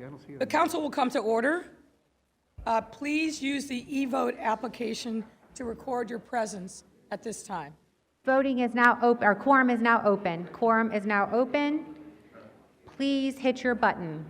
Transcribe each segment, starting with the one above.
I don't see it. The council will come to order. Please use the e-vote application to record your presence at this time. Voting is now open, or quorum is now open. Quorum is now open. Please hit your button.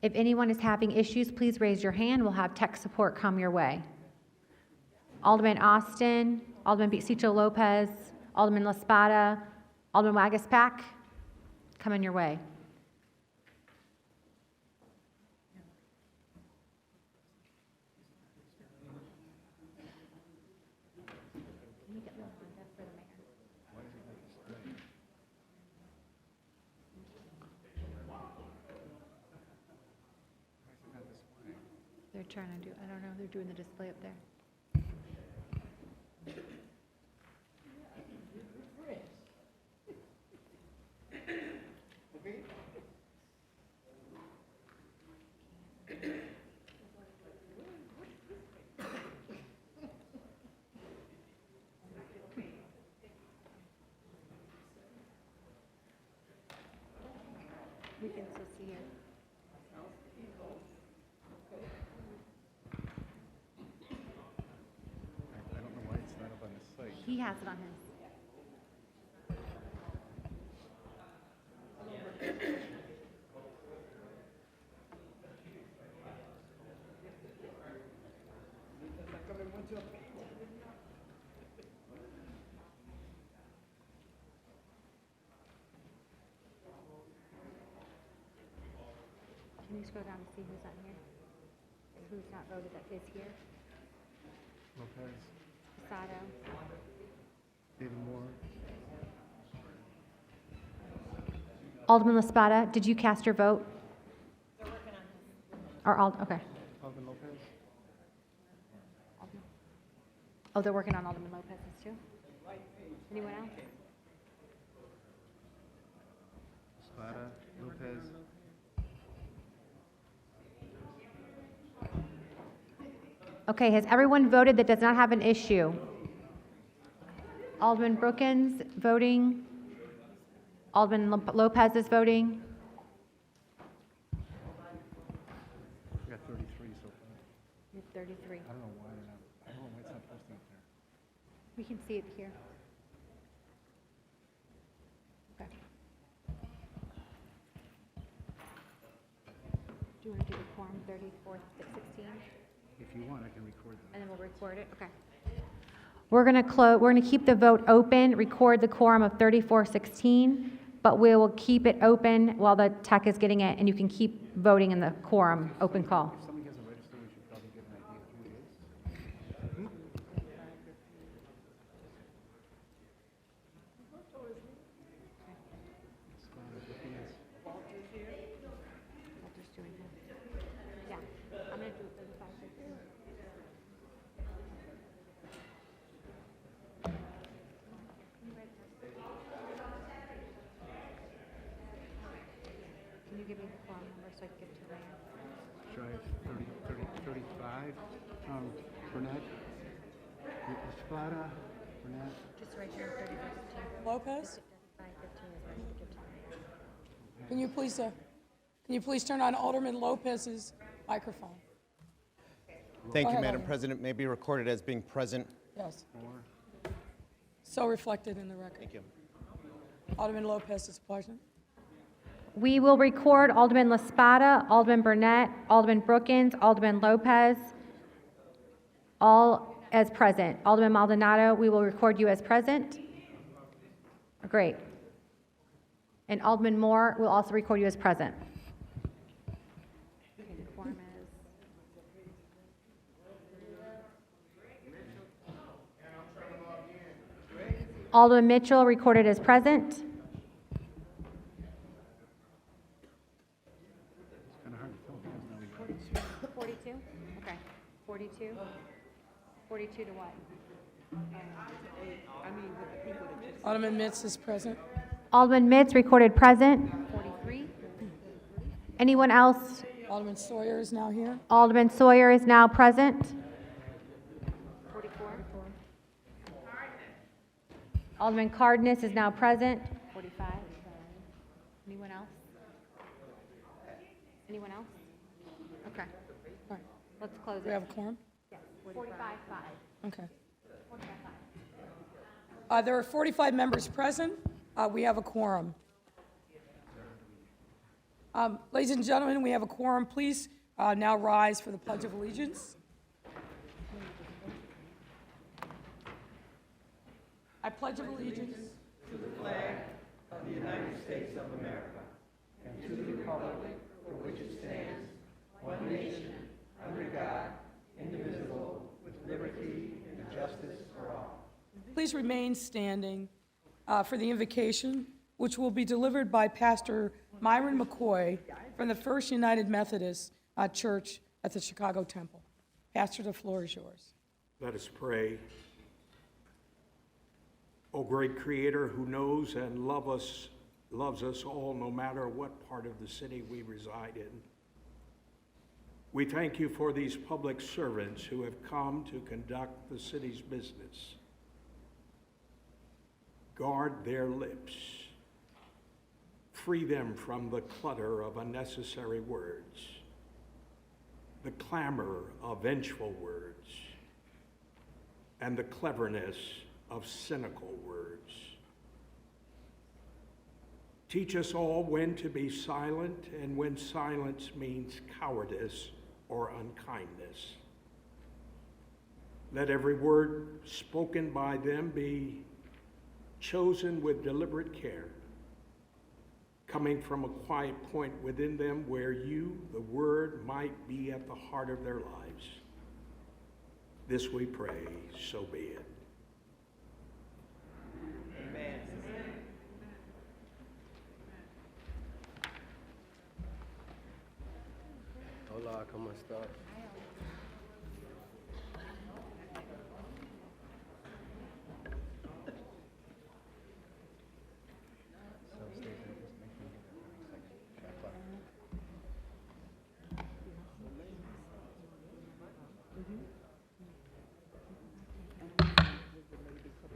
If anyone is having issues, please raise your hand. We'll have tech support come your way. Alderman Austin, Alderman Bisicho Lopez, Alderman La Spada, Alderman Wagaspack, coming your way. They're trying to do, I don't know, they're doing the display up there. We can still see it. I don't know why it's not up on the site. He has it on his. Can you scroll down and see who's not here? Who's not voted that is here? Lopez, Sato. David Moore, Alderman La Spada, did you cast your vote? They're working on his. Okay. Alvin Lopez, Oh, they're working on Alderman Lopez's too? Anyone else? Spada, Lopez, Okay, has everyone voted that does not have an issue? Alderman Brookins voting. Alderman Lopez is voting. we got 33 so far. You have 33. I don't know why they're not, I don't know why it's not posting up there. We can see it here. Okay. Do you want to do the quorum 34, 16? If you want, I can record that. And then we'll record it, okay. We're going to keep the vote open, record the quorum of 3416, but we will keep it open while the tech is getting it, and you can keep voting in the quorum open call. If somebody hasn't registered, we should probably get an idea of who it is. Walter's doing it. Yeah, I'm going to do it for the 5:30. Can you give me the quorum number so I can give it to Ryan? Drive 35, Burnett, Spada, Burnett, Just right here, 3515. Lopez, 515 is what I should give to Ryan. can you please turn on Alderman Lopez's microphone? Thank Go you, ahead, Madam Alderman. President. May be recorded as being present. Yes, Moore, so reflected in the record. Thank you. Alderman Lopez is present. We will record Alderman La Spada, Alderman Burnett, Alderman Brookins, Alderman Lopez, all as present. Alderman Maldonado, we will record you as present. Great. And Alderman Moore will also record you as present. Alderman Mitchell recorded as present. Kind of hard to tell because now we can't see. 42? Okay. 42? 42 to what? Alderman Mitz is present. Alderman Mitz recorded present. 43? Anyone else? Alderman Sawyer is now here. Alderman Sawyer is now present. 44? Alderman Cardenas is now present. 45? Anyone else? Anyone else? Okay. All right. Let's close We it. have a quorum? 45-5. Okay. There are 45 members present. We have a quorum. Ladies and gentlemen, we have a quorum. Please now rise for the Pledge of Allegiance. I pledge allegiance Please remain standing for the invocation, which will be delivered by Pastor Myron McCoy from the First United Methodist Church at the Chicago Temple. Pastor, the floor is yours. Let us pray. O great Creator who knows and loves us all no matter what part of the city we reside in. We thank you for these public servants who have come to conduct the city's business. Guard their lips. Free them from the clutter of unnecessary words, the clamor of vengeful words, and the cleverness of cynical words. Teach us all when to be silent and when silence means cowardice or unkindness. Let every word spoken by them be chosen with deliberate care, coming from a quiet point within them where you, the word, might be at the heart of their lives. This we pray, so be it. Hola, ¿cómo estás?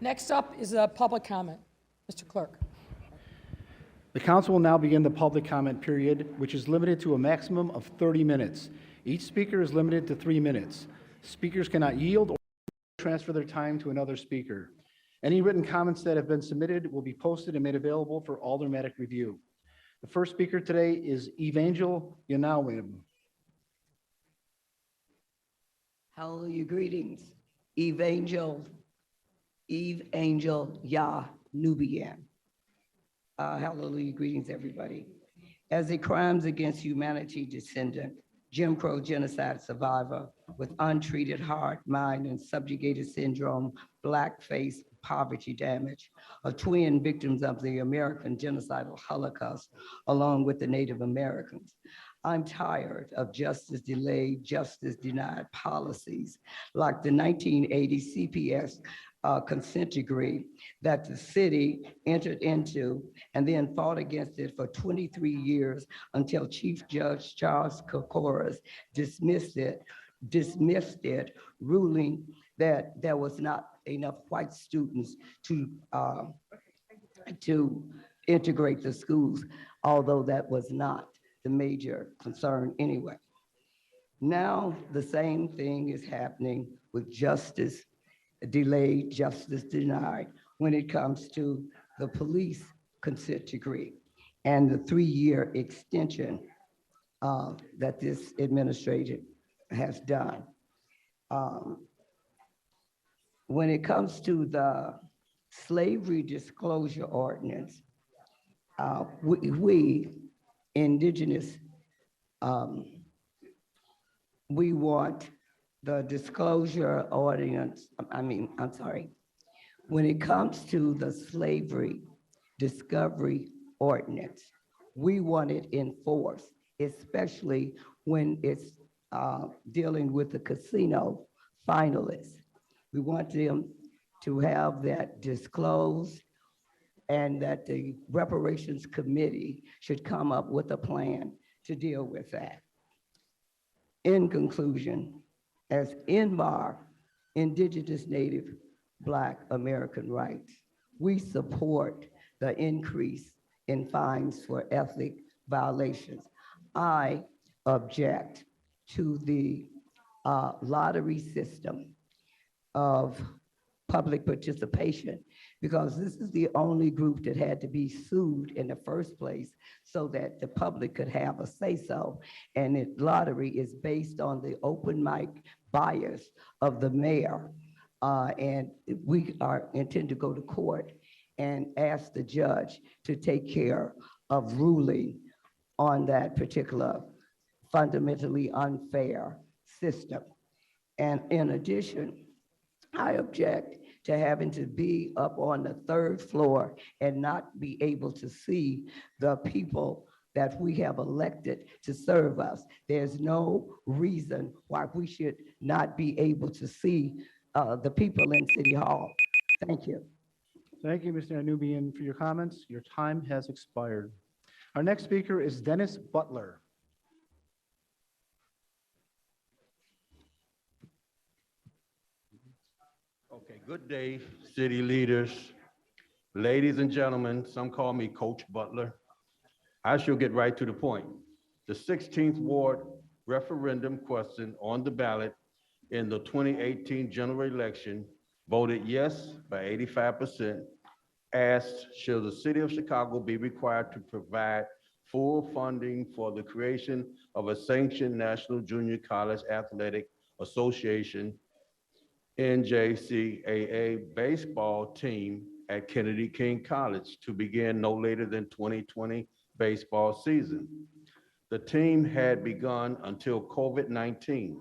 Next up is a public comment. Mr. Clerk. The council will now begin the public comment period, which is limited to a maximum of 30 minutes. Each speaker is limited to 3 minutes. Speakers cannot yield or transfer their time to another speaker. Any written comments that have been submitted will be posted and made available for aldermanic review. The first speaker today is Evangel Yanawim. Hallelujah, greetings. Evangel Yah Nubian. Hallelujah, greetings, everybody. As a crimes against humanity descendant, Jim Crow genocide survivor with untreated heart, mind, and subjugated syndrome, blackface, poverty damage, a twin victims of the American genocidal Holocaust, along with the Native Americans. I'm tired of justice delayed, justice denied policies like the 1980 CPS consent decree that the city entered into and then fought against it for 23 years until Chief Judge Charles Kokoris dismissed it, ruling that there was not enough white students to integrate the schools, although that was not the major concern anyway. Now the same thing is happening with justice delayed, justice denied when it comes to the police consent decree and the 3-year extension that this administration has done. When it comes to the slavery disclosure ordinance, we indigenous, um, we want the disclosure ordinance, I'm sorry, when it comes to the slavery discovery ordinance, we want it enforced, especially when it's dealing with the casino finalists. We want them to have that disclosed and that the reparations committee should come up with a plan to deal with that. In conclusion, as INBAR, Indigenous Native Black American Rights, we support the increase in fines for ethnic violations. I object to the lottery system of public participation, because this is the only group that had to be sued in the first place so that the public could have a say-so. And the lottery is based on the open mic bias of the mayor. And we intend to go to court and ask the judge to take care of ruling on that particular fundamentally unfair system. And in addition, I object to having to be up on the third floor and not be able to see the people that we have elected to serve us. There's no reason why we should not be able to see the people in City Hall. Thank you. Thank you, Mr. Anubian, for your comments. Your time has expired. Our next speaker is Dennis Butler. Okay, good day, city leaders, ladies and gentlemen. Some call me Coach Butler. I shall get right to the point. The 16th Ward referendum question on the ballot in the 2018 general election voted yes by 85%, asked, should the city of Chicago be required to provide full funding for the creation of a sanctioned National Junior College Athletic Association NJCAA baseball team at Kennedy King College to begin no later than 2020 baseball season. The team had begun until COVID-19.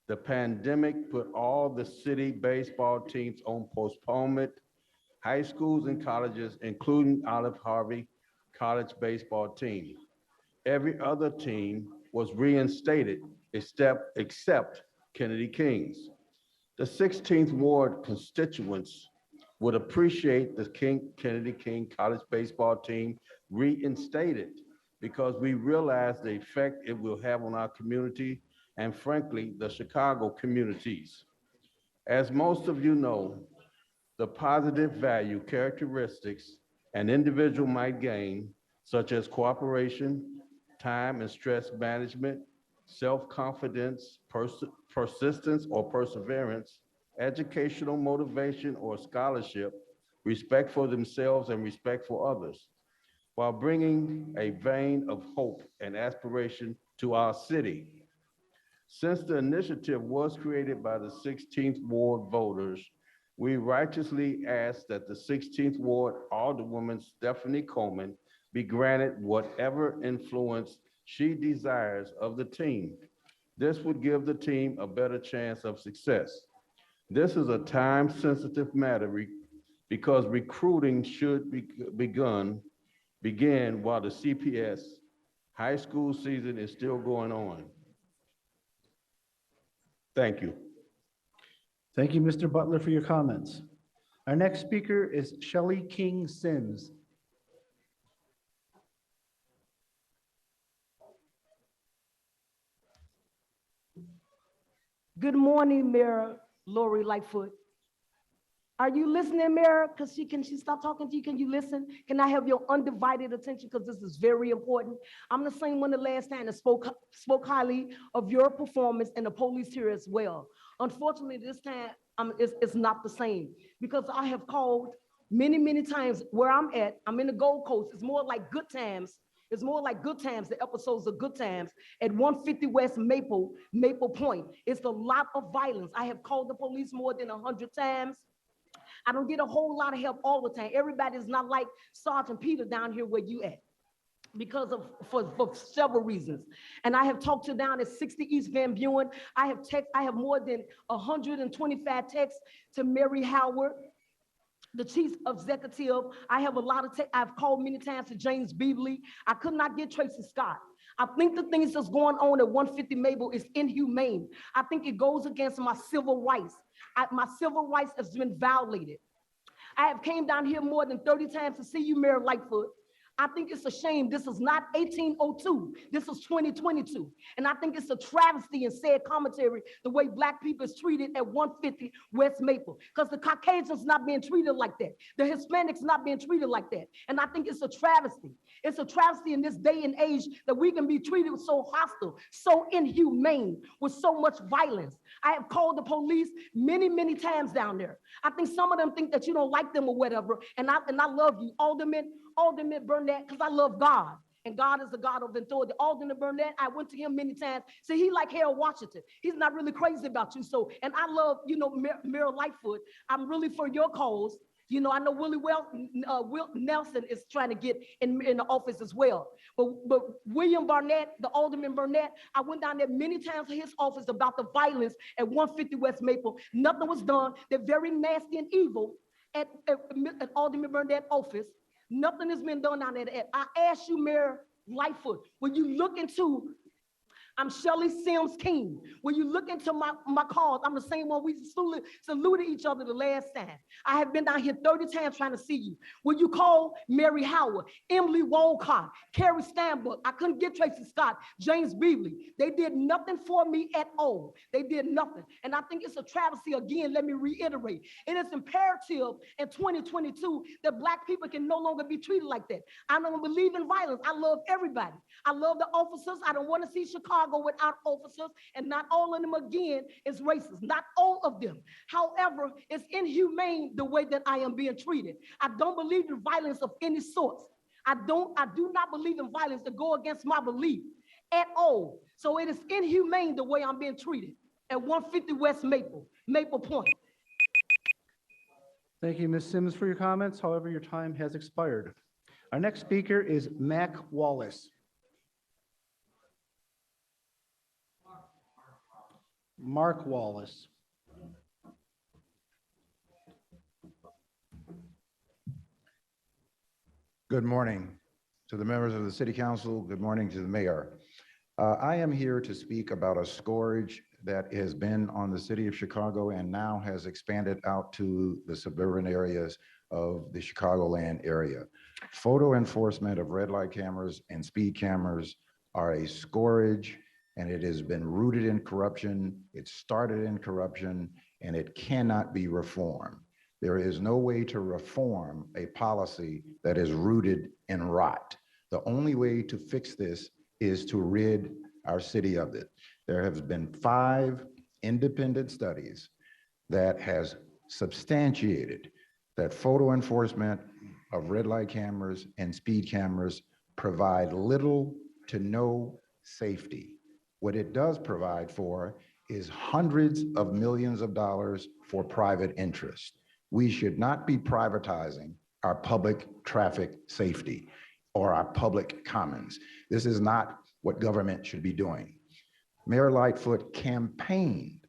The pandemic put all the city baseball teams on postponement. High schools and colleges, including Olive Harvey College baseball team. Every other team was reinstated except Kennedy Kings. The 16th Ward constituents would appreciate the Kennedy King College baseball team reinstated, because we realize the effect it will have on our community and, frankly, the Chicago communities. As most of you know, the positive value characteristics an individual might gain, such as cooperation, time and stress management, self-confidence, persistence or perseverance, educational motivation or scholarship, respect for themselves and respect for others, while bringing a vein of hope and aspiration to our city. Since the initiative was created by the 16th Ward voters, we righteously ask that the 16th Ward Alderwoman Stephanie Coleman be granted whatever influence she desires of the team. This would give the team a better chance of success. This is a time-sensitive matter because recruiting should begin while the CPS high school season is still going on. Thank you. Thank you, Mr. Butler, for your comments. Our next speaker is Shelley King Sims. Good morning, Mayor Lori Lightfoot. Are you listening, Mayor? Can she stop talking to you? Can you listen? Can I have your undivided attention? Because this is very important. I'm the same one the last time that spoke highly of your performance and the police here as well. Unfortunately, this time it's not the same, because I have called many times where I'm at. I'm in the Gold Coast. It's more like Good Times. It's more like Good Times, the episodes of Good Times at 150 West Maple Point. It's a lot of violence. I have called the police more than 100 times. I don't get a whole lot of help all the time. Everybody is not like Sergeant Peter down here where you at, because of for several reasons. And I have talked to down at 60 East Van Buren. I have more than 125 texts to Mary Howard, the chief executive. I have a lot of I've called many times to James Beasley. I could not get Tracy Scott. I think the things that's going on at 150 Maple is inhumane. I think it goes against my civil rights. My civil rights has been violated. I have came down here more than 30 times to see you, Mayor Lightfoot. I think it's a shame. This is not 1802. This is 2022. And I think it's a travesty and sad commentary the way Black people is treated at 150 West Maple, because the Caucasians not being treated like that. The Hispanics not being treated like that. And I think it's a travesty. It's a travesty in this day and age that we can be treated so hostile, so inhumane, with so much violence. I have called the police many, many times down there. I think some of them think that you don't like them or whatever. And I love you, Alderman Burnett, because I love God. And God is the God of authority. Alderman Burnett, I went to him many times. See, he like Harold Washington. He's not really crazy about you. So, and I love, Mayor Lightfoot. I'm really for your cause. I know Will Nelson is trying to get in the office as well. But William Barnett, the Alderman Burnett, I went down there many times to his office about the violence at 150 West Maple. Nothing was done. They're very nasty and evil at Alderman Burnett office. Nothing has been done down there. I ask you, Mayor Lightfoot, when you look into, I'm Shelley Sims King. When you look into my calls, I'm the same one we saluted each other the last time. I have been down here 30 times trying to see you. When you call Mary Howard, Emily Wolcott, Carrie Stanbrook, I couldn't get Tracy Scott, James Beasley. They did nothing for me at all. They did nothing. And I think it's a travesty. Again, let me reiterate. It is imperative in 2022 that Black people can no longer be treated like that. I don't believe in violence. I love everybody. I love the officers. I don't want to see Chicago without officers, and not all of them again is racist, not all of them. However, it's inhumane the way that I am being treated. I don't believe in violence of any sort. I do not believe in violence to go against my belief at all. So it is inhumane the way I'm being treated at 150 West Maple Point. Thank you, Ms. Sims, for your comments. However, your time has expired. Our next speaker is Mac Wallace. Mark Wallace. Good morning to the members of the City Council. Good morning to the mayor. I am here to speak about a scourge that has been on the city of Chicago and now has expanded out to the suburban areas of the Chicagoland area. Photo enforcement of red light cameras and speed cameras are a scourge, and it has been rooted in corruption. It started in corruption, and it cannot be reformed. There is no way to reform a policy that is rooted in rot. The only way to fix this is to rid our city of it. There have been 5 independent studies that has substantiated that photo enforcement of red light cameras and speed cameras provide little to no safety. What it does provide for is hundreds of millions of dollars for private interest. We should not be privatizing our public traffic safety or our public commons. This is not what government should be doing. Mayor Lightfoot campaigned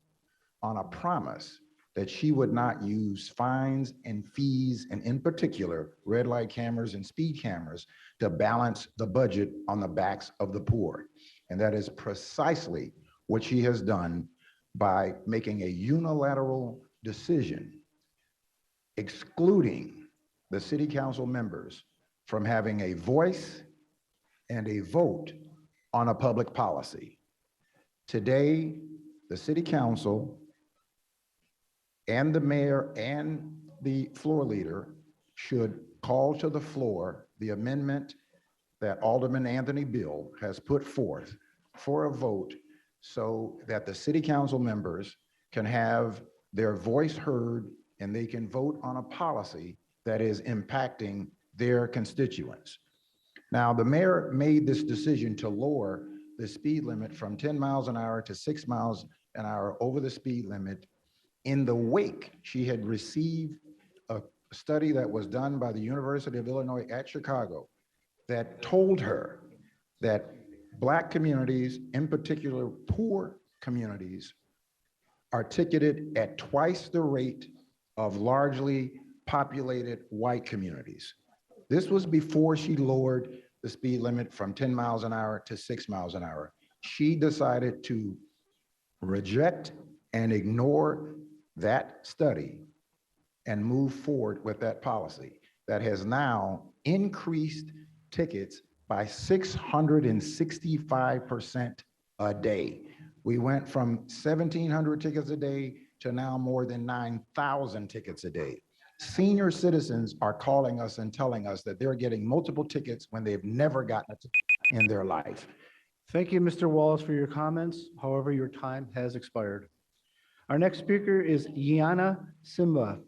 on a promise that she would not use fines and fees, and in particular, red light cameras and speed cameras, to balance the budget on the backs of the poor. And that is precisely what she has done by making a unilateral decision excluding the city council members from having a voice and a vote on a public policy. Today, the city council and the mayor and the floor leader should call to the floor the amendment that Alderman Anthony Bill has put forth for a vote so that the city council members can have their voice heard and they can vote on a policy that is impacting their constituents. Now, the mayor made this decision to lower the speed limit from 10 miles an hour to 6 miles an hour over the speed limit in the wake she had received a study that was done by the University of Illinois at Chicago that told her that Black communities, in particular poor communities, are ticketed at twice the rate of largely populated white communities. This was before she lowered the speed limit from 10 miles an hour to 6 miles an hour. She decided to reject and ignore that study and move forward with that policy that has now increased tickets by 665% a day. We went from 1,700 tickets a day to now more than 9,000 tickets a day. Senior citizens are calling us and telling us that they're getting multiple tickets when they've never gotten a ticket in their life. Thank you, Mr. Wallace, for your comments. However, your time has expired. Our next speaker is Yana Simba.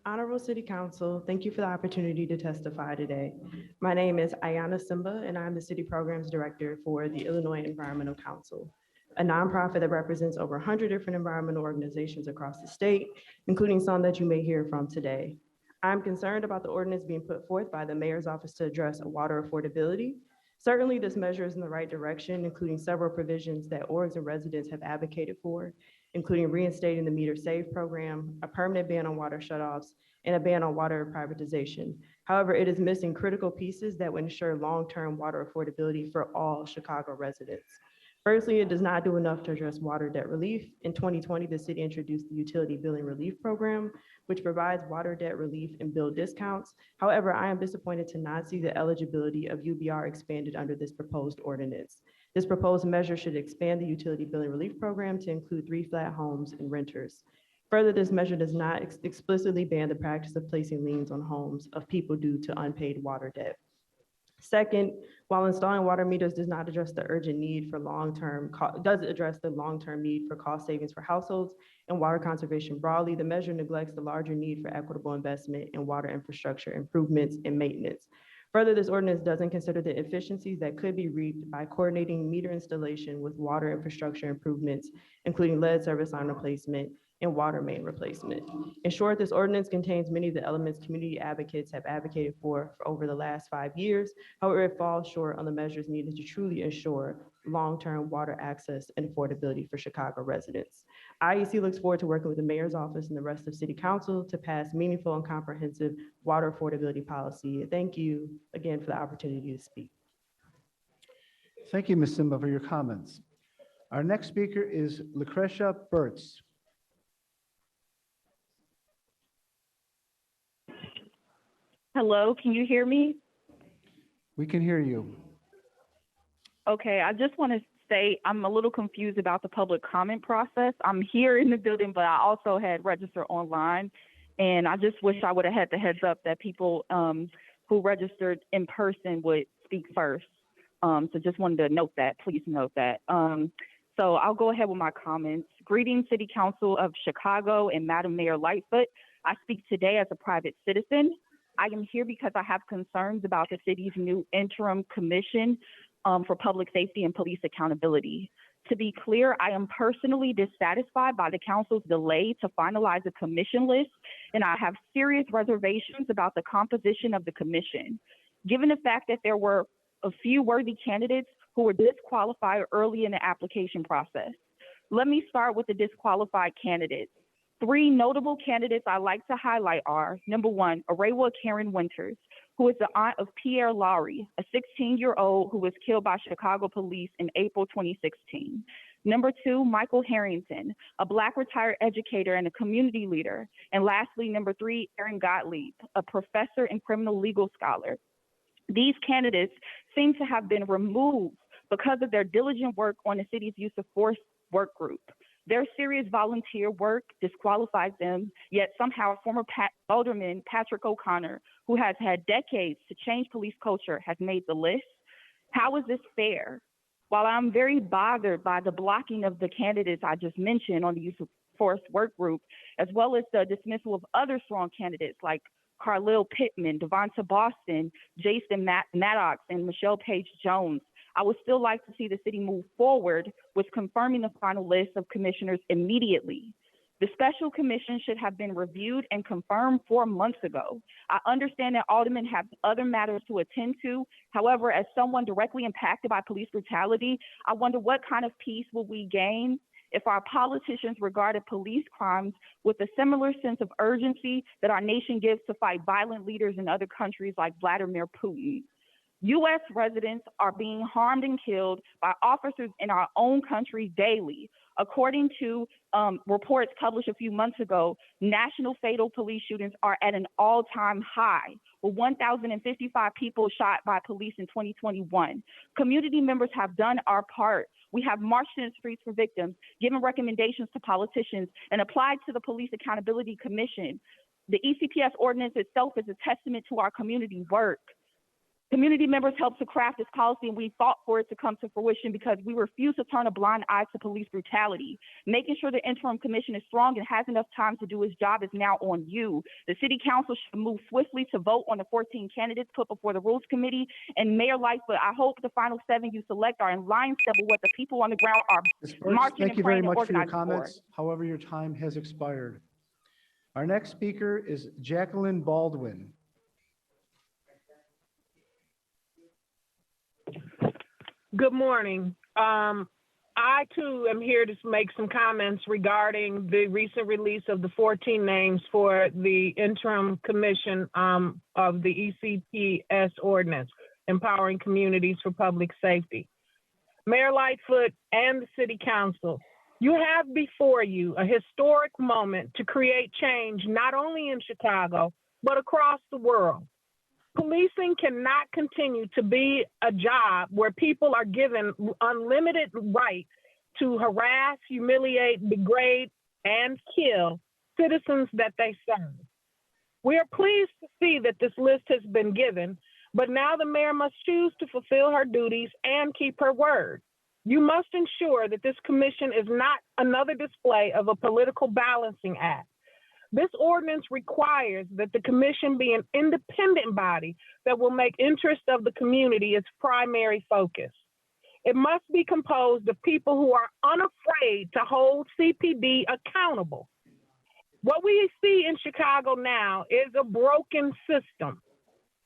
Honorable City Council, thank you for the opportunity to testify today. My name is Ayana Simba, and I'm the City Programs Director for the Illinois Environmental Council, a nonprofit that represents over 100 different environmental organizations across the state, including some that you may hear from today. I'm concerned about the ordinance being put forth by the Mayor's Office to address water affordability. Certainly, this measure is in the right direction, including several provisions that orgs and residents have advocated for, including reinstating the Meter Save program, a permanent ban on water shutoffs, and a ban on water privatization. However, it is missing critical pieces that would ensure long-term water affordability for all Chicago residents. Firstly, it does not do enough to address water debt relief. In 2020, the city introduced the Utility Billing Relief Program, which provides water debt relief and bill discounts. However, I am disappointed to not see the eligibility of UBR expanded under this proposed ordinance. This proposed measure should expand the Utility Billing Relief Program to include 3 flat homes and renters. Further, this measure does not explicitly ban the practice of placing liens on homes of people due to unpaid water debt. Second, while installing water meters does not address the urgent need for does address the long-term need for cost savings for households and water conservation broadly, the measure neglects the larger need for equitable investment in water infrastructure improvements and maintenance. Further, this ordinance doesn't consider the efficiencies that could be reaped by coordinating meter installation with water infrastructure improvements, including lead service line replacement and water main replacement. In short, this ordinance contains many of the elements community advocates have advocated for over the last 5 years. However, it falls short on the measures needed to truly ensure long-term water access and affordability for Chicago residents. IEC looks forward to working with the Mayor's Office and the rest of City Council to pass meaningful and comprehensive water affordability policy. Thank you again for the opportunity to speak. Thank you, Ms. Simba, for your comments. Our next speaker is Lucretia Burtz. Hello, can you hear me? We can hear you. Okay, I just want to say I'm a little confused about the public comment process. I'm here in the building, but I also had registered online. And I just wish I would have had the heads up that people who registered in person would speak first. So just wanted to note that, please note that. So I'll go ahead with my comments. Greetings, City Council of Chicago and Madam Mayor Lightfoot. I speak today as a private citizen. I am here because I have concerns about the city's new interim commission for public safety and police accountability. To be clear, I am personally dissatisfied by the council's delay to finalize a commission list, and I have serious reservations about the composition of the commission. Given the fact that there were a few worthy candidates who were disqualified early in the application process. Let me start with the disqualified candidates. 3 notable candidates I like to highlight are, number 1, Arewa Karen Winters, who is the aunt of Pierre Lowry, a 16-year-old who was killed by Chicago police in April 2016. Number 2, Michael Harrington, a Black retired educator and a community leader. And lastly, number 3, Aaron Gottlieb, a professor and criminal legal scholar. These candidates seem to have been removed because of their diligent work on the city's use of force work group. Their serious volunteer work disqualifies them, yet somehow former Alderman Patrick O'Connor, who has had decades to change police culture, has made the list. How is this fair? While I'm very bothered by the blocking of the candidates I just mentioned on the use of force work group, as well as the dismissal of other strong candidates like Carlil Pittman, Devonta Boston, Jason Maddox, and Michelle Page Jones, I would still like to see the city move forward with confirming the final list of commissioners immediately. The special commission should have been reviewed and confirmed 4 months ago. I understand that aldermen have other matters to attend to. However, as someone directly impacted by police brutality, I wonder what kind of peace will we gain if our politicians regarded police crimes with a similar sense of urgency that our nation gives to fight violent leaders in other countries like Vladimir Putin. U.S. residents are being harmed and killed by officers in our own country daily. According to reports published a few months ago, national fatal police shootings are at an all-time high, with 1,055 people shot by police in 2021. Community members have done our part. We have marched in the streets for victims, given recommendations to politicians, and applied to the Police Accountability Commission. The ECPS ordinance itself is a testament to our community work. Community members helped to craft this policy, and we fought for it to come to fruition because we refuse to turn a blind eye to police brutality. Making sure the interim commission is strong and has enough time to do its job is now on you. The city council should move swiftly to vote on the 14 candidates put before the Rules Committee. And Mayor Lightfoot, I hope the final 7 you select are in line step with what the people on the ground are Ms. Porch, marching thank and you very praying and much for your organizing for. comments. However, your time has expired. Our next speaker is Jacqueline Baldwin. Good morning. I too am here to make some comments regarding the recent release of the 14 names for the interim commission of the ECPS ordinance, Empowering Communities for Public Safety. Mayor Lightfoot and the City Council, you have before you a historic moment to create change not only in Chicago, but across the world. Policing cannot continue to be a job where people are given unlimited right to harass, humiliate, degrade, and kill citizens that they serve. We are pleased to see that this list has been given, but now the mayor must choose to fulfill her duties and keep her word. You must ensure that this commission is not another display of a political balancing act. This ordinance requires that the commission be an independent body that will make interest of the community its primary focus. It must be composed of people who are unafraid to hold CPD accountable. What we see in Chicago now is a broken system.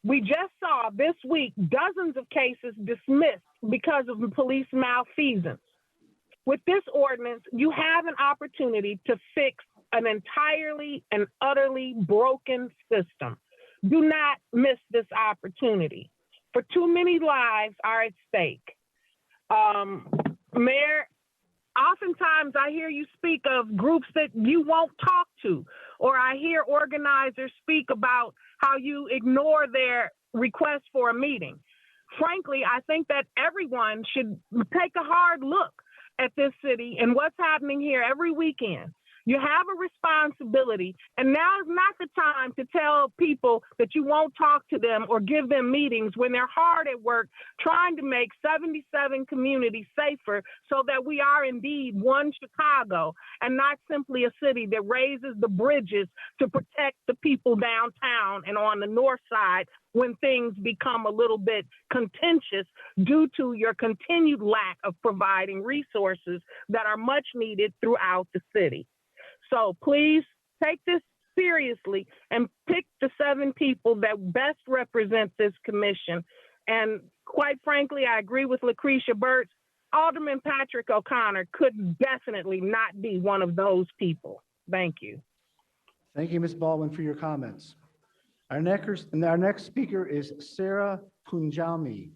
We just saw this week dozens of cases dismissed because of police malfeasance. With this ordinance, you have an opportunity to fix an entirely and utterly broken system. Do not miss this opportunity. For too many lives are at stake. Mayor, oftentimes I hear you speak of groups that you won't talk to, or I hear organizers speak about how you ignore their request for a meeting. Frankly, I think that everyone should take a hard look at this city and what's happening here every weekend. You have a responsibility, and now is not the time to tell people that you won't talk to them or give them meetings when they're hard at work trying to make 77 communities safer so that we are indeed one Chicago and not simply a city that raises the bridges to protect the people downtown and on the north side when things become a little bit contentious due to your continued lack of providing resources that are much needed throughout the city. So please take this seriously and pick the 7 people that best represent this commission. And quite frankly, I agree with Lucretia Burtz. Alderman Patrick O'Connor could definitely not be one of those people. Thank you. Thank you, Ms. Baldwin, for your comments. Our next speaker is Sarah Punjami.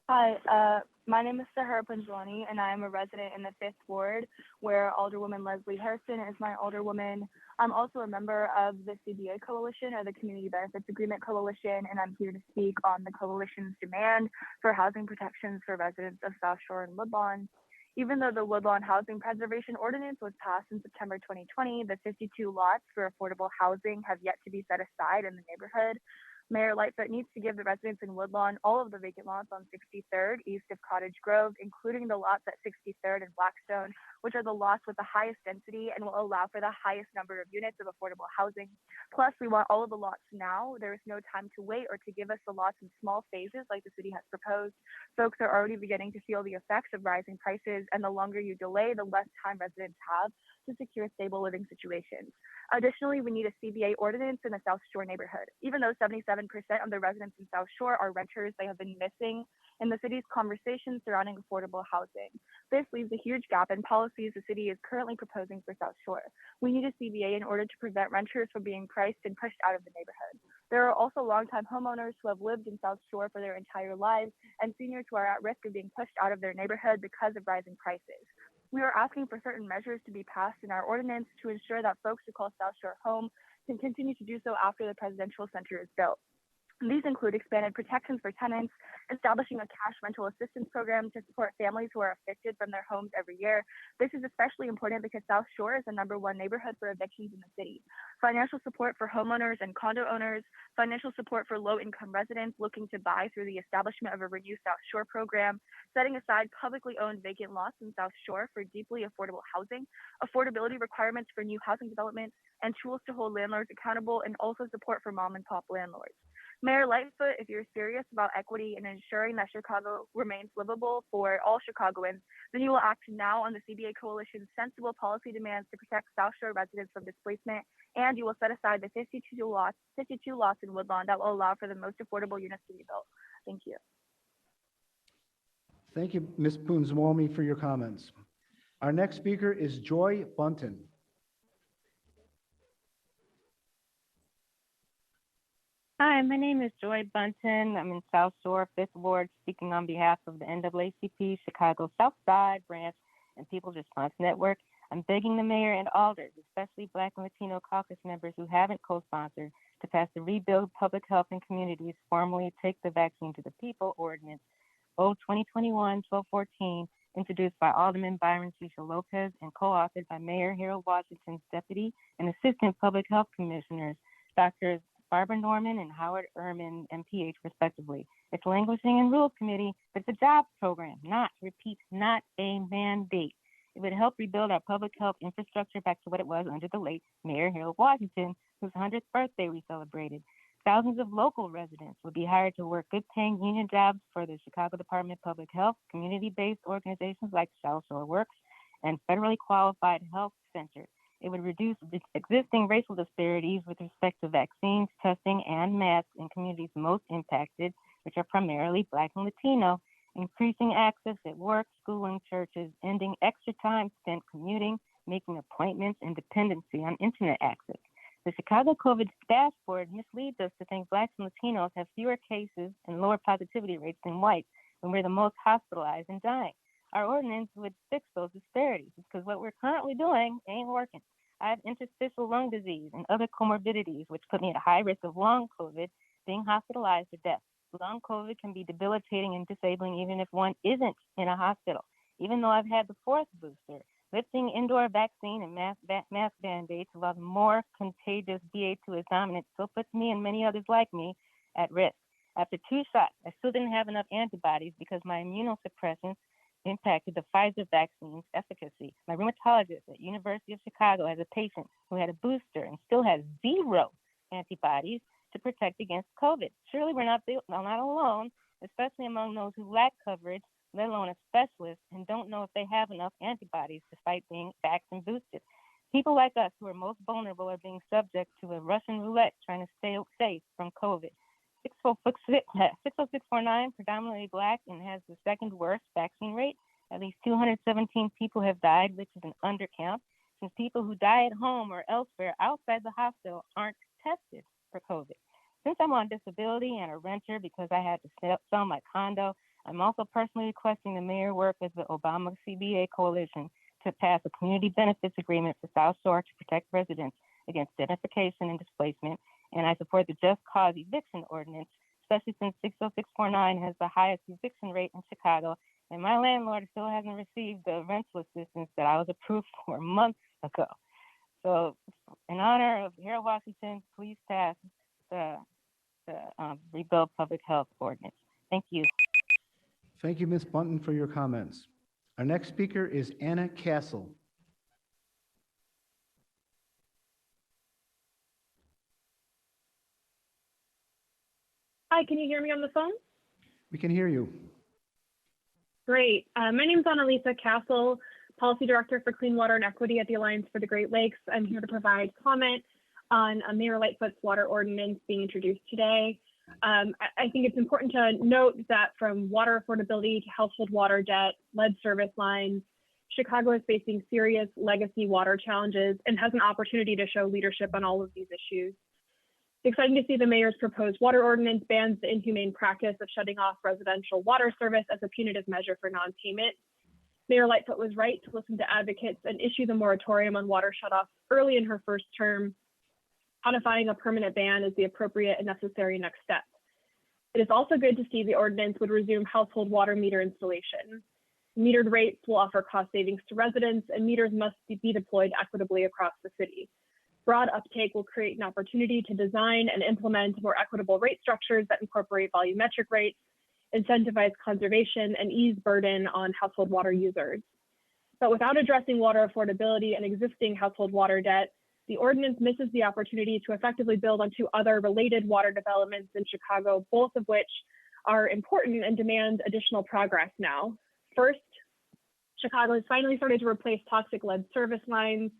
Hi, my name is Sahara Panjwani, and I am a resident in the 5th Ward, where Alderwoman Leslie Harrison is my alderwoman. I'm also a member of the CBA Coalition, or the Community Benefits Agreement Coalition, and I'm here to speak on the coalition's demand for housing protections for residents of South Shore and Libon. Even though the Woodlawn Housing Preservation Ordinance was passed in September 2020, the 52 lots for affordable housing have yet to be set aside in the neighborhood. Mayor Lightfoot needs to give the residents in Woodlawn all of the vacant lots on 63rd east of Cottage Grove, including the lots at 63rd and Blackstone, which are the lots with the highest density and will allow for the highest number of units of affordable housing. Plus, we want all of the lots now. There is no time to wait or to give us the lots in small phases like the city has proposed. Folks are already beginning to feel the effects of rising prices, and the longer you delay, the less time residents have to secure stable living situations. Additionally, we need a CBA ordinance in the South Shore neighborhood. Even though 77% of the residents in South Shore are renters, they have been missing in the city's conversations surrounding affordable housing. This leaves a huge gap in policies the city is currently proposing for South Shore. We need a CBA in order to prevent renters from being priced and pushed out of the neighborhood. There are also longtime homeowners who have lived in South Shore for their entire lives and seniors who are at risk of being pushed out of their neighborhood because of rising prices. We are asking for certain measures to be passed in our ordinance to ensure that folks who call South Shore home can continue to do so after the presidential center is built. These include expanded protections for tenants, establishing a cash rental assistance program to support families who are evicted from their homes every year. This is especially important because South Shore is the #1 neighborhood for evictions in the city. Financial support for homeowners and condo owners, financial support for low-income residents looking to buy through the establishment of a Renew South Shore program, setting aside publicly owned vacant lots in South Shore for deeply affordable housing, affordability requirements for new housing developments, and tools to hold landlords accountable, and also support for mom and pop landlords. Mayor Lightfoot, if you're serious about equity and ensuring that Chicago remains livable for all Chicagoans, then you will act now on the CBA Coalition's sensible policy demands to protect South Shore residents from displacement, and you will set aside the 52 lots in Woodlawn that will allow for the most affordable units to be built. Thank you. Thank you, Ms. Poonzwami, for your comments. Our next speaker is Joy Bunton. Hi, my name is Joy Bunton. I'm in South Shore, 5th Ward, speaking on behalf of the NAACP Chicago South Side Branch and People's Response Network. I'm begging the mayor and alders, especially Black and Latino caucus members who haven't co-sponsored, to pass the Rebuild Public Health in Communities, formally Take the Vaccine to the People Ordinance, O 2021-1214, introduced by Alderman Byron Cecil Lopez and co-authored by Mayor Harold Washington's deputy and assistant public health commissioners, Drs. Barbara Norman and Howard Ehrman, MPH, respectively. It's languishing in Rules Committee, but it's a jobs program, not a mandate. It would help rebuild our public health infrastructure back to what it was under the late Mayor Harold Washington, whose 100th birthday we celebrated. Thousands of local residents would be hired to work good-paying union jobs for the Chicago Department of Public Health, community-based organizations like South Shore Works, and federally qualified health centers. It would reduce existing racial disparities with respect to vaccines, testing, and masks in communities most impacted, which are primarily Black and Latino, increasing access at work, school, and churches, ending extra time spent commuting, making appointments, and dependency on internet access. The Chicago COVID dashboard misleads us to think Blacks and Latinos have fewer cases and lower positivity rates than whites when we're the most hospitalized and dying. Our ordinance would fix those disparities because what we're currently doing ain't working. I have interstitial lung disease and other comorbidities, which put me at high risk of long COVID, being hospitalized or death. Long COVID can be debilitating and disabling even if one isn't in a hospital. Even though I've had the 4th booster, lifting indoor vaccine and mask mandates while the more contagious BA2 is dominant still puts me and many others like me at risk. After 2 shots, I still didn't have enough antibodies because my immunosuppressants impacted the Pfizer vaccine's efficacy. My rheumatologist at University of Chicago has a patient who had a booster and still has 0 antibodies to protect against COVID. Surely we're not alone, especially among those who lack coverage, let alone a specialist, and don't know if they have enough antibodies despite being vaccine boosted. People like us who are most vulnerable are being subject to a Russian roulette trying to stay safe from COVID. 60649, predominantly Black and has the 2nd worst vaccine rate. At least 217 people have died, which is an undercount, since people who die at home or elsewhere outside the hospital aren't tested for COVID. Since I'm on disability and a renter because I had to sell my condo, I'm also personally requesting the mayor work with the Obama CBA Coalition to pass a community benefits agreement for South Shore to protect residents against identification and displacement. And I support the Just Cause Eviction Ordinance, especially since 60649 has the highest eviction rate in Chicago, and my landlord still hasn't received the rental assistance that I was approved for months ago. So in honor of Harold Washington, please pass the to rebuild public health ordinance. Thank you. Thank you, Ms. Bunton, for your comments. Our next speaker is Anna Castle. Hi, can you hear me on the phone? We can hear you. Great. My name is Annalisa Castle, Policy Director for Clean Water and Equity at the Alliance for the Great Lakes. I'm here to provide comment on Mayor Lightfoot's water ordinance being introduced today. I think it's important to note that from water affordability to household water debt, lead service lines, Chicago is facing serious legacy water challenges and has an opportunity to show leadership on all of these issues. It's exciting to see the mayor's proposed water ordinance bans the inhumane practice of shutting off residential water service as a punitive measure for non-payment. Mayor Lightfoot was right to listen to advocates and issue the moratorium on water shutoffs early in her first term. Codifying a permanent ban is the appropriate and necessary next step. It is also good to see the ordinance would resume household water meter installation. Metered rates will offer cost savings to residents, and meters must be deployed equitably across the city. Broad uptake will create an opportunity to design and implement more equitable rate structures that incorporate volumetric rates, incentivize conservation, and ease burden on household water users. But without addressing water affordability and existing household water debt, the ordinance misses the opportunity to effectively build on two other related water developments in Chicago, both of which are important and demand additional progress now. First, Chicago has finally started to replace toxic lead service lines,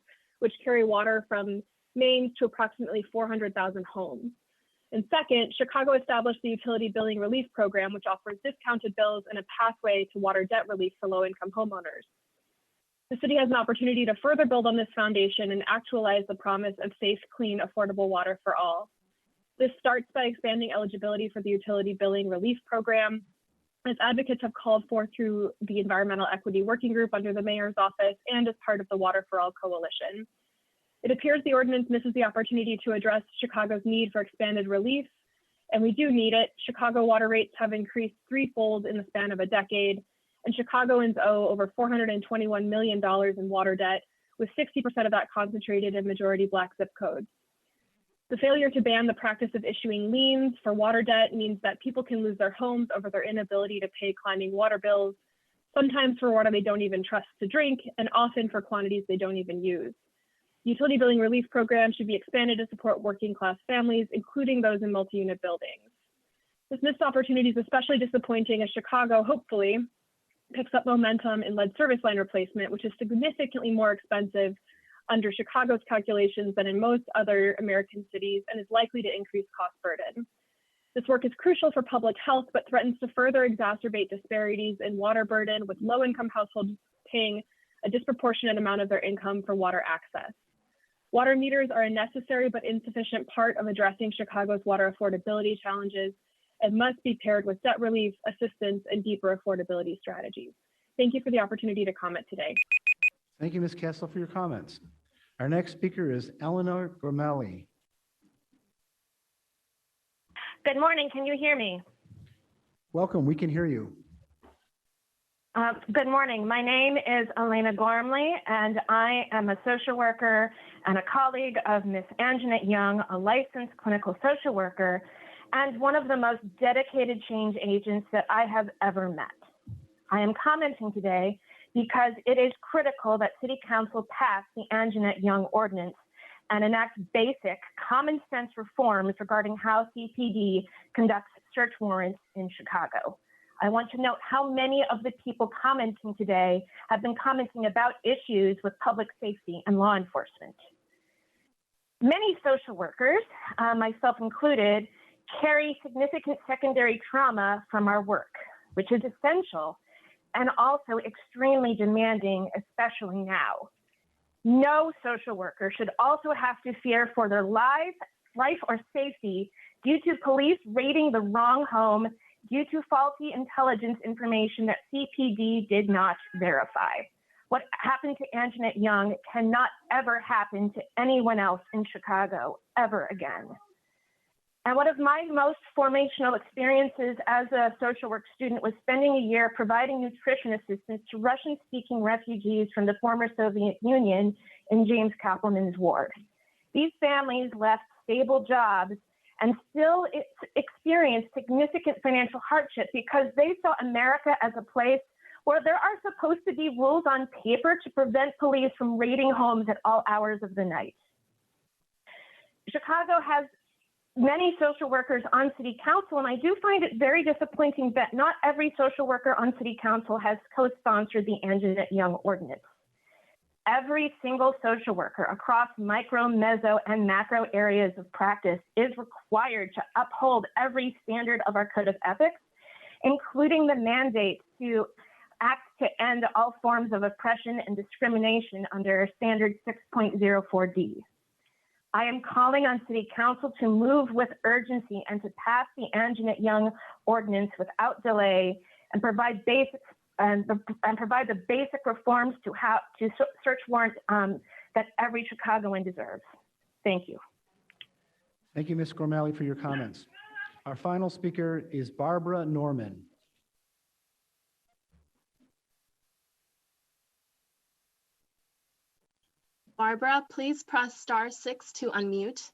which carry water from mains to approximately 400,000 homes. And second, Chicago established the Utility Billing Relief Program, which offers discounted bills and a pathway to water debt relief for low-income homeowners. The city has an opportunity to further build on this foundation and actualize the promise of safe, clean, affordable water for all. This starts by expanding eligibility for the Utility Billing Relief Program, as advocates have called for through the Environmental Equity Working Group under the mayor's office and as part of the Water for All Coalition. It appears the ordinance misses the opportunity to address Chicago's need for expanded relief, and we do need it. Chicago water rates have increased threefold in the span of a decade, and Chicagoans owe over $421 million in water debt, with 60% of that concentrated in majority Black zip codes. The failure to ban the practice of issuing liens for water debt means that people can lose their homes over their inability to pay climbing water bills, sometimes for water they don't even trust to drink, and often for quantities they don't even use. Utility Billing Relief Program should be expanded to support working class families, including those in multi-unit buildings. This missed opportunity is especially disappointing as Chicago, hopefully, picks up momentum in lead service line replacement, which is significantly more expensive under Chicago's calculations than in most other American cities and is likely to increase cost burden. This work is crucial for public health, but threatens to further exacerbate disparities in water burden, with low-income households paying a disproportionate amount of their income for water access. Water meters are a necessary but insufficient part of addressing Chicago's water affordability challenges and must be paired with debt relief, assistance, and deeper affordability strategies. Thank you for the opportunity to comment today. Thank you, Ms. Castle, for your comments. Our next speaker is Eleanor Grimelli. Good morning. Can you hear me? Welcome. We can hear you. Good morning. My name is Elena Gormley, and I am a social worker and a colleague of Ms. Anjanette Young, a licensed clinical social worker, and one of the most dedicated change agents that I have ever met. I am commenting today because it is critical that City Council pass the Anjanette Young ordinance and enact basic common sense reforms regarding how CPD conducts search warrants in Chicago. I want to note how many of the people commenting today have been commenting about issues with public safety and law enforcement. Many social workers, myself included, carry significant secondary trauma from our work, which is essential and also extremely demanding, especially now. No social worker should also have to fear for their life or safety due to police raiding the wrong home due to faulty intelligence information that CPD did not verify. What happened to Anjanette Young cannot ever happen to anyone else in Chicago ever again. And one of my most formational experiences as a social work student was spending a year providing nutrition assistance to Russian-speaking refugees from the former Soviet Union in James Kappelman's ward. These families left stable jobs and still experience significant financial hardship because they saw America as a place where there are supposed to be rules on paper to prevent police from raiding homes at all hours of the night. Chicago has many social workers on city council, and I do find it very disappointing that not every social worker on city council has co-sponsored the Anjanette Young Ordinance. Every single social worker across micro, meso, and macro areas of practice is required to uphold every standard of our code of ethics, including the mandate to act to end all forms of oppression and discrimination under standard 6.04D. I am calling on City Council to move with urgency and to pass the Anjanette Young Ordinance without delay and provide provide the basic reforms to search warrants that every Chicagoan deserves. Thank you. Thank you, Ms. Gormally, for your comments. Our final speaker is Barbara Norman. Barbara, please press *6 to unmute.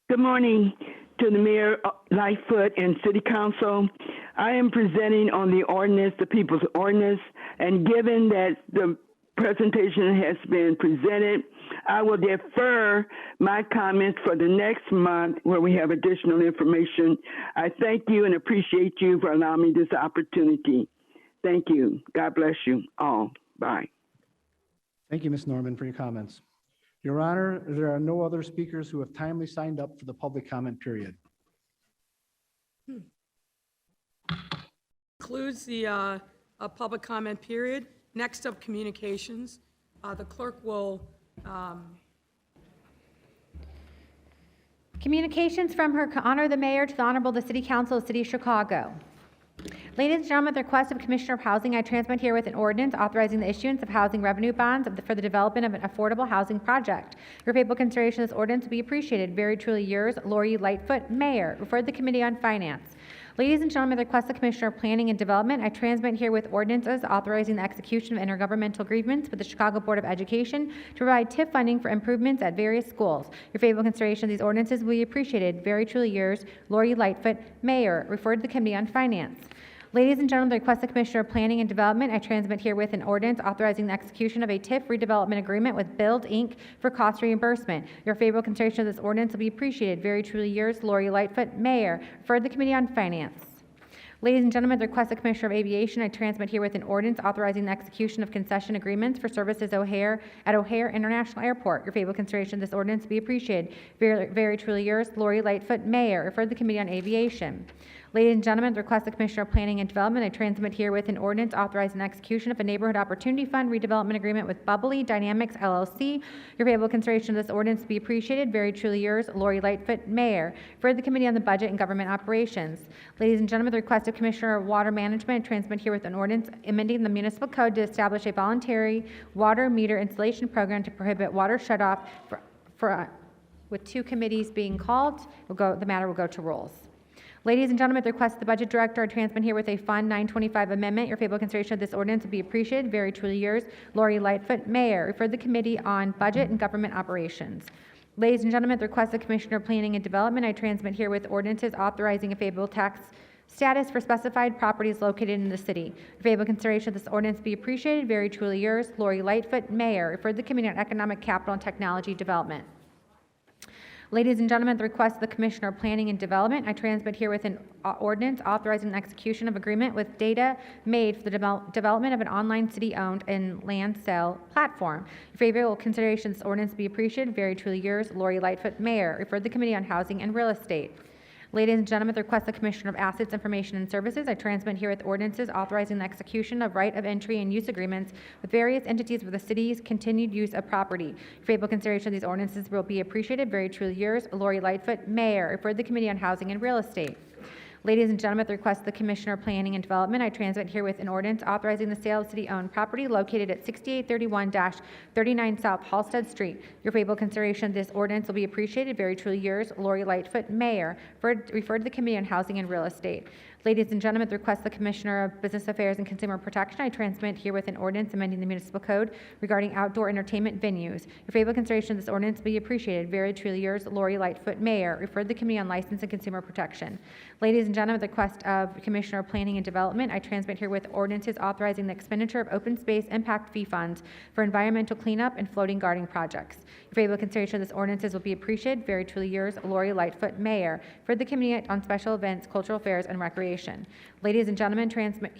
Good morning to the Mayor, Lightfoot, and City Council. I am presenting on the ordinance, the People's Ordinance, and given that the presentation has been presented, I will defer my comments for the next month where we have additional information. I thank you and appreciate you for allowing me this opportunity. Thank you. God bless you all. Bye. Thank you, Ms. Norman, for your comments. Your Honor, there are no other speakers who have timely signed up for the public comment period. Concludes the public comment period. Next up, communications. The clerk will Communications from Her Honor the Mayor to the Honorable the City Council of the City of Chicago. Ladies and gentlemen, at the request of Commissioner of Housing, I transmit herewith an ordinance authorizing the issuance of housing revenue bonds for the development of an affordable housing project. Your favorable consideration of this ordinance will be appreciated. Very truly yours, Lori Lightfoot, Mayor. Referred to the Committee on Finance. Ladies and gentlemen, at the request of Commissioner of Planning and Development, I transmit herewith ordinances authorizing the execution of intergovernmental agreements with the Chicago Board of Education to provide TIF funding for improvements at various schools. Your favorable consideration of these ordinances will be appreciated. Very truly yours, Lori Lightfoot, Mayor. Referred to the Committee on Finance. Ladies and gentlemen, the request of Commissioner of Planning and Development, I transmit herewith an ordinance authorizing the execution of a TIF redevelopment agreement with Build, Inc. for cost reimbursement. Your favorable consideration of this ordinance will be appreciated. Very truly yours, Lori Lightfoot, Mayor. Referred to the Committee on Finance. Ladies and gentlemen, at the request of Commissioner of Aviation, I transmit herewith an ordinance authorizing the execution of concession agreements for services at O'Hare International Airport. Your favorable consideration of this ordinance will be appreciated. Very truly yours, Lori Lightfoot, Mayor. Referred to the Committee on Aviation. Ladies and gentlemen, at the request of Commissioner of Planning and Development, I transmit herewith an ordinance authorizing the execution of a Neighborhood Opportunity Fund redevelopment agreement with Bubbly Dynamics LLC. Your favorable consideration of this ordinance will be appreciated. Very truly yours, Lori Lightfoot, Mayor. For the Committee on the Budget and Government Operations. Ladies and gentlemen, at the request of Commissioner of Water Management, I transmit herewith an ordinance amending the municipal code to establish a voluntary water meter installation program to prohibit water shutoff with two committees being called. The matter will go to rules. Ladies and gentlemen, at the request of the Budget Director, I transmit here with a Fund 925 amendment. Your favorable consideration of this ordinance will be appreciated. Very truly yours, Lori Lightfoot, Mayor. Referred to the Committee on Budget and Government Operations. Ladies and gentlemen, at the request of Commissioner of Planning and Development, I transmit here with ordinances authorizing a favorable tax status for specified properties located in the city. Your favorable consideration of this ordinance will be appreciated. Very truly yours, Lori Lightfoot, Mayor. Referred to the Committee on Economic, Capital, and Technology Development. Ladies and gentlemen, at the request of the Commissioner of Planning and Development, I transmit herewith an ordinance authorizing the execution of agreement with Data Made for the development of an online city-owned and land sale platform. Your favorable consideration of this ordinance be appreciated. Very truly yours, Lori Lightfoot, Mayor. Referred to the Committee on Housing and Real Estate. Ladies and gentlemen, at the request of the Commissioner of Assets, Information, and Services, I transmit herewith ordinances authorizing the execution of right of entry and use agreements with various entities for the city's continued use of property. Your favorable consideration of these ordinances will be appreciated. Very truly yours, Lori Lightfoot, Mayor. Referred to the Committee on Housing and Real Estate. Ladies and gentlemen, at the request of the Commissioner of Planning and Development, I transmit herewith an ordinance authorizing the sale of city-owned property located at 6831-39 South Halsted Street. Your favorable consideration of this ordinance will be appreciated. Very truly yours, Lori Lightfoot, Mayor. Referred to the Committee on Housing and Real Estate. Ladies and gentlemen, at the request of the Commissioner of Business Affairs and Consumer Protection, I transmit herewith an ordinance amending the municipal code regarding outdoor entertainment venues. Your favorable consideration of this ordinance will be appreciated. Very truly yours, Lori Lightfoot, Mayor. Referred to the Committee on License and Consumer Protection. Ladies and gentlemen, at the request of Commissioner of Planning and Development, I transmit herewith ordinances authorizing the expenditure of open space impact fee funds for environmental cleanup and floating garden projects. Your favorable consideration of this ordinances will be appreciated. Very truly yours, Lori Lightfoot, Mayor. For the Committee on Special Events, Cultural Affairs, and Recreation. Ladies and gentlemen,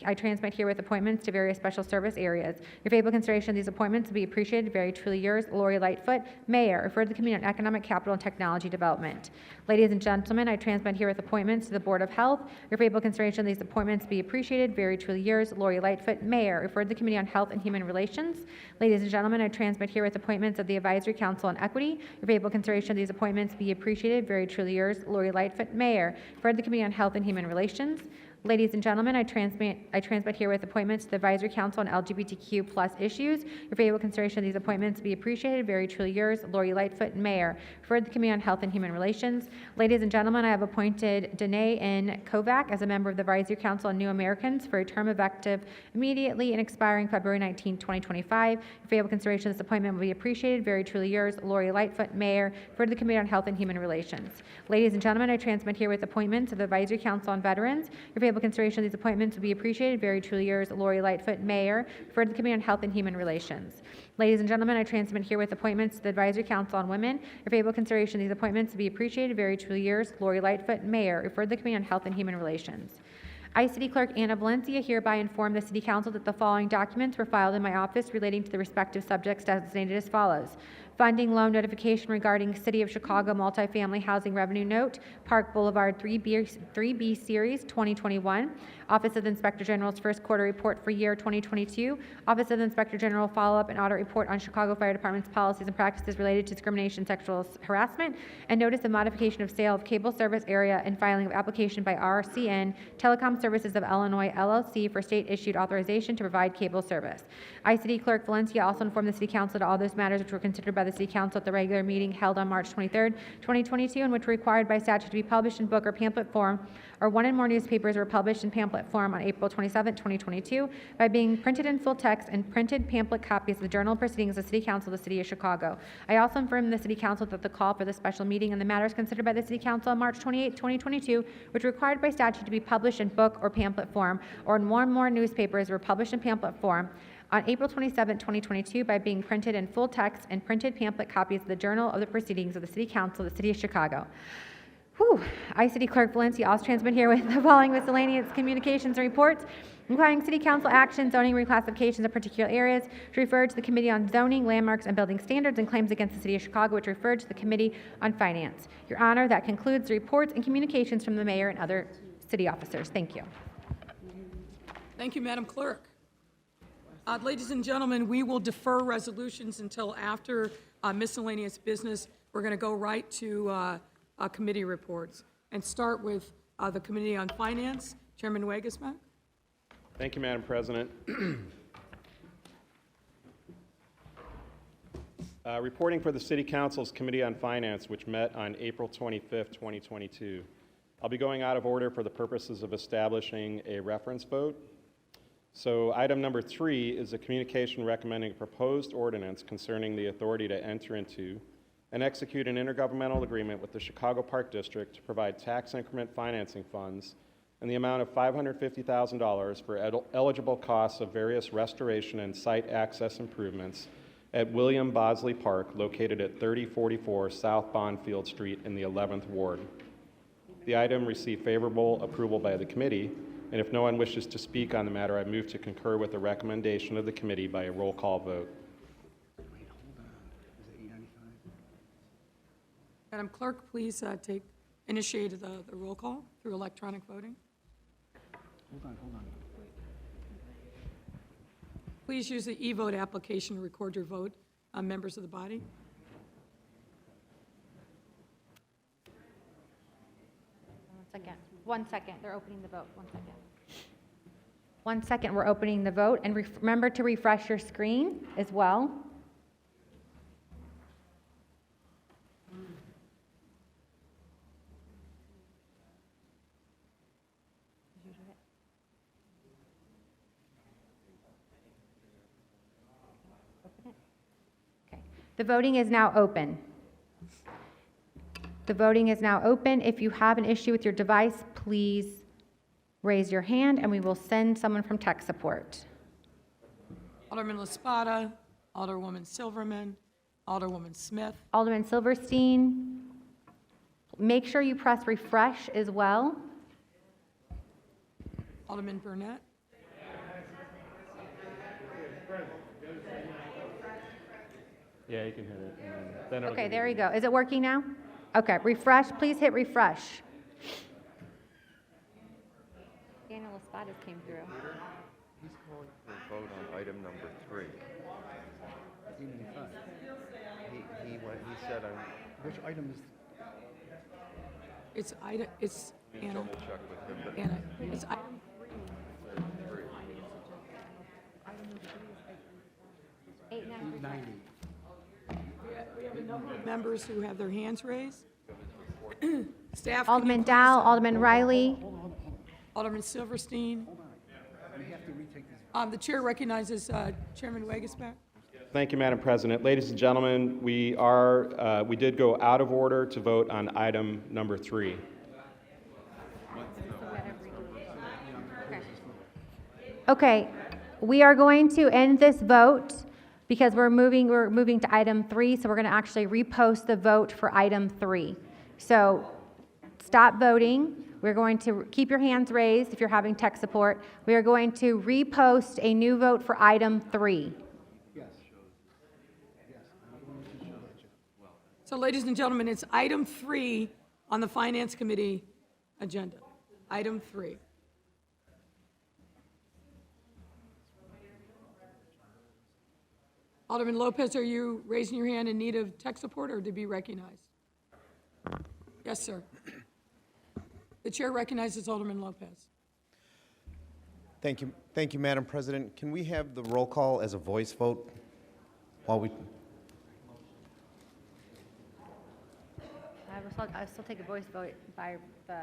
I transmit herewith appointments to various special service areas. Your favorable consideration of these appointments will be appreciated. Very truly yours, Lori Lightfoot, Mayor. Referred to the Committee on Economic, Capital, and Technology Development. Ladies and gentlemen, I transmit herewith appointments to the Board of Health. Your favorable consideration of these appointments be appreciated. Very truly yours, Lori Lightfoot, Mayor. Referred to the Committee on Health and Human Relations. Ladies and gentlemen, I transmit herewith appointments of the Advisory Council on Equity. Your favorable consideration of these appointments be appreciated. Very truly yours, Lori Lightfoot, Mayor. Referred to the Committee on Health and Human Relations. Ladies and gentlemen, I transmit herewith appointments to the Advisory Council on LGBTQ+ issues. Your favorable consideration of these appointments be appreciated. Very truly yours, Lori Lightfoot, Mayor. Referred to the Committee on Health and Human Relations. Ladies and gentlemen, I have appointed Danae N. Kovac as a member of the Advisory Council on New Americans for a term effective immediately and expiring February 19, 2025. Your favorable consideration of this appointment will be appreciated. Very truly yours, Lori Lightfoot, Mayor. Referred to the Committee on Health and Human Relations. Ladies and gentlemen, I transmit herewith appointments to the Advisory Council on Veterans. Your favorable consideration of these appointments will be appreciated. Very truly yours, Lori Lightfoot, Mayor. Referred to the Committee on Health and Human Relations. Ladies and gentlemen, I transmit herewith appointments to the Advisory Council on Women. Your favorable consideration of these appointments will be appreciated. Very truly yours, Lori Lightfoot, Mayor. Referred to the Committee on Health and Human Relations. I, City Clerk Anna Valencia, hereby inform the City Council that the following documents were filed in my office relating to the respective subjects designated as follows. Funding loan notification regarding City of Chicago multifamily housing revenue note, Park Boulevard 3B Series 2021. Office of the Inspector General's first quarter report for year 2022. Office of the Inspector General follow-up and audit report on Chicago Fire Department's policies and practices related to discrimination, sexual harassment, and notice of modification of sale of cable service area and filing of application by RCN Telecom Services of Illinois LLC for state-issued authorization to provide cable service. I, City Clerk Valencia, also informed the City Council that all those matters which were considered by the City Council at the regular meeting held on March 23, 2022, and which were required by statute to be published in book or pamphlet form, or one and more newspapers were published in pamphlet form on April 27, 2022, by being printed in full text and printed pamphlet copies of the Journal of Proceedings of the City Council of the City of Chicago. I also informed the City Council that the call for the special meeting and the matters considered by the City Council on March 28, 2022, which were required by statute to be published in book or pamphlet form, or in one or more newspapers were published in pamphlet form, on April 27, 2022, by being printed in full text and printed pamphlet copies of the Journal of the Proceedings of the City Council of the City of Chicago. Whew. I, City Clerk Valencia, also transmit here with the following miscellaneous communications and reports, including City Council action, zoning reclassifications of particular areas, which referred to the Committee on Zoning, Landmarks, and Building Standards, and claims against the City of Chicago, which referred to the Committee on Finance. Your Honor, that concludes the reports and communications from the Mayor and other city officers. Thank you. Thank you, Madam Clerk. Ladies and gentlemen, we will defer resolutions until after miscellaneous business. We're going to go right to committee reports and start with the Committee on Finance. Chairman Wagesman. Thank you, Madam President. Reporting for the City Council's Committee on Finance, which met on April 25th, 2022. I'll be going out of order for the purposes of establishing a reference vote. So item number 3 is a communication recommending a proposed ordinance concerning the authority to enter into and execute an intergovernmental agreement with the Chicago Park District to provide tax increment financing funds in the amount of $550,000 for eligible costs of various restoration and site access improvements at William Bosley Park, located at 3044 South Bonfield Street in the 11th Ward. The item received favorable approval by the committee, and if no one wishes to speak on the matter, I move to concur with the recommendation of the committee by a roll call vote. Madam Clerk, please initiate the roll call through electronic voting. Hold on. Please use the e-vote application to record your vote, members of the body. One second. They're opening the vote. 1 second. 1 second. We're opening the vote. And remember to refresh your screen as well. The voting is now open. The voting is now open. If you have an issue with your device, please raise your hand and we will send someone from tech support. Alderman LaSpada, Alderwoman Silverman, Alderwoman Smith. Alderman Silverstein, make sure you press refresh as well. Alderman Burnett. Yeah, you can hit it. And then it'll Okay, give there you you go. Is it working now? Okay, refresh, please hit refresh. Daniel Espadas came through. He's calling for a vote on item number 3. He said, Which item is? It's item, it's Anna. double check with him, but Anna, it's item 3. 890. We have a number of members who have their hands raised. Staff. Alderman Dow, Alderman Riley. Alderman Silverstein. The chair recognizes Chairman Wagasback. Thank you, Madam President. Ladies and gentlemen, we did go out of order to vote on item number 3. Okay, we are going to end this vote because we're moving to item 3, so we're going to actually repost the vote for item 3. So stop voting. We're going to keep your hands raised if you're having tech support. We are going to repost a new vote for item 3. So, ladies and gentlemen, it's item 3 on the Finance Committee agenda. Item 3. Alderman Lopez, are you raising your hand in need of tech support or to be recognized? Yes, sir. The chair recognizes Alderman Lopez. Thank you, Madam President. Can we have the roll call as a voice vote while we? I still take a voice vote by the...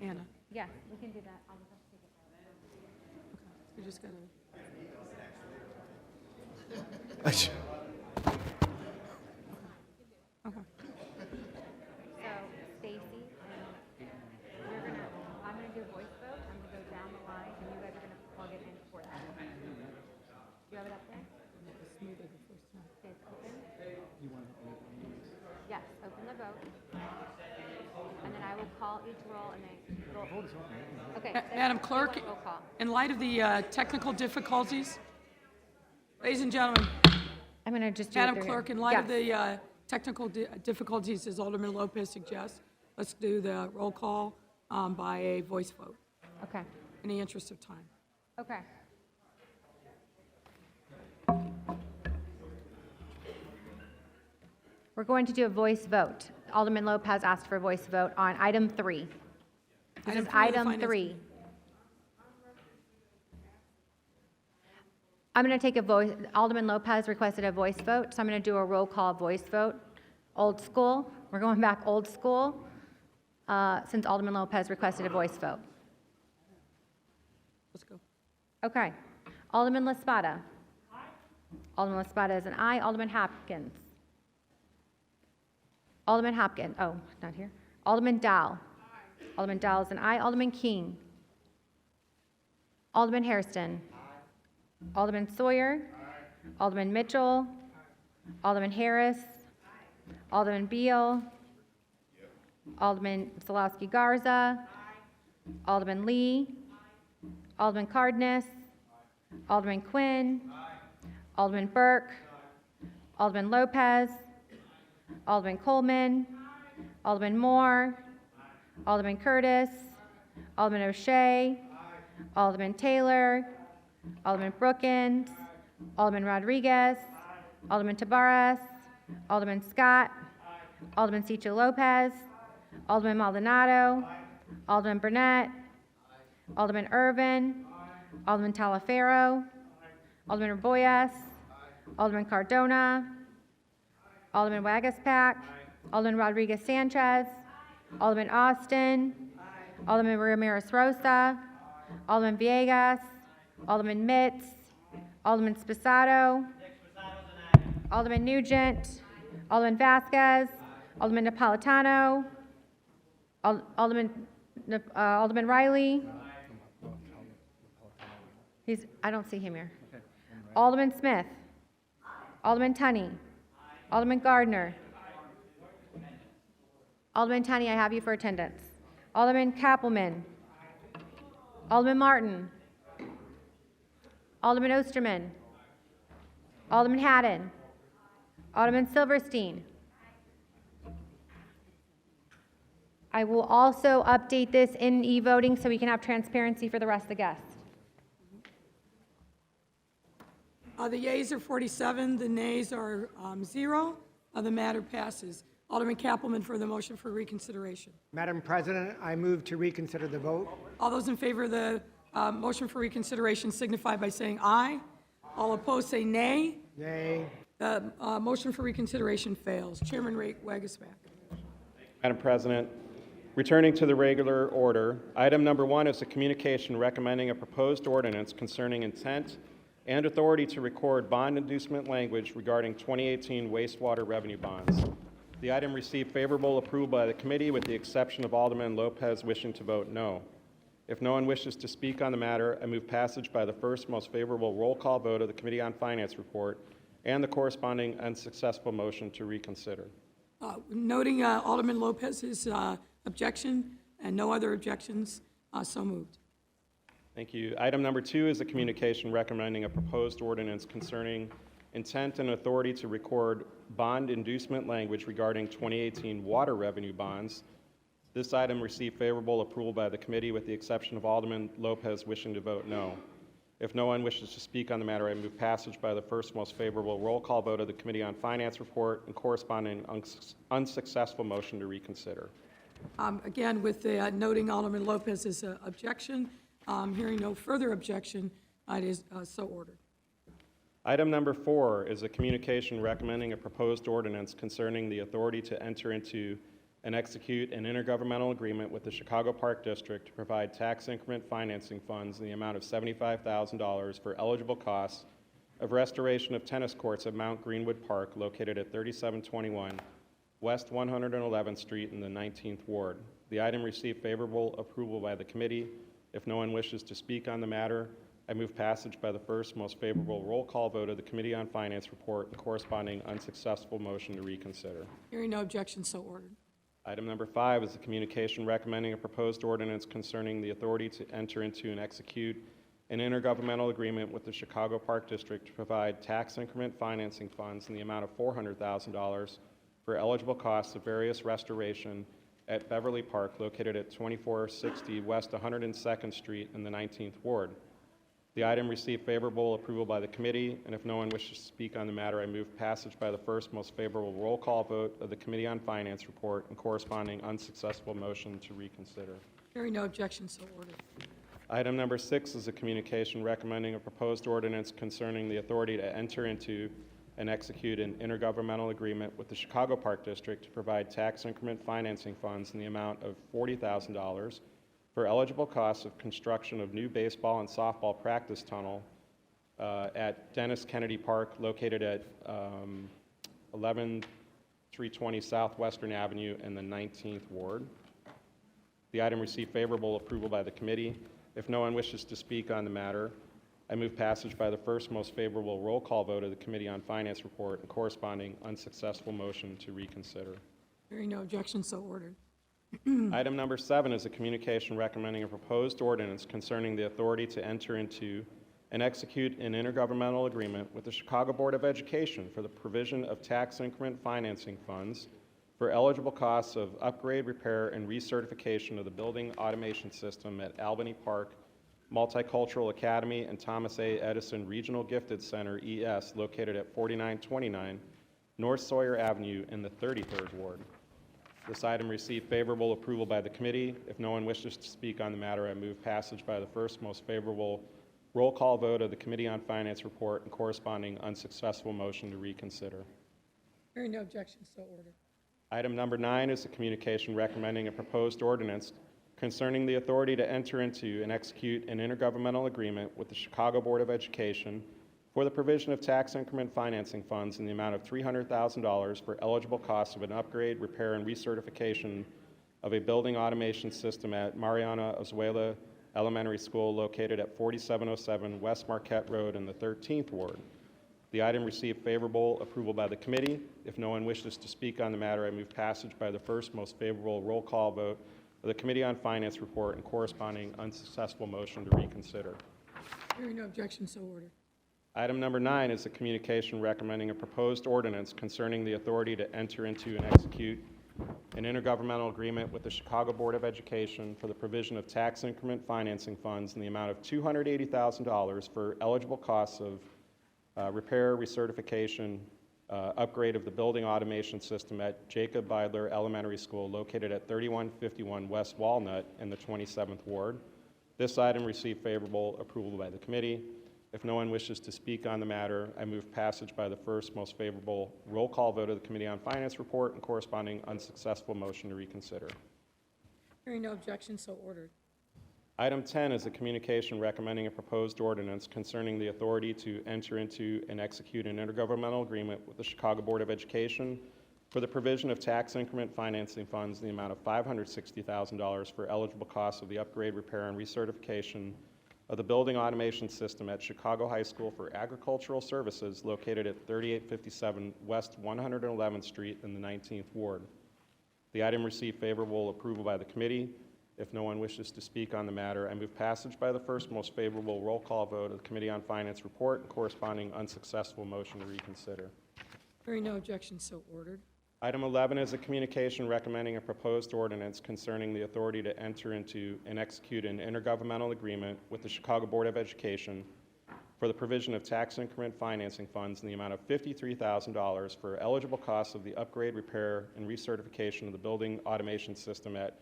Anna. Yeah, we can do that. I'll just have to take it. We just got to... Okay. So, Stacy, I'm gonna do a voice vote. I'm gonna go down the line, and you guys are gonna plug it in for that. Do you have it up there? Okay, it's open. Yes, open the vote. And then I will call each roll and then go. Okay. Madam Clerk, roll call. in light of the technical difficulties, ladies and gentlemen, I'm gonna just do it Madam through Clerk, here. in light of Yes. the technical difficulties, as Alderman Lopez suggests, let's do the roll call by a voice vote, Okay, in the interest of time. okay. We're going to do a voice vote. Alderman Lopez asked for a voice vote on item 3. This is Item 3 of the item Finance 3. I'm going to take a voice, Alderman Lopez requested a voice vote, so I'm going to do a roll call voice vote. Old school, we're going back old school, since Alderman Lopez requested a voice vote. Let's go. Okay. Alderman LaSpada. Alderman LaSpada is an aye. Alderman Hopkins. Alderman Hopkins, oh, not here. Alderman Dow. Alderman Dow is an aye. Alderman King. Alderman Hairston. Alderman Sawyer. Alderman Mitchell. Alderman Harris. Alderman Beal. Alderman Solowski Garza. Alderman Lee. Alderman Cardenas. Alderman Quinn. Alderman Burke. Alderman Lopez. Alderman Coleman. Alderman Moore. Alderman Curtis. Alderman O'Shea. Alderman Taylor. Alderman Brookins. Alderman Rodriguez. Alderman Tabarez. Alderman Scott. Alderman Cicho Lopez. Alderman Maldonado. Alderman Burnett. Alderman Irvin. Alderman Talaferro. Alderman Raboyes. Alderman Cardona. Alderman Wagaspack. Alderman Rodriguez Sanchez. Alderman Austin. Alderman Ramirez Rosa. Alderman Villegas. Alderman Mitz. Alderman Sposado. Alderman Nugent, Alderman Vasquez, Alderman Napolitano, Alderman Riley. I don't see him here. Alderman Smith, Alderman Tunney, Alderman Gardner. Alderman Tunney, I have you for attendance. Alderman Kappelman, Alderman Martin, Alderman Osterman, Alderman Haddon, Alderman Silverstein. I will also update this in e-voting so we can have transparency for the rest of the guests. The yeas are 47, the nays are 0. The matter passes. Alderman Kappelman for the motion for reconsideration. Madam President, I move to reconsider the vote. All those in favor of the motion for reconsideration signify by saying aye. All opposed say nay. Nay. The motion for reconsideration fails. Chairman Wagasback. Madam President, returning to the regular order, item number 1 is a communication recommending a proposed ordinance concerning intent and authority to record bond inducement language regarding 2018 wastewater revenue bonds. The item received favorable approval by the committee with the exception of Alderman Lopez wishing to vote no. If no one wishes to speak on the matter, I move passage by the first most favorable roll call vote of the Committee on Finance report and the corresponding unsuccessful motion to reconsider. Noting Alderman Lopez's objection and no other objections, so moved. Thank you. Item number 2 is a communication recommending a proposed ordinance concerning intent and authority to record bond inducement language regarding 2018 water revenue bonds. This item received favorable approval by the committee with the exception of Alderman Lopez wishing to vote no. If no one wishes to speak on the matter, I move passage by the first most favorable roll call vote of the Committee on Finance report and corresponding unsuccessful motion to reconsider. Again, with the noting Alderman Lopez's objection, hearing no further objection, it is so ordered. Item number 4 is a communication recommending a proposed ordinance concerning the authority to enter into and execute an intergovernmental agreement with the Chicago Park District to provide tax increment financing funds in the amount of $75,000 for eligible costs of restoration of tennis courts at Mount Greenwood Park located at 3721 West 111th Street in the 19th Ward. The item received favorable approval by the committee. If no one wishes to speak on the matter, I move passage by the first most favorable roll call vote of the Committee on Finance report and corresponding unsuccessful motion to reconsider. Hearing no objection, so ordered. Item number 5 is a communication recommending a proposed ordinance concerning the authority to enter into and execute an intergovernmental agreement with the Chicago Park District to provide tax increment financing funds in the amount of $400,000 for eligible costs of various restoration at Beverly Park located at 2460 West 102nd Street in the 19th Ward. The item received favorable approval by the committee, and if no one wishes to speak on the matter, I move passage by the first most favorable roll call vote of the Committee on Finance report and corresponding unsuccessful motion to reconsider. Hearing no objection, so ordered. Item number 6 is a communication recommending a proposed ordinance concerning the authority to enter into and execute an intergovernmental agreement with the Chicago Park District to provide tax increment financing funds in the amount of $40,000 for eligible costs of construction of new baseball and softball practice tunnel at Dennis Kennedy Park located at 11320 Southwestern Avenue in the 19th Ward. The item received favorable approval by the committee. If no one wishes to speak on the matter, I move passage by the first most favorable roll call vote of the Committee on Finance report and corresponding unsuccessful motion to reconsider. Hearing no objection, so ordered. Item number 7 is a communication recommending a proposed ordinance concerning the authority to enter into and execute an intergovernmental agreement with the Chicago Board of Education for the provision of tax increment financing funds for eligible costs of upgrade, repair, and recertification of the building automation system at Albany Park Multicultural Academy and Thomas A. Edison Regional Gifted Center, ES, located at 4929 North Sawyer Avenue in the 33rd Ward. This item received favorable approval by the committee. If no one wishes to speak on the matter, I move passage by the first most favorable roll call vote of the Committee on Finance report and corresponding unsuccessful motion to reconsider. Hearing no objection, so ordered. Item number 9 is a communication recommending a proposed ordinance concerning the authority to enter into and execute an intergovernmental agreement with the Chicago Board of Education for the provision of tax increment financing funds in the amount of $300,000 for eligible costs of an upgrade, repair, and recertification of a building automation system at Mariana Azuela Elementary School located at 4707 West Marquette Road in the 13th Ward. The item received favorable approval by the committee. If no one wishes to speak on the matter, I move passage by the first most favorable roll call vote of the Committee on Finance report and corresponding unsuccessful motion to reconsider. Hearing no objection, so ordered. Item number 9 is a communication recommending a proposed ordinance concerning the authority to enter into and execute an intergovernmental agreement with the Chicago Board of Education for the provision of tax increment financing funds in the amount of $280,000 for eligible costs of repair, recertification, upgrade of the building automation system at Jacob Beidler Elementary School located at 3151 West Walnut in the 27th Ward. This item received favorable approval by the committee. If no one wishes to speak on the matter, I move passage by the first most favorable roll call vote of the Committee on Finance report and corresponding unsuccessful motion to reconsider. Hearing no objection, so ordered. Item 10 is a communication recommending a proposed ordinance concerning the authority to enter into and execute an intergovernmental agreement with the Chicago Board of Education for the provision of tax increment financing funds in the amount of $560,000 for eligible costs of the upgrade, repair, and recertification of the building automation system at Chicago High School for Agricultural Services located at 3857 West 111th Street in the 19th Ward. The item received favorable approval by the committee. If no one wishes to speak on the matter, I move passage by the first most favorable roll call vote of the Committee on Finance report and corresponding unsuccessful motion to reconsider. Hearing no objection, so ordered. Item 11 is a communication recommending a proposed ordinance concerning the authority to enter into and execute an intergovernmental agreement with the Chicago Board of Education for the provision of tax increment financing funds in the amount of $53,000 for eligible costs of the upgrade, repair, and recertification of the building automation system at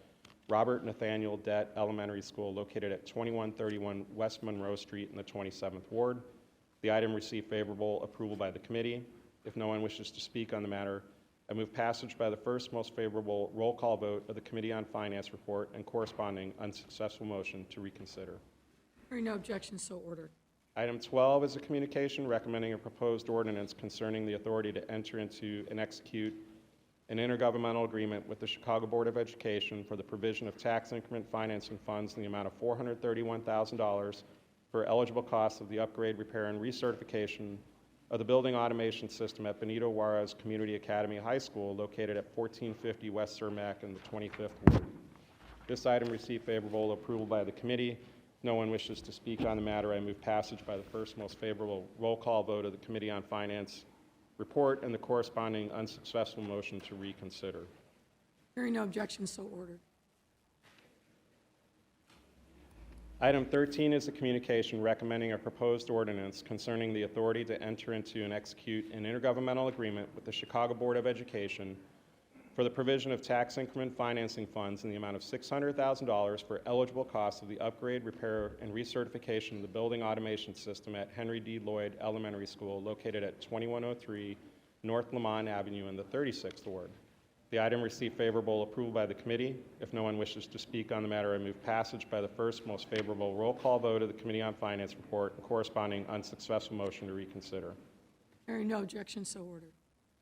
Robert Nathaniel Dett Elementary School located at 2131 West Monroe Street in the 27th Ward. The item received favorable approval by the committee. If no one wishes to speak on the matter, I move passage by the first most favorable roll call vote of the Committee on Finance report and corresponding unsuccessful motion to reconsider. Hearing no objection, so ordered. Item 12 is a communication recommending a proposed ordinance concerning the authority to enter into and execute an intergovernmental agreement with the Chicago Board of Education for the provision of tax increment financing funds in the amount of $431,000 for eligible costs of the upgrade, repair, and recertification of the building automation system at Benito Juarez Community Academy High School located at 1450 West Cermak in the 25th Ward. This item received favorable approval by the committee. If no one wishes to speak on the matter, I move passage by the first most favorable roll call vote of the Committee on Finance report and the corresponding unsuccessful motion to reconsider. Hearing no objection, so ordered. Item 13 is a communication recommending a proposed ordinance concerning the authority to enter into and execute an intergovernmental agreement with the Chicago Board of Education for the provision of tax increment financing funds in the amount of $600,000 for eligible costs of the upgrade, repair, and recertification of the building automation system at Henry D. Lloyd Elementary School located at 2103 North Lamont Avenue in the 36th Ward. The item received favorable approval by the committee. If no one wishes to speak on the matter, I move passage by the first most favorable roll call vote of the Committee on Finance report and corresponding unsuccessful motion to reconsider. Hearing no objection, so ordered.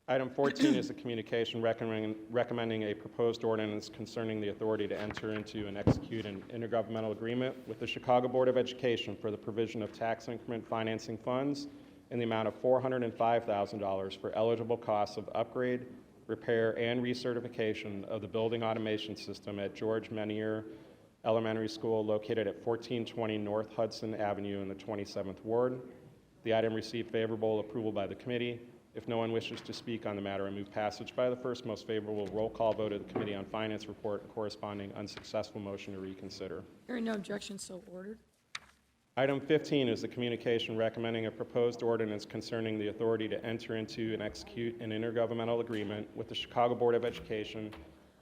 Item 14 is a communication recommending a proposed ordinance concerning the authority to enter into and execute an intergovernmental agreement with the Chicago Board of Education for the provision of tax increment financing funds in the amount of $405,000 for eligible costs of upgrade, repair, and recertification of the building automation system at George Menier Elementary School located at 1420 North Hudson Avenue in the 27th Ward. The item received favorable approval by the committee. If no one wishes to speak on the matter, I move passage by the first most favorable roll call vote of the Committee on Finance report and corresponding unsuccessful motion to reconsider. Hearing no objection, so ordered. Item 15 is a communication recommending a proposed ordinance concerning the authority to enter into and execute an intergovernmental agreement with the Chicago Board of Education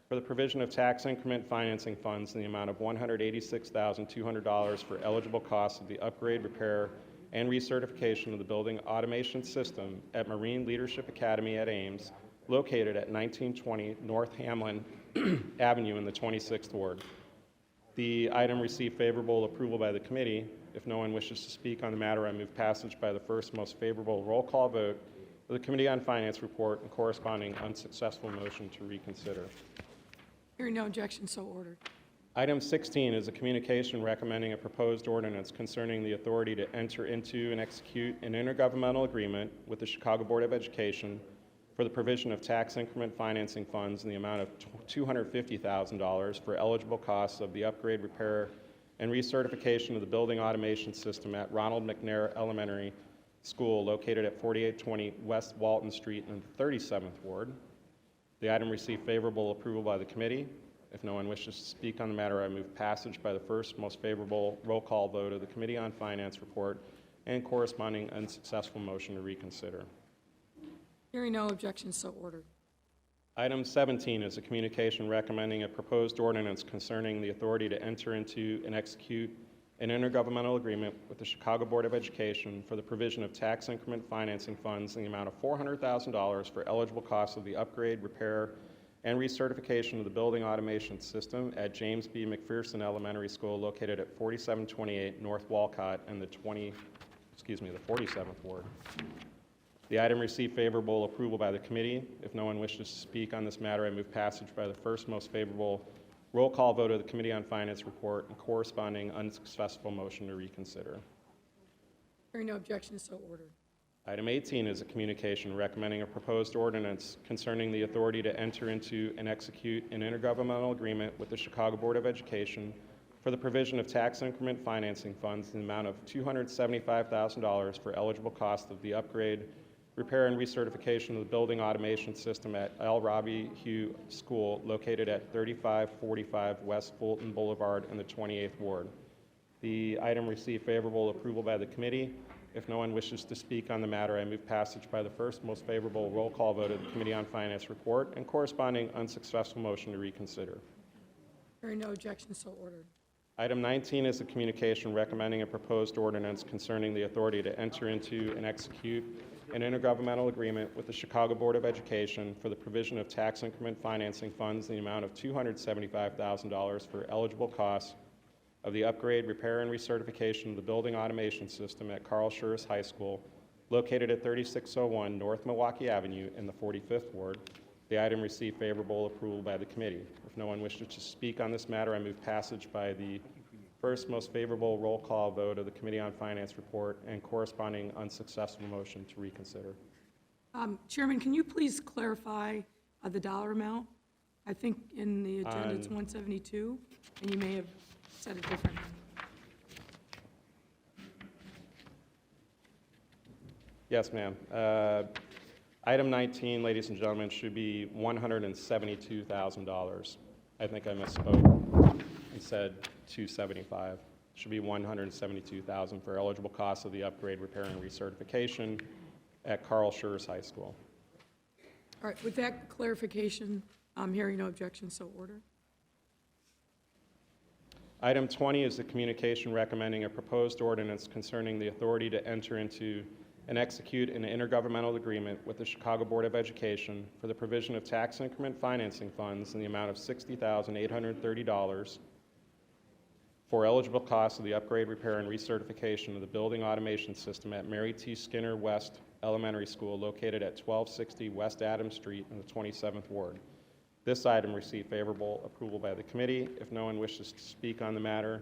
for the provision of tax increment financing funds in the amount of $186,200 for eligible costs of the upgrade, repair, and recertification of the building automation system at Marine Leadership Academy at Ames, located at 1920 North Hamlin Avenue in the 26th Ward. The item received favorable approval by the committee. If no one wishes to speak on the matter, I move passage by the first most favorable roll call vote of the Committee on Finance report and corresponding unsuccessful motion to reconsider. Hearing no objection, so ordered. Item 16 is a communication recommending a proposed ordinance concerning the authority to enter into and execute an intergovernmental agreement with the Chicago Board of Education for the provision of tax increment financing funds in the amount of $250,000 for eligible costs of the upgrade, repair, and recertification of the building automation system at Ronald McNair Elementary School located at 4820 West Walton Street in the 37th Ward. The item received favorable approval by the committee. If no one wishes to speak on the matter, I move passage by the first most favorable roll call vote of the Committee on Finance report and corresponding unsuccessful motion to reconsider. Hearing no objection, so ordered. Item 17 is a communication recommending a proposed ordinance concerning the authority to enter into and execute an intergovernmental agreement with the Chicago Board of Education for the provision of tax increment financing funds in the amount of $400,000 for eligible costs of the upgrade, repair, and recertification of the building automation system at James B. McPherson Elementary School located at 4728 North Walcott in the 47th Ward. The item received favorable approval by the committee. If no one wishes to speak on this matter, I move passage by the first most favorable roll call vote of the Committee on Finance report and corresponding unsuccessful motion to reconsider. Hearing no objection, so ordered. Item 18 is a communication recommending a proposed ordinance concerning the authority to enter into and execute an intergovernmental agreement with the Chicago Board of Education for the provision of tax increment financing funds in the amount of $275,000 for eligible cost of the upgrade, repair, and recertification of the building automation system at L. Robbie Hugh School located at 3545 West Fulton Boulevard in the 28th Ward. The item received favorable approval by the committee. If no one wishes to speak on the matter, I move passage by the first most favorable roll call vote of the Committee on Finance report and corresponding unsuccessful motion to reconsider. Hearing no objection, so ordered. Item 19 is a communication recommending a proposed ordinance concerning the authority to enter into and execute an intergovernmental agreement with the Chicago Board of Education for the provision of tax increment financing funds in the amount of $275,000 for eligible costs of the upgrade, repair, and recertification of the building automation system at Carl Schurz High School, located at 3601 North Milwaukee Avenue in the 45th Ward. The item received favorable approval by the committee. If no one wishes to speak on this matter, I move passage by the first most favorable roll call vote of the Committee on Finance report and corresponding unsuccessful motion to reconsider. Chairman, can you please clarify the dollar amount? I think in the agenda it's 172, and you may have said it differently. Yes, ma'am. Item 19, ladies and gentlemen, should be $172,000. I think I misspoke and said 275. Should be $172,000 for eligible costs of the upgrade, repair, and recertification at Carl Schurz High School. All right, with that clarification, I'm hearing no objection, so ordered. Item 20 is the communication recommending a proposed ordinance concerning the authority to enter into and execute an intergovernmental agreement with the Chicago Board of Education for the provision of tax increment financing funds in the amount of $60,830 for eligible costs of the upgrade, repair, and recertification of the building automation system at Mary T. Skinner West Elementary School located at 1260 West Adams Street in the 27th Ward. This item received favorable approval by the committee. If no one wishes to speak on the matter,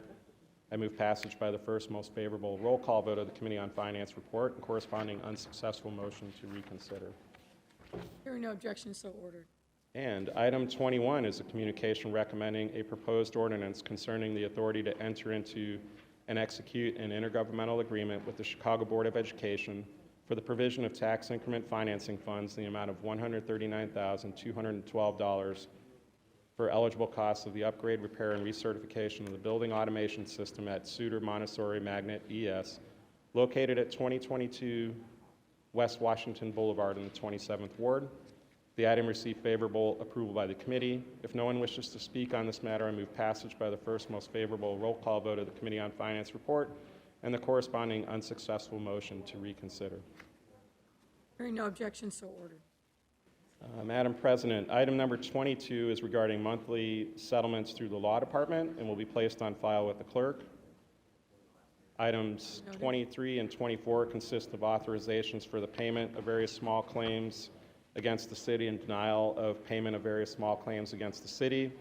I move passage by the first most favorable roll call vote of the Committee on Finance report and corresponding unsuccessful motion to reconsider. Hearing no objection, so ordered. And item 21 is a communication recommending a proposed ordinance concerning the authority to enter into and execute an intergovernmental agreement with the Chicago Board of Education for the provision of tax increment financing funds in the amount of $139,212 for eligible costs of the upgrade, repair, and recertification of the building automation system at Suter Montessori Magnet ES, located at 2022 West Washington Boulevard in the 27th Ward. The item received favorable approval by the committee. If no one wishes to speak on this matter, I move passage by the first most favorable roll call vote of the Committee on Finance report and the corresponding unsuccessful motion to reconsider. Hearing no objection, so ordered. Madam President, item number 22 is regarding monthly settlements through the Law Department and will be placed on file with the clerk. Items 23 and 24 consist of authorizations for the payment of various small claims against the city and denial of payment of various small claims against the city.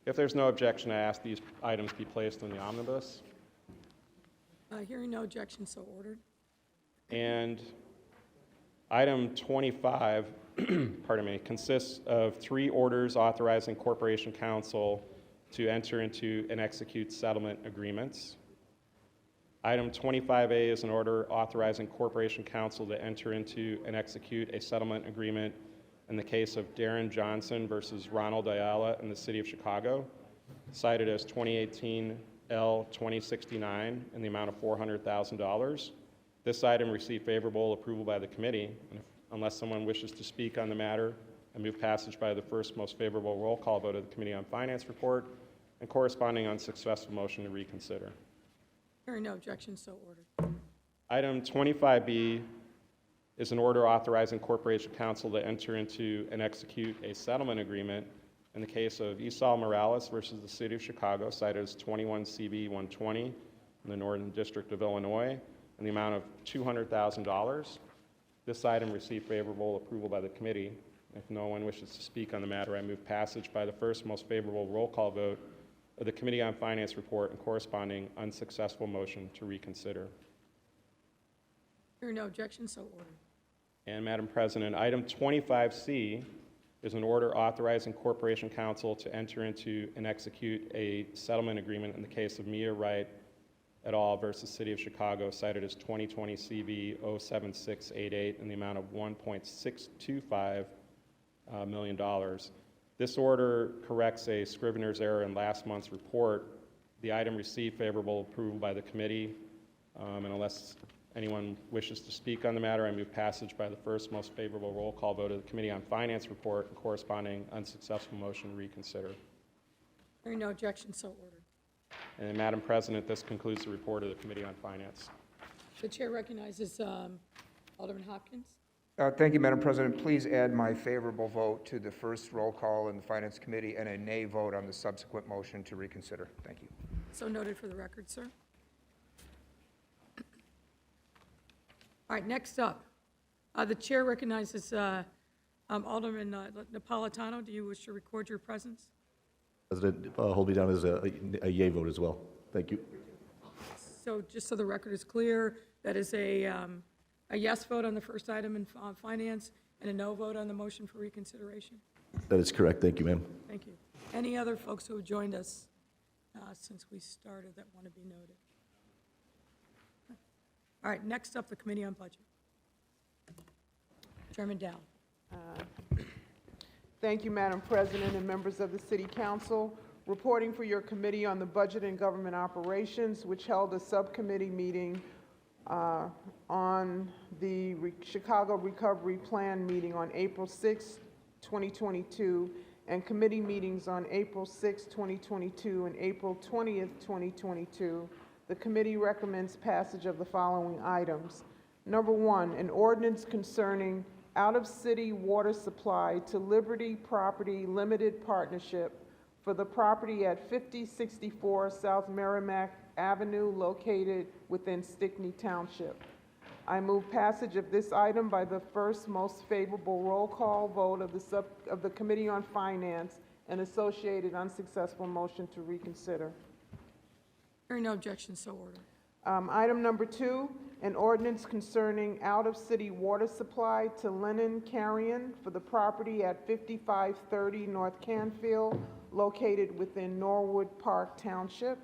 If there's no objection, I ask these items be placed in the omnibus. Hearing no objection, so ordered. And item 25, pardon me, consists of 3 orders authorizing Corporation Counsel to enter into and execute settlement agreements. Item 25A is an order authorizing Corporation Counsel to enter into and execute a settlement agreement in the case of Darren Johnson versus Ronald Ayala in the City of Chicago, cited as 2018 L 2069 in the amount of $400,000. This item received favorable approval by the committee, and unless someone wishes to speak on the matter, I move passage by the first most favorable roll call vote of the Committee on Finance report and corresponding unsuccessful motion to reconsider. Hearing no objection, so ordered. Item 25B is an order authorizing Corporation Counsel to enter into and execute a settlement agreement in the case of Esau Morales versus the City of Chicago, cited as 21 CB 120 in the Northern District of Illinois, in the amount of $200,000. This item received favorable approval by the committee. If no one wishes to speak on the matter, I move passage by the first most favorable roll call vote of the Committee on Finance report and corresponding unsuccessful motion to reconsider. Hearing no objection, so ordered. And Madam President, item 25C is an order authorizing Corporation Counsel to enter into and execute a settlement agreement in the case of Mia Wright et al. Versus City of Chicago, cited as 2020 CV 07688 in the amount of $1.625 million. This order corrects a scrivener's error in last month's report. The item received favorable approval by the committee, and unless anyone wishes to speak on the matter, I move passage by the first most favorable roll call vote of the Committee on Finance report and corresponding unsuccessful motion to reconsider. Hearing no objection, so ordered. And Madam President, this concludes the report of the Committee on Finance. The chair recognizes Alderman Hopkins. Thank you, Madam President. Please add my favorable vote to the first roll call in the Finance Committee and a nay vote on the subsequent motion to reconsider. Thank you. So noted for the record, sir. All right, next up, the chair recognizes Alderman Napolitano. Do you wish to record your presence? President, hold me down as a yea vote as well. Thank you. So just so the record is clear, that is a yes vote on the first item in finance and a no vote on the motion for reconsideration? That is correct. Thank you, ma'am. Thank you. Any other folks who have joined us since we started that want to be noted? All right, next up, the Committee on Budget. Chairman Dow. Thank you, Madam President and members of the City Council. Reporting for your Committee on the Budget and Government Operations, which held a subcommittee meeting on the Chicago Recovery Plan meeting on April 6, 2022, and committee meetings on April 6, 2022 and April 20th, 2022. The committee recommends passage of the following items. Number 1, an ordinance concerning out-of-city water supply to Liberty Property Limited Partnership for the property at 5064 South Merrimack Avenue located within Stickney Township. I move passage of this item by the first most favorable roll call vote of the Committee on Finance and associated unsuccessful motion to reconsider. Hearing no objection, so ordered. Item number 2, an ordinance concerning out-of-city water supply to Lennon Carrion for the property at 5530 North Canfield, located within Norwood Park Township.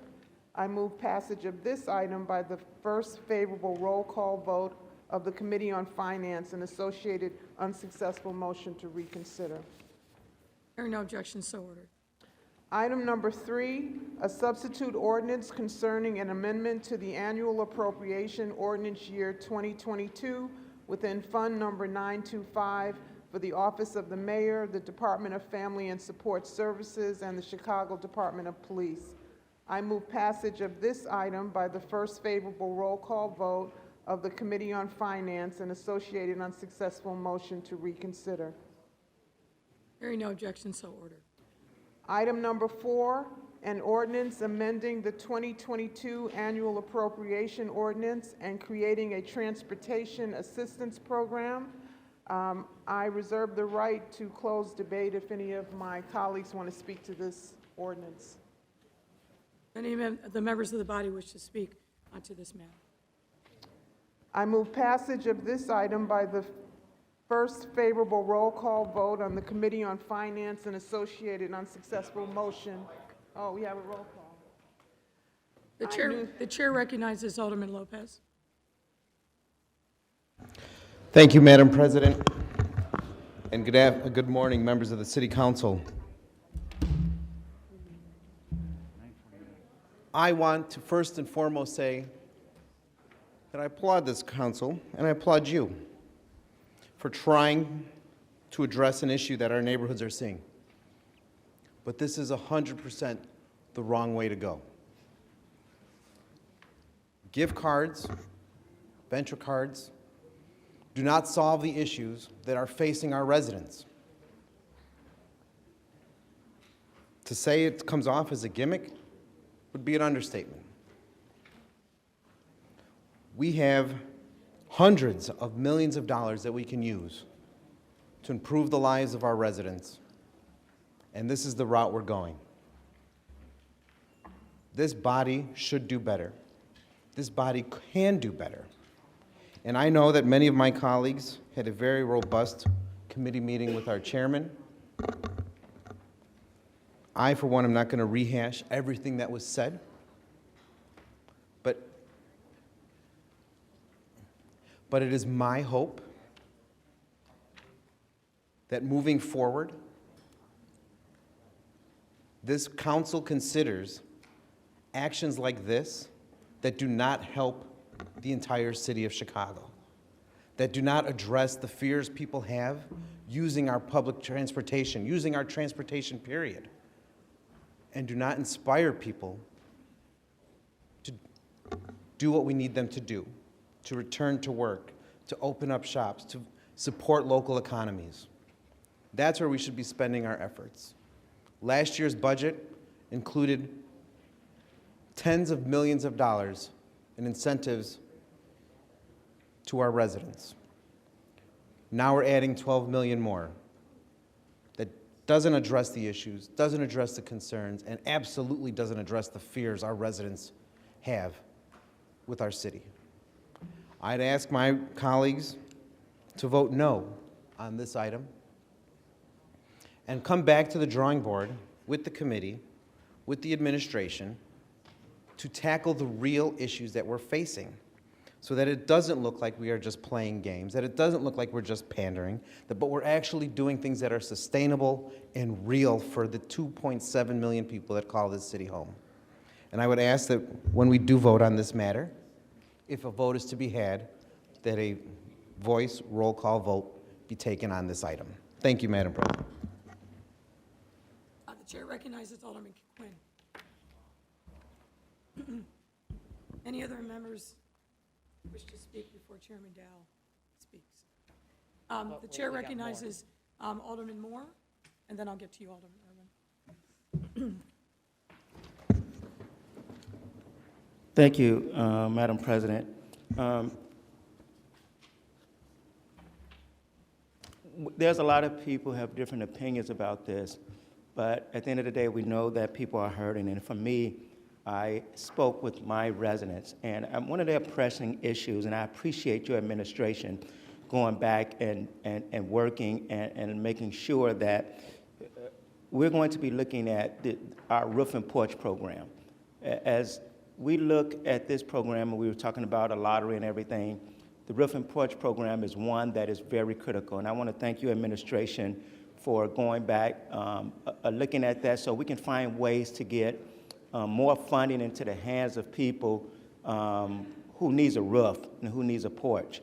I move passage of this item by the first favorable roll call vote of the Committee on Finance and associated unsuccessful motion to reconsider. Hearing no objection, so ordered. Item number 3, a substitute ordinance concerning an amendment to the annual appropriation ordinance year 2022 within Fund Number 925 for the Office of the Mayor, the Department of Family and Support Services, and the Chicago Department of Police. I move passage of this item by the first favorable roll call vote of the Committee on Finance and associated unsuccessful motion to reconsider. Hearing no objection, so ordered. Item number 4, an ordinance amending the 2022 annual appropriation ordinance and creating a transportation assistance program. I reserve the right to close debate if any of my colleagues want to speak to this ordinance. Any of the members of the body wish to speak to this matter? I move passage of this item by the first favorable roll call vote on the Committee on Finance and associated unsuccessful motion. Oh, we have a roll call. The chair recognizes Alderman Lopez. Thank you, Madam President, and good morning, members of the City Council. I want to first and foremost say that I applaud this council and I applaud you for trying to address an issue that our neighborhoods are seeing. But this is 100% the wrong way to go. Gift cards, venture cards, do not solve the issues that are facing our residents. To say it comes off as a gimmick would be an understatement. We have hundreds of millions of dollars that we can use to improve the lives of our residents, and this is the route we're going. This body should do better. This body can do better. And I know that many of my colleagues had a very robust committee meeting with our chairman. I, for one, am not going to rehash everything that was said, but it is my hope that moving forward, this council considers actions like this that do not help the entire city of Chicago, that do not address the fears people have using our public transportation, using our transportation period, and do not inspire people to do what we need them to do, to return to work, to open up shops, to support local economies. That's where we should be spending our efforts. Last year's budget included tens of millions of dollars in incentives to our residents. Now we're adding 12 million more. That doesn't address the issues, doesn't address the concerns, and absolutely doesn't address the fears our residents have with our city. I'd ask my colleagues to vote no on this item and come back to the drawing board with the committee, with the administration, to tackle the real issues that we're facing so that it doesn't look like we are just playing games, that it doesn't look like we're just pandering, but we're actually doing things that are sustainable and real for the 2.7 million people that call this city home. And I would ask that when we do vote on this matter, if a vote is to be had, that a voice roll call vote be taken on this item. Thank you, Madam President. The chair recognizes Alderman Quinn. Any other members wish to speak before Chairman Dow speaks? The chair recognizes Alderman Moore, and then I'll get to you, Alderman Irwin. Thank you, Madam President. There's a lot of people who have different opinions about this, but at the end of the day, we know that people are hurting. And for me, I spoke with my residents, and one of their pressing issues, and I appreciate your administration going back and working and making sure that we're going to be looking at our roof and porch program. As we look at this program, and we were talking about a lottery and everything, the roof and porch program is one that is very critical. And I want to thank your administration for going back, looking at that so we can find ways to get more funding into the hands of people who needs a roof and who needs a porch.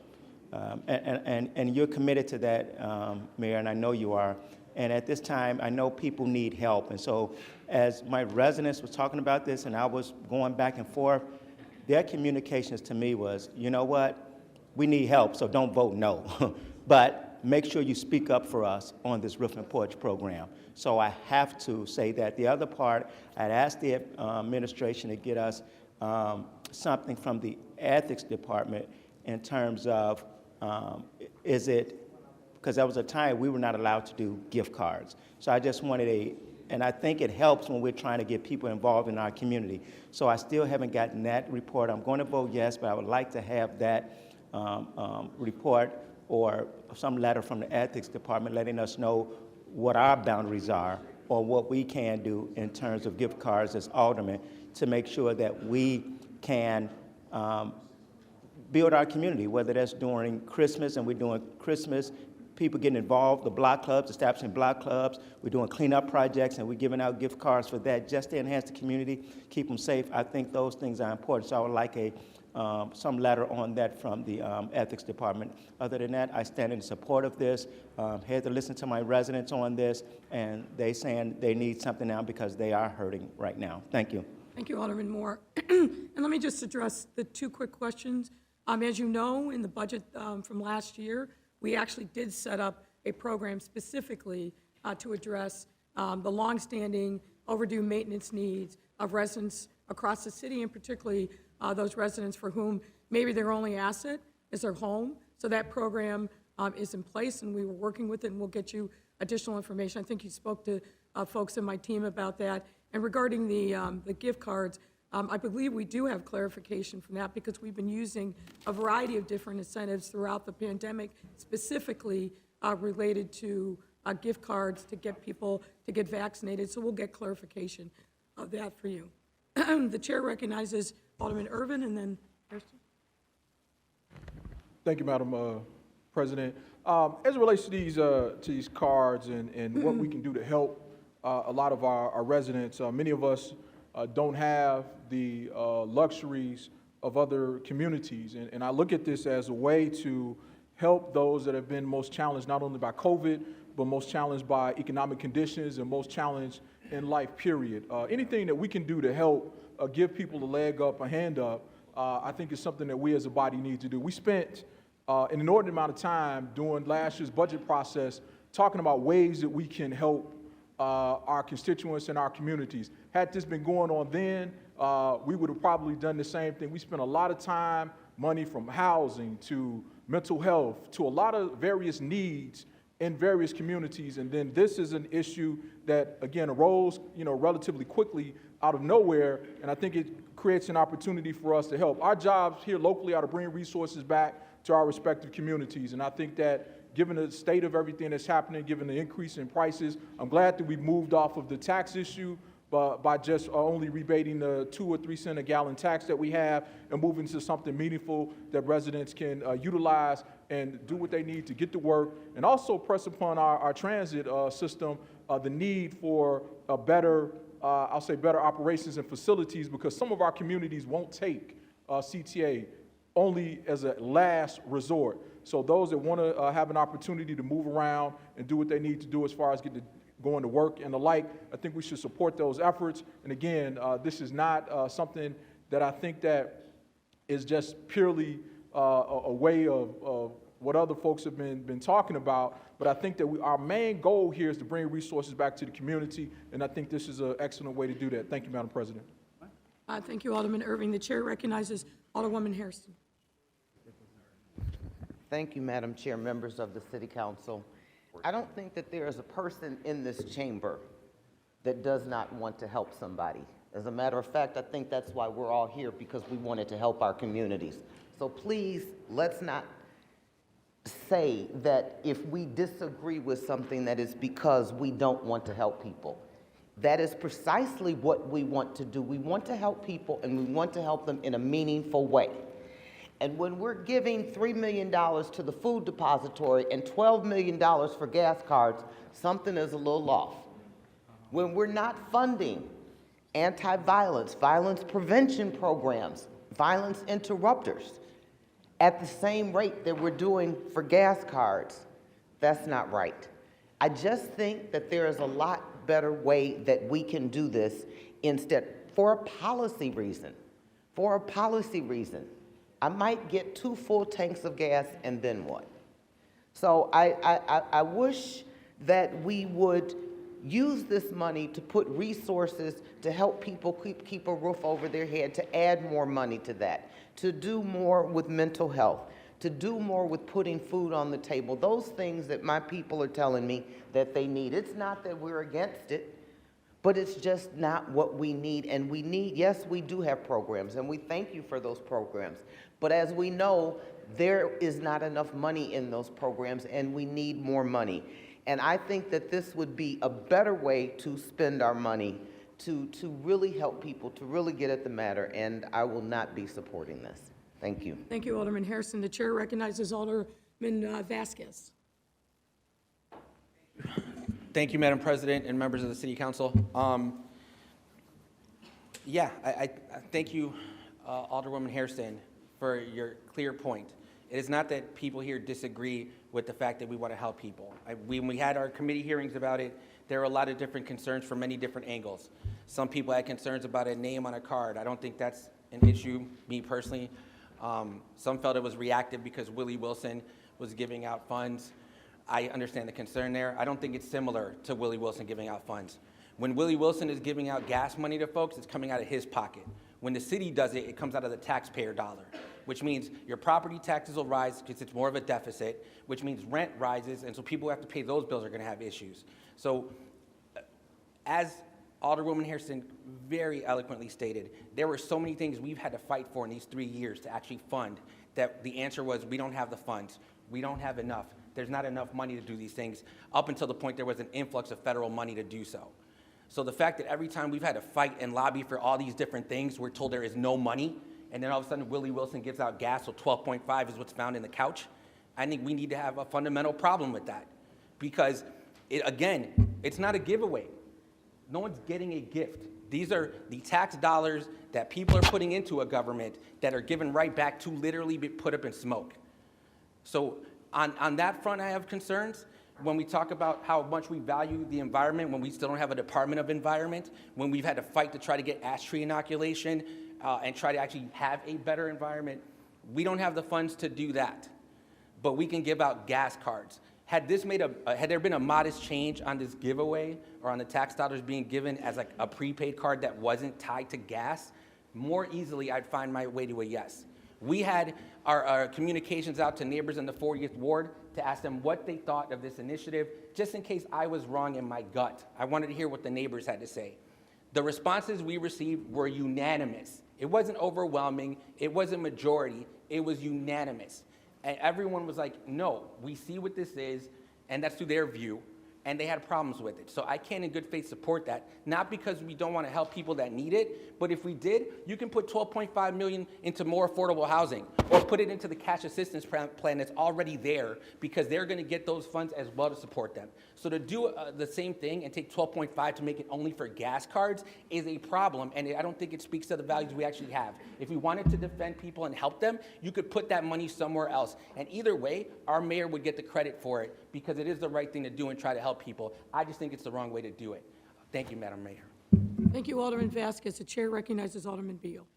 And you're committed to that, Mayor, and I know you are. And at this time, I know people need help. And so as my residents was talking about this and I was going back and forth, their communications to me was, you know what, we need help, so don't vote no. But make sure you speak up for us on this Roof and Porch program. So I have to say that. The other part, I'd asked the administration to get us something from the ethics department in terms of, because there was a time we were not allowed to do gift cards. So I just wanted and I think it helps when we're trying to get people involved in our community. So I still haven't gotten that report. I'm going to vote yes, but I would like to have that report or some letter from the ethics department letting us know what our boundaries are or what we can do in terms of gift cards as aldermen to make sure that we can build our community, whether that's during Christmas and we're doing Christmas, people getting involved, the block clubs, establishing block clubs, we're doing cleanup projects and we're giving out gift cards for that just to enhance the community, keep them safe. I think those things are important. So I would like some letter on that from the ethics department. Other than that, I stand in support of this. Had to listen to my residents on this, and they saying they need something now because they are hurting right now. Thank you. Thank you, Alderman Moore. And let me just address the two quick questions. As you know, in the budget from last year, we actually did set up a program specifically to address the longstanding overdue maintenance needs of residents across the city, and particularly those residents for whom maybe their only asset is their home. So that program is in place, and we were working with it, and we'll get you additional information. I think you spoke to folks in my team about that. And regarding the gift cards, I believe we do have clarification from that because we've been using a variety of different incentives throughout the pandemic, specifically related to gift cards to get people to get vaccinated. So we'll get clarification of that for you. The chair recognizes Alderman Irvin and then Hairston. Thank you, Madam President. As it relates to these cards and what we can do to help a lot of our residents, many of us don't have the luxuries of other communities. And I look at this as a way to help those that have been most challenged, not only by COVID, but most challenged by economic conditions and most challenged in life, period. Anything that we can do to help give people a leg up, a hand up, I think is something that we as a body need to do. We spent an inordinate amount of time during last year's budget process talking about ways that we can help our constituents and our communities. Had this been going on then, we would have probably done the same thing. We spent a lot of time, money from housing to mental health to a lot of various needs in various communities. And then this is an issue that, again, arose, relatively quickly out of nowhere. And I think it creates an opportunity for us to help. Our jobs here locally are to bring resources back to our respective communities. And I think that given the state of everything that's happening, given the increase in prices, I'm glad that we moved off of the tax issue by just only rebating the 2 or 3 cent a gallon tax that we have and moving to something meaningful that residents can utilize and do what they need to get to work, and also press upon our transit system the need for a better, I'll say better operations and facilities, because some of our communities won't take CTA only as a last resort. So those that want to have an opportunity to move around and do what they need to do as far as going to work and the like, I think we should support those efforts. And again, this is not something that I think that is just purely a way of what other folks have been talking about, but I think that our main goal here is to bring resources back to the community, and I think this is an excellent way to do that. Thank you, Madam President. Thank you, Alderman Irving. The chair recognizes Alderwoman Hairston. Thank you, Madam Chair, members of the City Council. I don't think that there is a person in this chamber that does not want to help somebody. As a matter of fact, I think that's why we're all here, because we wanted to help our communities. So please, let's not say that if we disagree with something that is because we don't want to help people. That is precisely what we want to do. We want to help people, and we want to help them in a meaningful way. And when we're giving $3 million to the food depository and $12 million for gas cards, something is a little off. When we're not funding anti-violence, violence prevention programs, violence interrupters at the same rate that we're doing for gas cards, that's not right. I just think that there is a lot better way that we can do this instead, for a policy reason. For a policy reason. I might get 2 full tanks of gas, and then what? So I wish that we would use this money to put resources to help people keep a roof over their head, to add more money to that, to do more with mental health, to do more with putting food on the table, those things that my people are telling me that they need. It's not that we're against it, but it's just not what we need. And we need, yes, we do have programs, and we thank you for those programs. But as we know, there is not enough money in those programs, and we need more money. And I think that this would be a better way to spend our money to really help people, to really get at the matter, and I will not be supporting this. Thank you. Thank you, Alderman Harrison. The chair recognizes Alderman Vasquez. Thank you, Madam President and members of the City Council. I thank you, Alderwoman Hairston, for your clear point. It is not that people here disagree with the fact that we want to help people. When we had our committee hearings about it, there were a lot of different concerns from many different angles. Some people had concerns about a name on a card. I don't think that's an issue, me personally. Some felt it was reactive because Willie Wilson was giving out funds. I understand the concern there. I don't think it's similar to Willie Wilson giving out funds. When Willie Wilson is giving out gas money to folks, it's coming out of his pocket. When the city does it, it comes out of the taxpayer dollar, which means your property taxes will rise because it's more of a deficit, which means rent rises, and so people who have to pay those bills are going to have issues. So as Alderwoman Hairston very eloquently stated, there were so many things we've had to fight for in these 3 years to actually fund that the answer was we don't have the funds. We don't have enough. There's not enough money to do these things up until the point there was an influx of federal money to do so. So the fact that every time we've had to fight and lobby for all these different things, we're told there is no money, and then all of a sudden Willie Wilson gives out gas, so 12.5 is what's found in the couch. I think we need to have a fundamental problem with that because, it's not a giveaway. No one's getting a gift. These are the tax dollars that people are putting into a government that are given right back to literally be put up in smoke. So on that front, I have concerns. When we talk about how much we value the environment, when we still don't have a Department of Environment, when we've had to fight to try to get ash tree inoculation and try to actually have a better environment, we don't have the funds to do that. But we can give out gas cards. Had there been a modest change on this giveaway or on the tax dollars being given as like a prepaid card that wasn't tied to gas, more easily I'd find my way to a yes. We had our communications out to neighbors in the 40th Ward to ask them what they thought of this initiative, just in case I was wrong in my gut. I wanted to hear what the neighbors had to say. The responses we received were unanimous. It wasn't overwhelming, it wasn't majority, it was unanimous. And everyone was like, no, we see what this is, and that's through their view, and they had problems with it. So I can in good faith support that, not because we don't want to help people that need it, but if we did, you can put $12.5 million into more affordable housing, or put it into the cash assistance plan that's already there, because they're going to get those funds as well to support them. So to do the same thing and take 12.5 to make it only for gas cards is a problem, and I don't think it speaks to the values we actually have. If we wanted to defend people and help them, you could put that money somewhere else. And either way, our mayor would get the credit for it because it is the right thing to do and try to help people. I just think it's the wrong way to do it. Thank you, Madam Mayor. Thank you, Alderman Vasquez. The chair recognizes Alderman Beal.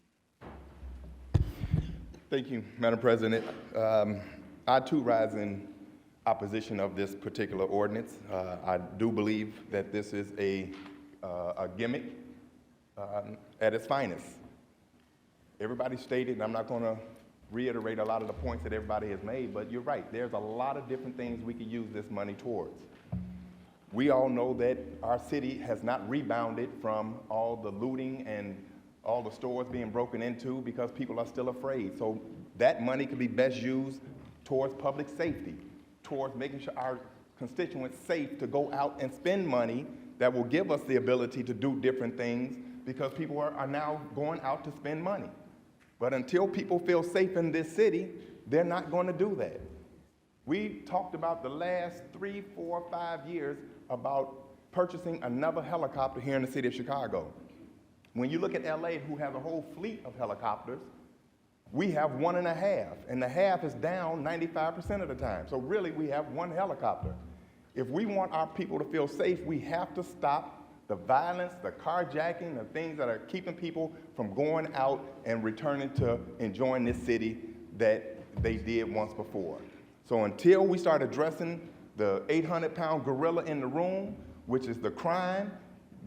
Thank you, Madam President. I too rise in opposition of this particular ordinance. I do believe that this is a gimmick at its finest. Everybody stated, and I'm not going to reiterate a lot of the points that everybody has made, but you're right. There's a lot of different things we could use this money towards. We all know that our city has not rebounded from all the looting and all the stores being broken into because people are still afraid. So that money could be best used towards public safety, towards making sure our constituents safe to go out and spend money that will give us the ability to do different things because people are now going out to spend money. But until people feel safe in this city, they're not going to do that. We talked about the last 3, 4, 5 years about purchasing another helicopter here in the city of Chicago. When you look at LA, who has a whole fleet of helicopters, we have 1.5, and the half is down 95% of the time. So really, we have one helicopter. If we want our people to feel safe, we have to stop the violence, the carjacking, the things that are keeping people from going out and returning to enjoying this city that they did once before. So until we start addressing the 800-pound gorilla in the room, which is the crime,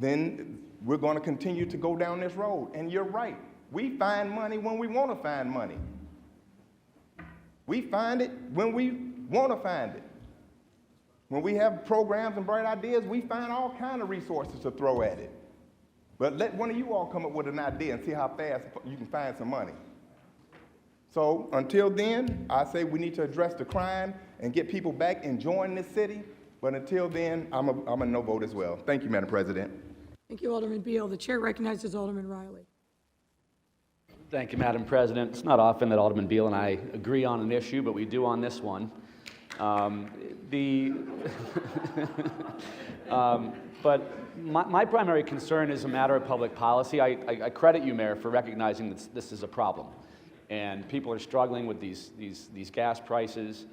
then we're going to continue to go down this road. And you're right. We find money when we want to find money. We find it when we want to find it. When we have programs and bright ideas, we find all kinds of resources to throw at it. But let one of you all come up with an idea and see how fast you can find some money. So until then, I say we need to address the crime and get people back enjoying this city. But until then, I'm a no vote as well. Thank you, Madam President. Thank you, Alderman Beal. The chair recognizes Alderman Riley. Thank you, Madam President. It's not often that Alderman Beal and I agree on an issue, but we do on this one. But my primary concern is a matter of public policy. I credit you, Mayor, for recognizing that this is a problem. And people are struggling with these gas prices.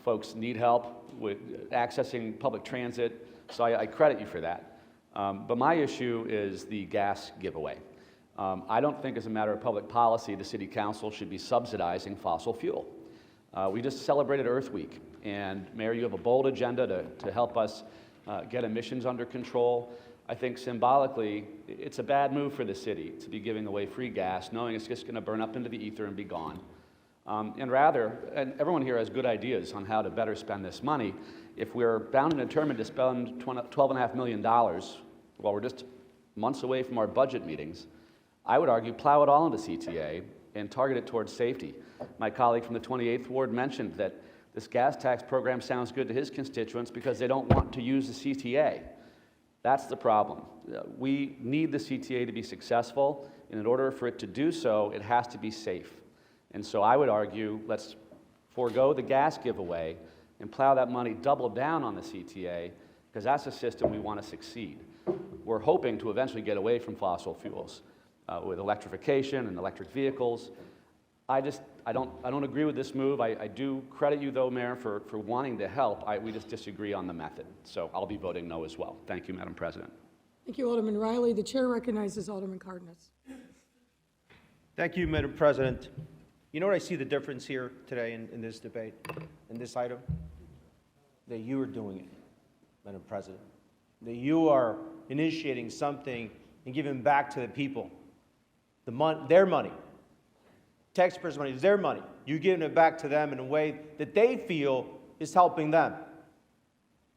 Folks need help with accessing public transit, so I credit you for that. But my issue is the gas giveaway. I don't think as a matter of public policy the City Council should be subsidizing fossil fuel. We just celebrated Earth Week, and Mayor, you have a bold agenda to help us get emissions under control. I think symbolically, it's a bad move for the city to be giving away free gas, knowing it's just going to burn up into the ether and be gone. And everyone here has good ideas on how to better spend this money. If we're bound and determined to spend $12.5 million, while we're just months away from our budget meetings, I would argue plow it all into CTA and target it towards safety. My colleague from the 28th Ward mentioned that this gas tax program sounds good to his constituents because they don't want to use the CTA. That's the problem. We need the CTA to be successful, and in order for it to do so, it has to be safe. And so I would argue, let's forego the gas giveaway and plow that money double down on the CTA, because that's a system we want to succeed. We're hoping to eventually get away from fossil fuels with electrification and electric vehicles. I don't agree with this move. I do credit you, though, Mayor, for wanting to help. We just disagree on the method. So I'll be voting no as well. Thank you, Madam President. Thank you, Alderman Riley. The chair recognizes Alderman Cardenas. Thank you, Madam President. You know what I see the difference here today in this debate, in this item? That you are doing it, Madam President. That you are initiating something and giving back to the people. Their money. Taxpayers' money is their money. You're giving it back to them in a way that they feel is helping them.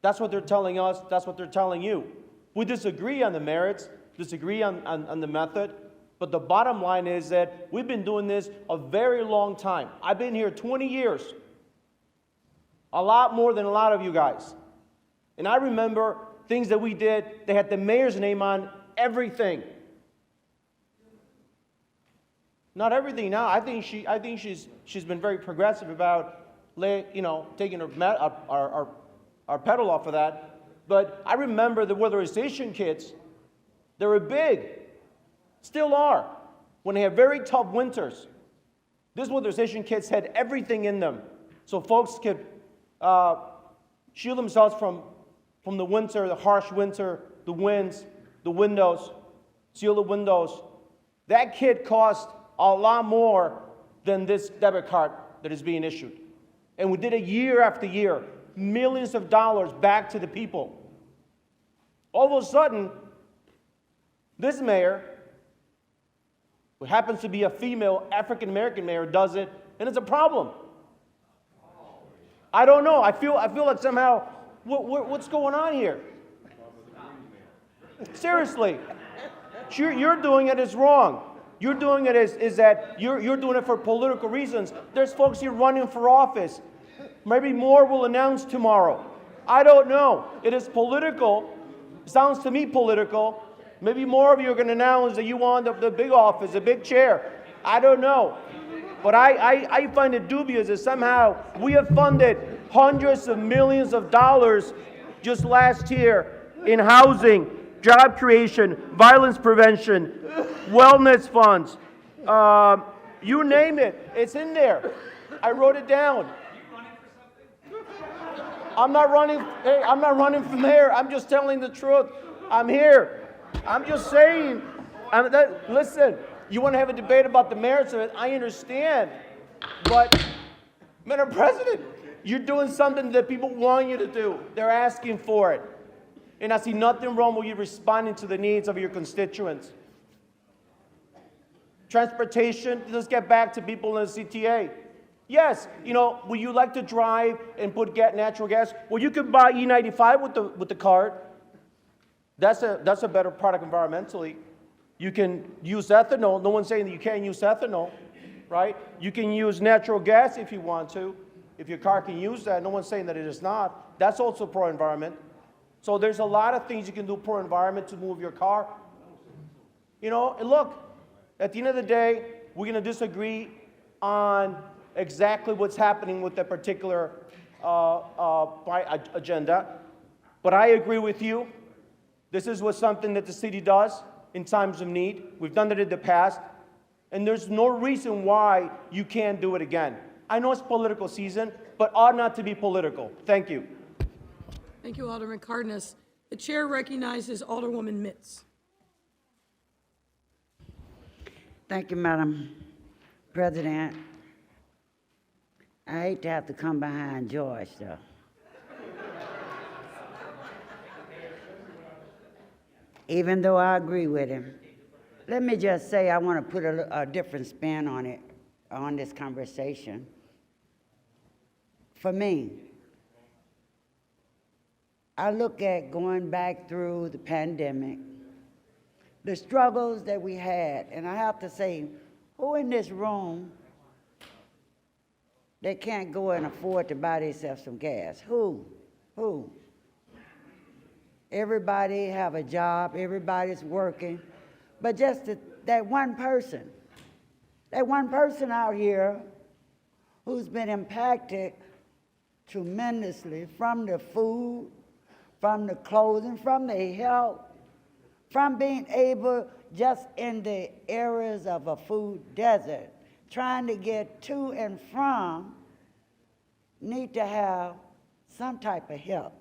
That's what they're telling us. That's what they're telling you. We disagree on the merits, disagree on the method, but the bottom line is that we've been doing this a very long time. I've been here 20 years, a lot more than a lot of you guys. And I remember things that we did, they had the mayor's name on everything. Not everything now. I think she's been very progressive about taking our pedal off of that. But I remember the weatherization kits. They were big, still are, when they have very tough winters. These weatherization kits had everything in them, so folks could shield themselves from the winter, the harsh winter, the winds, the windows, seal the windows. That kit cost a lot more than this debit card that is being issued. And we did it year after year, millions of dollars back to the people. All of a sudden, this mayor, who happens to be a female African-American mayor, does it, and it's a problem. I don't know. I feel like somehow, what's going on here? Seriously. You're doing it is wrong. You're doing it is that you're doing it for political reasons. There's folks here running for office. Maybe more will announce tomorrow. I don't know. It is political. It sounds to me political. Maybe more of you are going to announce that you want the big office, the big chair. I don't know. But I find it dubious that somehow we have funded hundreds of millions of dollars just last year in housing, job creation, violence prevention, wellness funds, you name it, it's in there. I wrote it down. I'm not running for mayor. I'm just telling the truth. I'm here. I'm just saying. Listen, you want to have a debate about the merits of it, I understand. But, Madam President, You're doing something that people want you to do. They're asking for it. And I see nothing wrong with you responding to the needs of your constituents. Transportation, let's get back to people in the CTA. Yes, you know, would you like to drive and put natural gas? Well, you can buy E95 with the card. That's a better product environmentally. You can use ethanol. No one's saying that you can't use ethanol, right? You can use natural gas if you want to. If your car can use that, no one's saying that it is not. That's also pro-environment. So there's a lot of things you can do pro-environment to move your car. You know, and look, at the end of the day, we're going to disagree on exactly what's happening with that particular agenda. But I agree with you. This is something that the city does in times of need. We've done it in the past. And there's no reason why you can't do it again. I know it's political season, but ought not to be political. Thank you. Thank you, Alderman Cardenas. The chair recognizes Alderwoman Mitz. Thank you, Madam President. I hate to have to come behind George, though. Even though I agree with him. Let me just say I want to put a different spin on it, on this conversation. For me, I look at going back through the pandemic, the struggles that we had, and I have to say, who in this room that can't go and afford to buy themselves some gas? Who? Everybody have a job, everybody's working, but just that one person out here who's been impacted tremendously from the food, from the clothing, from the health, from being able just in the areas of a food desert, trying to get to and from, need to have some type of help.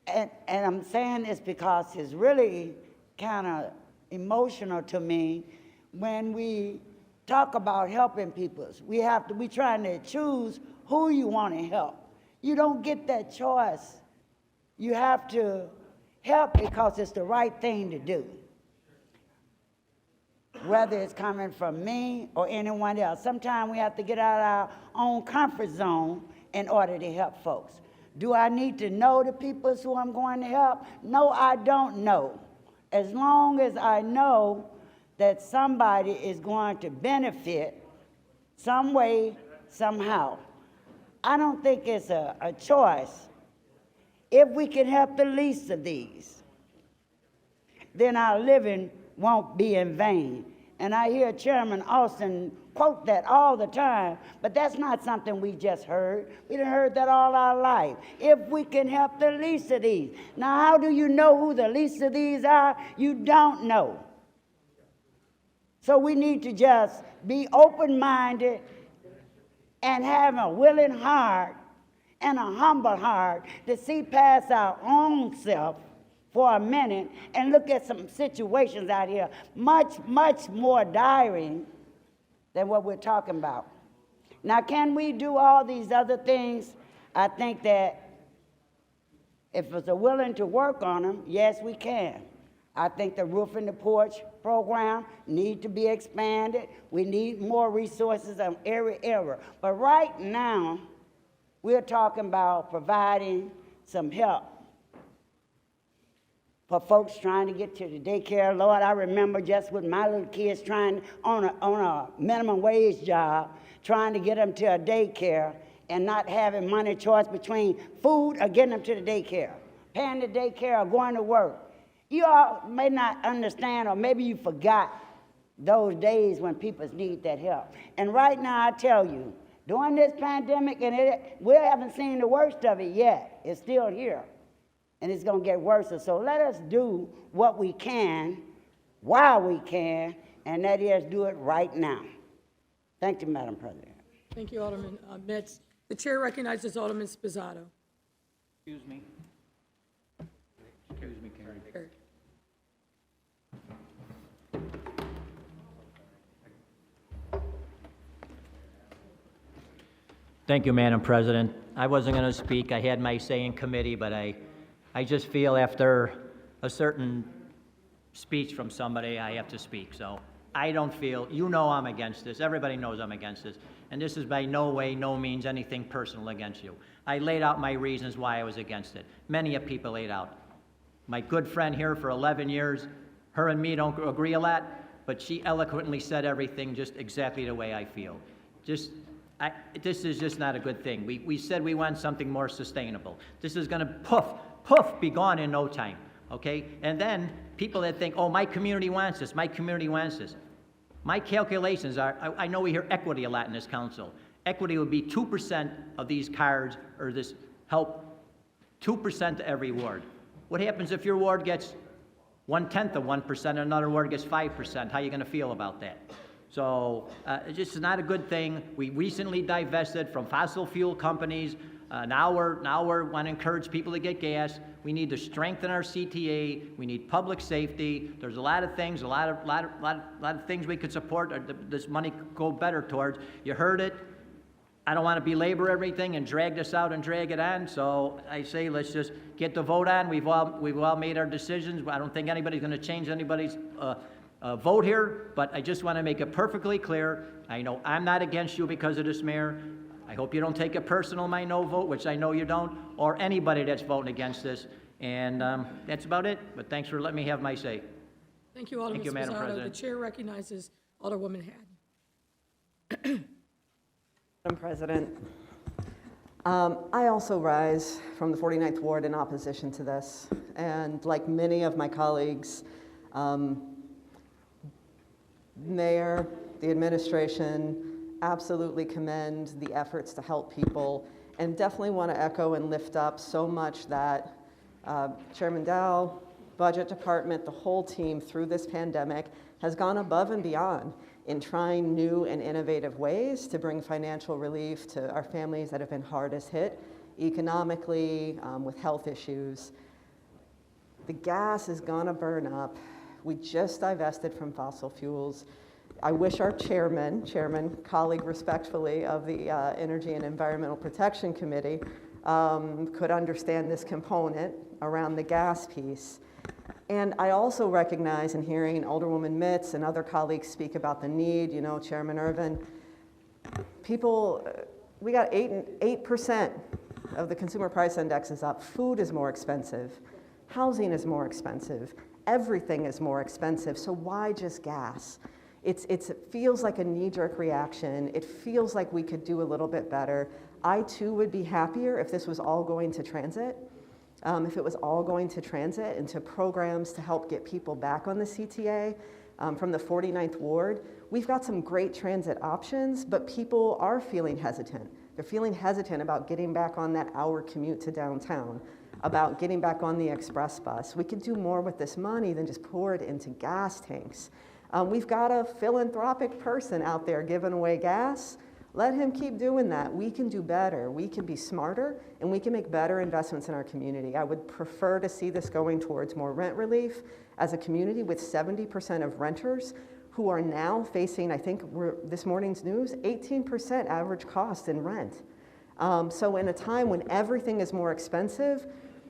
And I'm saying this because it's really kind of emotional to me when we talk about helping people. We trying to choose who you want to help. You don't get that choice. You have to help because it's the right thing to do. Whether it's coming from me or anyone else. Sometimes we have to get out of our own comfort zone in order to help folks. Do I need to know the people who I'm going to help? No, I don't know. As long as I know that somebody is going to benefit some way, somehow. I don't think it's a choice. If we can help the least of these, then our living won't be in vain. And I hear Chairman Austin quote that all the time, but that's not something we just heard. We done heard that all our life. If we can help the least of these. Now, how do you know who the least of these are? You don't know. So we need to just be open-minded and have a willing heart and a humble heart to see past our own self for a minute and look at some situations out here much, much more dire than what we're talking about. Now, can we do all these other things? I think that if we're willing to work on them, yes, we can. I think the Roof and the Porch program need to be expanded. We need more resources in every area. But right now, we're talking about providing some help for folks trying to get to the daycare. Lord, I remember just with my little kids trying on a minimum wage job, trying to get them to a daycare and not having money choice between food or getting them to the daycare, paying the daycare or going to work. You all may not understand, or maybe you forgot those days when people need that help. And right now, I tell you, during this pandemic, and we haven't seen the worst of it yet. It's still here, and it's going to get worse. So let us do what we can while we can, and that is do it right now. Thank you, Madam President. Thank you, Alderman Mitz. The chair recognizes Alderman Spizzato. Excuse me. Excuse me, Karen. Thank you, Madam President. I wasn't going to speak. I had my say in committee, but I just feel after a certain speech from somebody, I have to speak. So I don't feel, you know I'm against this. Everybody knows I'm against this. And this is by no way, no means anything personal against you. I laid out my reasons why I was against it. Many of people laid out. My good friend here for 11 years, her and me don't agree a lot, but she eloquently said everything just exactly the way I feel. This is just not a good thing. We said we want something more sustainable. This is gonna poof, be gone in no time, okay? And then people that think, oh, my community wants this, my community wants this. My calculations are, I know we hear equity a lot in this council. Equity would be 2% of these cards, or this help, 2% to every ward. What happens if your ward gets 1/10 of 1% and another ward gets 5%? How are you gonna feel about that? So it's just not a good thing. We recently divested from fossil fuel companies. Now we're want to encourage people to get gas. We need to strengthen our CTA. We need public safety. There's a lot of things, a lot of things we could support. This money could go better towards. You heard it. I don't want to belabor everything and drag this out and drag it on. So I say let's just get the vote on. We've all made our decisions. I don't think anybody's going to change anybody's vote here, but I just want to make it perfectly clear. I know I'm not against you because of this, Mayor. I hope you don't take it personal, my no vote, which I know you don't, or anybody that's voting against this. And that's about it, but thanks for letting me have my say. Thank you, Alderman Thank you, Madam Sposado. President. The chair recognizes Alderwoman Haddon. Madam President, I also rise from the 49th Ward in opposition to this. And like many of my colleagues, Mayor, the administration, absolutely commend the efforts to help people, and definitely want to echo and lift up so much that Chairman Dow, Budget Department, the whole team through this pandemic has gone above and beyond in trying new and innovative ways to bring financial relief to our families that have been hardest hit economically, with health issues. The gas is gonna burn up. We just divested from fossil fuels. I wish our chairman, colleague respectfully of the Energy and Environmental Protection Committee, could understand this component around the gas piece. And I also recognize in hearing Alderwoman Mitz and other colleagues speak about the need, you know, Chairman Irvin, people, we got 8% of the consumer price index is up. Food is more expensive. Housing is more expensive. Everything is more expensive. So why just gas? It feels like a knee-jerk reaction. It feels like we could do a little bit better. I too would be happier if this was all going to transit. If it was all going to transit into programs to help get people back on the CTA. From the 49th Ward, we've got some great transit options, but people are feeling hesitant. They're feeling hesitant about getting back on that hour commute to downtown, about getting back on the express bus. We could do more with this money than just pour it into gas tanks. We've got a philanthropic person out there giving away gas. Let him keep doing that. We can do better. We can be smarter, and we can make better investments in our community. I would prefer to see this going towards more rent relief as a community with 70% of renters who are now facing, I think this morning's news, 18% average cost in rent. So in a time when everything is more expensive,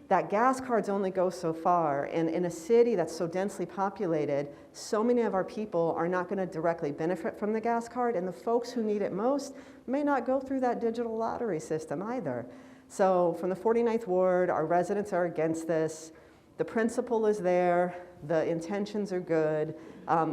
that gas cards only go so far, and in a city that's so densely populated, so many of our people are not going to directly benefit from the gas card, and the folks who need it most may not go through that digital lottery system either. So from the 49th Ward, our residents are against this. The principle is there, the intentions are good.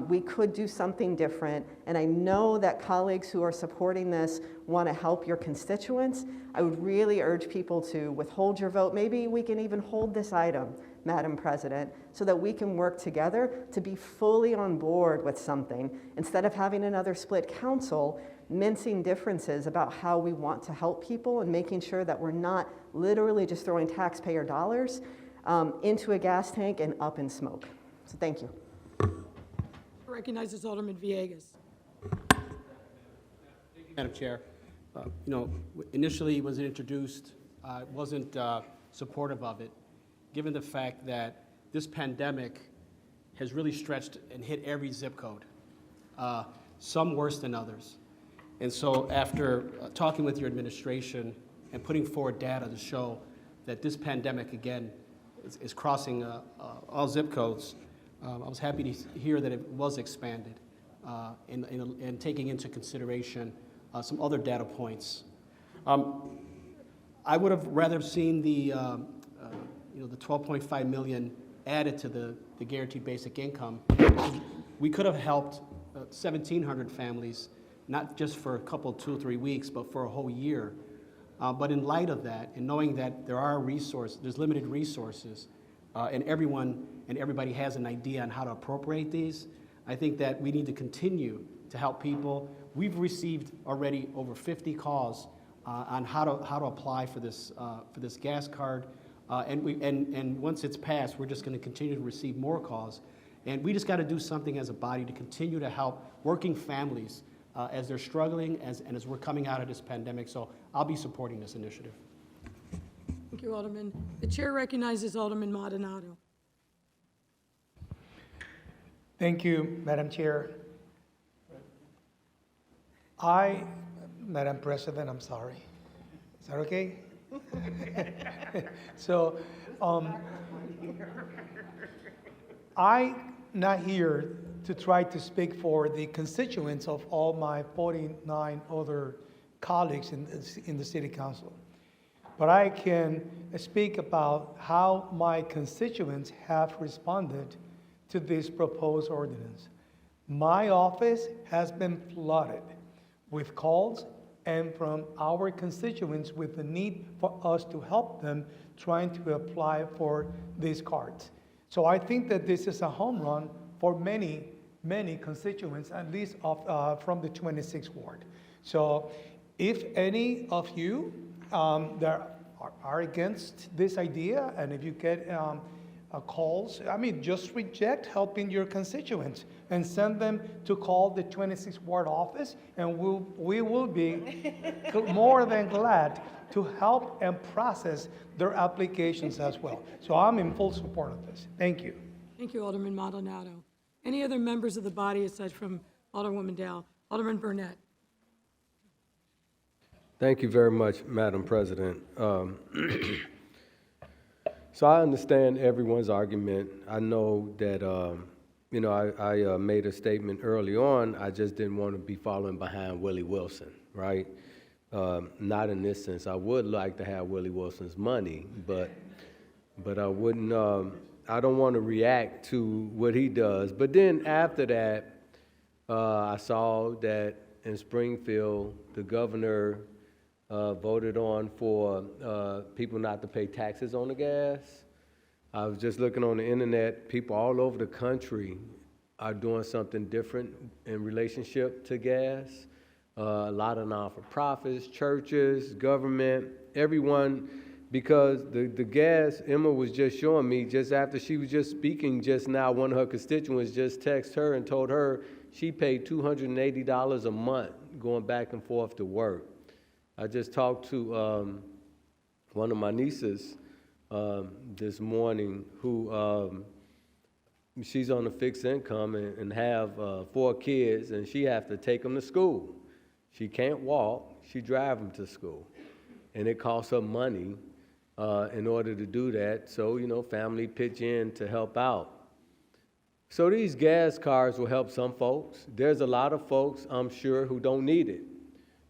We could do something different, and I know that colleagues who are supporting this want to help your constituents. I would really urge people to withhold your vote. Maybe we can even hold this item, Madam President, so that we can work together to be fully on board with something, instead of having another split council, mincing differences about how we want to help people and making sure that we're not literally just throwing taxpayer dollars into a gas tank and up in smoke. So thank you. Recognizes Alderman Villegas. Madam Chair, initially was introduced, I wasn't supportive of it, given the fact that this pandemic has really stretched and hit every zip code, some worse than others. And so after talking with your administration and putting forward data to show that this pandemic, again, is crossing all zip codes. I was happy to hear that it was expanded and taking into consideration some other data points. I would have rather seen the 12.5 million added to the guaranteed basic income. We could have helped 1,700 families, not just for a couple, 2 or 3 weeks, but for a whole year. But in light of that, and knowing that there's limited resources, and everybody has an idea on how to appropriate these, I think that we need to continue to help people. We've received already over 50 calls on how to apply for this gas card, and once it's passed, we're just going to continue to receive more calls, and we just got to do something as a body to continue to help working families as they're struggling and as we're coming out of this pandemic. So I'll be supporting this initiative. Thank you, Alderman. The chair recognizes Alderman Maldonado. Thank you, Madam Chair. Madam President, I'm sorry. Is that okay? So, I'm not here to try to speak for the constituents of all my 49 other colleagues in the City Council. But I can speak about how my constituents have responded to this proposed ordinance. My office has been flooded with calls and from our constituents with the need for us to help them trying to apply for these cards. So I think that this is a home run for many, many constituents, at least from the 26th ward. So if any of you that are against this idea, and if you get calls, just reject helping your constituents and send them to call the 26th ward office, and we will be more than glad to help and process their applications as well. So I'm in full support of this. Thank you. Thank you, Alderman Maldonado. Any other members of the body aside from Alderwoman Dowell? Alderman Burnett. Thank you very much, Madam President. So I understand everyone's argument. I know that, I made a statement early on. I just didn't want to be following behind Willie Wilson, right? Not in this sense. I would like to have Willie Wilson's money, but I wouldn't, I don't want to react to what he does. But then after that, I saw that in Springfield, the governor voted on for people not to pay taxes on the gas. I was just looking on the internet. People all over the country are doing something different in relationship to gas. A lot of non-for-profits, churches, government, everyone, because the gas, Emma was just showing me, just after she was just speaking just now, one of her constituents just texted her and told her she paid $280 a month going back and forth to work. I just talked to one of my nieces this morning who she's on a fixed income and have 4 kids, and she has to take them to school. She can't walk, she drives them to school. And it costs her money in order to do that. So, family pitch in to help out. So these gas cards will help some folks. There's a lot of folks, I'm sure, who don't need it,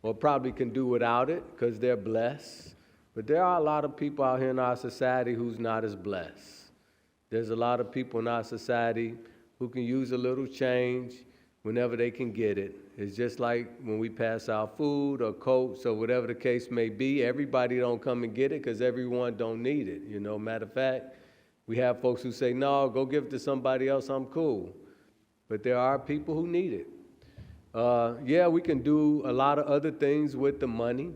or probably can do without it because they're blessed. But there are a lot of people out here in our society who's not as blessed. There's a lot of people in our society who can use a little change whenever they can get it. It's just like when we pass out food or coats or whatever the case may be, everybody don't come and get it because everyone don't need it. Matter of fact, we have folks who say, no, go give it to somebody else, I'm cool. But there are people who need it. We can do a lot of other things with the money.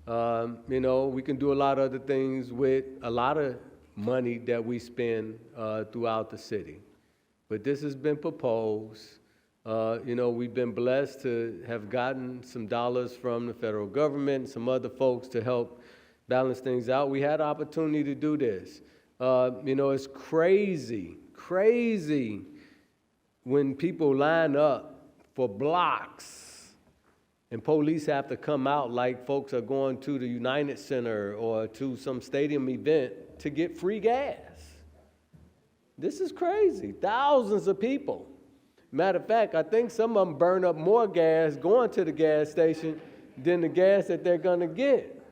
We can do a lot of other things with a lot of money that we spend throughout the city. But this has been proposed. We've been blessed to have gotten some dollars from the federal government and some other folks to help balance things out. We had an opportunity to do this. It's crazy when people line up for blocks and police have to come out like folks are going to the United Center or to some stadium event to get free gas. This is crazy. Thousands of people. Matter of fact, I think some of them burn up more gas going to the gas station than the gas that they're gonna get.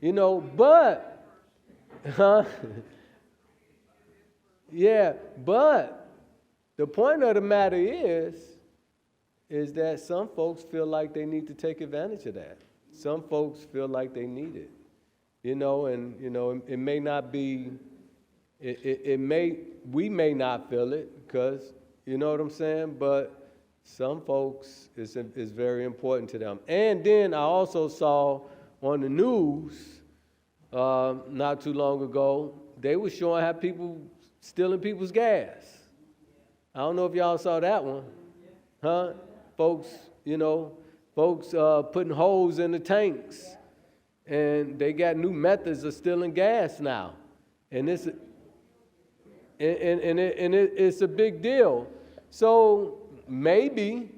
You know, but, yeah, but the point of the matter is that some folks feel like they need to take advantage of that. Some folks feel like they need it. You know, and, you know, it may not be, we may not feel it because, you know what I'm saying? But some folks, it's very important to them. And then I also saw on the news not too long ago, they were showing how people stealing people's gas. I don't know if y'all saw that one, huh? Folks, you know, putting holes in the tanks, and they got new methods of stealing gas now, and it's a big deal. So maybe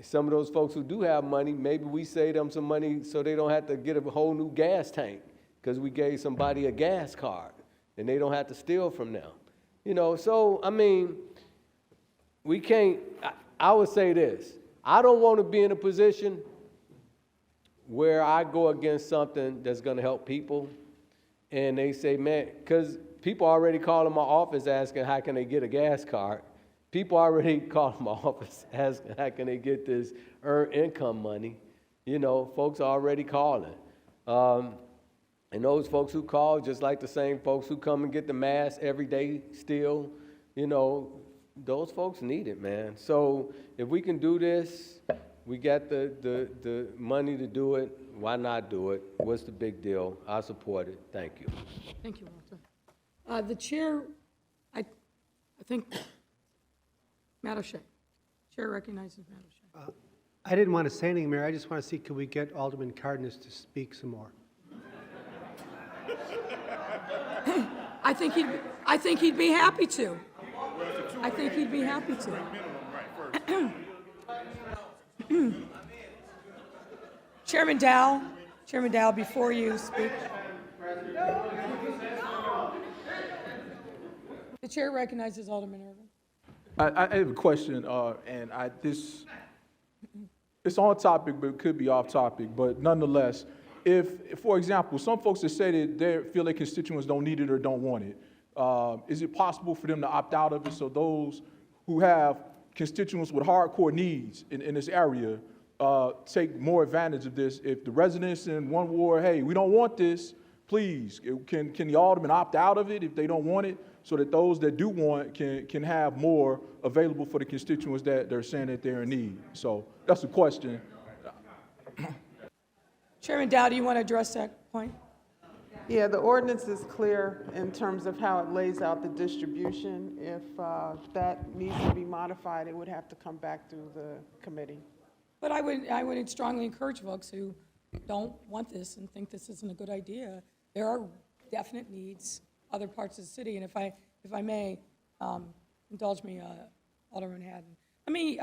some of those folks who do have money, maybe we save them some money so they don't have to get a whole new gas tank because we gave somebody a gas card and they don't have to steal from them. You know, so, I mean, we can't, I would say this. I don't want to be in a position where I go against something that's going to help people and they say, man, because people already call in my office asking how can they get a gas card. People already call in my office asking how can they get this earned income money. You know, folks are already calling. And those folks who call, just like the same folks who come and get the mask every day still, you know, those folks need it, man. So if we can do this, we got the money to do it, why not do it? What's the big deal? I support it. Thank you. Thank you, Walter. The chair, I think, Matt O'Shea. Chair recognizes Matt O'Shea. I didn't want to say anything, Mayor. I just want to see, could we get Alderman Cardenas to speak some more? I think he'd be happy to. I think he'd be happy to. Chairman Dow, before you speak. The chair recognizes Alderman Irvin. I have a question, and it's on topic, but it could be off topic. But nonetheless, if, for example, some folks that say that they feel their constituents don't need it or don't want it, is it possible for them to opt out of it so those who have constituents with hardcore needs in this area take more advantage of this? If the residents in one ward, hey, we don't want this, please, can the alderman opt out of it if they don't want it, so that those that do want can have more available for the constituents that they're saying that they're in need? So that's the question. Chairman Dow, do you want to address that point? Yeah, the ordinance is clear in terms of how it lays out the distribution. If that needs to be modified, it would have to come back through the committee. But I would strongly encourage folks who don't want this and think this isn't a good idea. There are definite needs, other parts of the city, and if I may, indulge me, Alderman Haddon. Let me,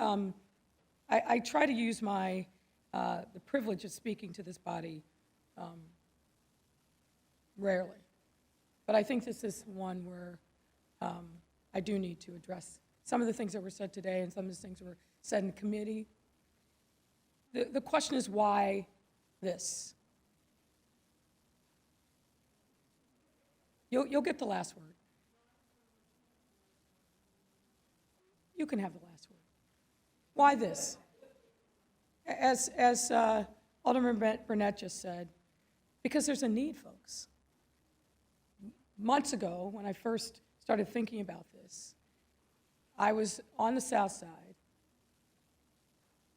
I try to use my, the privilege of speaking to this body rarely, but I think this is one where I do need to address some of the things that were said today and some of the things that were said in committee. The question is, why this? You'll get the last word. You can have the last word. Why this? As Alderman Burnett just said, because there's a need, folks. Months ago, when I first started thinking about this, I was on the south side,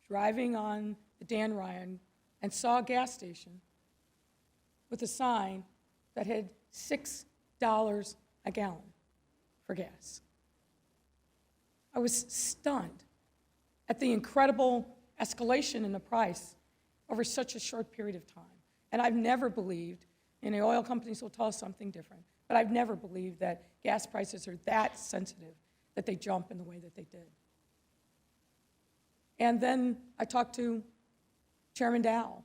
driving on the Dan Ryan, and saw a gas station with a sign that had $6 a gallon for gas. I was stunned at the incredible escalation in the price over such a short period of time. And I've never believed, and the oil companies will tell us something different, but I've never believed that gas prices are that sensitive, that they jump in the way that they did. And then I talked to Chairman Dow,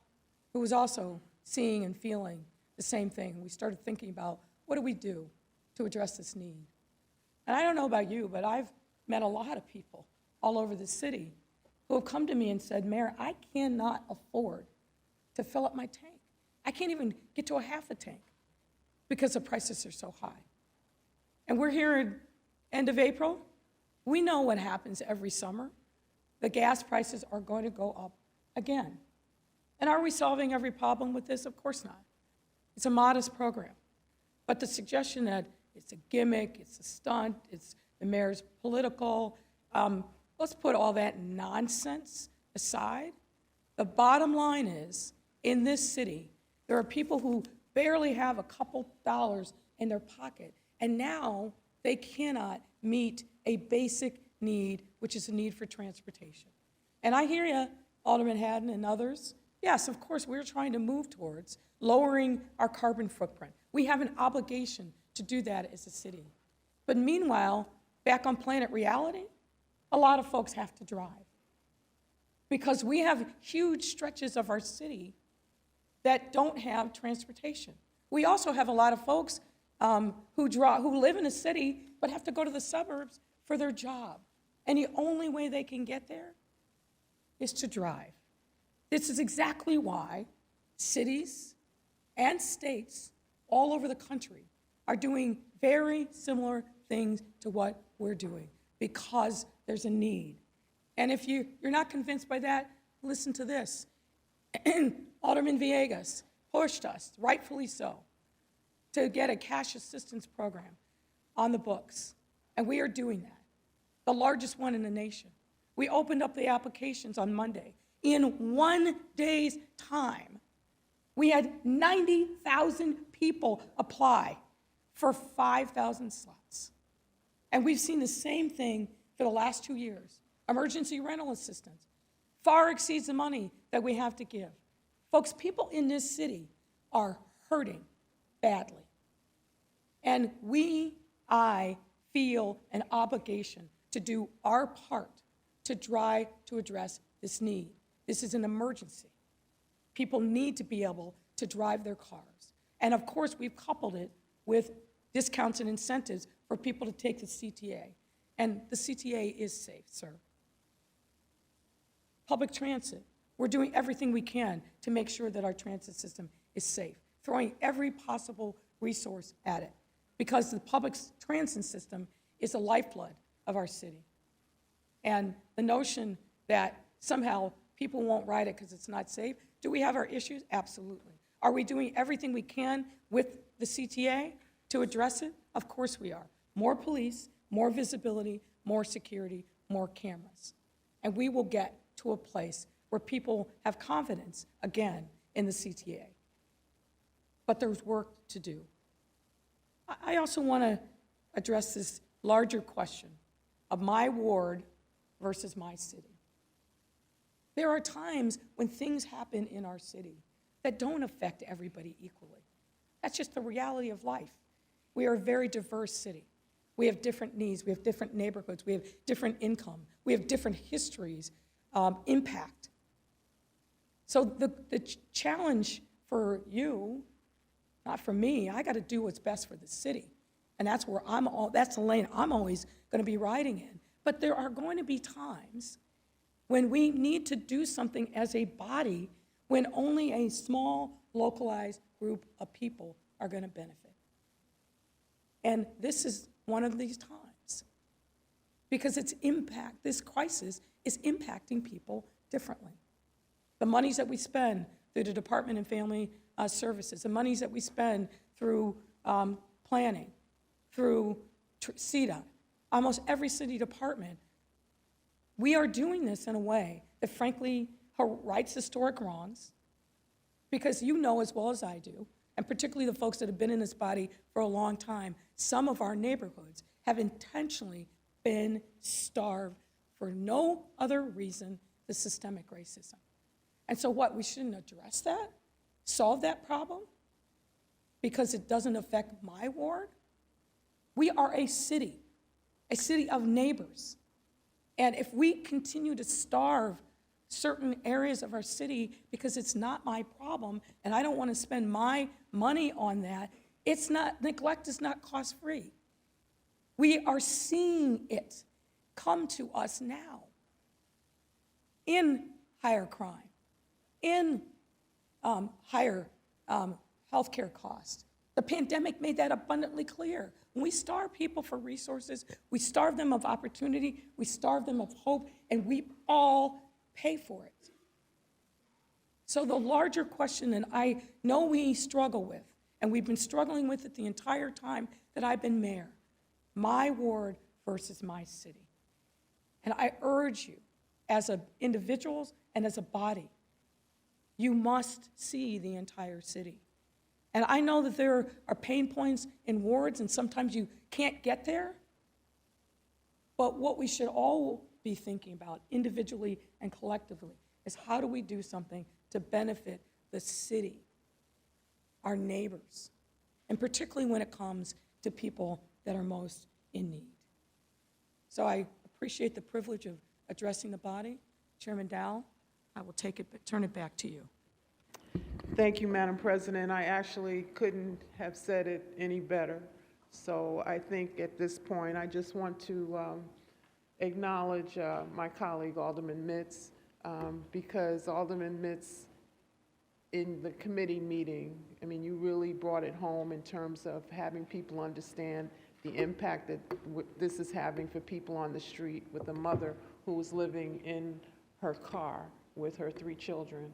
who was also seeing and feeling the same thing. We started thinking about, what do we do to address this need? And I don't know about you, but I've met a lot of people all over the city who have come to me and said, Mayor, I cannot afford to fill up my tank. I can't even get to a half a tank because the prices are so high. And we're here at end of April. We know what happens every summer. The gas prices are going to go up again. And are we solving every problem with this? Of course not. It's a modest program. But the suggestion that it's a gimmick, it's a stunt, it's the mayor's political, let's put all that nonsense aside. The bottom line is, in this city, there are people who barely have a couple dollars in their pocket, and now they cannot meet a basic need, which is a need for transportation. And I hear you, Alderman Haddon and others. Yes, of course, we're trying to move towards lowering our carbon footprint. We have an obligation to do that as a city. But meanwhile, back on planet reality, a lot of folks have to drive. Because we have huge stretches of our city that don't have transportation. We also have a lot of folks who live in a city but have to go to the suburbs for their job. And the only way they can get there is to drive. This is exactly why cities and states all over the country are doing very similar things to what we're doing, because there's a need. And if you're not convinced by that, listen to this. Alderman Villegas pushed us, rightfully so, to get a cash assistance program on the books. And we are doing that, the largest one in the nation. We opened up the applications on Monday. In 1 day's time, we had 90,000 people apply for 5,000 slots. And we've seen the same thing for the last 2 years. Emergency rental assistance far exceeds the money that we have to give. Folks, people in this city are hurting badly. And I feel an obligation to do our part to try to address this need. This is an emergency. People need to be able to drive their cars. And of course, we've coupled it with discounts and incentives for people to take the CTA. And the CTA is safe, sir. Public transit, we're doing everything we can to make sure that our transit system is safe, throwing every possible resource at it, because the public transit system is the lifeblood of our city. And the notion that somehow people won't ride it because it's not safe, do we have our issues? Absolutely. Are we doing everything we can with the CTA to address it? Of course we are. More police, more visibility, more security, more cameras. And we will get to a place where people have confidence again in the CTA. But there's work to do. I also want to address this larger question of my ward versus my city. There are times when things happen in our city that don't affect everybody equally. That's just the reality of life. We are a very diverse city. We have different needs, we have different neighborhoods, we have different income, we have different histories, impact. So the challenge for you, not for me, I got to do what's best for the city. And that's where that's the lane I'm always going to be riding in. But there are going to be times when we need to do something as a body when only a small, localized group of people are going to benefit. And this is one of these times, because this crisis is impacting people differently. The monies that we spend through the Department of Family Services, the monies that we spend through planning, through CEDA, almost every city department, we are doing this in a way that frankly rights historic wrongs, because you know as well as I do, and particularly the folks that have been in this body for a long time, some of our neighborhoods have intentionally been starved for no other reason than systemic racism. And so what, we shouldn't address that, solve that problem, because it doesn't affect my ward? We are a city of neighbors. And if we continue to starve certain areas of our city because it's not my problem, and I don't want to spend my money on that. It's not, neglect is not cost-free. We are seeing it come to us now in higher crime, in higher healthcare costs. The pandemic made that abundantly clear. When we starve people for resources, we starve them of opportunity, we starve them of hope, and we all pay for it. So the larger question, and I know we struggle with, and we've been struggling with it the entire time that I've been mayor, my ward versus my city. And I urge you, as individuals and as a body, you must see the entire city. And I know that there are pain points in wards, and sometimes you can't get there. But what we should all be thinking about, individually and collectively, is how do we do something to benefit the city, our neighbors, and particularly when it comes to people that are most in need. So I appreciate the privilege of addressing the body. Chairman Dow, I will turn it back to you. Thank you, Madam President. I actually couldn't have said it any better. So I think at this point, I just want to acknowledge my colleague, Alderman Mitz, because Alderman Mitz, in the committee meeting, I mean, you really brought it home in terms of having people understand the impact that this is having for people on the street, with a mother who was living in her car with her 3 children.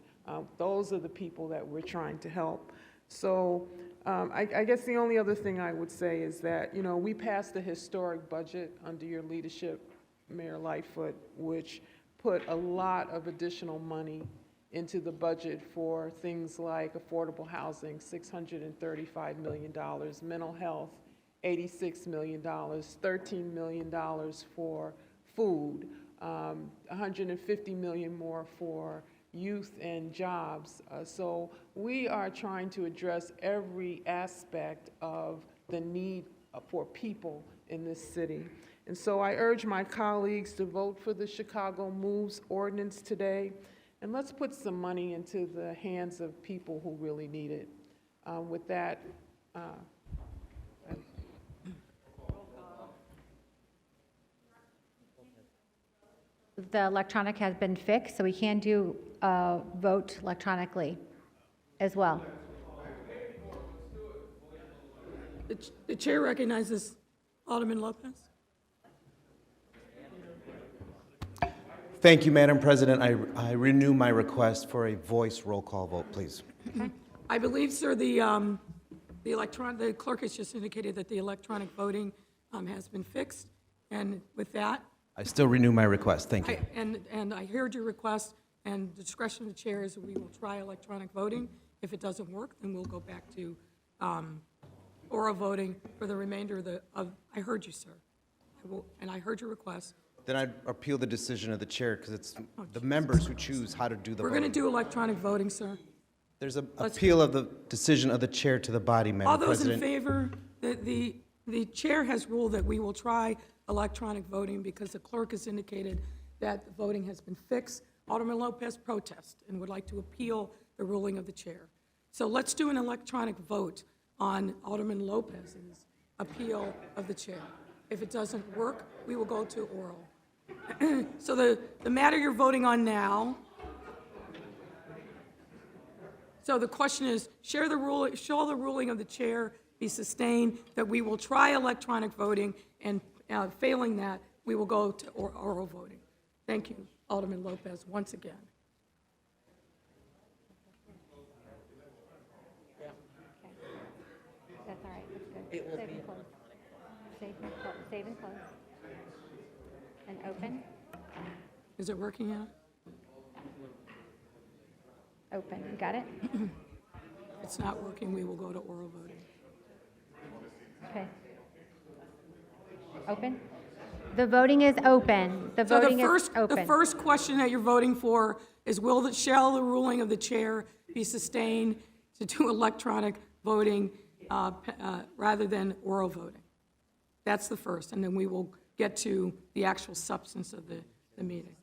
Those are the people that we're trying to help. So I guess the only other thing I would say is that, you know, we passed a historic budget under your leadership, Mayor Lightfoot, which put a lot of additional money into the budget for things like affordable housing, $635 million, mental health, $86 million, $13 million for food, $150 million more for youth and jobs. So we are trying to address every aspect of the need for people in this city. And so I urge my colleagues to vote for the Chicago Moves ordinance today, and let's put some money into the hands of people who really need it. With that, the electronic has been fixed, so we can do a vote electronically as well. The chair recognizes Alderman Lopez. Thank you, Madam President. I renew my request for a voice roll call vote, please. I believe, sir, the clerk has just indicated that the electronic voting has been fixed, and with that, I still renew my request. Thank you. And I heard your request, and the discretion of the chair is that we will try electronic voting. If it doesn't work, then we'll go back to oral voting for the remainder of I heard you, sir. And I heard your request. Then I'd appeal the decision of the chair because it's the members who choose how to do the We're voting. going to do electronic voting, sir. There's an appeal of the decision of the chair to the body, Madam All those President. in favor, the chair has ruled that we will try electronic voting because the clerk has indicated that the voting has been fixed. Alderman Lopez protests and would like to appeal the ruling of the chair. So let's do an electronic vote on Alderman Lopez's appeal of the chair. If it doesn't work, we will go to oral. So the matter you're voting on now, so the question is, shall the ruling of the chair be sustained, that we will try electronic voting, and failing that, we will go to oral voting. Thank you, Alderman Lopez, once again. That's all right, that's good. Save and close. Save and close. And open. Is it working out? Open, you got it? If it's not working, we will go to oral voting. Okay. Open? The voting is open. The voting is open. The first question that you're voting for is shall the ruling of the chair be sustained to do electronic voting rather than oral voting? That's the first, and then we will get to the actual substance of the meeting.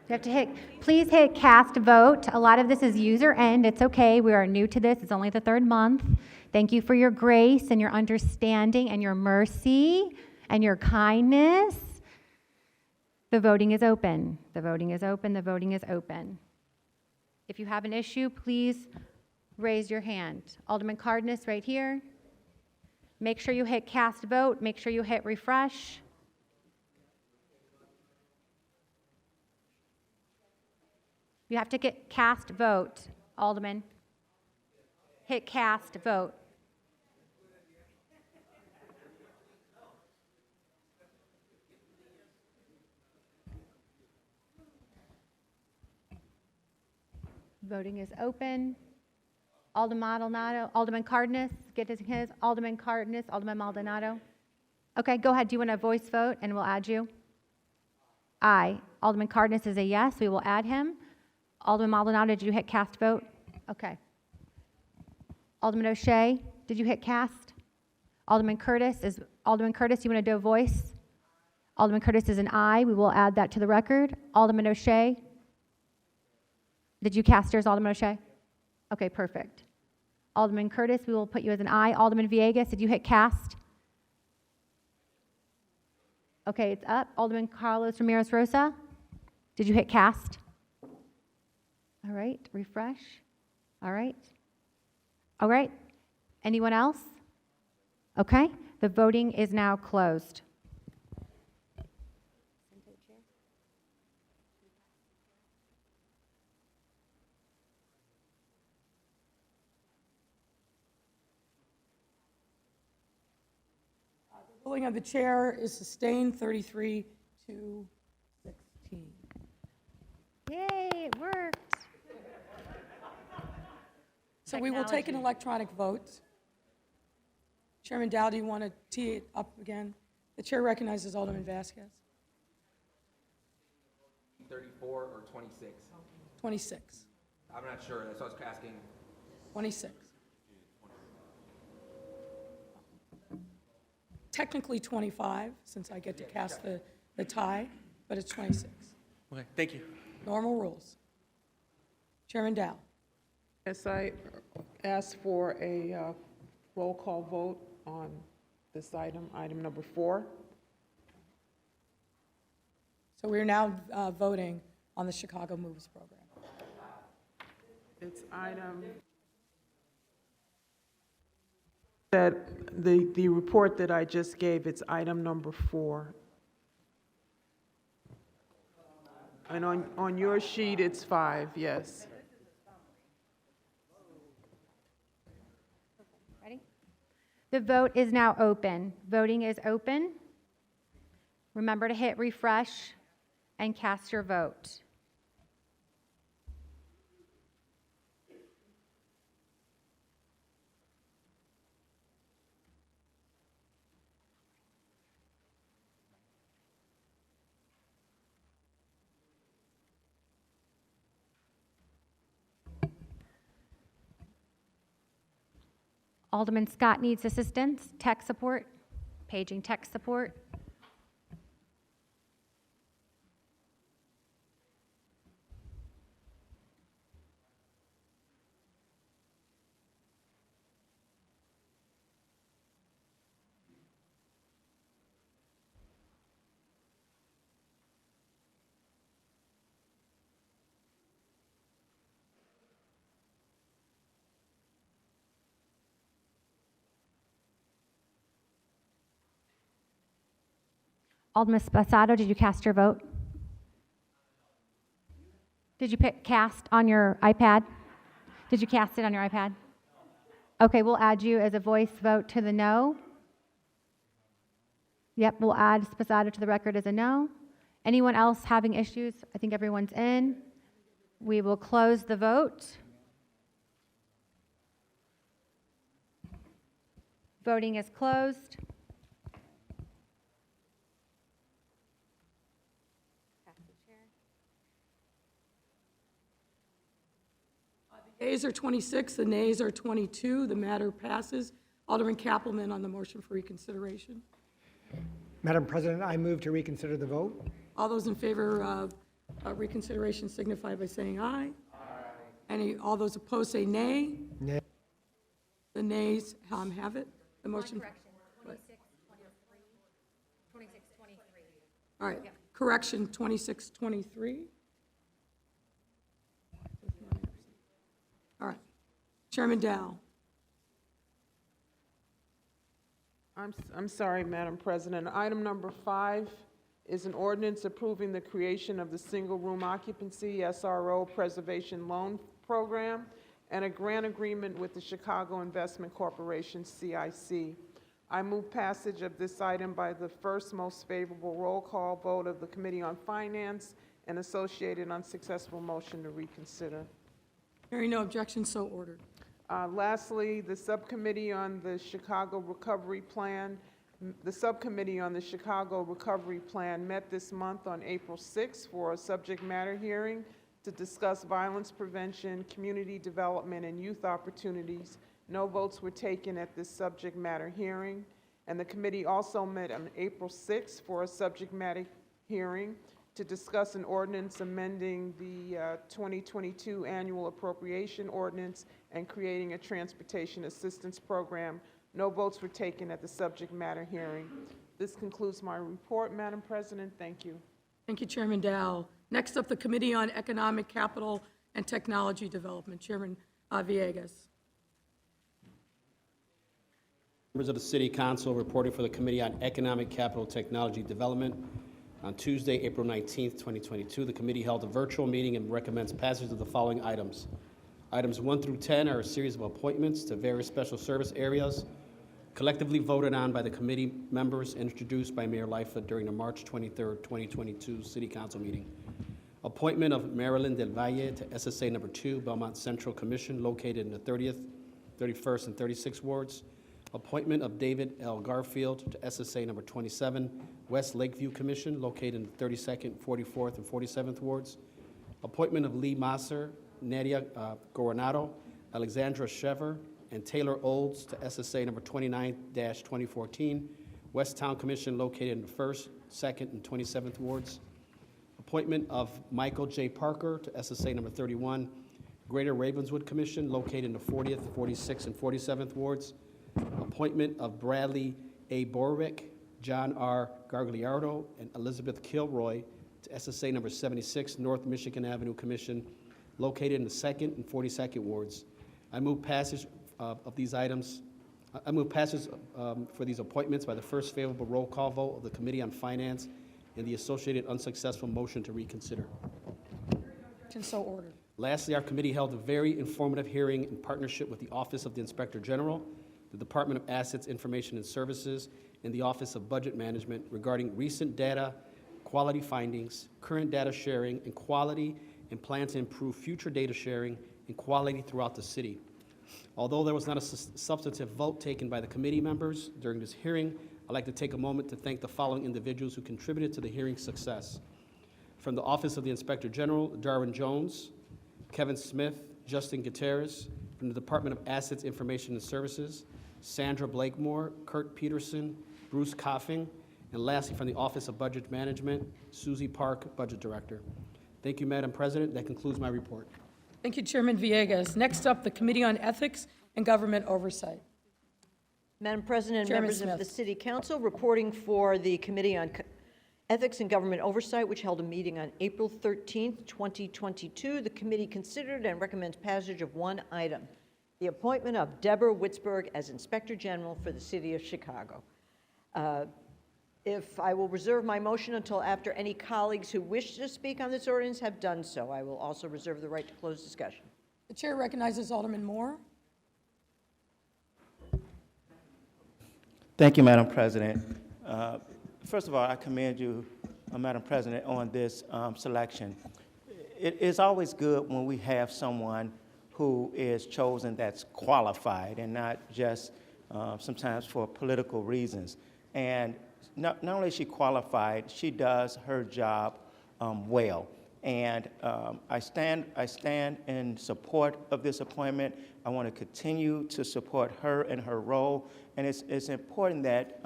You have to please hit cast vote. A lot of this is user end. It's okay. We are new to this. It's only the 3rd month. Thank you for your grace and your understanding and your mercy and your kindness. The voting is open. The voting is open. The voting is open. If you have an issue, please raise your hand. Alderman Cardenas right here. Make sure you hit cast vote. Make sure you hit refresh. You have to get cast vote, Alderman. Hit cast vote. Voting is open. Alderman Maldonado, Alderman Cardenas, get his. Alderman Cardenas, Alderman Maldonado. Okay, go ahead. Do you want a voice vote and we'll add you? Aye. Alderman Cardenas is a yes. We will add him. Alderman Maldonado, did you hit cast vote? Okay. Alderman O'Shea, did you hit cast? Alderman Curtis, you want to do a voice? Alderman Curtis is an aye. We will add that to the record. Alderman O'Shea, did you cast yours, Alderman O'Shea? Okay, perfect. Alderman Curtis, we will put you as an aye. Alderman Villegas, did you hit cast? Okay, it's up. Alderman Carlos Ramirez Rosa, did you hit cast? All right, refresh. All right. All right. Anyone else? Okay, the voting is now closed. The ruling of the chair is sustained, 33 to 16. Yay, it worked. So we will take an electronic vote. Chairman Dow, do you want to tee it up again? The chair recognizes Alderman Vasquez. 34 or 26? 26. I'm not sure, that's what I was asking. 26. Technically 25, since I get to cast the tie, but it's 26. Okay, thank you. Normal rules. Chairman Dow. Yes, I ask for a roll call vote on this item, item number 4. So we're now voting on the Chicago Moves program. It's item that the report that I just gave, it's item number 4. And on your sheet, it's 5, yes. Ready? The vote is now open. Voting is open. Remember to hit refresh and cast your vote. Alderman Scott needs assistance, tech support, paging tech support. Alderman Spasado, did you cast your vote? Did you pick cast on your iPad? Did you cast it on your iPad? Okay, we'll add you as a voice vote to the no. Yep, we'll add Spasado to the record as a no. Anyone else having issues? I think everyone's in. We will close the vote. Voting is closed. The ayes are 26, the nays are 22. The matter passes. Alderman Kappelman on the motion for reconsideration. Madam President, I move to reconsider the vote. All those in favor of reconsideration signify by saying aye. All those opposed say nay. Nay. The nays have it. The motion. Correction, 2623. All right, correction 2623. All right, Chairman Dow. I'm sorry, Madam President. Item number 5 is an ordinance approving the creation of the single-room occupancy SRO Preservation Loan Program and a grant agreement with the Chicago Investment Corporation, CIC. I move passage of this item by the first most favorable roll call vote of the Committee on Finance and associated unsuccessful motion to reconsider. Hearing no objection, so ordered. Lastly, the subcommittee on the Chicago Recovery Plan met this month on April 6th for a subject matter hearing to discuss violence prevention, community development, and youth opportunities. No votes were taken at this subject matter hearing. And the committee also met on April 6th for a subject matter hearing to discuss an ordinance amending the 2022 annual appropriation ordinance and creating a transportation assistance program. No votes were taken at the subject matter hearing. This concludes my report, Madam President. Thank you. Thank you, Chairman Dow. Next up, the Committee on Economic Capital and Technology Development. Chairman Villegas. Members of the City Council reporting for the Committee on Economic Capital Technology Development. On Tuesday, April 19th, 2022, the committee held a virtual meeting and recommends passage of the following items. Items 1 through 10 are a series of appointments to various special service areas, collectively voted on by the committee members and introduced by Mayor Lightfoot during the March 23rd, 2022 City Council meeting. Appointment of Marilyn Del Valle to SSA number 2, Belmont Central Commission, located in the 30th, 31st, and 36th wards. Appointment of David L. Garfield to SSA number 27, West Lakeview Commission, located in the 32nd, 44th, and 47th wards. Appointment of Lee Masser, Nadia Coronado, Alexandra Shever, and Taylor Olds to SSA number 29-2014, West Town Commission, located in the 1st, 2nd, and 27th wards. Appointment of Michael J. Parker to SSA number 31, Greater Ravenswood Commission, located in the 40th, 46th, and 47th wards. Appointment of Bradley A. Borwick, John R. Gargliardo, and Elizabeth Kilroy to SSA number 76, North Michigan Avenue Commission, located in the 2nd and 42nd wards. I move passage of these items. I move passage for these appointments by the first favorable roll call vote of the Committee on Finance and the associated unsuccessful motion to reconsider. And so ordered. Lastly, our committee held a very informative hearing in partnership with the Office of the Inspector General, the Department of Assets, Information and Services, and the Office of Budget Management regarding recent data, quality findings, current data sharing, and quality, and plan to improve future data sharing and quality throughout the city. Although there was not a substantive vote taken by the committee members during this hearing, I'd like to take a moment to thank the following individuals who contributed to the hearing's success. From the Office of the Inspector General, Darwin Jones, Kevin Smith, Justin Gutierrez. From the Department of Assets, Information and Services, Sandra Blakemore, Kurt Peterson, Bruce Coffing, and lastly, from the Office of Budget Management, Susie Park, Budget Director. Thank you, Madam President. That concludes my report. Thank you, Chairman Villegas. Next up, the Committee on Ethics and Government Oversight. Madam President, Chairman members Smith. of the City Council, reporting for the Committee on Ethics and Government Oversight, which held a meeting on April 13th, 2022. The committee considered and recommends passage of one item, the appointment of Deborah Witzberg as Inspector General for the City of Chicago. If I will reserve my motion until after any colleagues who wish to speak on this ordinance have done so. I will also reserve the right to close discussion. The chair recognizes Alderman Moore. Thank you, Madam President. First of all, I commend you, Madam President, on this selection. It is always good when we have someone who is chosen that's qualified and not just sometimes for political reasons. And not only is she qualified, she does her job well. And I stand in support of this appointment. I want to continue to support her in her role. And it's important that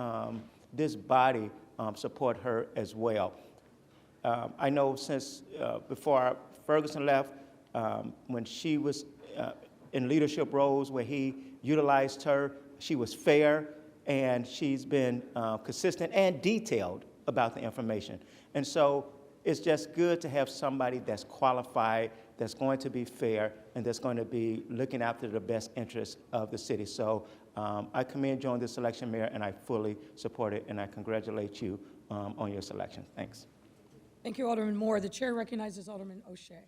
this body support her as well. I know since before Ferguson left, when she was in leadership roles where he utilized her, she was fair, and she's been consistent and detailed about the information. And so it's just good to have somebody that's qualified, that's going to be fair, and that's going to be looking after the best interests of the city. So I commend you on this election, Mayor, and I fully support it, and I congratulate you on your selection. Thanks. Thank you, Alderman Moore. The chair recognizes Alderman O'Shea.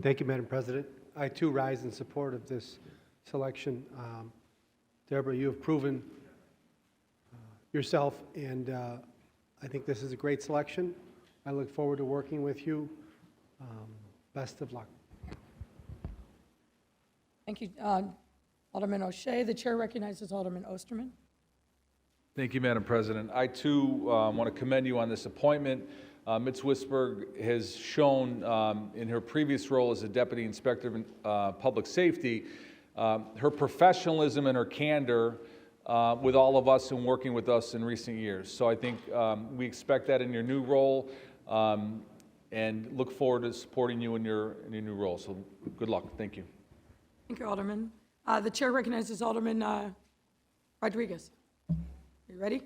Thank you, Madam President. I too rise in support of this selection. Deborah, you have proven yourself, and I think this is a great selection. I look forward to working with you. Best of luck. Thank you, Alderman O'Shea. The chair recognizes Alderman Osterman. Thank you, Madam President. I, too, want to commend you on this appointment. Ms. Wisberg has shown in her previous role as a Deputy Inspector of Public Safety her professionalism and her candor with all of us and working with us in recent years. So I think we expect that in your new role and look forward to supporting you in your new role. So good luck. Thank you. Thank you, Alderman. The chair recognizes Alderman Rodriguez. Are you ready?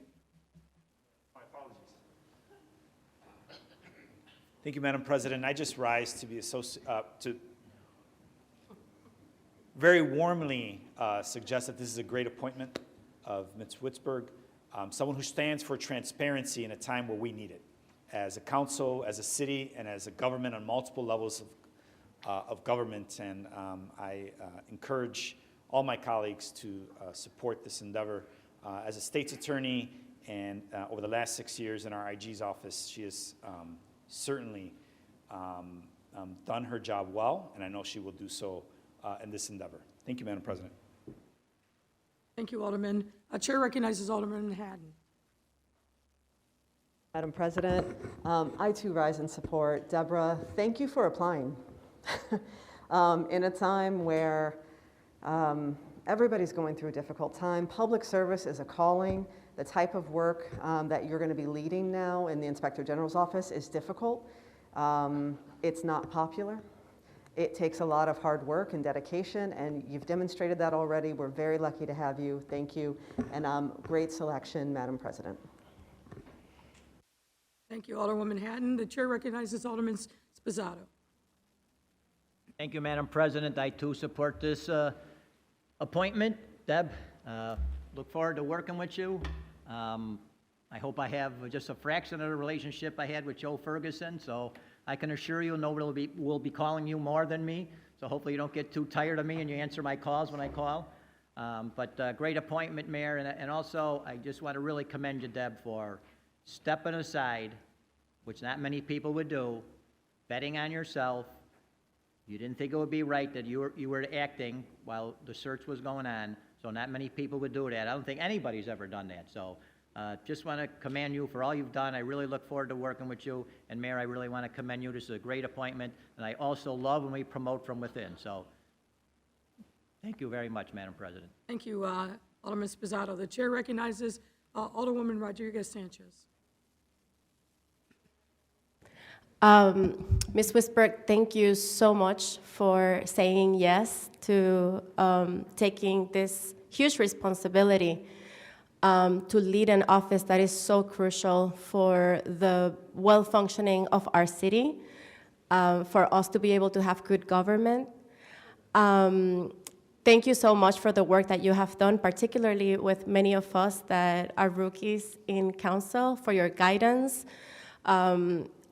Thank you, Madam President. I just rise to be to very warmly suggest that this is a great appointment of Ms. Witzberg, someone who stands for transparency in a time where we need it. As a council, as a city, and as a government on multiple levels of government, and I encourage all my colleagues to support this endeavor. As a state's attorney, and over the last 6 years in our IG's office, she has certainly done her job well, and I know she will do so in this endeavor. Thank you, Madam President. Thank you, Alderman. Chair recognizes Alderman Haddon. Madam President, I too rise in support. Deborah, thank you for applying. In a time where everybody's going through a difficult time, public service is a calling. The type of work that you're going to be leading now in the Inspector General's office is difficult. It's not popular. It takes a lot of hard work and dedication, and you've demonstrated that already. We're very lucky to have you. Thank you. And great selection, Madam President. Thank you, Alderwoman Haddon. The chair recognizes Alderman Spizzato. Thank you, Madam President. I too support this appointment. Deb, look forward to working with you. I hope I have just a fraction of the relationship I had with Joe Ferguson, so I can assure you nobody will be calling you more than me, so hopefully you don't get too tired of me and you answer my calls when I call. But great appointment, Mayor, and also I just want to really commend you, Deb, for stepping aside, which not many people would do, betting on yourself. You didn't think it would be right that you were acting while the search was going on, so not many people would do that. I don't think anybody's ever done that. So just want to commend you for all you've done. I really look forward to working with you. And Mayor, I really want to commend you. This is a great appointment. And I also love when we promote from within. So thank you very much, Madam President. Thank you, Alderman Spizzato. The chair recognizes Alderwoman Rodriguez-Sanchez. Ms. Wisberg, thank you so much for saying yes to taking this huge responsibility to lead an office that is so crucial for the well-functioning of our city, for us to be able to have good government. Thank you so much for the work that you have done, particularly with many of us that are rookies in council, for your guidance.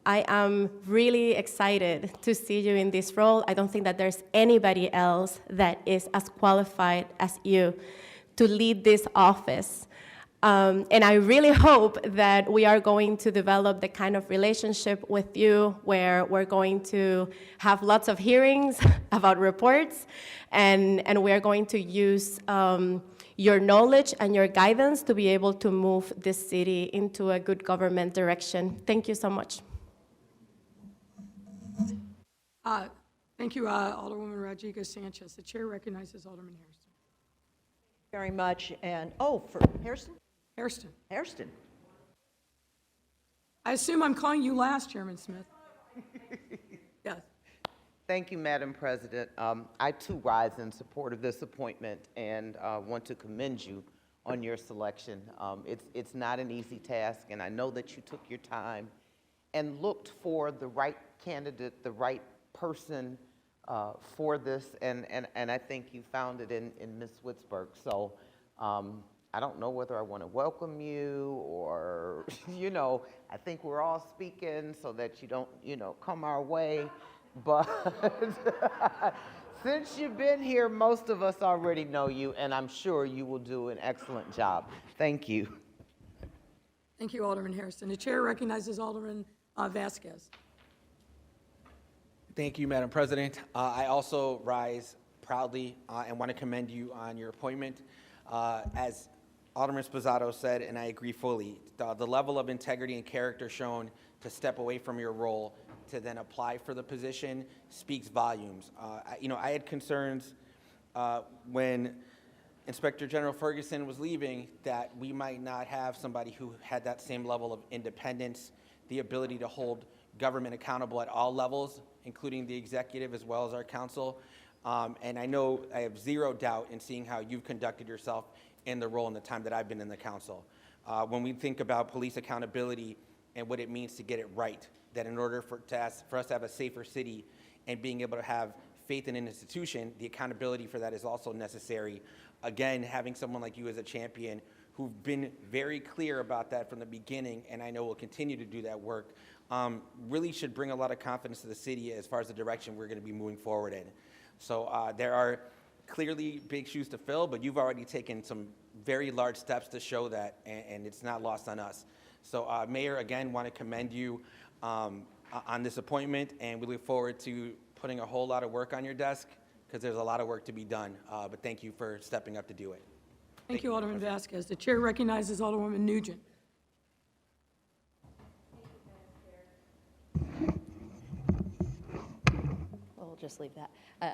I am really excited to see you in this role. I don't think that there's anybody else that is as qualified as you to lead this office. And I really hope that we are going to develop the kind of relationship with you where we're going to have lots of hearings about reports, and we are going to use your knowledge and your guidance to be able to move this city into a good government direction. Thank you so much. Thank you, Alderwoman Rodriguez-Sanchez. The chair recognizes Alderman Hairston. Very much. And, for Hairston? Hairston. Hairston. I assume I'm calling you last, Chairman Smith. Yes. Thank you, Madam President. I too rise in support of this appointment and want to commend you on your selection. It's not an easy task, and I know that you took your time and looked for the right candidate, the right person for this, and I think you found it in Ms. Witzberg. So I don't know whether I want to welcome you or, I think we're all speaking so that you don't, come our way. But since you've been here, most of us already know you, and I'm sure you will do an excellent job. Thank you. Thank you, Alderman Hairston. The chair recognizes Alderman Vasquez. Thank you, Madam President. I also rise proudly and want to commend you on your appointment. As Alderman Sposato said, and I agree fully, the level of integrity and character shown to step away from your role to then apply for the position speaks volumes. I had concerns when Inspector General Ferguson was leaving that we might not have somebody who had that same level of independence, the ability to hold government accountable at all levels, including the executive as well as our council. And I know I have zero doubt in seeing how you've conducted yourself in the role in the time that I've been in the council. When we think about police accountability and what it means to get it right, that in order for us to have a safer city and being able to have faith in an institution, the accountability for that is also necessary. Again, having someone like you as a champion who've been very clear about that from the beginning, and I know will continue to do that work, really should bring a lot of confidence to the city as far as the direction we're going to be moving forward in. So there are clearly big shoes to fill, but you've already taken some very large steps to show that, and it's not lost on us. So Mayor, again, want to commend you on this appointment, and we look forward to putting a whole lot of work on your desk because there's a lot of work to be done, but thank you for stepping up to do it. Thank you, Alderman Vasquez. The chair recognizes Alderwoman Nugent. We'll just leave that.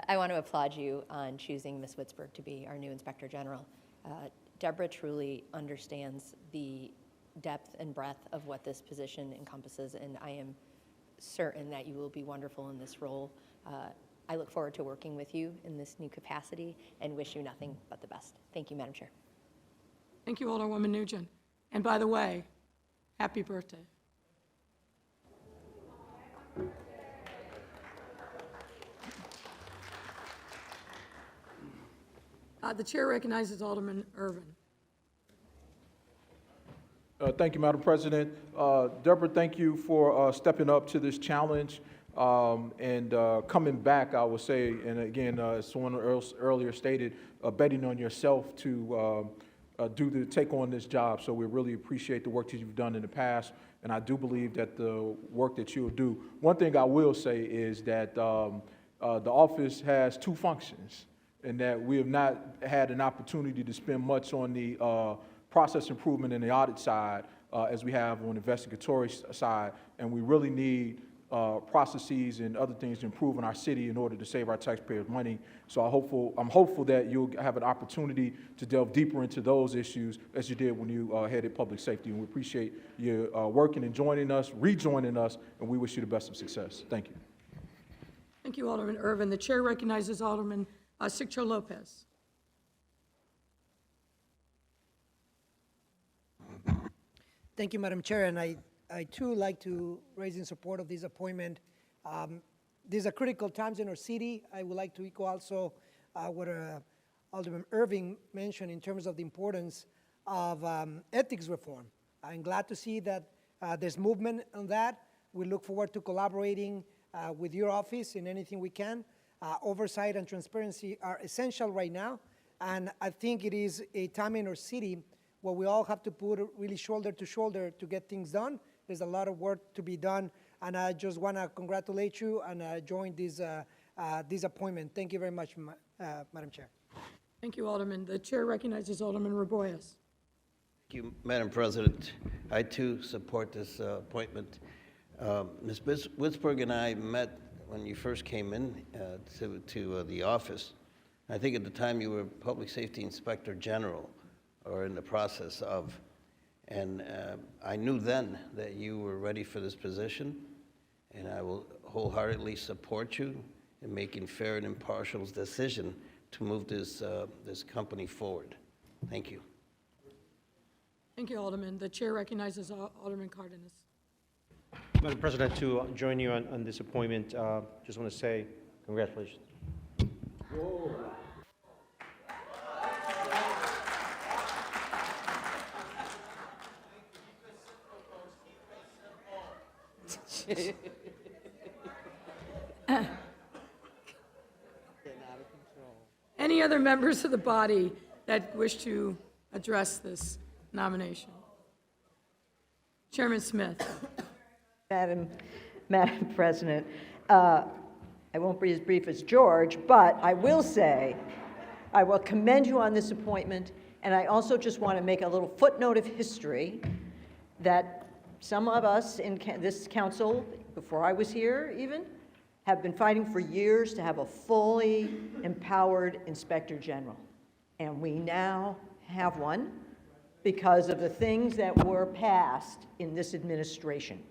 I want to applaud you on choosing Ms. Witzberg to be our new Inspector General. Deborah truly understands the depth and breadth of what this position encompasses, and I am certain that you will be wonderful in this role. I look forward to working with you in this new capacity and wish you nothing but the best. Thank you, Madam Chair. Thank you, Alderwoman Nugent. And by the way, happy birthday. The chair recognizes Alderman Irvin. Thank you, Madam President. Deborah, thank you for stepping up to this challenge and coming back, I would say, and again, as someone else earlier stated, betting on yourself to take on this job. So we really appreciate the work that you've done in the past, and I do believe that the work that you'll do. One thing I will say is that the office has two functions, and that we have not had an opportunity to spend much on the process improvement in the audit side as we have on the investigatory side, and we really need processes and other things to improve in our city in order to save our taxpayers money. So I'm hopeful that you'll have an opportunity to delve deeper into those issues as you did when you headed public safety, and we appreciate you working and rejoining us, and we wish you the best of success. Thank you. Thank you, Alderman Irvin. The chair recognizes Alderman Siccho Lopez. Thank you, Madam Chair, and I too like to raise in support of this appointment. These are critical times in our city. I would like to echo also what Alderman Irving mentioned in terms of the importance of ethics reform. I'm glad to see that there's movement on that. We look forward to collaborating with your office in anything we can. Oversight and transparency are essential right now, and I think it is a time in our city where we all have to put really shoulder to shoulder to get things done. There's a lot of work to be done, and I just want to congratulate you and join this appointment. Thank you very much, Madam Chair. Thank you, Alderman. The chair recognizes Alderman Raboyes. Thank you, Madam President. I too support this appointment. Ms. Witzberg and I met when you first came in to the office. I think at the time you were Public Safety Inspector General, or in the process of. And I knew then that you were ready for this position, and I will wholeheartedly support you in making fair and impartial decision to move this company forward. Thank you. Thank you, Alderman. The chair recognizes Alderman Cardenas. Madam President, to join you on this appointment, just want to say congratulations. Any other members of the body that wish to address this nomination? Chairman Smith. Madam President, I won't be as brief as George, but I will say, I will commend you on this appointment, and I also just want to make a little footnote of history that some of us in this council, before I was here even, have been fighting for years to have a fully empowered Inspector General. And we now have one because of the things that were passed in this administration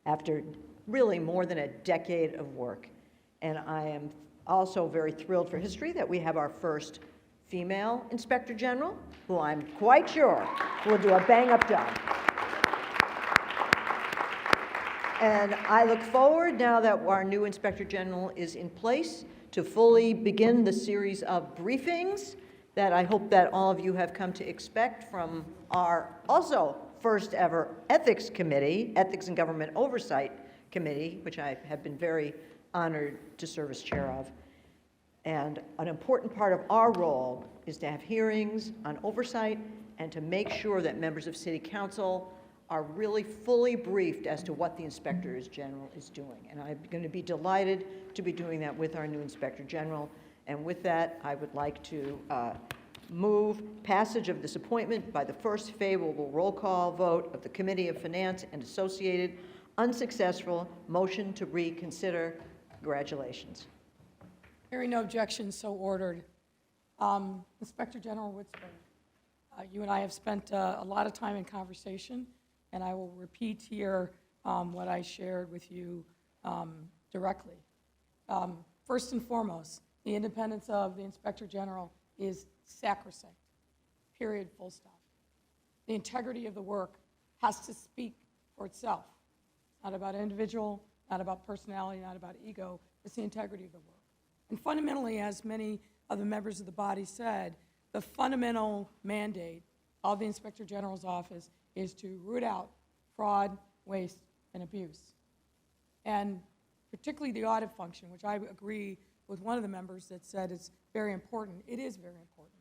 after really more than a decade of work. And I am also very thrilled for history that we have our first female Inspector General, who I'm quite sure will do a bang-up job. And I look forward, now that our new Inspector General is in place, to fully begin the series of briefings that I hope that all of you have come to expect from our also first ever Ethics Committee, Ethics and Government Oversight Committee, which I have been very honored to serve as chair of. And an important part of our role is to have hearings on oversight and to make sure that members of City Council are really fully briefed as to what the Inspector General is doing. And I'm going to be delighted to be doing that with our new Inspector General. And with that, I would like to move passage of this appointment by the first favorable roll call vote of the Committee of Finance and Associated. Unsuccessful, motion to reconsider. Congratulations. Hearing no objections, so ordered. Inspector General Witzberg, you and I have spent a lot of time in conversation, and I will repeat here what I shared with you directly. First and foremost, the independence of the Inspector General is sacrosanct, period, full stop. The integrity of the work has to speak for itself. It's not about individual, not about personality, not about ego. It's the integrity of the work. And fundamentally, as many of the members of the body said, the fundamental mandate of the Inspector General's office is to root out fraud, waste, and abuse. And particularly the audit function, which I agree with one of the members that said it's very important. It is very important.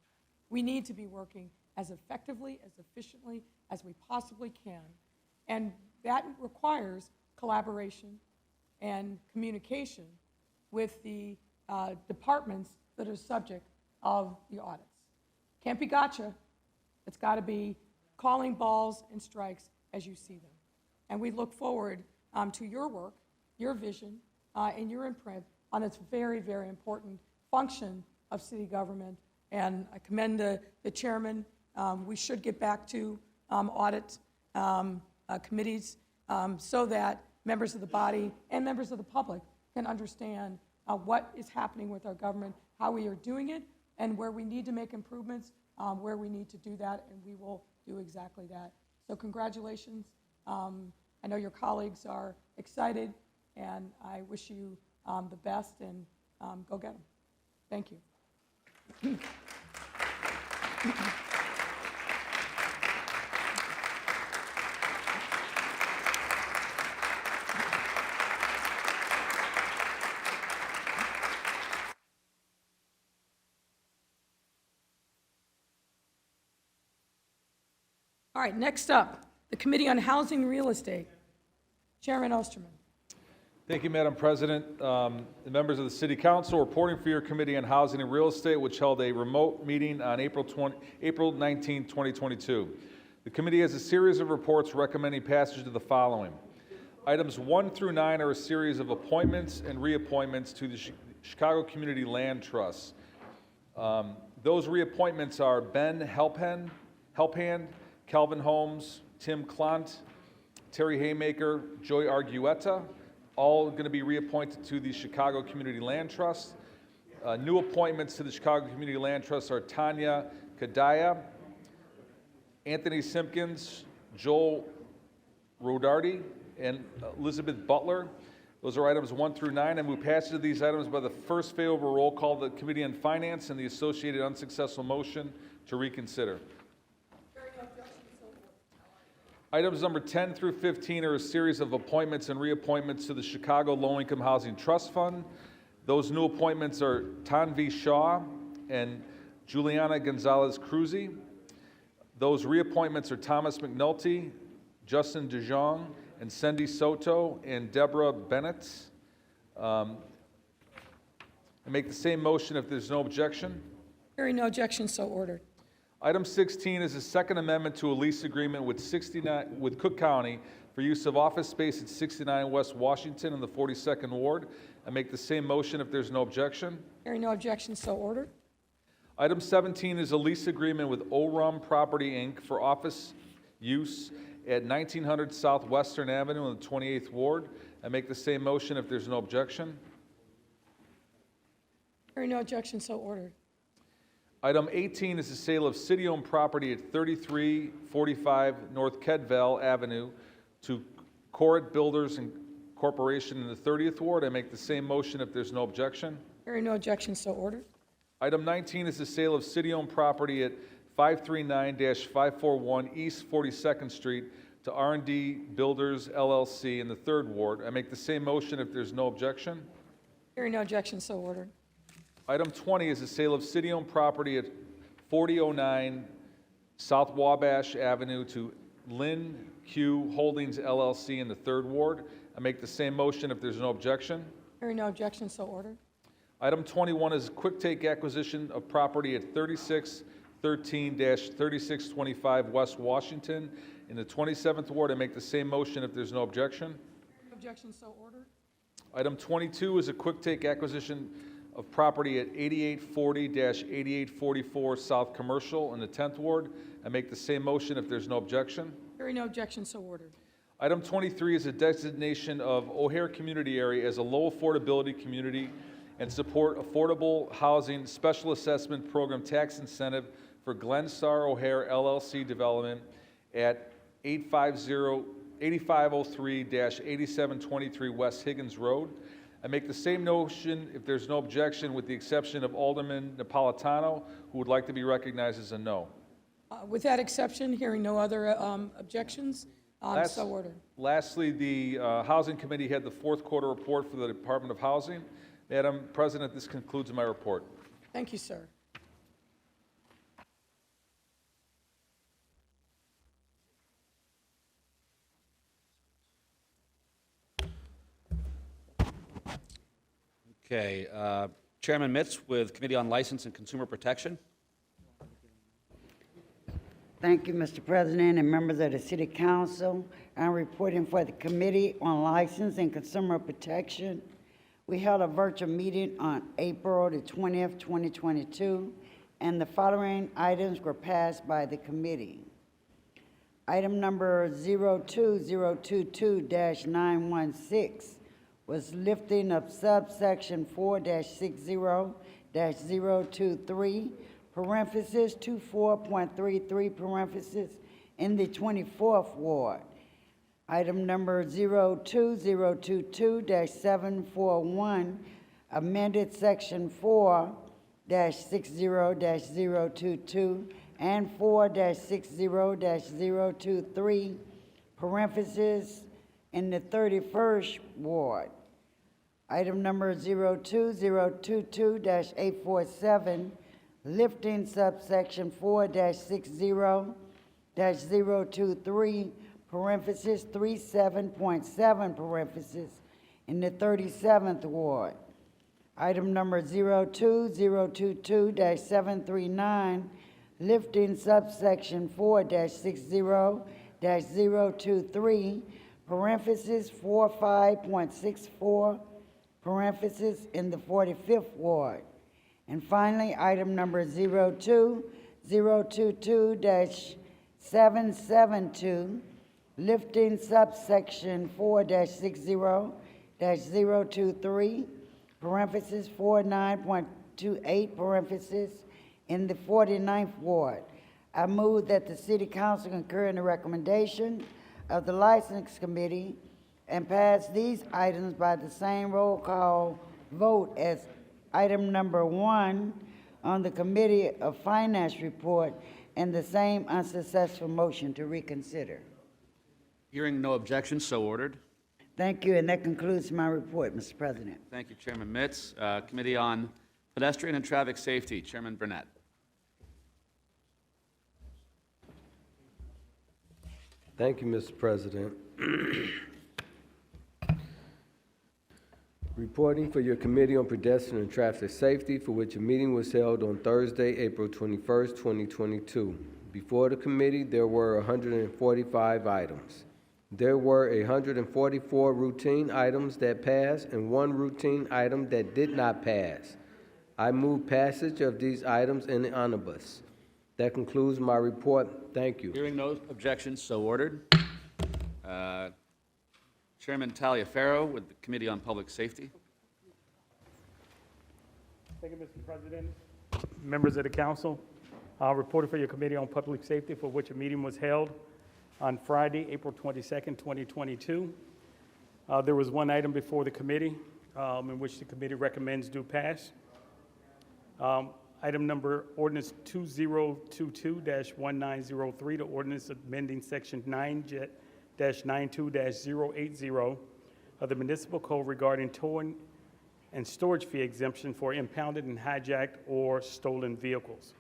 We need to be working as effectively, as efficiently as we possibly can. And that requires collaboration and communication with the departments that are subject of the audits. Can't be gotcha. It's got to be calling balls and strikes as you see them. And we look forward to your work, your vision, and your imprint on this very, very important function of city government. And I commend the chairman. We should get back to audit committees so that members of the body and members of the public can understand what is happening with our government, how we are doing it, and where we need to make improvements, where we need to do that, and we will do exactly that. So congratulations. I know your colleagues are excited, and I wish you the best, and go get them. Thank you. All right, next up, the Committee on Housing and Real Estate. Chairman Osterman. Thank you, Madam President. The members of the City Council reporting for your Committee on Housing and Real Estate, which held a remote meeting on April 19, 2022. The committee has a series of reports recommending passage of the following. Items 1 through 9 are a series of appointments and reappointments to the Chicago Community Land Trust. Those reappointments are Ben Helphand, Calvin Holmes, Tim Clant, Terry Haymaker, Joy Argueta, all going to be reappointed to the Chicago Community Land Trust. New appointments to the Chicago Community Land Trust are Tanya Kadaya, Anthony Simpkins, Joel Rodarty, and Elizabeth Butler. Those are items 1 through 9. I move passage of these items by the first favorable roll call of the Committee on Finance and the associated unsuccessful motion to reconsider. Items number 10 through 15 are a series of appointments and reappointments to the Chicago Low-Income Housing Trust Fund. Those new appointments are Tanvi Shaw and Juliana Gonzalez-Cruzy. Those reappointments are Thomas McNulty, Justin DeJong, and Cindy Soto and Deborah Bennett. I make the same motion if there's no objection. Hearing no objection, so ordered. Item 16 is a second amendment to a lease agreement with Cook County for use of office space at 69 West Washington in the 42nd Ward. I make the same motion if there's no objection. Hearing no objection, so ordered. Item 17 is a lease agreement with Orum Property, Inc. for office use at 1900 South Western Avenue in the 28th Ward. I make the same motion if there's no objection. Hearing no objection, so ordered. Item 18 is the sale of city-owned property at 3345 North Kedville Avenue to Corrit Builders and Corporation in the 30th Ward. I make the same motion if there's no objection. Hearing no objection, so ordered. Item 19 is the sale of city-owned property at 539-541 East 42nd Street to R&D Builders LLC in the 3rd Ward. I make the same motion if there's no objection. Hearing no objection, so ordered. Item 20 is the sale of city-owned property at 4009 South Wabash Avenue to Lynn Q Holdings LLC in the 3rd Ward. I make the same motion if there's no objection. Hearing no objection, so ordered. Item 21 is quick take acquisition of property at 3613-3625 West Washington in the 27th Ward. I make the same motion if there's no objection. No objection, so ordered. Item 22 is a quick take acquisition of property at 8840-8844 South Commercial in the 10th Ward. I make the same motion if there's no objection. Hearing no objection, so ordered. Item 23 is a designation of O'Hare Community Area as a low affordability community and support affordable housing special assessment program tax incentive for Glenstar O'Hare LLC development at 8503-8723 West Higgins Road. I make the same motion if there's no objection, with the exception of Alderman Napolitano, who would like to be recognized as a no. With that exception, hearing no other objections, so ordered. Lastly, the Housing Committee had the 4th quarter report for the Department of Housing. Madam President, this concludes my report. Thank you, sir. Okay, Chairman Mitz with Committee on License and Consumer Protection. Thank you, Mr. President and members of the City Council. I'm reporting for the Committee on License and Consumer Protection. We held a virtual meeting on April the 20th, 2022, and the following items were passed by the committee. Item number 02022-916 was lifting of subsection 4-60-023, parentheses 24.33, parentheses, in the 24th Ward. Item number 02022-741, amended section 4-60-022 and 4-60-023, parentheses, in the 31st Ward. Item number 02022-847, lifting subsection 4-60-023, parentheses 37.7, parentheses, in the 37th Ward. Item number 02022-739, lifting subsection 4-60-023, parentheses 45.64, parentheses, in the 45th Ward. And finally, item number 02022-772, lifting subsection 4-60-023, parentheses 49.28, parentheses, in the 49th Ward. I move that the City Council concur in the recommendation of the License Committee and pass these items by the same roll call vote as item number 1 on the Committee of Finance report and the same unsuccessful motion to reconsider. Hearing no objection, so ordered. Thank you, and that concludes my report, Mr. President. Thank you, Chairman Mitz. Committee on Pedestrian and Traffic Safety, Chairman Burnett. Thank you, Mr. President. Reporting for your Committee on Pedestrian and Traffic Safety, for which a meeting was held on Thursday, April 21st, 2022. Before the committee, there were 145 items. There were 144 routine items that passed and 1 routine item that did not pass. I move passage of these items in the omnibus. That concludes my report. Thank you. Hearing no objections, so ordered. Chairman Taliaferro with the Committee on Public Safety. Thank you, Mr. President. Members of the council, reporting for your Committee on Public Safety, for which a meeting was held on Friday, April 22nd, 2022. There was 1 item before the committee in which the committee recommends do pass. Item number Ordinance 2022-1903, the ordinance amending Section 9-92-080 of the Municipal Code regarding towing and storage fee exemption for impounded and hijacked or stolen vehicles.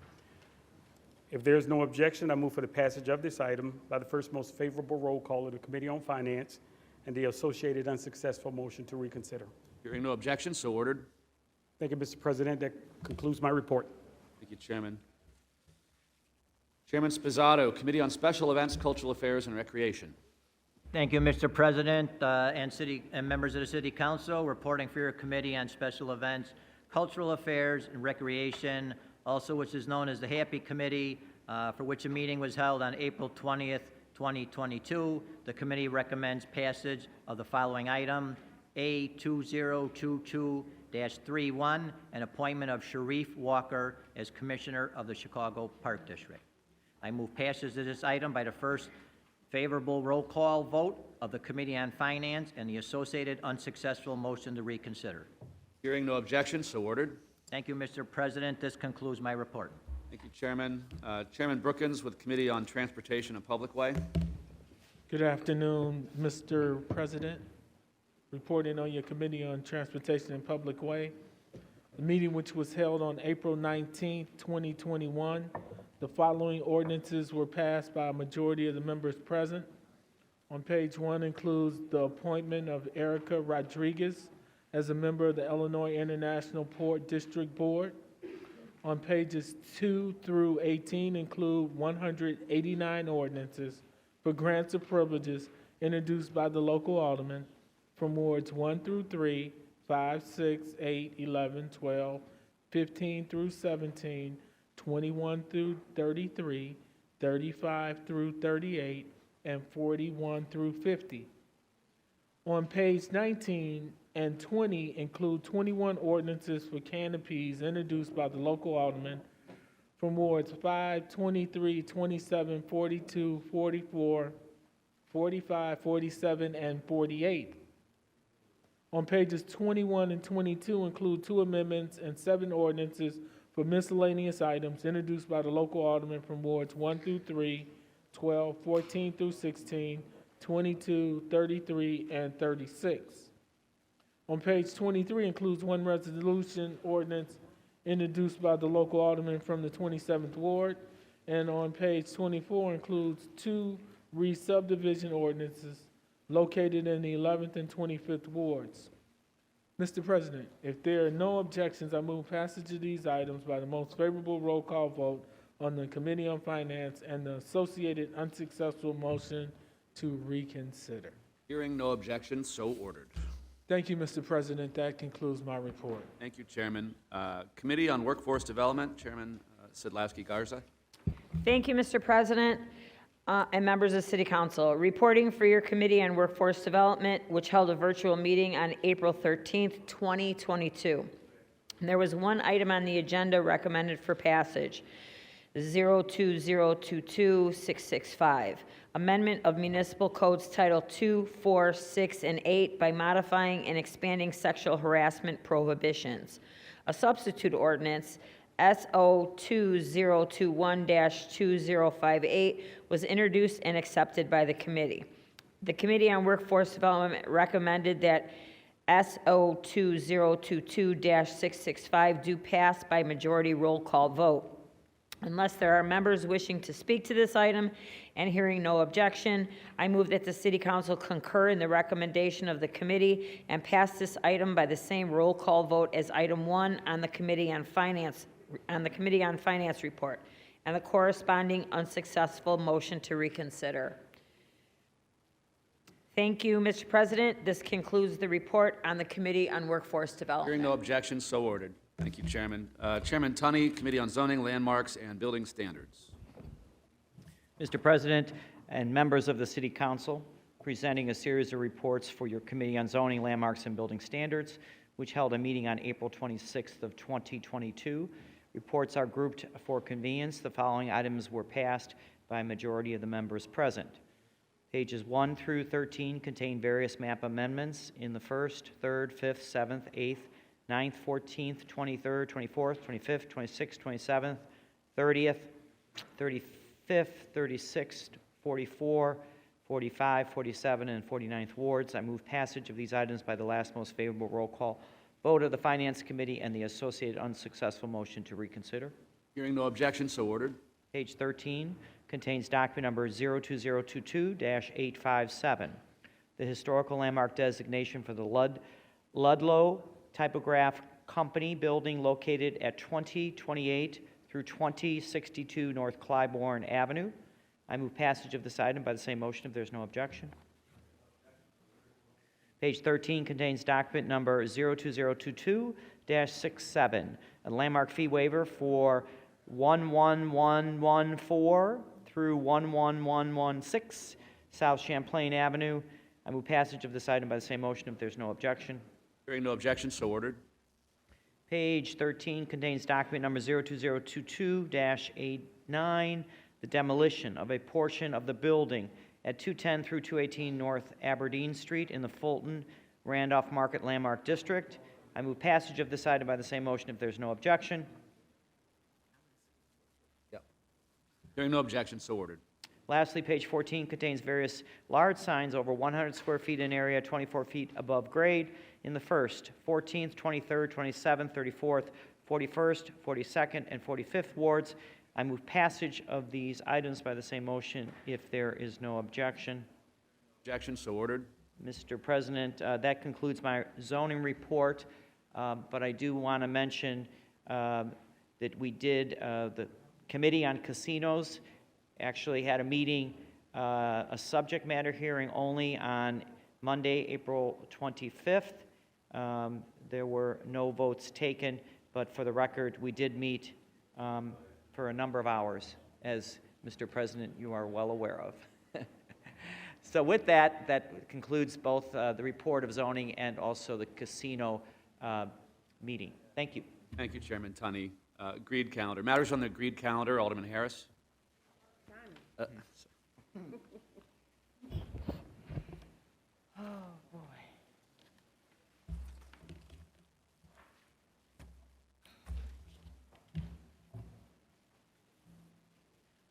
If there is no objection, I move for the passage of this item by the first most favorable roll call of the Committee on Finance and the associated unsuccessful motion to reconsider. Hearing no objection, so ordered. Thank you, Mr. President. That concludes my report. Thank you, Chairman. Chairman Spizzato, Committee on Special Events, Cultural Affairs, and Recreation. Thank you, Mr. President, and members of the City Council. Reporting for your Committee on Special Events, Cultural Affairs, and Recreation, also which is known as the Happy Committee, for which a meeting was held on April 20th, 2022. The committee recommends passage of the following item: A 2022-31, an appointment of Sharif Walker as Commissioner of the Chicago Park District. I move passage of this item by the first favorable roll call vote of the Committee on Finance and the associated unsuccessful motion to reconsider. Hearing no objection, so ordered. Thank you, Mr. President. This concludes my report. Thank you, Chairman. Chairman Brookins with Committee on Transportation and Public Way. Good afternoon, Mr. President. Reporting on your Committee on Transportation and Public Way. The meeting which was held on April 19th, 2021. The following ordinances were passed by a majority of the members present. On page 1 includes the appointment of Erica Rodriguez as a member of the Illinois International Port District Board. On pages 2 through 18 include 189 ordinances for grants of privileges introduced by the local alderman from wards 1 through 3, 5, 6, 8, 11, 12, 15 through 17, 21 through 33, 35 through 38, and 41 through 50. On page 19 and 20 include 21 ordinances for canopies introduced by the local alderman from wards 5, 23, 27, 42, 44, 45, 47, and 48. On pages 21 and 22 include 2 amendments and 7 ordinances for miscellaneous items introduced by the local alderman from wards 1 through 3, 12, 14 through 16, 22, 33, and 36. On page 23 includes 1 resolution ordinance introduced by the local alderman from the 27th Ward, and on page 24 includes 2 re-subdivision ordinances located in the 11th and 25th Wards. Mr. President, if there are no objections, I move passage of these items by the most favorable roll call vote on the Committee on Finance and the associated unsuccessful motion to reconsider. Hearing no objection, so ordered. Thank you, Mr. President. That concludes my report. Thank you, Chairman. Committee on Workforce Development, Chairman Sidlowski Garza. Thank you, Mr. President. and members of City Council, reporting for your Committee on Workforce Development, which held a virtual meeting on April 13th, 2022. There was one item on the agenda recommended for passage, 02022665, Amendment of Municipal Codes Title 2, 4, 6, and 8 by modifying and expanding sexual harassment prohibitions. A substitute ordinance, SO 2021-2058, was introduced and accepted by the committee. The Committee on Workforce Development recommended that SO 2022-665 do pass by majority roll call vote. Unless there are members wishing to speak to this item and hearing no objection, I move that the City Council concur in the recommendation of the committee and pass this item by the same roll call vote as item 1 on the Committee on Finance report and the corresponding unsuccessful motion to reconsider. Thank you, Mr. President. This concludes the report on the Committee on Workforce Development. Hearing no objections, so ordered. Thank you, Chairman. Chairman Tunney, Committee on Zoning, Landmarks, and Building Standards. Mr. President and members of the City Council, presenting a series of reports for your Committee on Zoning, Landmarks, and Building Standards, which held a meeting on April 26th of 2022. Reports are grouped for convenience. The following items were passed by a majority of the members present. Pages 1 through 13 contain various map amendments in the 1st, 3rd, 5th, 7th, 8th, 9th, 14th, 23rd, 24th, 25th, 26th, 27th, 30th, 35th, 36th, 44, 45, 47, and 49th wards. I move passage of these items by the last most favorable roll call vote of the Finance Committee and the associated unsuccessful motion to reconsider. Hearing no objections, so ordered. Page 13 contains document number 02022-857, the historical landmark designation for the Ludlow Typograph Company building located at 2028 through 2062 North Clybourne Avenue. I move passage of this item by the same motion if there's no objection. Page 13 contains document number 02022-67, a landmark fee waiver for 11114 through 11116 South Champlain Avenue. I move passage of this item by the same motion if there's no objection. Hearing no objections, so ordered. Page 13 contains document number 02022-89, the demolition of a portion of the building at 210 through 218 North Aberdeen Street in the Fulton Randolph Market Landmark District. I move passage of this item by the same motion if there's no objection. Hearing no objections, so ordered. Lastly, page 14 contains various large signs over 100 square feet in area, 24 feet above grade in the 1st, 14th, 23rd, 27th, 34th, 41st, 42nd, and 45th wards. I move passage of these items by the same motion if there is no objection. Objection, so ordered. Mr. President, that concludes my zoning report, but I do want to mention that we did, the Committee on Casinos actually had a meeting, a subject matter hearing only on Monday, April 25th. There were no votes taken, but for the record, we did meet for a number of hours, as Mr. President, you are well aware of. So with that, that concludes both the report of zoning and also the casino meeting. Thank you. Thank you, Chairman Tunney. Agreed calendar. Matters on the agreed calendar, Alderman Harris. Oh, boy.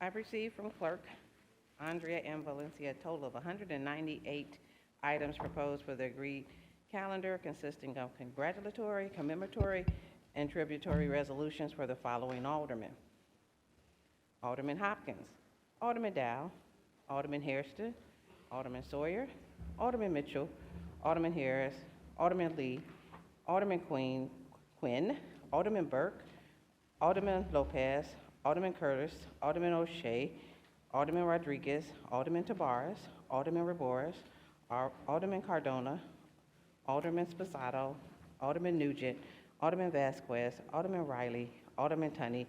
I've received from Clerk Andrea M. Valencia a total of 198 items proposed for the agreed calendar, consisting of congratulatory, commemoratory, and tributary resolutions for the following aldermen: Alderman Hopkins, Alderman Dow, Alderman Hairston, Alderman Sawyer, Alderman Mitchell, Alderman Harris, Alderman Lee, Alderman Quinn, Alderman Burke, Alderman Lopez, Alderman Curtis, Alderman O'Shea, Alderman Rodriguez, Alderman Tabarez, Alderman Raboris, Alderman Cardona, Alderman Sposato, Alderman Nugent, Alderman Vasquez, Alderman Riley, Alderman Tunney,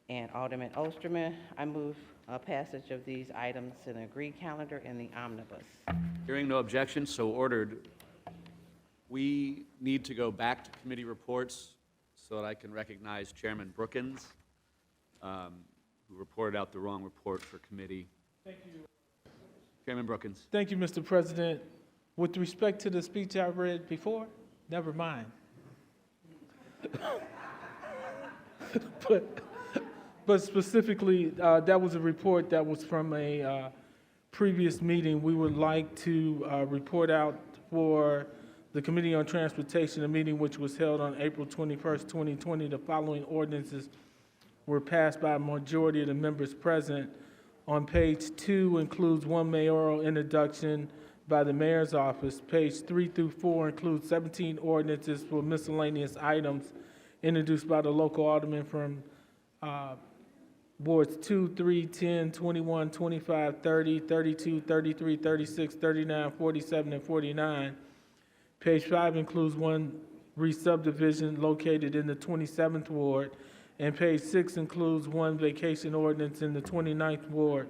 and Alderman Osterman. I move passage of these items in the agreed calendar and the omnibus. Hearing no objection, so ordered. We need to go back to committee reports so that I can recognize Chairman Brookins, who reported out the wrong report for committee. Thank you. Chairman Brookins. Thank you, Mr. President. With respect to the speech I read before, never mind. But specifically, that was a report that was from a previous meeting. We would like to report out for the Committee on Transportation, a meeting which was held on April 21st, 2020. The following ordinances were passed by a majority of the members present. On page 2 includes one mayoral introduction by the mayor's office. Page 3 through 4 includes 17 ordinances for miscellaneous items introduced by the local alderman from wards 2, 3, 10, 21, 25, 30, 32, 33, 36, 39, 47, and 49. Page 5 includes one re-subdivision located in the 27th ward, and page 6 includes one vacation ordinance in the 29th ward.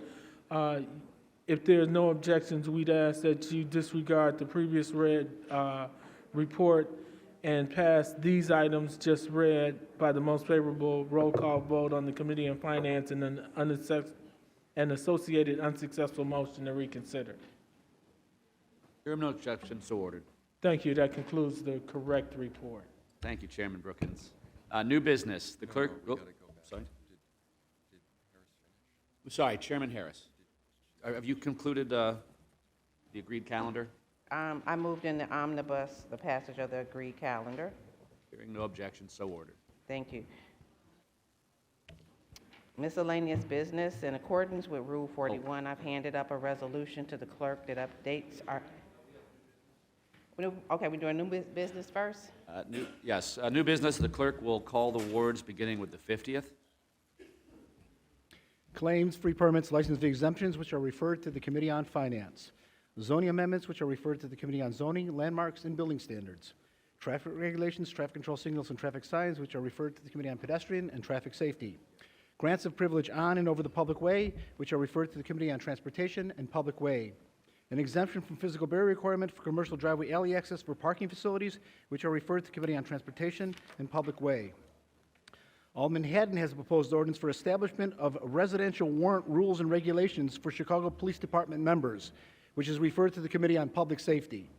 If there are no objections, we'd ask that you disregard the previous read report and pass these items just read by the most favorable roll call vote on the Committee on Finance and an associated unsuccessful motion to reconsider. Hearing no objection, so ordered. Thank you. That concludes the correct report. Thank you, Chairman Brookins. New business. The clerk. Sorry. Sorry, Chairman Harris. Have you concluded the agreed calendar? I moved in the omnibus the passage of the agreed calendar. Hearing no objection, so ordered. Thank you. Miscellaneous business. In accordance with Rule 41, I've handed up a resolution to the clerk that updates our... Okay, we're doing new business first? Yes, new business. The clerk will call the wards beginning with the 50th. Claims, free permits, license fee exemptions, which are referred to the Committee on Finance. Zoning amendments, which are referred to the Committee on Zoning, Landmarks, and Building Standards. Traffic regulations, traffic control signals, and traffic signs, which are referred to the Committee on Pedestrian and Traffic Safety. Grants of privilege on and over the public way, which are referred to the Committee on Transportation and Public Way. An exemption from physical barrier requirement for commercial driveway alley access for parking facilities, which are referred to the Committee on Transportation and Public Way. Alderman Haddon has a proposed ordinance for establishment of residential warrant rules and regulations for Chicago Police Department members, which is referred to the Committee on Public Safety.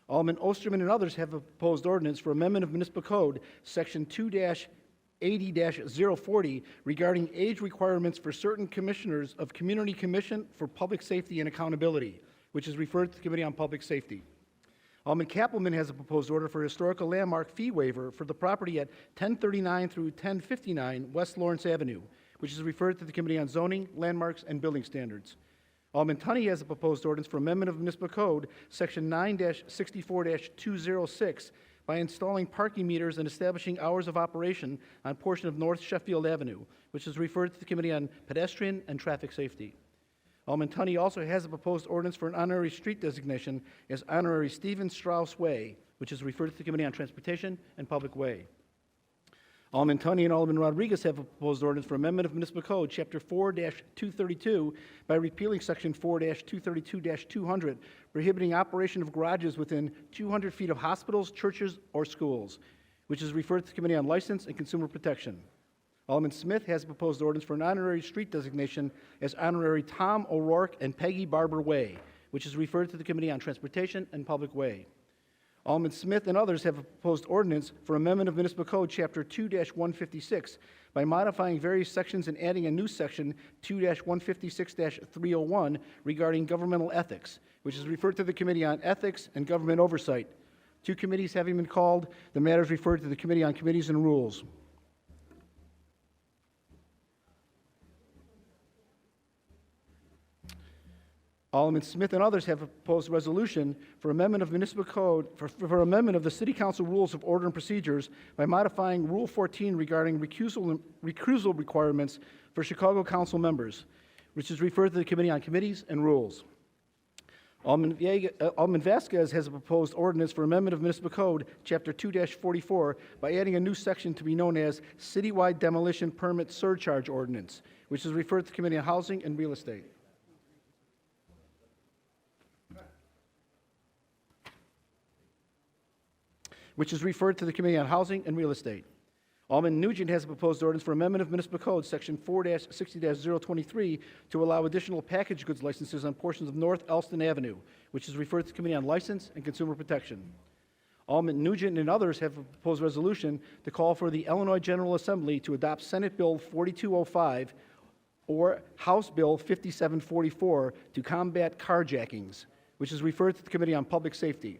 Alderman Osterman and others have a proposed ordinance for amendment of Municipal Code, Section 2-80-040, regarding age requirements for certain commissioners of Community Commission for Public Safety and Accountability, which is referred to the Committee on Public Safety. Alderman Kappelman has a proposed order for historical landmark fee waiver for the property at 1039 through 1059 West Lawrence Avenue, which is referred to the Committee on Zoning, Landmarks, and Building Standards. Alderman Tunney has a proposed ordinance for amendment of Municipal Code, Section 9-64-206, by installing parking meters and establishing hours of operation on a portion of North Sheffield Avenue, which is referred to the Committee on Pedestrian and Traffic Safety. Alderman Tunney also has a proposed ordinance for an honorary street designation as Honorary Stephen Strauss Way, which is referred to the Committee on Transportation and Public Way. Alderman Tunney and Alderman Rodriguez have a proposed ordinance for amendment of Municipal Code, Chapter 4-232, by repealing Section 4-232-200, prohibiting operation of garages within 200 feet of hospitals, churches, or schools, which is referred to the Committee on License and Consumer Protection. Alderman Smith has a proposed ordinance for an honorary street designation as Honorary Tom O'Rourke and Peggy Barber Way, which is referred to the Committee on Transportation and Public Way. Alderman Smith and others have a proposed ordinance for amendment of Municipal Code, Chapter 2-156, by modifying various sections and adding a new section, 2-156-301, regarding governmental ethics, which is referred to the Committee on Ethics and Government Oversight. Two committees having been called, the matter is referred to the Committee on Committees and Rules. Alderman Smith and others have a proposed resolution for amendment of Municipal Code, for amendment of the City Council Rules of Order and Procedures by modifying Rule 14 regarding recusal requirements for Chicago Council members, which is referred to the Committee on Committees and Rules. Alderman Vasquez has a proposed ordinance for amendment of Municipal Code, Chapter 2-44, by adding a new section to be known as Citywide Demolition Permit Surcharge Ordinance, which is referred to the Committee on Housing and Real Estate. Alderman Nugent has a proposed ordinance for amendment of Municipal Code, Section 4-60-023, to allow additional packaged goods licenses on portions of North Elston Avenue, which is referred to the Committee on License and Consumer Protection. Alderman Nugent and others have a proposed resolution to call for the Illinois General Assembly to adopt Senate Bill 4205 or House Bill 5744 to combat carjackings, which is referred to the Committee on Public Safety.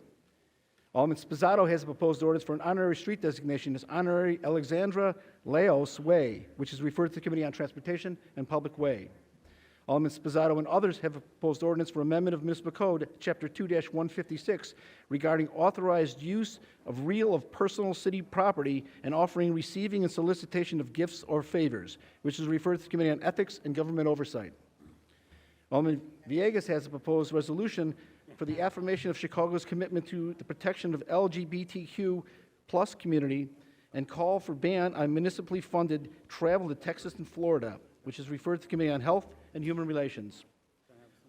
Alderman Spizzato has a proposed ordinance for an honorary street designation as Honorary Alexandra Laos Way, which is referred to the Committee on Transportation and Public Way. Alderman Spizzato and others have a proposed ordinance for amendment of Municipal Code, Chapter 2-156, regarding authorized use of real of personal city property and offering, receiving, and solicitation of gifts or favors, which is referred to the Committee on Ethics and Government Oversight. Alderman Villegas has a proposed resolution for the affirmation of Chicago's commitment to the protection of LGBTQ plus community and call for ban on municipally funded travel to Texas and Florida, which is referred to the Committee on Health and Human Relations.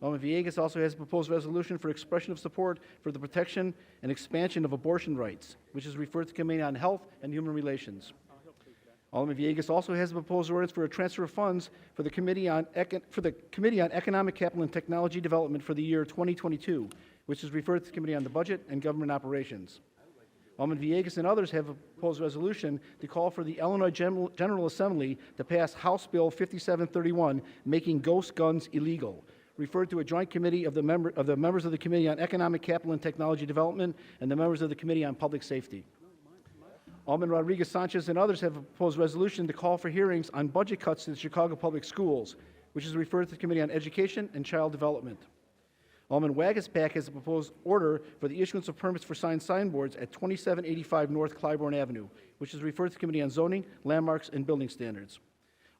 Alderman Villegas also has a proposed resolution for expression of support for the protection and expansion of abortion rights, which is referred to the Committee on Health and Human Relations. Alderman Villegas also has a proposed ordinance for a transfer of funds for the Committee on Economic Capital and Technology Development for the year 2022, which is referred to the Committee on the Budget and Government Operations. Alderman Villegas and others have a proposed resolution to call for the Illinois General Assembly to pass House Bill 5731, making ghost guns illegal, referred to a joint committee of the members of the Committee on Economic Capital and Technology Development and the members of the Committee on Public Safety. Alderman Rodriguez Sanchez and others have a proposed resolution to call for hearings on budget cuts to the Chicago Public Schools, which is referred to the Committee on Education and Child Development. Alderman Wagasback has a proposed order for the issuance of permits for signboards at 2785 North Clybourne Avenue, which is referred to the Committee on Zoning, Landmarks, and Building Standards.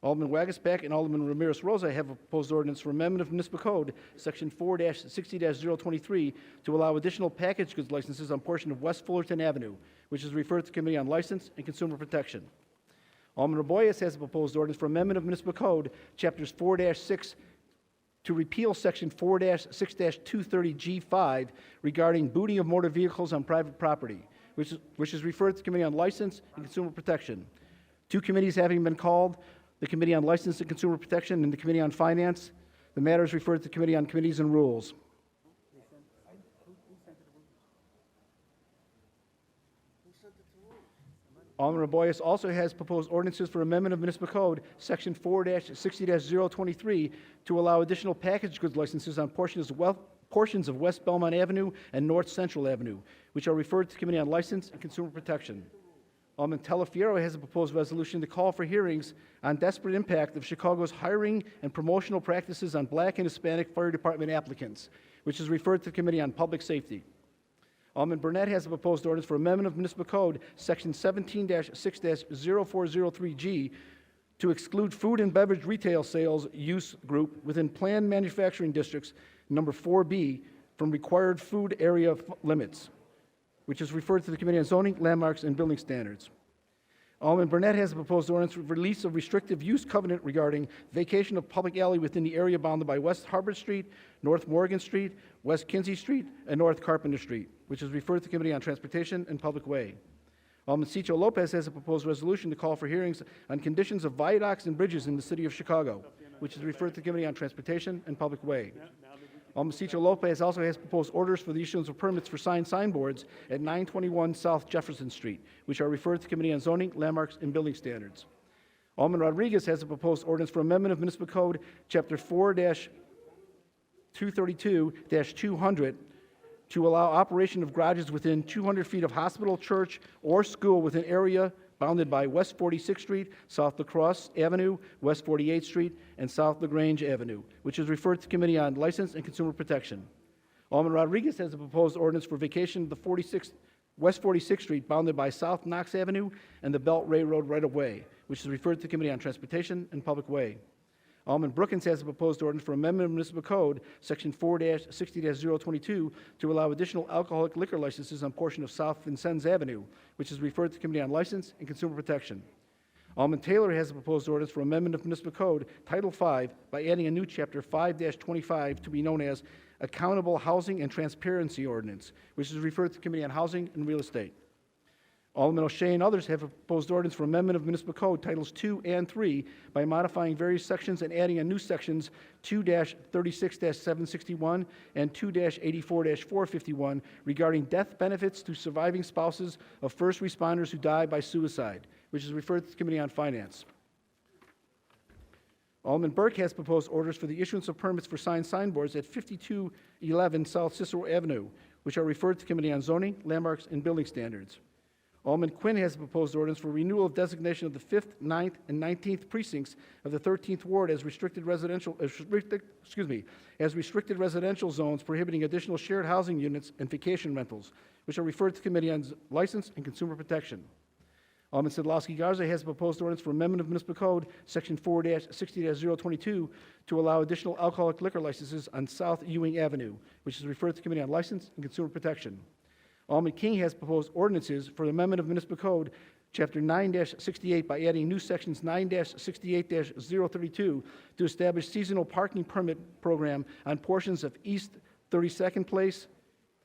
Alderman Wagasback and Alderman Ramirez Rosa have a proposed ordinance for amendment of Municipal Code, Section 4-60-023, to allow additional packaged goods licenses on portion of West Fullerton Avenue, which is referred to the Committee on License and Consumer Protection. Alderman Raboyes has a proposed ordinance for amendment of Municipal Code, Chapters 4-6, to repeal Section 4-6-230G5 regarding booting of motor vehicles on private property, which is referred to the Committee on License and Consumer Protection. Two committees having been called, the Committee on License and Consumer Protection and the Committee on Finance. The matter is referred to the Committee on Committees and Rules. Alderman Raboyes also has proposed ordinances for amendment of Municipal Code, Section 4-60-023, to allow additional packaged goods licenses on portions of West Belmont Avenue and North Central Avenue, which are referred to the Committee on License and Consumer Protection. Alderman Telefiero has a proposed resolution to call for hearings on desperate impact of Chicago's hiring and promotional practices on Black and Hispanic Fire Department applicants, which is referred to the Committee on Public Safety. Alderman Burnett has a proposed ordinance for amendment of Municipal Code, Section 17-6-0403G, to exclude food and beverage retail sales use group within planned manufacturing districts, number 4B, from required food area limits, which is referred to the Committee on Zoning, Landmarks, and Building Standards. Alderman Burnett has a proposed ordinance for release of restrictive use covenant regarding vacation of public alley within the area bounded by West Harbor Street, North Morgan Street, West Kinsey Street, and North Carpenter Street, which is referred to the Committee on Transportation and Public Way. Alderman Cicho Lopez has a proposed resolution to call for hearings on conditions of viaducts and bridges in the city of Chicago, which is referred to the Committee on Transportation and Public Way. Alderman Cicho Lopez also has proposed orders for the issuance of permits for signboards at 921 South Jefferson Street, which are referred to the Committee on Zoning, Landmarks, and Building Standards. Alderman Rodriguez has a proposed ordinance for amendment of Municipal Code, Chapter 4-232-200, to allow operation of garages within 200 feet of hospital, church, or school within area bounded by West 46th Street, South LaCrosse Avenue, West 48th Street, and South LaGrange Avenue, which is referred to the Committee on License and Consumer Protection. Alderman Rodriguez has a proposed ordinance for vacation of the West 46th Street bounded by South Knox Avenue and the Belt Railroad right-of-way, which is referred to the Committee on Transportation and Public Way. Alderman Brookins has a proposed ordinance for amendment of municipal code, section 4-60-022, to allow additional alcoholic liquor licenses on portion of South Vincennes Avenue, which is referred to the Committee on License and Consumer Protection. Alderman Taylor has a proposed ordinance for amendment of municipal code, Title V, by adding a new chapter 5-25 to be known as Accountable Housing and Transparency Ordinance, which is referred to the Committee on Housing and Real Estate. Alderman O'Shea and others have a proposed ordinance for amendment of municipal code Titles 2 and 3 by modifying various sections and adding a new sections 2-36-761 and 2-84-451 regarding death benefits to surviving spouses of first responders who die by suicide, which is referred to the Committee on Finance. Alderman Burke has proposed orders for the issuance of permits for signboards at 5211 South Cicero Avenue, which are referred to the Committee on Zoning, Landmarks, and Building Standards. Alderman Quinn has a proposed ordinance for renewal of designation of the 5th, 9th, and 19th precincts of the 13th Ward as restricted residential zones prohibiting additional shared housing units and vacation rentals, which are referred to the Committee on License and Consumer Protection. Alderman Sidlowski Garza has a proposed ordinance for amendment of municipal code, section 4-60-022, to allow additional alcoholic liquor licenses on South Ewing Avenue, which is referred to the Committee on License and Consumer Protection. Alderman King has proposed ordinances for the amendment of municipal code, chapter 9-68, by adding new sections 9-68-032 to establish seasonal parking permit program on portions of East 32nd Place,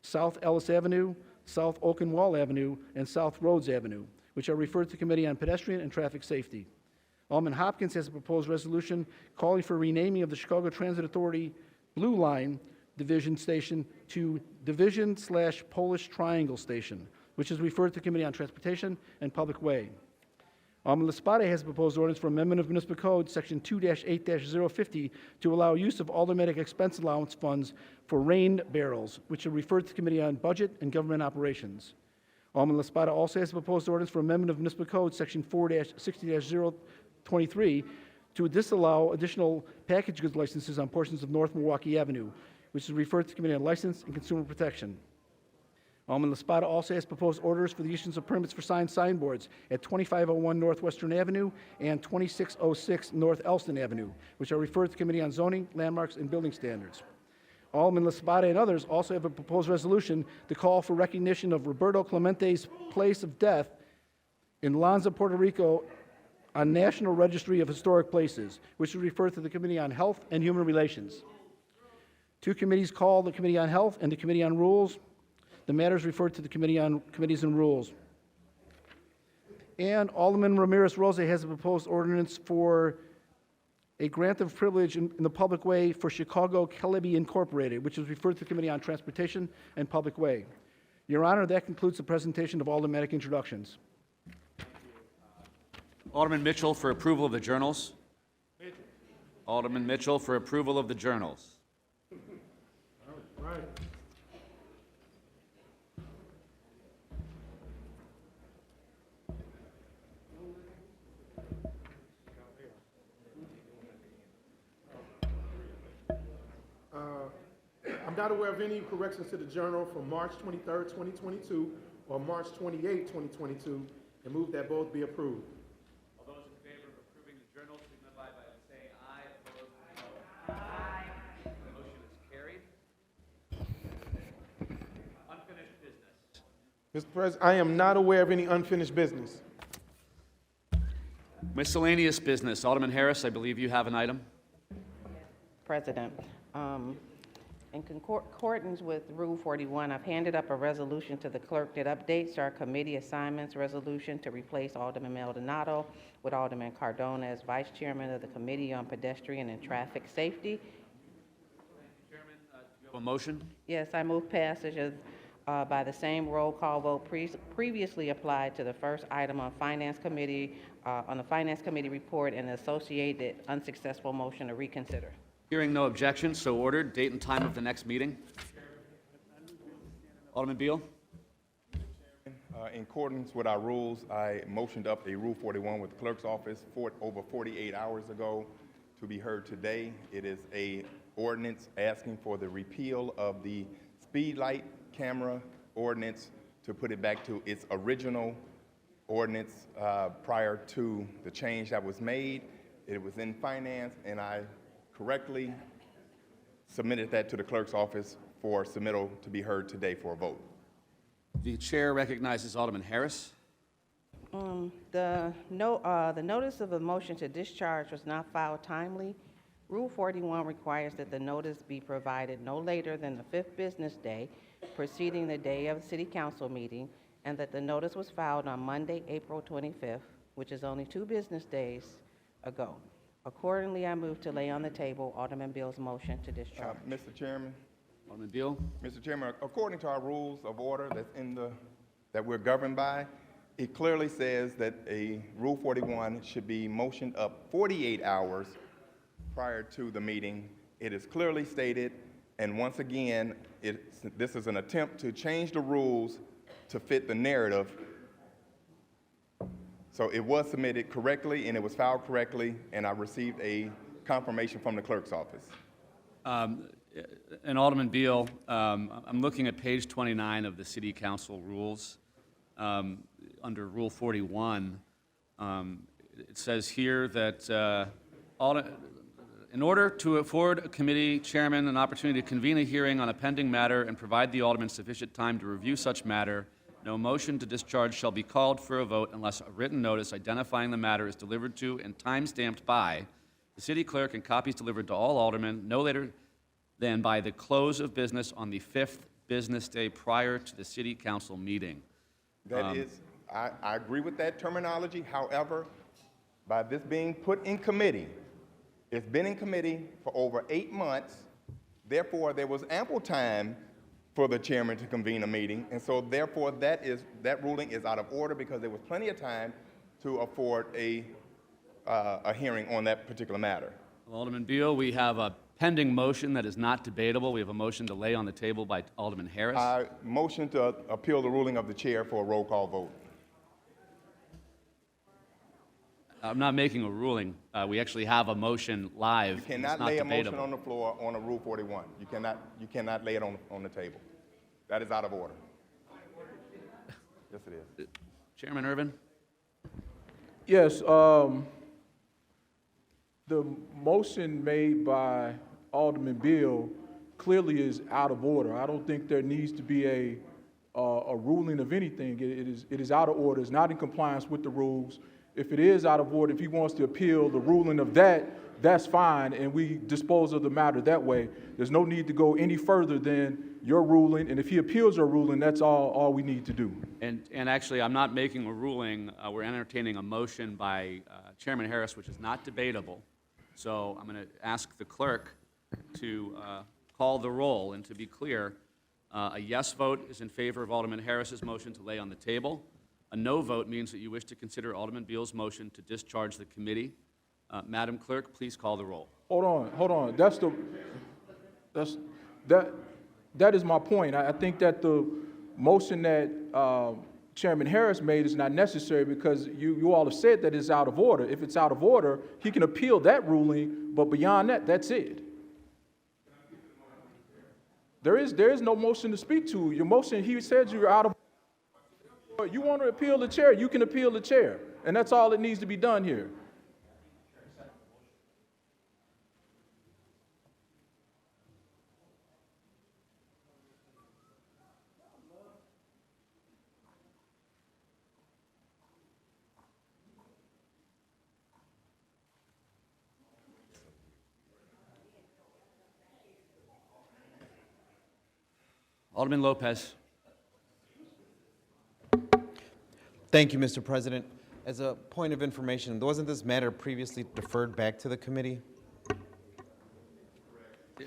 South Ellis Avenue, South Oakenwall Avenue, and South Rhodes Avenue, which are referred to the Committee on Pedestrian and Traffic Safety. Alderman Hopkins has a proposed resolution calling for renaming of the Chicago Transit Authority Blue Line Division Station to Division/Polish Triangle Station, which is referred to the Committee on Transportation and Public Way. Alderman Laspada has a proposed ordinance for amendment of municipal code, section 2-8-050, to allow use of automatic expense allowance funds for rain barrels, which are referred to the Committee on Budget and Government Operations. Alderman Laspada also has a proposed ordinance for amendment of municipal code, section 4-60-023, to disallow additional package goods licenses on portions of North Milwaukee Avenue, which is referred to the Committee on License and Consumer Protection. Alderman Laspada also has proposed orders for the issuance of permits for signboards at 2501 Northwestern Avenue and 2606 North Elston Avenue, which are referred to the Committee on Zoning, Landmarks, and Building Standards. Alderman Laspada and others also have a proposed resolution to call for recognition of Roberto Clemente's place of death in Lanza, Puerto Rico, on National Registry of Historic Places, which is referred to the Committee on Health and Human Relations. Two committees called the Committee on Health and the Committee on Rules. The matter is referred to the Committee on Committees and Rules. And Alderman Ramirez Rosa has a proposed ordinance for a grant of privilege in the public way for Chicago Keleby Incorporated, which is referred to the Committee on Transportation and Public Way. Your Honor, that concludes the presentation of aldermanic introductions. Alderman Mitchell for approval of the journals. Alderman Mitchell for approval of the journals. Right. I'm not aware of any corrections to the journal from March 23rd, 2022 or March 28th, 2022, and move that both be approved. All those in favor of approving the journal signify by saying aye. Opposed, no. Aye. The motion is carried. Unfinished business. Mr. President, I am not aware of any unfinished business. Miscellaneous business. Alderman Harris, I believe you have an item. President, in concordance with Rule 41, I've handed up a resolution to the clerk that updates our committee assignments resolution to replace Alderman Maldonado with Alderman Cardona as Vice Chairman of the Committee on Pedestrian and Traffic Safety. Chairman, do you have a motion? Yes, I move passage by the same roll call vote previously applied to the first item on Finance Committee, on the Finance Committee report and the associated unsuccessful motion to reconsider. Hearing no objection, so ordered. Date and time of the next meeting. Alderman Beal. In accordance with our rules, I motioned up a Rule 41 with the clerk's office over 48 hours ago to be heard today. It is a ordinance asking for the repeal of the speed light camera ordinance to put it back to its original ordinance prior to the change that was made. It was in finance, and I correctly submitted that to the clerk's office for submittal to be heard today for a vote. The chair recognizes Alderman Harris. The notice of a motion to discharge was not filed timely. Rule 41 requires that the notice be provided no later than the 5th business day preceding the day of the city council meeting, and that the notice was filed on Monday, April 25th, which is only 2 business days ago. Accordingly, I move to lay on the table Alderman Beal's motion to discharge. Mr. Chairman. Alderman Beal. Mr. Chairman, according to our rules of order that we're governed by, it clearly says that a Rule 41 should be motioned up 48 hours prior to the meeting. It is clearly stated, and once again, this is an attempt to change the rules to fit the narrative. So it was submitted correctly, and it was filed correctly, and I received a confirmation from the clerk's office. And Alderman Beal, I'm looking at page 29 of the City Council rules. Under Rule 41, it says here that in order to afford a committee chairman an opportunity to convene a hearing on a pending matter and provide the alderman sufficient time to review such matter, no motion to discharge shall be called for a vote unless a written notice identifying the matter is delivered to and time-stamped by the city clerk and copies delivered to all aldermen no later than by the close of business on the 5th business day prior to the city council meeting. I agree with that terminology. However, by this being put in committee, it's been in committee for over 8 months. Therefore, there was ample time for the chairman to convene a meeting, and so therefore that ruling is out of order because there was plenty of time to afford a hearing on that particular matter. Well, Alderman Beal, we have a pending motion that is not debatable. We have a motion to lay on the table by Alderman Harris. I motion to appeal the ruling of the chair for a roll call vote. I'm not making a ruling. We actually have a motion live. You cannot lay a motion on the floor on a Rule 41. You cannot lay it on the table. That is out of order. Yes, it is. Chairman Irvin? Yes, the motion made by Alderman Beal clearly is out of order. I don't think there needs to be a ruling of anything. It is out of order. It's not in compliance with the rules. If it is out of order, if he wants to appeal the ruling of that, that's fine, and we dispose of the matter that way. There's no need to go any further than your ruling, and if he appeals your ruling, that's all we need to do. And actually, I'm not making a ruling. We're entertaining a motion by Chairman Harris, which is not debatable. So I'm going to ask the clerk to call the roll. And to be clear, a yes vote is in favor of Alderman Harris's motion to lay on the table. A no vote means that you wish to consider Alderman Beal's motion to discharge the committee. Madam Clerk, please call the roll. Hold on. That is my point. I think that the motion that Chairman Harris made is not necessary because you all have said that it's out of order. If it's out of order, he can appeal that ruling, but beyond that, that's it. There is no motion to speak to. Your motion, he said you're out of order. You want to appeal the chair, you can appeal the chair. And that's all that needs to be done here. Alderman Lopez. Thank you, Mr. President. As a point of information, wasn't this matter previously deferred back to the committee?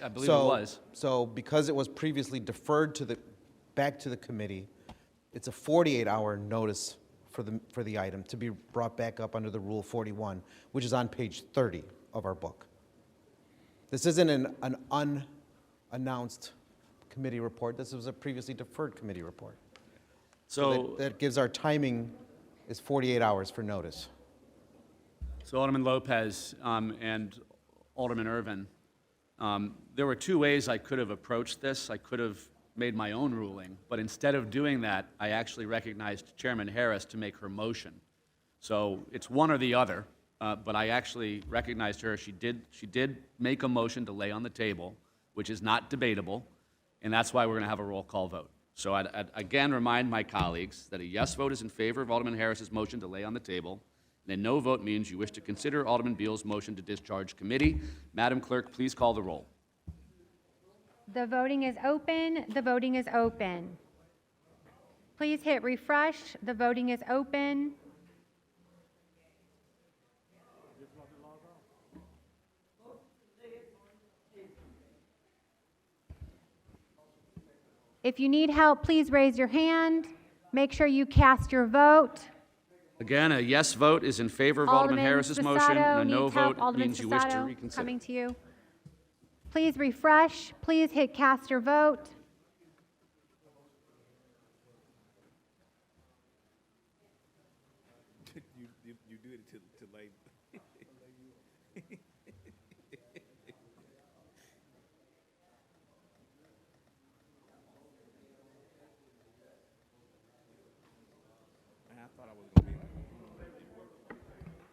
I believe it was. So because it was previously deferred back to the committee, it's a 48-hour notice for the item to be brought back up under the Rule 41, which is on page 30 of our book. This isn't an unannounced committee report. This was a previously deferred committee report. So that gives our timing is 48 hours for notice. So Alderman Lopez and Alderman Irvin, there were 2 ways I could have approached this. I could have made my own ruling, but instead of doing that, I actually recognized Chairman Harris to make her motion. So it's one or the other. but I actually recognized her. She did make a motion to lay on the table, which is not debatable, and that's why we're going to have a roll call vote. So I'd again remind my colleagues that a yes vote is in favor of Alderman Harris's motion to lay on the table, and a no vote means you wish to consider Alderman Beal's motion to discharge committee. Madam Clerk, please call the roll. The voting is open. The voting is open. Please hit refresh. The voting is open. If you need help, please raise your hand. Make sure you cast your vote. Again, a yes vote is in favor of Alderman Harris's motion, and a no vote means you wish to reconsider. Coming to you. Please refresh. Please hit cast your vote. You do it to late. I thought I was going to be.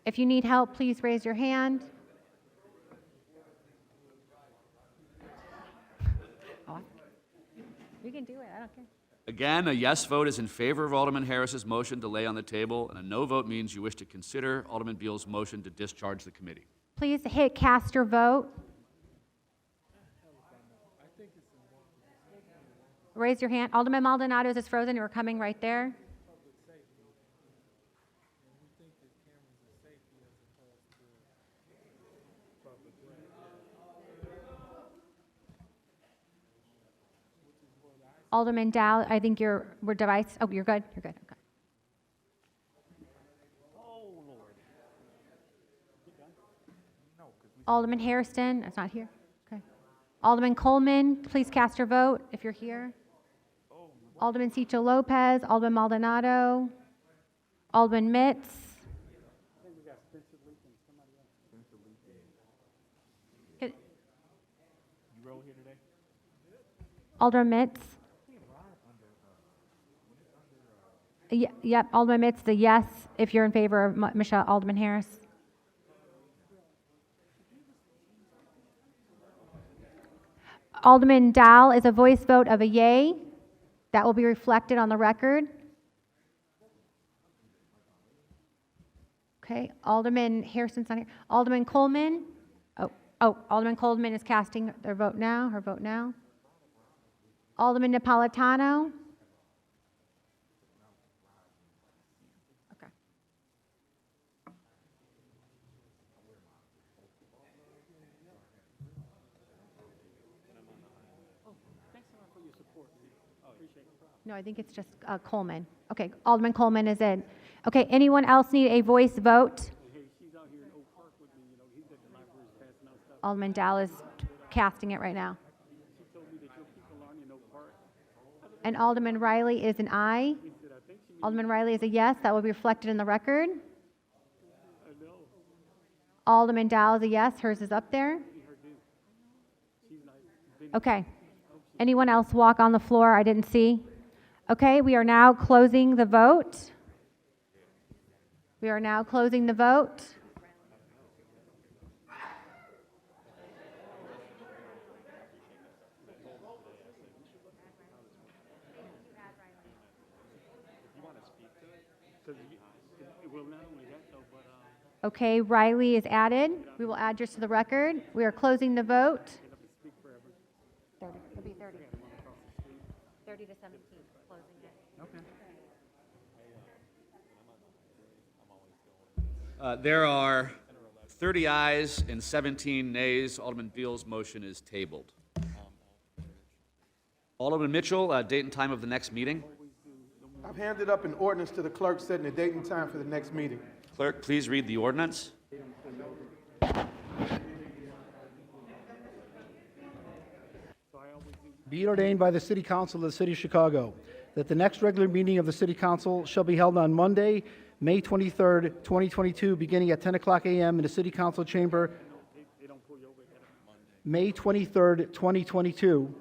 If you need help, please raise your hand. You can do it. I don't care. Again, a yes vote is in favor of Alderman Harris's motion to lay on the table, and a no vote means you wish to consider Alderman Beal's motion to discharge the committee. Please hit cast your vote. Raise your hand. Alderman Maldonado's is frozen. You're coming right there. Alderman Dow, I think we're device. Oh, you're good. You're good. Okay. Alderman Hairston, that's not here. Okay. Alderman Coleman, please cast your vote if you're here. Alderman Cicho Lopez, Alderman Maldonado, Alderman Mitz. Alderman Mitz. Yep, Alderman Mitz, the yes, if you're in favor of Michelle Alderman Harris. Alderman Dahl is a voice vote of a yay. That will be reflected on the record. Okay, Alderman Harrison's not here. Alderman Coleman. Oh, Alderman Coleman is casting their vote now, her vote now. Alderman Napolitano. Okay. No, I think it's just Coleman. Okay, Alderman Coleman is in. Okay, anyone else need a voice vote? Alderman Dow is casting it right now. And Alderman Riley is an aye. Alderman Riley is a yes. That will be reflected in the record. Alderman Dow is a yes. Hers is up there. Okay. Anyone else walk on the floor? I didn't see. Okay, we are now closing the vote. We are now closing the vote. Okay, Riley is added. We will add yours to the record. We are closing the vote. 30. It'll be 30. 30 to 17, closing it. Okay. There are 30 ayes and 17 nays. Alderman Beal's motion is tabled. Alderman Mitchell, date and time of the next meeting. I've handed up an ordinance to the clerk setting the date and time for the next meeting. Clerk, please read the ordinance. Be it ordained by the City Council of the City of Chicago that the next regular meeting of the City Council shall be held on Monday, May 23rd, 2022, beginning at 10 o'clock a.m. in the City Council Chamber. May 23rd, 2022,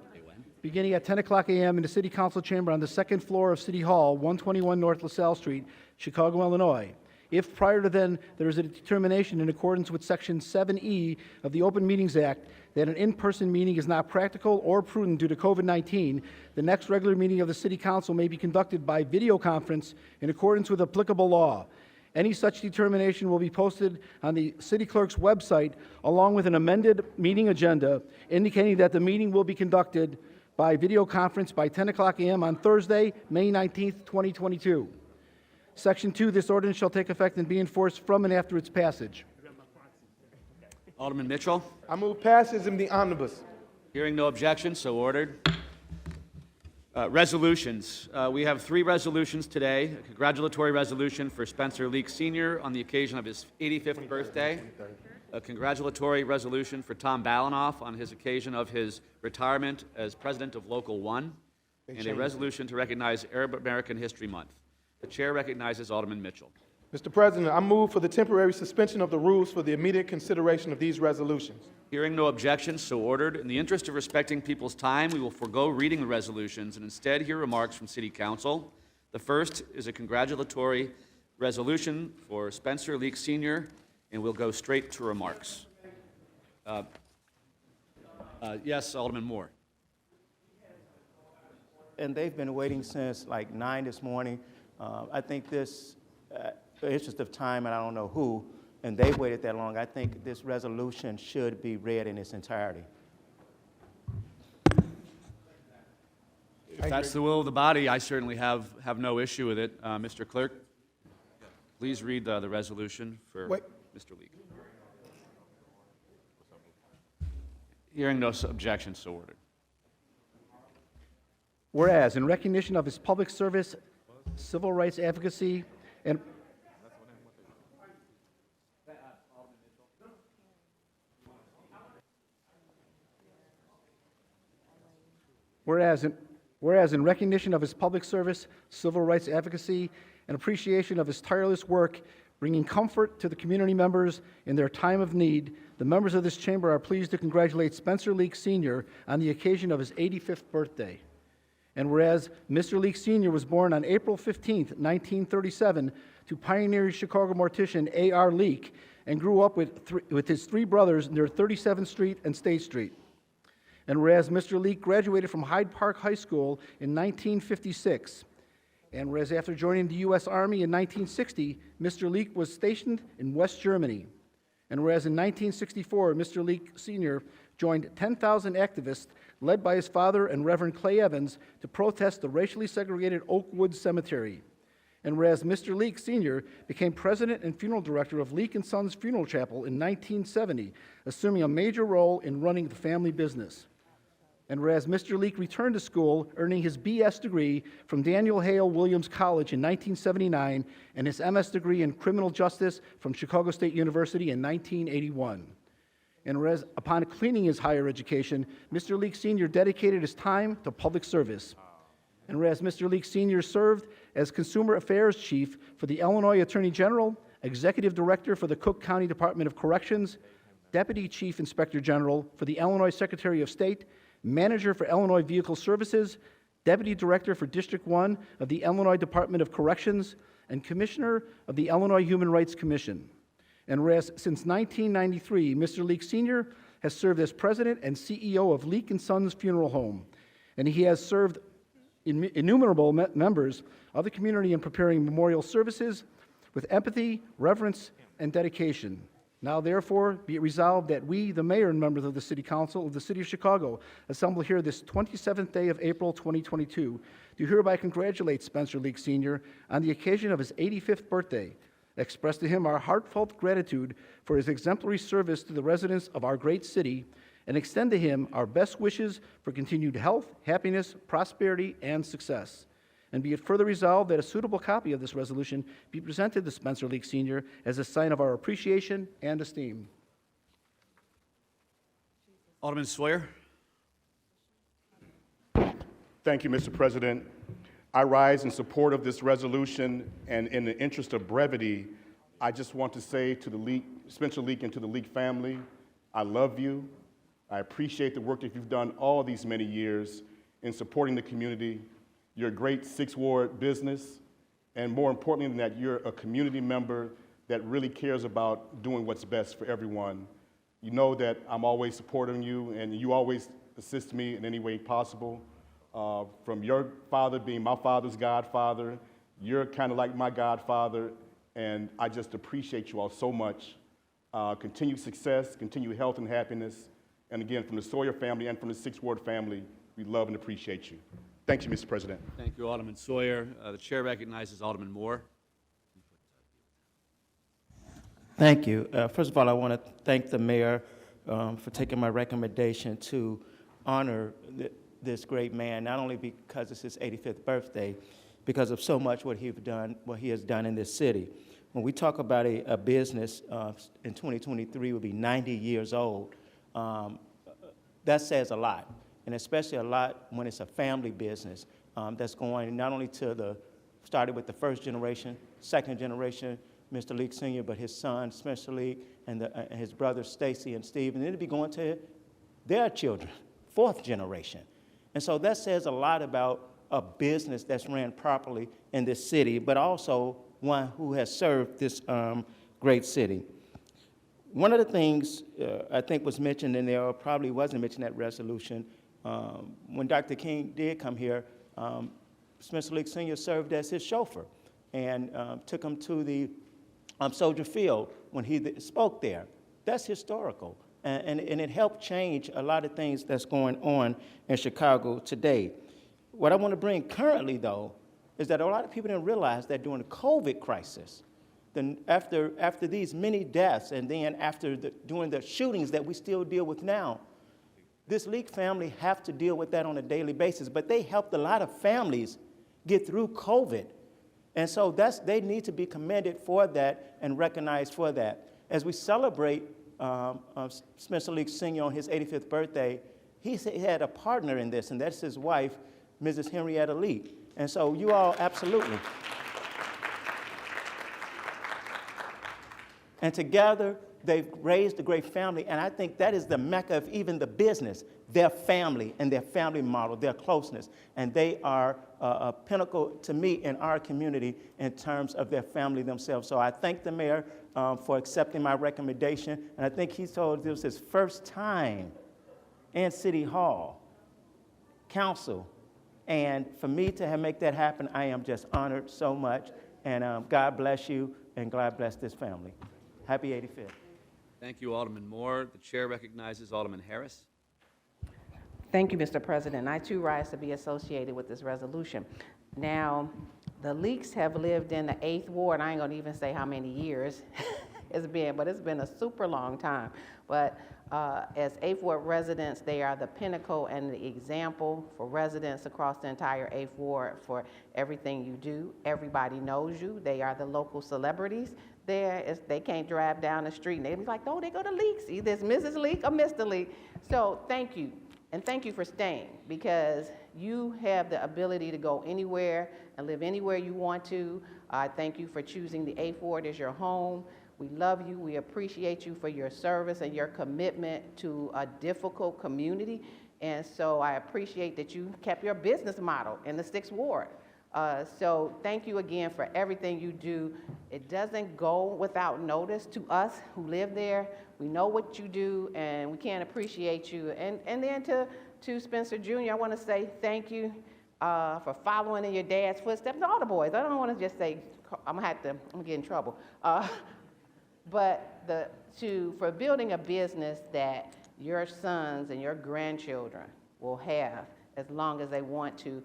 beginning at 10 o'clock a.m. in the City Council Chamber on the second floor of City Hall, 121 North LaSalle Street, Chicago, Illinois. If prior to then there is a determination in accordance with Section 7E of the Open Meetings Act that an in-person meeting is not practical or prudent due to COVID-19, the next regular meeting of the City Council may be conducted by video conference in accordance with applicable law. Any such determination will be posted on the City Clerk's website along with an amended meeting agenda indicating that the meeting will be conducted by video conference by 10 o'clock a.m. on Thursday, May 19th, 2022. Section 2, this ordinance shall take effect and be enforced from and after its passage. Alderman Mitchell. I move passage of the omnibus. Hearing no objection, so ordered. Resolutions. We have 3 resolutions today. A congratulatory resolution for Spencer Leak Sr. on the occasion of his 85th birthday. A congratulatory resolution for Tom Balanoff on his occasion of his retirement as president of Local 1. And a resolution to recognize Arab American History Month. The chair recognizes Alderman Mitchell. Mr. President, I move for the temporary suspension of the rules for the immediate consideration of these resolutions. Hearing no objections, so ordered. In the interest of respecting people's time, we will forego reading the resolutions and instead hear remarks from City Council. The first is a congratulatory resolution for Spencer Leak Sr., and we'll go straight to remarks. Yes, Alderman Moore. And they've been waiting since like 9 this morning. I think this, the interest of time, and I don't know who, and they've waited that long, I think this resolution should be read in its entirety. If that's the will of the body, I certainly have no issue with it. Mr. Clerk, please read the resolution for Mr. Leak. Hearing no objection, so ordered. Whereas, in recognition of his public service, civil rights advocacy, and whereas in recognition of his public service, civil rights advocacy, and appreciation of his tireless work bringing comfort to the community members in their time of need, the members of this chamber are pleased to congratulate Spencer Leak Sr. on the occasion of his 85th birthday. And whereas Mr. Leak Sr. was born on April 15, 1937, to pioneering Chicago mortician A.R. Leak, and grew up with his 3 brothers near 37th Street and State Street. And whereas Mr. Leak graduated from Hyde Park High School in 1956, and whereas after joining the U.S. Army in 1960, Mr. Leak was stationed in West Germany. And whereas in 1964, Mr. Leak Sr. joined 10,000 activists led by his father and Reverend Clay Evans to protest the racially segregated Oakwood Cemetery. And whereas Mr. Leak Sr. became president and funeral director of Leak & Sons Funeral Chapel in 1970, assuming a major role in running the family business. And whereas Mr. Leak returned to school, earning his B.S. degree from Daniel Hale Williams College in 1979 and his M.S. degree in criminal justice from Chicago State University in 1981. And whereas upon completing his higher education, Mr. Leak Sr. dedicated his time to public service. And whereas Mr. Leak Sr. served as Consumer Affairs Chief for the Illinois Attorney General, Executive Director for the Cook County Department of Corrections, Deputy Chief Inspector General for the Illinois Secretary of State, Manager for Illinois Vehicle Services, Deputy Director for District 1 of the Illinois Department of Corrections, and Commissioner of the Illinois Human Rights Commission. And whereas since 1993, Mr. Leak Sr. has served as President and CEO of Leak & Sons Funeral Home, and he has served innumerable members of the community in preparing memorial services with empathy, reverence, and dedication. Now, therefore, be it resolved that we, the mayor and members of the City Council of the City of Chicago, assemble here this 27th day of April 2022, do hereby congratulate Spencer Leak Sr. on the occasion of his 85th birthday, express to him our heartfelt gratitude for his exemplary service to the residents of our great city, and extend to him our best wishes for continued health, happiness, prosperity, and success. And be it further resolved that a suitable copy of this resolution be presented to Spencer Leak Sr. as a sign of our appreciation and esteem. Alderman Sawyer. Thank you, Mr. President. I rise in support of this resolution, and in the interest of brevity, I just want to say to the Spencer Leak and to the Leak family, I love you. I appreciate the work that you've done all these many years in supporting the community. You're a great 6th Ward business, and more importantly than that, you're a community member that really cares about doing what's best for everyone. You know that I'm always supporting you, and you always assist me in any way possible. From your father being my father's godfather, you're kind of like my godfather, and I just appreciate you all so much. Continued success, continued health and happiness, and again, from the Sawyer family and from the 6th Ward family, we love and appreciate you. Thank you, Mr. President. Thank you, Alderman Sawyer. The chair recognizes Alderman Moore. Thank you. First of all, I want to thank the mayor for taking my recommendation to honor this great man, not only because it's his 85th birthday, because of so much what he has done in this city. When we talk about a business in 2023 will be 90 years old, that says a lot, and especially a lot when it's a family business that's going not only started with the first generation, second generation, Mr. Leak Sr., but his son, Spencer Leak, and his brothers, Stacy and Steve, and it'll be going to their children, 4th generation. And so that says a lot about a business that's ran properly in this city, but also one who has served this great city. One of the things I think was mentioned in there, or probably wasn't mentioned in that resolution, when Dr. King did come here, Spencer Leak Sr. served as his chauffeur and took him to the Soldier Field when he spoke there. That's historical, and it helped change a lot of things that's going on in Chicago today. What I want to bring currently, though, is that a lot of people didn't realize that during the COVID crisis, then after these many deaths, and then during the shootings that we still deal with now, this Leak family have to deal with that on a daily basis, but they helped a lot of families get through COVID. And so they need to be commended for that and recognized for that. As we celebrate Spencer Leak Sr. on his 85th birthday, he had a partner in this, and that's his wife, Mrs. Henrietta Leak. And so you all, absolutely. And together, they've raised a great family, and I think that is the mecca of even the business, their family and their family model, their closeness. And they are a pinnacle to me in our community in terms of their family themselves. So I thank the mayor for accepting my recommendation, and I think he told this was his first time in City Hall, Council. And for me to make that happen, I am just honored so much. And God bless you, and God bless this family. Happy 85th. Thank you, Alderman Moore. The chair recognizes Alderman Harris. Thank you, Mr. President. I too rise to be associated with this resolution. Now, the Leaks have lived in the 8th Ward. I ain't gonna even say how many years it's been, but it's been a super long time. But as 8th Ward residents, they are the pinnacle and the example for residents across the entire 8th Ward for everything you do. Everybody knows you. They are the local celebrities. They can't drive down the street and they be like, oh, they go to Leaks. Either it's Mrs. Leak or Mr. Leak. So thank you. And thank you for staying, because you have the ability to go anywhere and live anywhere you want to. I thank you for choosing the 8th Ward as your home. We love you. We appreciate you for your service and your commitment to a difficult community. And so I appreciate that you kept your business model in the 6th Ward. So thank you again for everything you do. It doesn't go without notice to us who live there. We know what you do, and we can't appreciate you. And then to Spencer Jr., I want to say thank you for following in your dad's footsteps. All the boys. I don't want to just say, I'm gonna get in trouble. But for building a business that your sons and your grandchildren will have as long as they want to,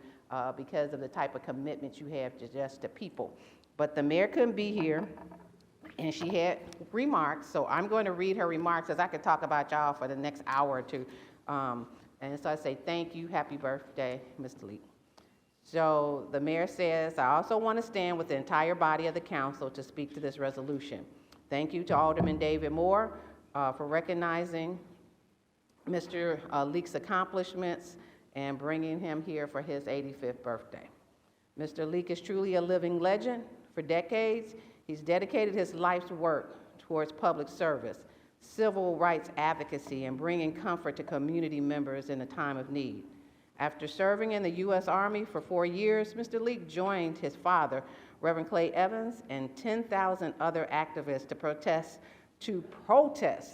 because of the type of commitment you have to people. But the mayor couldn't be here, and she had remarks, so I'm going to read her remarks, as I could talk about y'all for the next hour or two. And so I say, thank you, happy birthday, Mr. Leak. So the mayor says, I also want to stand with the entire body of the council to speak to this resolution. Thank you to Alderman David Moore for recognizing Mr. Leak's accomplishments and bringing him here for his 85th birthday. Mr. Leak is truly a living legend. For decades, he's dedicated his life's work towards public service, civil rights advocacy, and bringing comfort to community members in a time of need. After serving in the U.S. Army for 4 years, Mr. Leak joined his father, Reverend Clay Evans, and 10,000 other activists to protest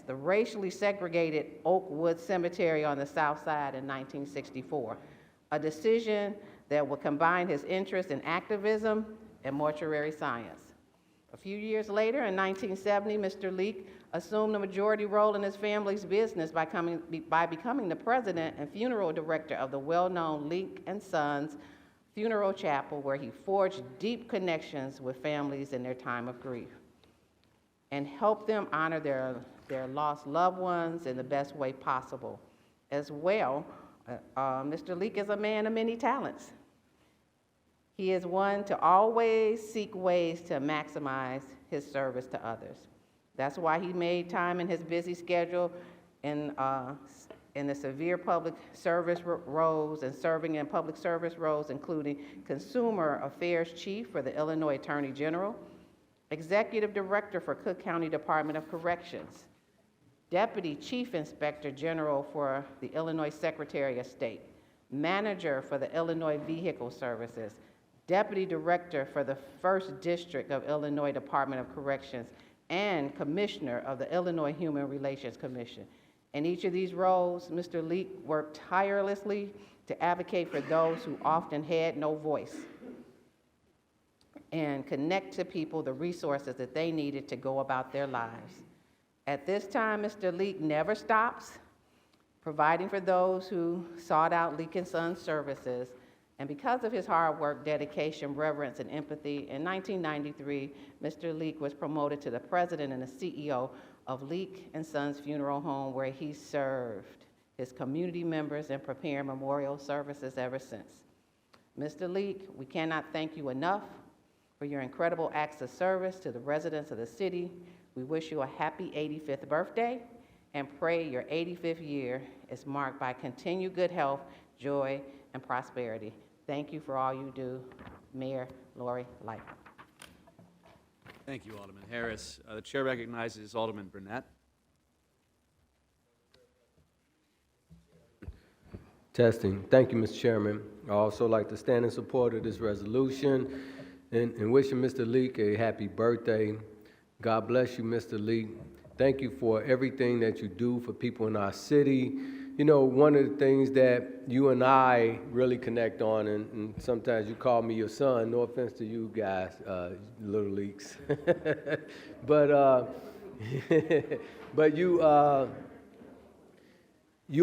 the racially segregated Oakwood Cemetery on the South Side in 1964, a decision that would combine his interest in activism and mortuary science. A few years later, in 1970, Mr. Leek assumed a majority role in his family's business by becoming the president and funeral director of the well-known Leek and Sons Funeral Chapel, where he forged deep connections with families in their time of grief and helped them honor their lost loved ones in the best way possible. As well, Mr. Leek is a man of many talents. He is one to always seek ways to maximize his service to others. That's why he made time in his busy schedule in the severe public service roles and serving in public service roles, including Consumer Affairs Chief for the Illinois Attorney General, Executive Director for Cook County Department of Corrections, Deputy Chief Inspector General for the Illinois Secretary of State, Manager for the Illinois Vehicle Services, Deputy Director for the 1st District of Illinois Department of Corrections, and Commissioner of the Illinois Human Relations Commission. In each of these roles, Mr. Leek worked tirelessly to advocate for those who often had no voice and connect to people the resources that they needed to go about their lives. At this time, Mr. Leek never stops providing for those who sought out Leek & Sons services. And because of his hard work, dedication, reverence, and empathy, in 1993, Mr. Leek was promoted to the president and the CEO of Leek & Sons Funeral Home, where he served his community members and preparing memorial services ever since. Mr. Leek, we cannot thank you enough for your incredible acts of service to the residents of the city. We wish you a happy 85th birthday and pray your 85th year is marked by continued good health, joy, and prosperity. Thank you for all you do, Mayor Lori Lightfoot. Thank you, Alderman Harris. The chair recognizes Alderman Burnett. Testing. Thank you, Mr. Chairman. I also like to stand in support of this resolution and wishing Mr. Leek a happy birthday. God bless you, Mr. Leek. Thank you for everything that you do for people in our city. You know, one of the things that you and I really connect on, and sometimes you call me your son, no offense to you guys, little Leeks, but you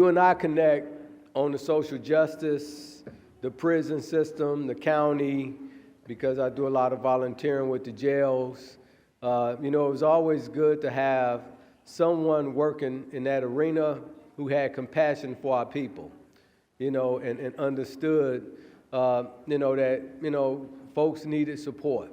and I connect on the social justice, the prison system, the county, because I do a lot of volunteering with the jails. You know, it was always good to have someone working in that arena who had compassion for our people, you know, and understood, you know, that, you know, folks needed support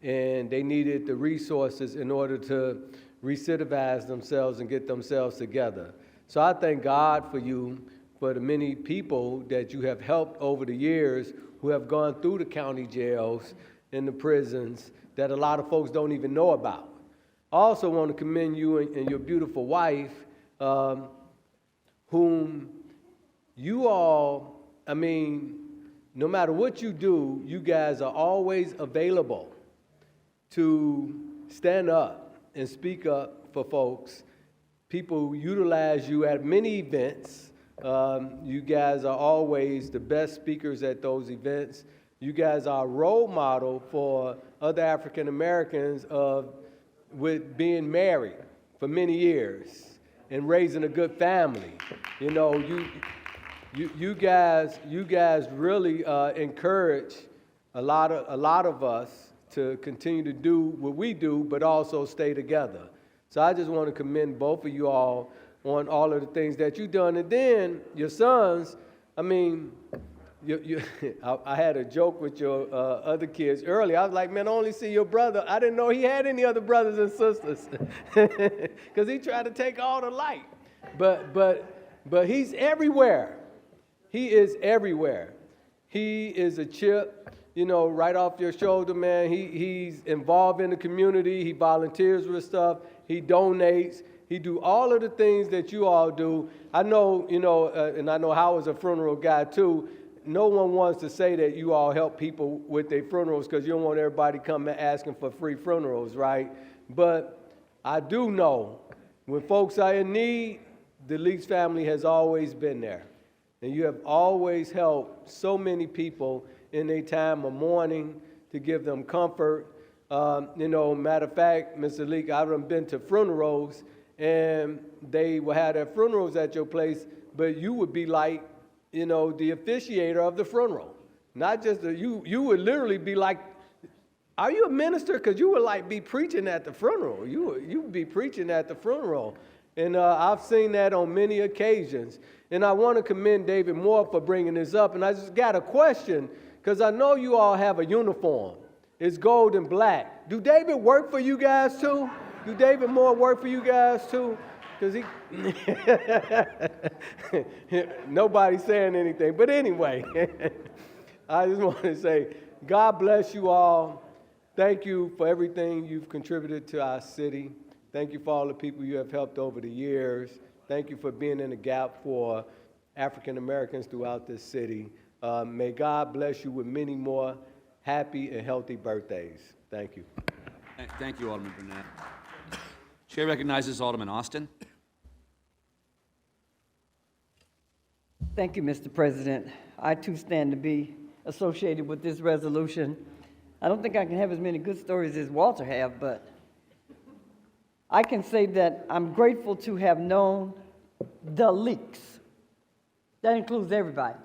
and they needed the resources in order to recidivize themselves and get themselves together. So I thank God for you, for the many people that you have helped over the years who have gone through the county jails and the prisons that a lot of folks don't even know about. I also want to commend you and your beautiful wife, whom you all, I mean, no matter what you do, you guys are always available to stand up and speak up for folks. People utilize you at many events. You guys are always the best speakers at those events. You guys are a role model for other African Americans with being married for many years and raising a good family. You know, you guys really encourage a lot of us to continue to do what we do, but also stay together. So I just want to commend both of you all on all of the things that you've done. And then your sons, I mean, I had a joke with your other kids earlier. I was like, man, I only see your brother. I didn't know he had any other brothers and sisters because he tried to take all the light. But he's everywhere. He is everywhere. He is a chip, you know, right off your shoulder, man. He's involved in the community. He volunteers with stuff. He donates. He do all of the things that you all do. I know, you know, and I know Howard's a funeral guy too. no one wants to say that you all help people with their funerals because you don't want everybody coming asking for free funerals, right? But I do know when folks are in need, the Leaks family has always been there. And you have always helped so many people in their time of mourning to give them comfort. Matter of fact, Mr. Leak, I've been to funerals and they will have their funerals at your place, but you would be like, the officiator of the funeral. Not just, you would literally be like, are you a minister? Because you would like be preaching at the funeral. You would be preaching at the funeral. And I've seen that on many occasions. And I want to commend David Moore for bringing this up. And I just got a question, because I know you all have a uniform. It's gold and black. Do David work for you guys too? Do David Moore work for you guys too? Because nobody's saying anything. But anyway, I just want to say, God bless you all. Thank you for everything you've contributed to our city. Thank you for all the people you have helped over the years. Thank you for being in the gap for African Americans throughout this city. May God bless you with many more happy and healthy birthdays. Thank you. Thank you, Alderman Burnett. Chair recognizes Alderman Austin. Thank you, Mr. President. I too stand to be associated with this resolution. I don't think I can have as many good stories as Walter have, but I can say that I'm grateful to have known the Leaks. That includes everybody.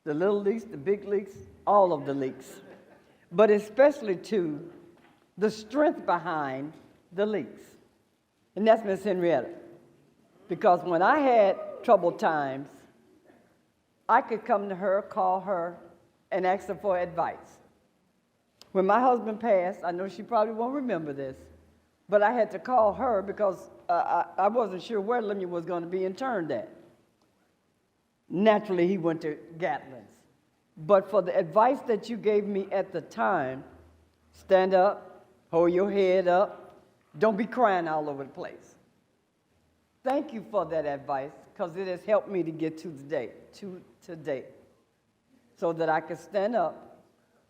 The little leaks, the big leaks, all of the leaks. But especially to the strength behind the leaks. And that's Miss Henrietta. Because when I had troubled times, I could come to her, call her, and ask her for advice. When my husband passed, I know she probably won't remember this, but I had to call her because I wasn't sure where Lemuel was going to be interned at. Naturally, he went to Gatlin's. But for the advice that you gave me at the time, stand up, hold your head up, don't be crying all over the place. Thank you for that advice, because it has helped me to get to today, so that I can stand up,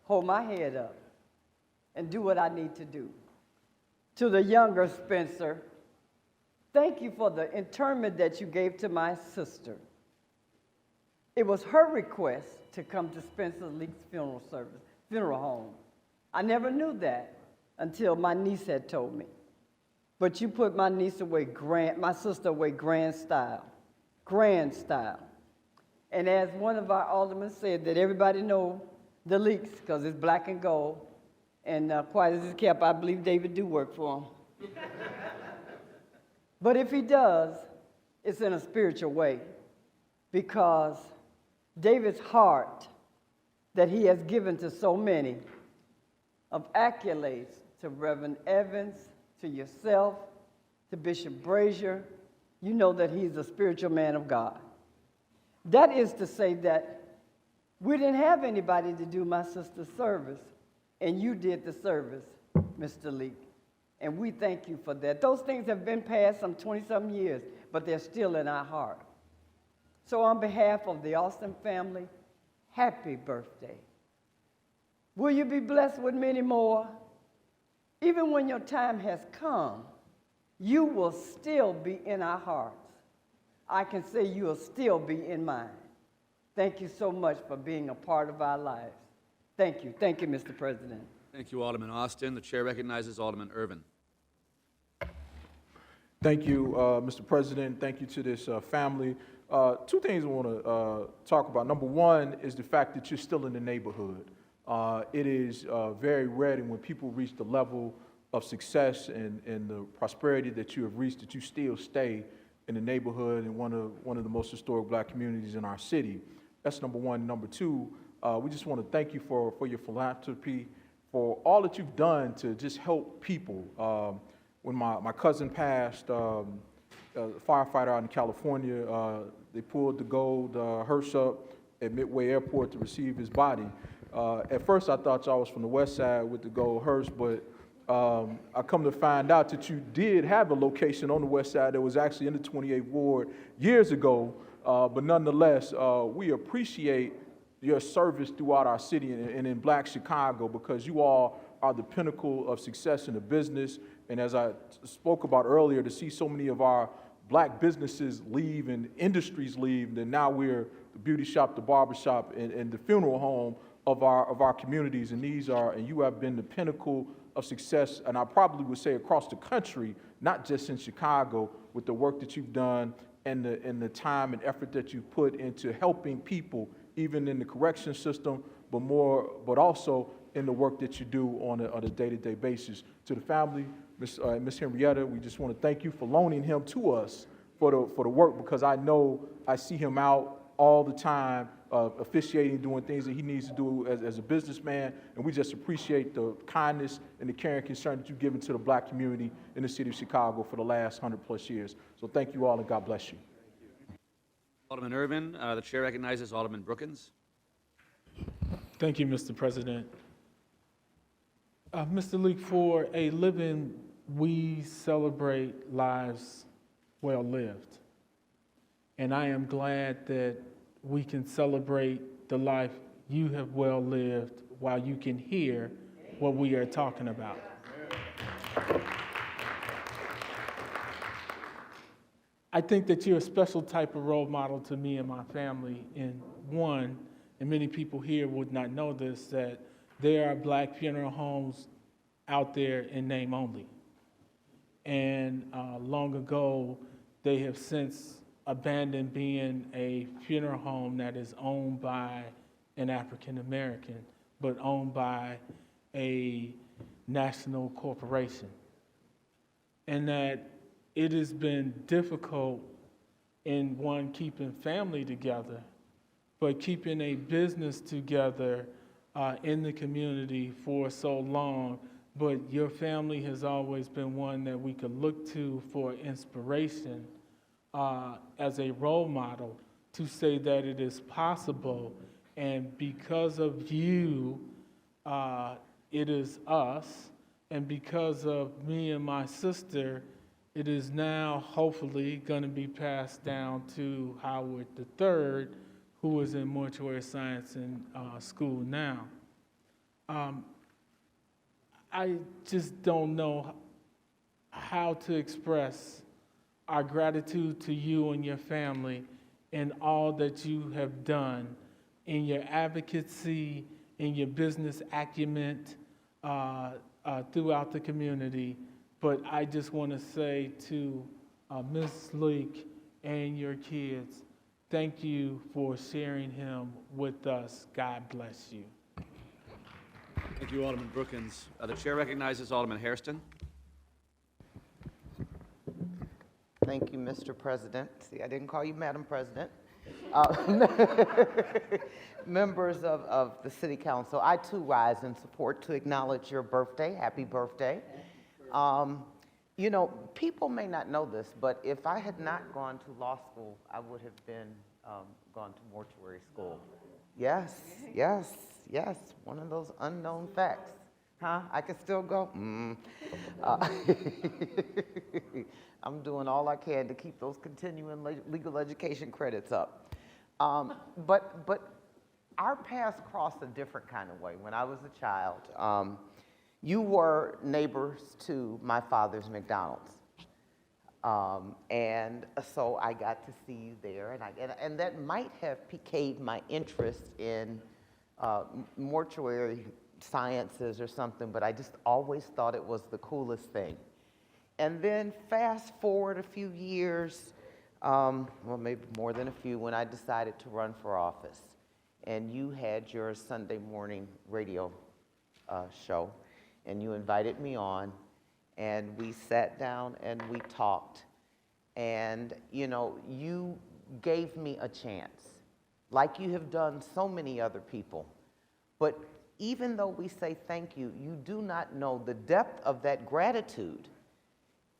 hold my head up, and do what I need to do. To the younger Spencer, thank you for the interment that you gave to my sister. It was her request to come to Spencer Leak's funeral home. I never knew that until my niece had told me. But you put my niece away my sister away grand style. And as one of our aldermen said, that everybody know the Leaks because it's black and gold. And quiet as it's kept, I believe David do work for him. But if he does, it's in a spiritual way, because David's heart that he has given to so many of accolades to Reverend Evans, to yourself, to Bishop Brazier, you know that he's a spiritual man of God. That is to say that we didn't have anybody to do my sister's service, and you did the service, Mr. Leak. And we thank you for that. Those things have been past some 20-some years, but they're still in our heart. So on behalf of the Austin family, happy birthday. Will you be blessed with many more? Even when your time has come, you will still be in our hearts. I can say you will still be in mine. Thank you so much for being a part of our lives. Thank you. Thank you, Mr. President. Thank you, Alderman Austin. The chair recognizes Alderman Irvin. Thank you, Mr. President. Thank you to this family. Two things I want to talk about. Number one is the fact that you're still in the neighborhood. It is very rare when people reach the level of success and the prosperity that you have reached, that you still stay in the neighborhood in one of the most historic black communities in our city. That's number one. Number two, we just want to thank you for your philanthropy, for all that you've done to just help people. When my cousin passed, a firefighter out in California, they pulled the gold hearse up at Midway Airport to receive his body. At first, I thought y'all was from the west side with the gold hearse, but I come to find out that you did have a location on the west side that was actually in the 28th Ward years ago, but nonetheless, we appreciate your service throughout our city and in Black Chicago, because you all are the pinnacle of success in the business. And as I spoke about earlier, to see so many of our Black businesses leave and industries leave, then now we're the beauty shop, the barber shop, and the funeral home of our communities. And you have been the pinnacle of success, and I probably would say across the country, not just in Chicago, with the work that you've done and the time and effort that you've put into helping people, even in the correction system, but also in the work that you do on a day-to-day basis. To the family, Miss Henrietta, we just want to thank you for loaning him to us for the work, because I know I see him out all the time, officiating, doing things that he needs to do as a businessman, and we just appreciate the kindness and the care and concern that you've given to the Black community in the city of Chicago for the last 100+ years. So thank you all, and God bless you. Alderman Irvin, the chair recognizes Alderman Brookins. Thank you, Mr. President. Mr. Leek, for a living, we celebrate lives well lived. And I am glad that we can celebrate the life you have well lived while you can hear what we are talking about. I think that you're a special type of role model to me and my family. And many people here would not know this, that there are Black funeral homes out there in name only. And long ago, they have since abandoned being a funeral home that is owned by an African American, but owned by a national corporation. And that it has been difficult in keeping family together, but keeping a business together in the community for so long. But your family has always been one that we could look to for inspiration as a role model to say that it is possible. And because of you, it is us. And because of me and my sister, it is now hopefully going to be passed down to Howard III, who is in mortuary science in school now. I just don't know how to express our gratitude to you and your family and all that you have done in your advocacy, in your business acumen throughout the community. But I just want to say to Ms. Leek and your kids, thank you for sharing him with us. God bless you. Thank you, Alderman Brookins. The chair recognizes Alderman Hairston. Thank you, Mr. President. See, I didn't call you Madam President. Members of the City Council, I too rise in support to acknowledge your birthday. Happy birthday. You know, people may not know this, but if I had not gone to law school, I would have been gone to mortuary school. Yes, yes, yes, one of those unknown facts. Huh? I can still go? I'm doing all I can to keep those continuing legal education credits up. But our paths crossed a different kind of way. When I was a child, you were neighbors to my father's McDonald's. And so I got to see you there, and that might have piqued my interest in mortuary sciences or something, but I just always thought it was the coolest thing. And then fast forward a few years, well, maybe more than a few, when I decided to run for office. And you had your Sunday morning radio show, and you invited me on, and we sat down and we talked. And, you know, you gave me a chance, like you have done so many other people. But even though we say thank you, you do not know the depth of that gratitude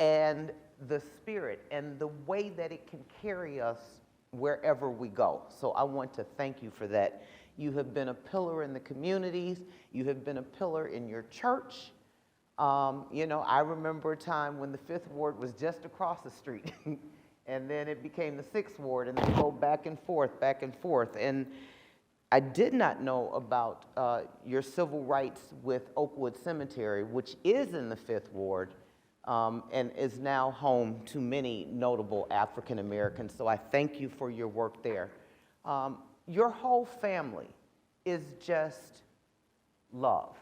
and the spirit and the way that it can carry us wherever we go. So I want to thank you for that. You have been a pillar in the communities. You have been a pillar in your church. You know, I remember a time when the 5th Ward was just across the street and then it became the 6th Ward, and they go back and forth, back and forth. And I did not know about your civil rights with Oakwood Cemetery, which is in the 5th Ward, and is now home to many notable African Americans. So I thank you for your work there. Your whole family is just love,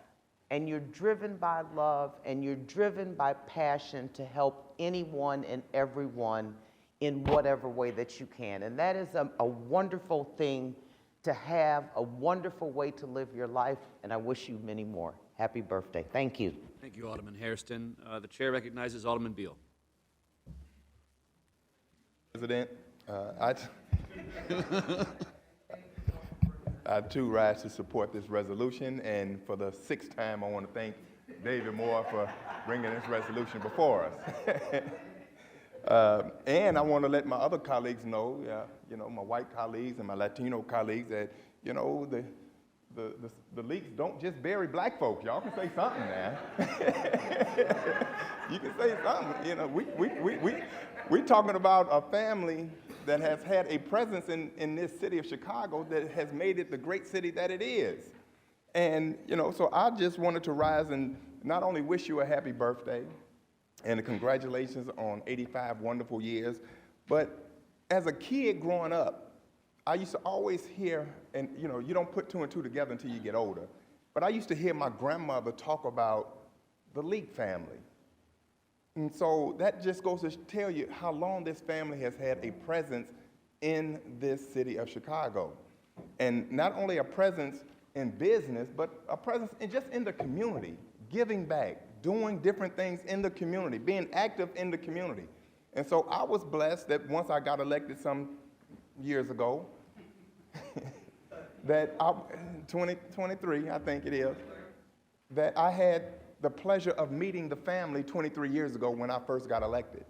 and you're driven by love, and you're driven by passion to help anyone and everyone in whatever way that you can. And that is a wonderful thing to have, a wonderful way to live your life, and I wish you many more. Happy birthday. Thank you. Thank you, Alderman Hairston. The chair recognizes Alderman Beal. President, I too rise to support this resolution, and for the 6th time, I want to thank David Moore for bringing this resolution before us. And I want to let my other colleagues know, you know, my white colleagues and my Latino colleagues, that, you know, the leaks don't just bury black folks. Y'all can say something now. You can say something. You know, we talking about a family that has had a presence in this city of Chicago that has made it the great city that it is. And, you know, so I just wanted to rise and not only wish you a happy birthday and congratulations on 85 wonderful years, but as a kid growing up, I used to always hear, and you know, you don't put 2 and 2 together until you get older, but I used to hear my grandmother talk about the Leak family. And so that just goes to tell you how long this family has had a presence in this city of Chicago. And not only a presence in business, but a presence just in the community, giving back, doing different things in the community, being active in the community. And so I was blessed that once I got elected some years ago, that 2023, I think it is, that I had the pleasure of meeting the family 23 years ago when I first got elected.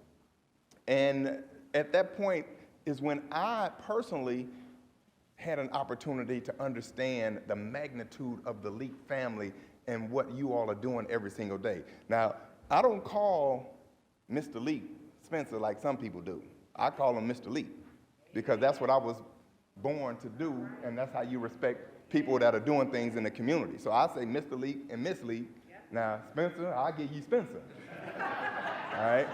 And at that point is when I personally had an opportunity to understand the magnitude of the Leak family and what you all are doing every single day. Now, I don't call Mr. Leak Spencer like some people do. I call him Mr. Leak because that's what I was born to do, and that's how you respect people that are doing things in the community. So I say Mr. Leak and Miss Leak. Now, Spencer, I'll give you Spencer. All right?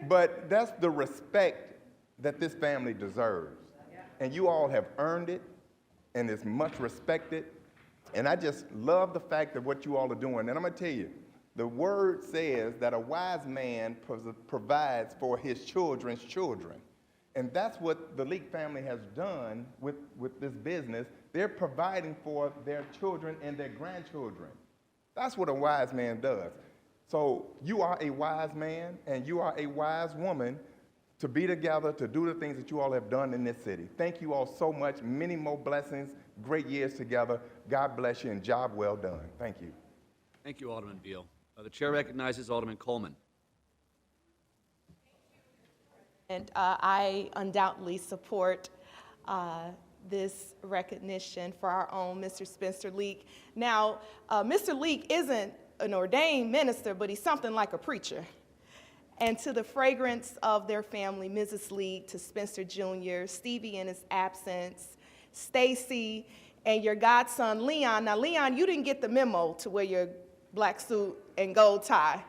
But that's the respect that this family deserves. And you all have earned it, and it's much respected. And I just love the fact of what you all are doing. And I'm going to tell you, the word says that a wise man provides for his children's children. And that's what the Leak family has done with this business. They're providing for their children and their grandchildren. That's what a wise man does. So you are a wise man and you are a wise woman to be together, to do the things that you all have done in this city. Thank you all so much. Many more blessings, great years together. God bless you and job well done. Thank you. Thank you, Alderman Beal. The chair recognizes Alderman Coleman. And I undoubtedly support this recognition for our own Mr. Spencer Leak. Now, Mr. Leak isn't an ordained minister, but he's something like a preacher. And to the fragrance of their family, Mrs. Leak, to Spencer Jr., Stevie in his absence, Stacy, and your godson, Leon. Now, Leon, you didn't get the memo to wear your black suit and gold tie.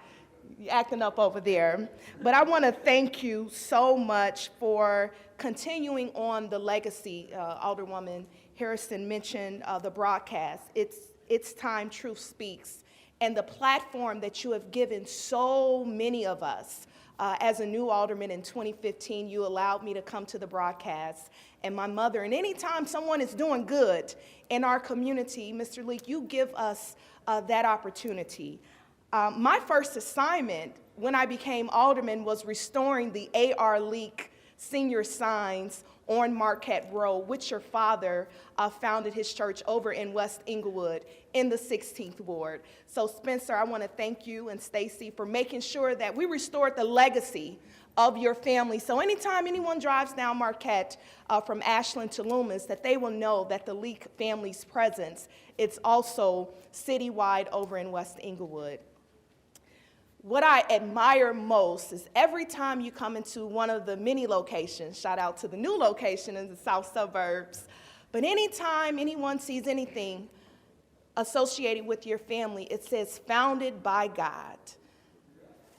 You're acting up over there. But I want to thank you so much for continuing on the legacy. Alderwoman Harrison mentioned the broadcast. It's time truth speaks. And the platform that you have given so many of us. As a new alderman in 2015, you allowed me to come to the broadcast. And my mother, and anytime someone is doing good in our community, Mr. Leak, you give us that opportunity. My first assignment when I became alderman was restoring the A.R. Leak senior signs on Marquette Road, which your father founded his church over in West Inglewood in the 16th Ward. So Spencer, I want to thank you and Stacy for making sure that we restored the legacy of your family. So anytime anyone drives down Marquette from Ashland to Loomis, that they will know that the Leak family's presence, it's also citywide over in West Inglewood. what I admire most is every time you come into one of the many locations, shout out to the new location in the south suburbs, but anytime anyone sees anything associated with your family, it says founded by God.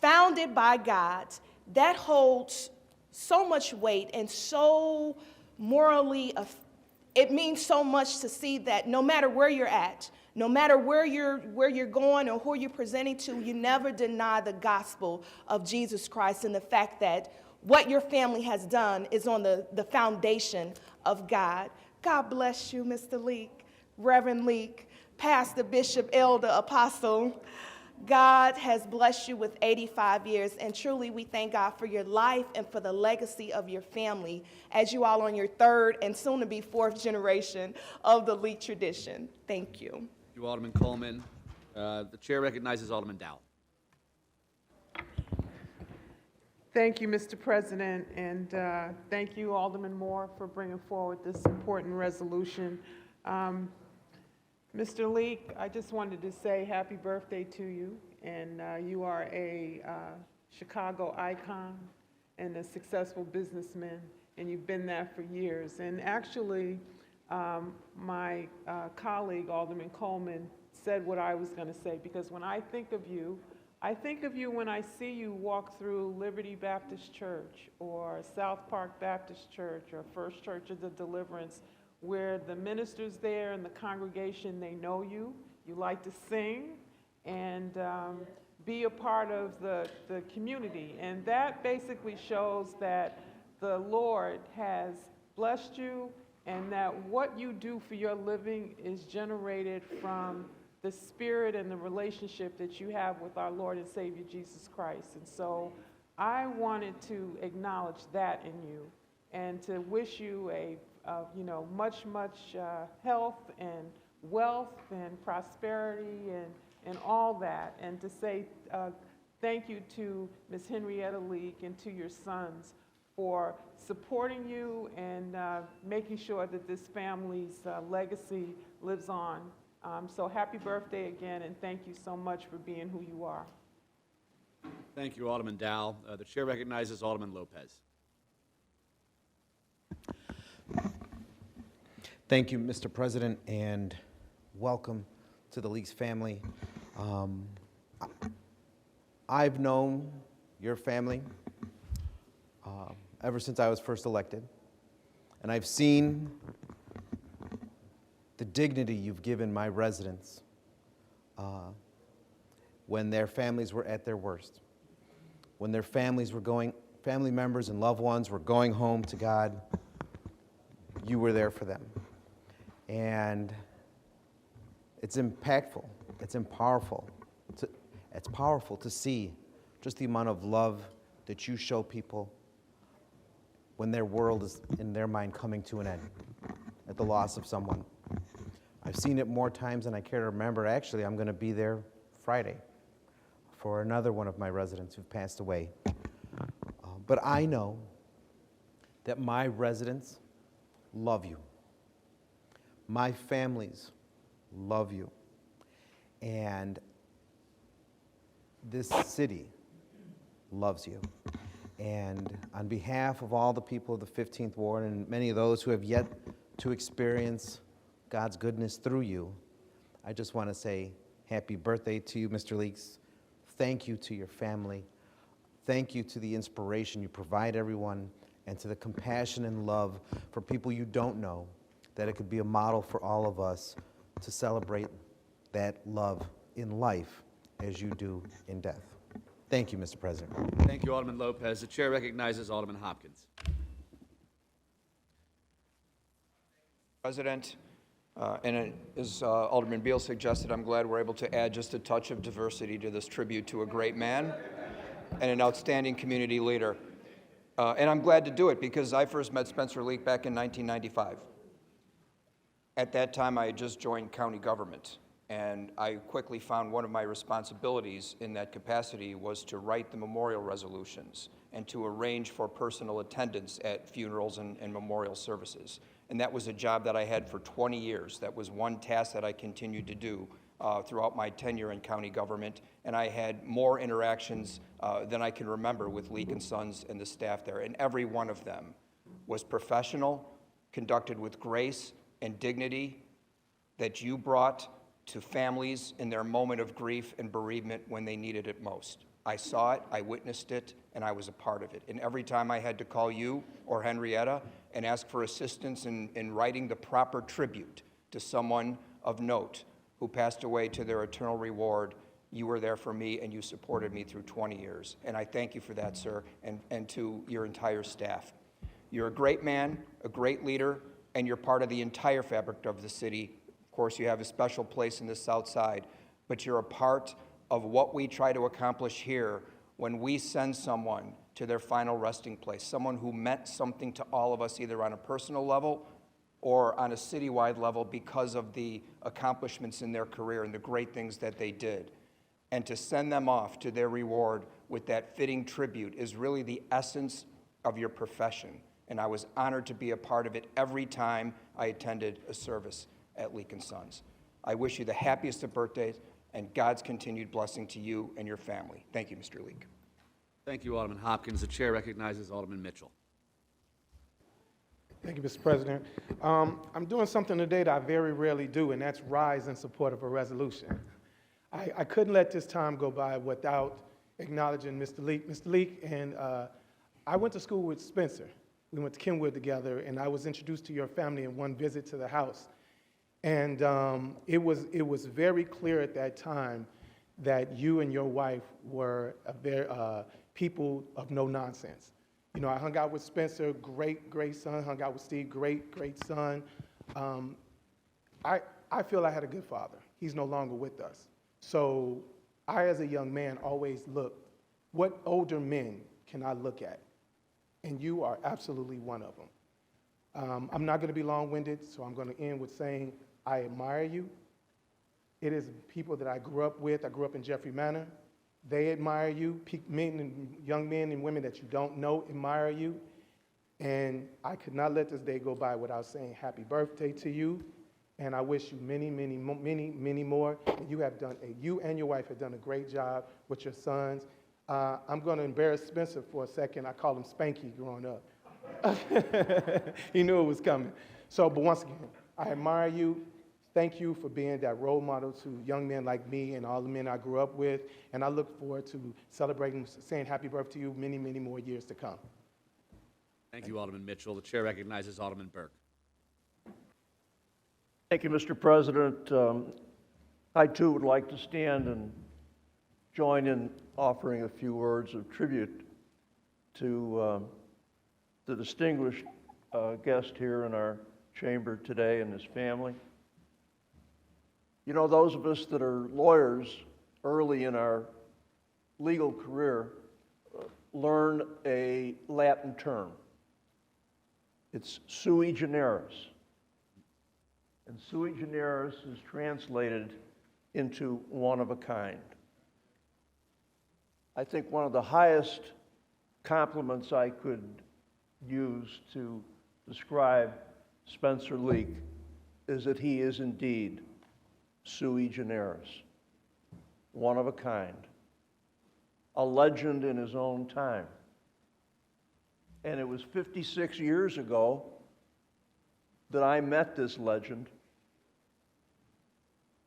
Founded by God. That holds so much weight and so morally, it means so much to see that no matter where you're at, no matter where you're going or who you're presenting to, you never deny the gospel of Jesus Christ and the fact that what your family has done is on the foundation of God. God bless you, Mr. Leek, Reverend Leek, Pastor, Bishop, Elder, Apostle. God has blessed you with 85 years, and truly we thank God for your life and for the legacy of your family as you all on your third and soon to be fourth generation of the Leek tradition. Thank you. Thank you, Alderman Coleman. The chair recognizes Alderman Dow. Thank you, Mr. President, and thank you, Alderman Moore, for bringing forward this important resolution. Mr. Leek, I just wanted to say happy birthday to you, and you are a Chicago icon and a successful businessman, and you've been that for years. And actually, my colleague, Alderman Coleman, said what I was going to say, because when I think of you when I see you walk through Liberty Baptist Church or South Park Baptist Church or First Church of the Deliverance, where the ministers there and the congregation, they know you, you like to sing, and be a part of the community. And that basically shows that the Lord has blessed you and that what you do for your living is generated from the spirit and the relationship that you have with our Lord and Savior Jesus Christ. And so I wanted to acknowledge that in you and to wish you a much health and wealth and prosperity and all that, and to say thank you to Ms. Henrietta Leek and to your sons for supporting you and making sure that this family's legacy lives on. So happy birthday again, and thank you so much for being who you are. Thank you, Alderman Dow. The chair recognizes Alderman Lopez. Thank you, Mr. President, and welcome to the Leeks family. I've known your family ever since I was first elected, and I've seen the dignity you've given my residents when their families were at their worst, when their family members and loved ones were going home to God. You were there for them. And it's impactful, it's powerful to see just the amount of love that you show people when their world is, in their mind, coming to an end at the loss of someone. I've seen it more times than I care to remember. Actually, I'm going to be there Friday for another one of my residents who've passed away. But I know that my residents love you. My families love you. And this city loves you. And on behalf of all the people of the 15th Ward and many of those who have yet to experience God's goodness through you, I just want to say happy birthday to you, Mr. Leeks. Thank you to your family. Thank you to the inspiration you provide everyone and to the compassion and love for people you don't know, that it could be a model for all of us to celebrate that love in life as you do in death. Thank you, Mr. President. Thank you, Alderman Lopez. The chair recognizes Alderman Hopkins. President, as Alderman Beal suggested, I'm glad we're able to add just a touch of diversity to this tribute to a great man and an outstanding community leader. And I'm glad to do it because I first met Spencer Leek back in 1995. At that time, I had just joined county government, and I quickly found one of my responsibilities in that capacity was to write the memorial resolutions and to arrange for personal attendance at funerals and memorial services. And that was a job that I had for 20 years. That was one task that I continued to do throughout my tenure in county government, and I had more interactions than I can remember with Leak and Sons and the staff there, and every one of them was professional, conducted with grace and dignity that you brought to families in their moment of grief and bereavement when they needed it most. I saw it, I witnessed it, and I was a part of it. And every time I had to call you or Henrietta and ask for assistance in writing the proper tribute to someone of note who passed away to their eternal reward, you were there for me and you supported me through 20 years. And I thank you for that, sir, and to your entire staff. You're a great man, a great leader, and you're part of the entire fabric of the city. Of course, you have a special place in the South Side, but you're a part of what we try to accomplish here when we send someone to their final resting place, someone who meant something to all of us, either on a personal level or on a citywide level because of the accomplishments in their career and the great things that they did. And to send them off to their reward with that fitting tribute is really the essence of your profession. And I was honored to be a part of it every time I attended a service at Leak & Sons. I wish you the happiest of birthdays and God's continued blessing to you and your family. Thank you, Mr. Leak. Thank you, Alderman Hopkins. The chair recognizes Alderman Mitchell. Thank you, Mr. President. I'm doing something today that I very rarely do, and that's rise in support of a resolution. I couldn't let this time go by without acknowledging Mr. Leak. Mr. Leak and I went to school with Spencer. We went to Kenwood together, and I was introduced to your family in one visit to the house. And it was very clear at that time that you and your wife were people of no nonsense. You know, I hung out with Spencer, great son, hung out with Steve, great son. I feel I had a good father. He's no longer with us. So I, as a young man, always looked, what older men can I look at? And you are absolutely one of them. I'm not going to be long-winded, so I'm going to end with saying I admire you. It is people that I grew up with. I grew up in Jeffrey Manor. They admire you. Young men and women that you don't know admire you. And I could not let this day go by without saying happy birthday to you. And I wish you many more. You and your wife have done a great job with your sons. I'm going to embarrass Spencer for a second. I called him Spanky growing up. He knew it was coming. But once again, I admire you. Thank you for being that role model to young men like me and all the men I grew up with. And I look forward to celebrating, saying happy birthday to you many more years to come. Thank you, Alderman Mitchell. The chair recognizes Alderman Burke. Thank you, Mr. President. I too would like to stand and join in offering a few words of tribute to the distinguished guest here in our chamber today and his family. You know, those of us that are lawyers early in our legal career learn a Latin term. It's sui generis. And sui generis is translated into one of a kind. I think one of the highest compliments I could use to describe Spencer Leak is that he is indeed sui generis, one of a kind, a legend in his own time. And it was 56 years ago that I met this legend.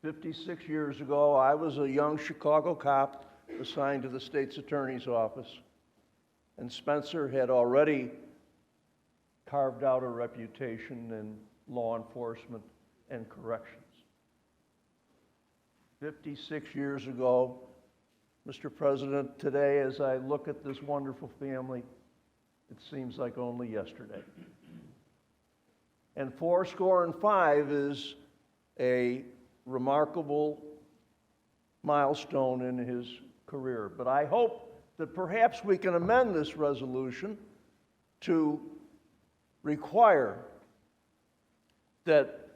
56 years ago, I was a young Chicago cop assigned to the state's attorney's office, and Spencer had already carved out a reputation in law enforcement and corrections. 56 years ago, Mr. President, today as I look at this wonderful family, it seems like only yesterday. And 75 is a remarkable milestone in his career. But I hope that perhaps we can amend this resolution to require that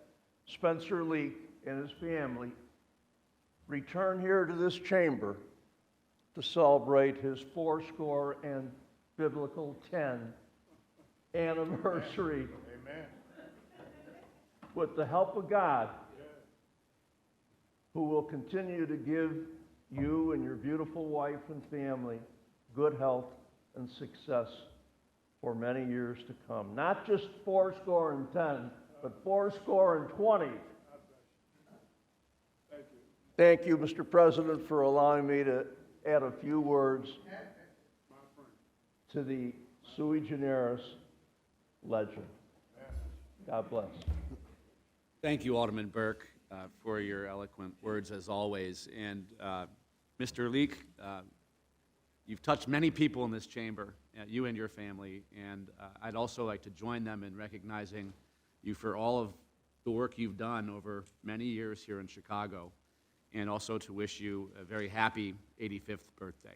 Spencer Leak and his family return here to this chamber to celebrate his 80 biblical 10 anniversary. Amen. With the help of God who will continue to give you and your beautiful wife and family good health and success for many years to come. Not just 80, but 20. Thank you, Mr. President, for allowing me to add a few words to the sui generis legend. God bless. Thank you, Alderman Burke, for your eloquent words as always. And Mr. Leek, you've touched many people in this chamber, you and your family, and I'd also like to join them in recognizing you for all of the work you've done over many years here in Chicago, and also to wish you a very happy 85th birthday.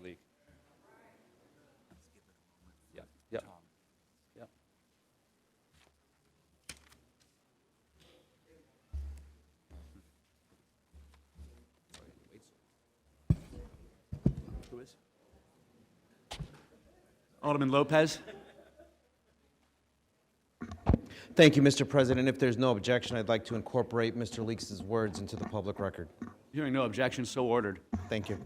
Leek. Yep, yep, yep. Who is? Alderman Lopez. Thank you, Mr. President. If there's no objection, I'd like to incorporate Mr. Leeks' words into the public record. Hearing no objection, so ordered. Thank you.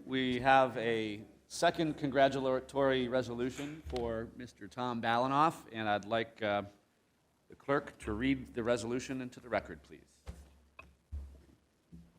We have a second congratulatory resolution for Mr. Tom Balanoff, and I'd like the clerk to read the resolution into the record, please.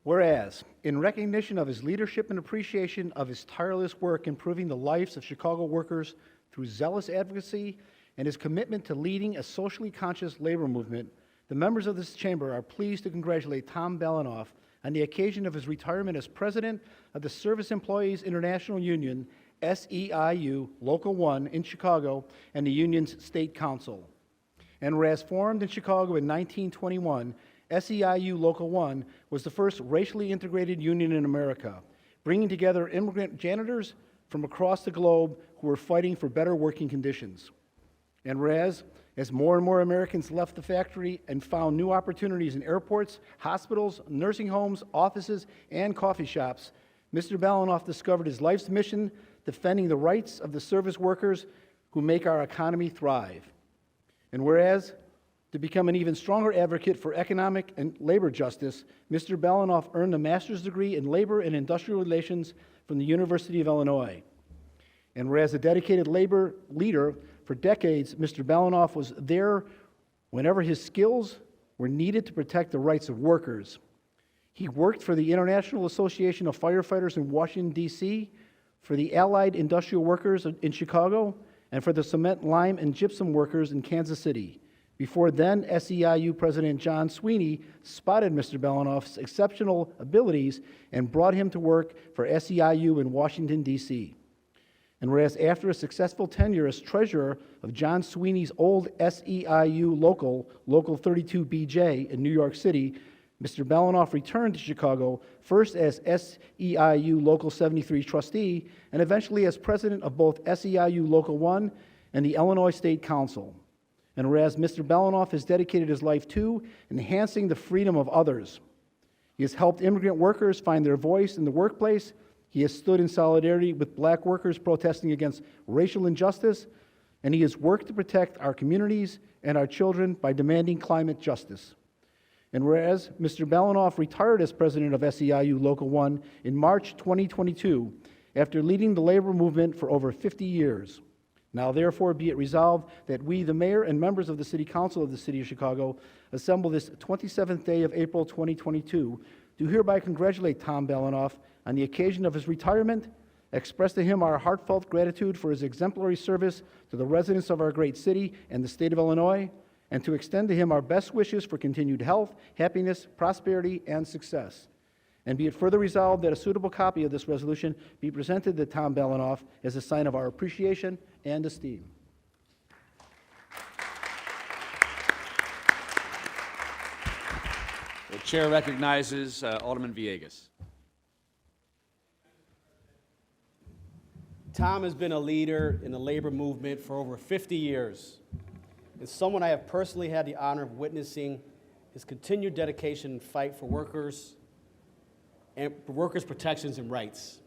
Whereas, in recognition of his leadership and appreciation of his tireless work improving the lives of Chicago workers through zealous advocacy and his commitment to leading a socially conscious labor movement, the members of this chamber are pleased to congratulate Tom Balanoff on the occasion of his retirement as president of the Service Employees International Union, SEIU, Local 1 in Chicago, and the union's state council. And whereas formed in Chicago in 1921, SEIU Local 1 was the first racially integrated union in America, bringing together immigrant janitors from across the globe who were fighting for better working conditions. And whereas, as more and more Americans left the factory and found new opportunities in airports, hospitals, nursing homes, offices, and coffee shops, Mr. Balanoff discovered his life's mission, defending the rights of the service workers who make our economy thrive. And whereas, To become an even stronger advocate for economic and labor justice, Mr. Balanoff earned a master's degree in labor and industrial relations from the University of Illinois. And whereas a dedicated labor leader for decades, Mr. Balanoff was there whenever his skills were needed to protect the rights of workers. He worked for the International Association of Firefighters in Washington, D.C., for the Allied Industrial Workers in Chicago, and for the cement, lime, and gypsum workers in Kansas City, before then SEIU President John Sweeney spotted Mr. Balanoff's exceptional abilities and brought him to work for SEIU in Washington, D.C. And whereas after a successful tenure as treasurer of John Sweeney's old SEIU Local 32BJ in New York City, Mr. Balanoff returned to Chicago, first as SEIU Local 73 trustee, and eventually as president of both SEIU Local 1 and the Illinois State Council. And whereas Mr. Balanoff has dedicated his life to enhancing the freedom of others, he has helped immigrant workers find their voice in the workplace. He has stood in solidarity with black workers protesting against racial injustice, and he has worked to protect our communities and our children by demanding climate justice. And whereas Mr. Balanoff retired as president of SEIU Local 1 in March 2022, after leading the labor movement for over 50 years, now therefore be it resolved that we, the mayor and members of the City Council of the City of Chicago, assemble this 27th day of April 2022, do hereby congratulate Tom Balanoff on the occasion of his retirement, express to him our heartfelt gratitude for his exemplary service to the residents of our great city and the state of Illinois, and to extend to him our best wishes for continued health, happiness, prosperity, and success. And be it further resolved that a suitable copy of this resolution be presented to Tom Balanoff as a sign of our appreciation and esteem. The chair recognizes Alderman Villegas. Tom has been a leader in the labor movement for over 50 years, and someone I have personally had the honor of witnessing his continued dedication and fight for workers and for workers' protections and rights.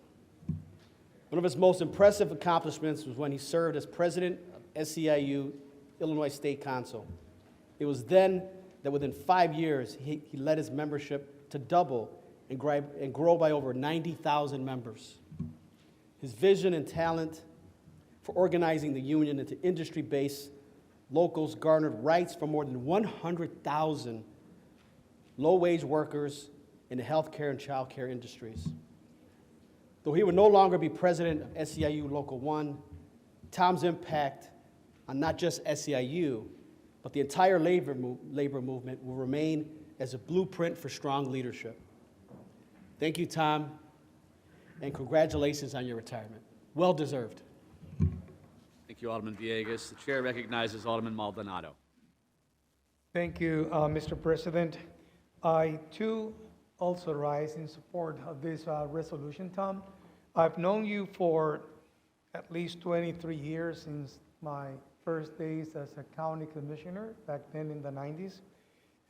One of his most impressive accomplishments was when he served as president of SEIU, Illinois State Council. It was then that within 5 years, he led his membership to double and grow by over 90,000 members. His vision and talent for organizing the union into industry-based locals garnered rights for more than 100,000 low-wage workers in the healthcare and childcare industries. Though he would no longer be president of SEIU Local 1, Tom's impact on not just SEIU, but the entire labor movement will remain as a blueprint for strong leadership. Thank you, Tom, and congratulations on your retirement. Well deserved. Thank you, Alderman Villegas. The chair recognizes Alderman Maldonado. Thank you, Mr. President. I, too, also rise in support of this resolution, Tom. I've known you for at least 23 years since my first days as a county commissioner back then in the 90s.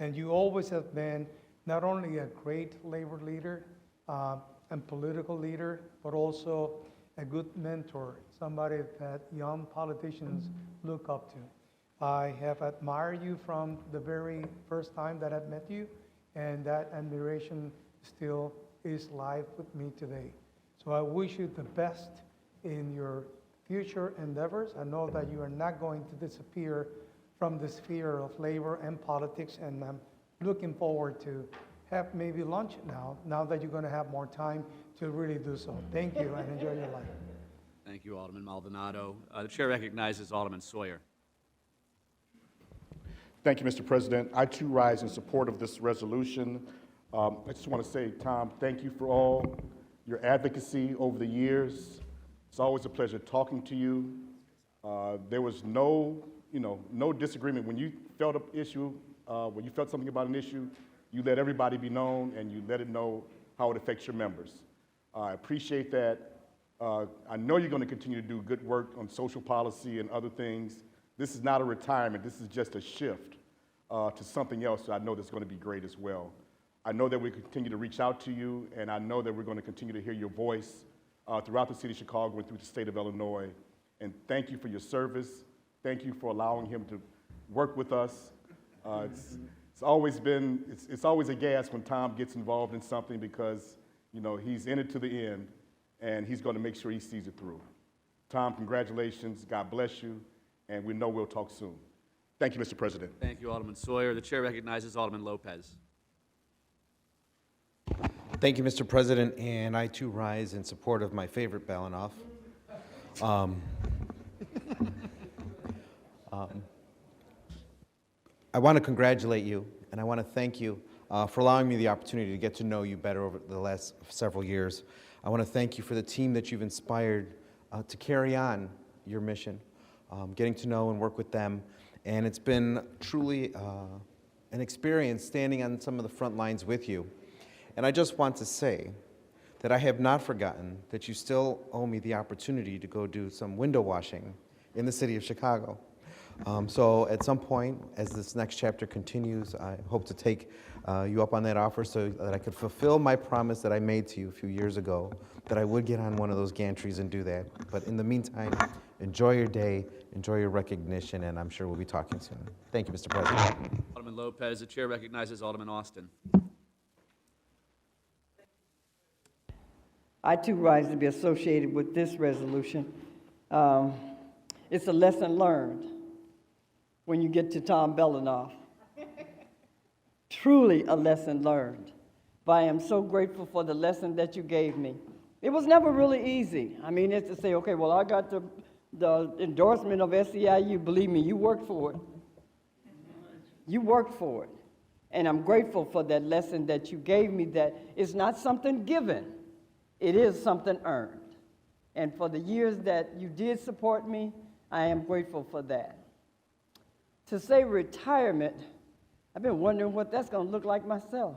And you always have been not only a great labor leader and political leader, but also a good mentor, somebody that young politicians look up to. I have admired you from the very first time that I've met you, and that admiration still is live with me today. So I wish you the best in your future endeavors. I know that you are not going to disappear from the sphere of labor and politics, and I'm looking forward to have maybe lunch now that you're going to have more time to really do so. Thank you, and enjoy your life. Thank you, Alderman Maldonado. The chair recognizes Alderman Sawyer. Thank you, Mr. President. I too rise in support of this resolution. I just want to say, Tom, thank you for all your advocacy over the years. It's always a pleasure talking to you. There was no disagreement. When you felt an issue, when you felt something about an issue, you let everybody be known and you let it know how it affects your members. I appreciate that. I know you're going to continue to do good work on social policy and other things. This is not a retirement. This is just a shift to something else that I know that's going to be great as well. I know that we continue to reach out to you, and I know that we're going to continue to hear your voice throughout the city of Chicago and through the state of Illinois. And thank you for your service. Thank you for allowing him to work with us. It's always been, it's always a gas when Tom gets involved in something because, you know, he's in it to the end, and he's going to make sure he sees it through. Tom, congratulations. God bless you, and we know we'll talk soon. Thank you, Mr. President. Thank you, Alderman Sawyer. The chair recognizes Alderman Lopez. Thank you, Mr. President, and I too rise in support of my favorite Balanoff. I want to congratulate you, and I want to thank you for allowing me the opportunity to get to know you better over the last several years. I want to thank you for the team that you've inspired to carry on your mission, getting to know and work with them, and it's been truly an experience standing on some of the front lines with you. And I just want to say that I have not forgotten that you still owe me the opportunity to go do some window washing in the city of Chicago. So at some point, as this next chapter continues, I hope to take you up on that offer so that I could fulfill my promise that I made to you a few years ago, that I would get on one of those gantries and do that. But in the meantime, enjoy your day, enjoy your recognition, and I'm sure we'll be talking soon. Thank you, Mr. President. Alderman Lopez. The chair recognizes Alderman Austin. I too rise to be associated with this resolution. It's a lesson learned when you get to Tom Belanoff. Truly a lesson learned. But I am so grateful for the lesson that you gave me. It was never really easy. I mean, it's to say, okay, well, I got the endorsement of SEIU. Believe me, you worked for it. You worked for it. And I'm grateful for that lesson that you gave me, that it's not something given. It is something earned. And for the years that you did support me, I am grateful for that. To say retirement, I've been wondering what that's going to look like myself.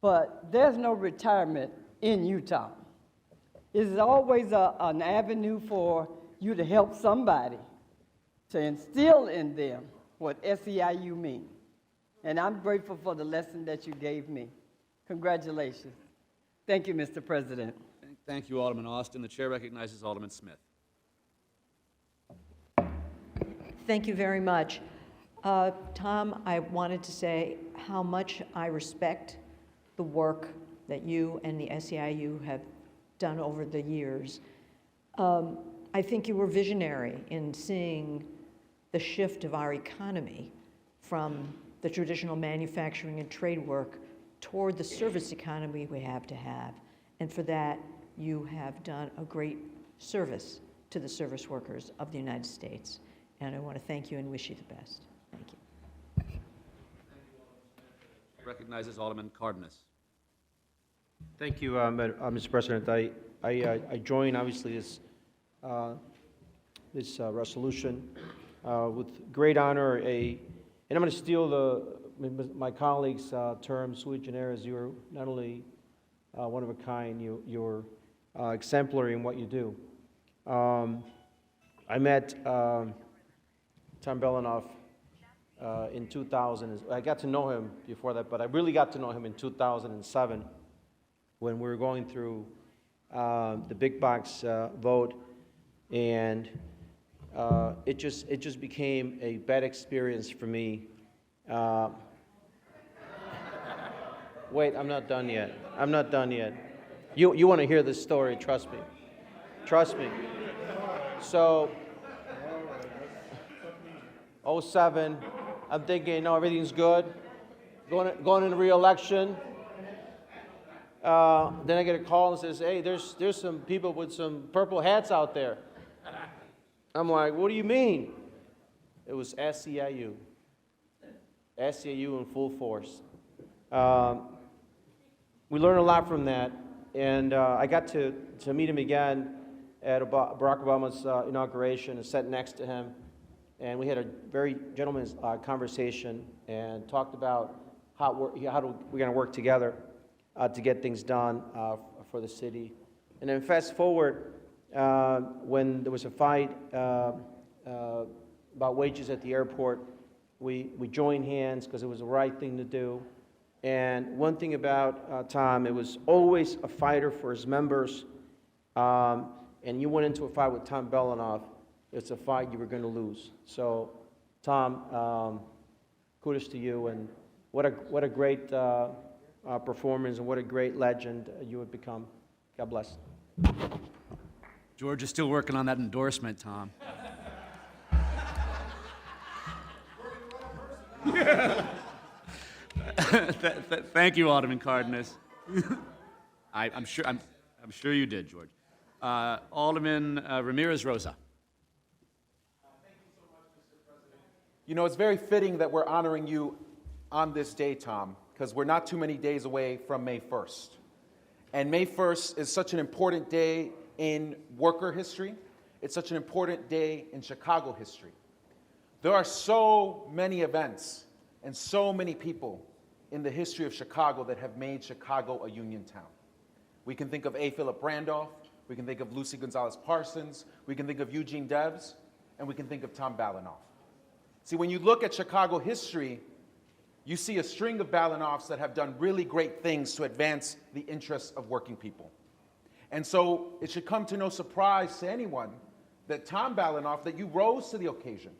But there's no retirement in Utah. It's always an avenue for you to help somebody, to instill in them what SEIU means. And I'm grateful for the lesson that you gave me. Congratulations. Thank you, Mr. President. Thank you, Alderman Austin. The chair recognizes Alderman Smith. Thank you very much. Tom, I wanted to say how much I respect the work that you and the SEIU have done over the years. I think you were visionary in seeing the shift of our economy from the traditional manufacturing and trade work toward the service economy we have to have. And for that, you have done a great service to the service workers of the United States. And I want to thank you and wish you the best. Thank you. Recognizes Alderman Cardenas. Thank you, Mr. President. I join, obviously, this resolution with great honor. And I'm going to steal my colleague's term, sui generis. You're not only one of a kind, you're exemplary in what you do. I met Tom Belanoff in 2000. I got to know him before that, but I really got to know him in 2007 when we were going through the big box vote, and it just became a bad experience for me. Wait, I'm not done yet. I'm not done yet. You want to hear this story, trust me. Trust me. So, 07, I'm thinking, no, everything's good. Going in the re-election. Then I get a call and says, hey, there's some people with some purple hats out there. I'm like, what do you mean? It was SEIU. SEIU in full force. We learned a lot from that, and I got to meet him again at Barack Obama's inauguration and sat next to him, and we had a very gentleman's conversation and talked about how we're going to work together to get things done for the city. And then fast forward, when there was a fight about wages at the airport, we joined hands because it was the right thing to do. And one thing about Tom, it was always a fighter for his members. And you went into a fight with Tom Belanoff, it's a fight you were going to lose. So, Tom, kudos to you, and what a great performance and what a great legend you have become. God bless. George is still working on that endorsement, Tom. Thank you, Alderman Cardenas. I'm sure you did, George. Alderman Ramirez Rosa. You know, it's very fitting that we're honoring you on this day, Tom, because we're not too many days away from May 1st. And May 1st is such an important day in worker history. It's such an important day in Chicago history. There are so many events and so many people in the history of Chicago that have made Chicago a union town. We can think of A. Philip Randolph, we can think of Lucy Gonzalez Parsons, we can think of Eugene Debs, and we can think of Tom Balanoff. See, when you look at Chicago history, you see a string of Balanoffs that have done really great things to advance the interests of working people. And so it should come to no surprise to anyone that Tom Balanoff, that you rose to the occasion,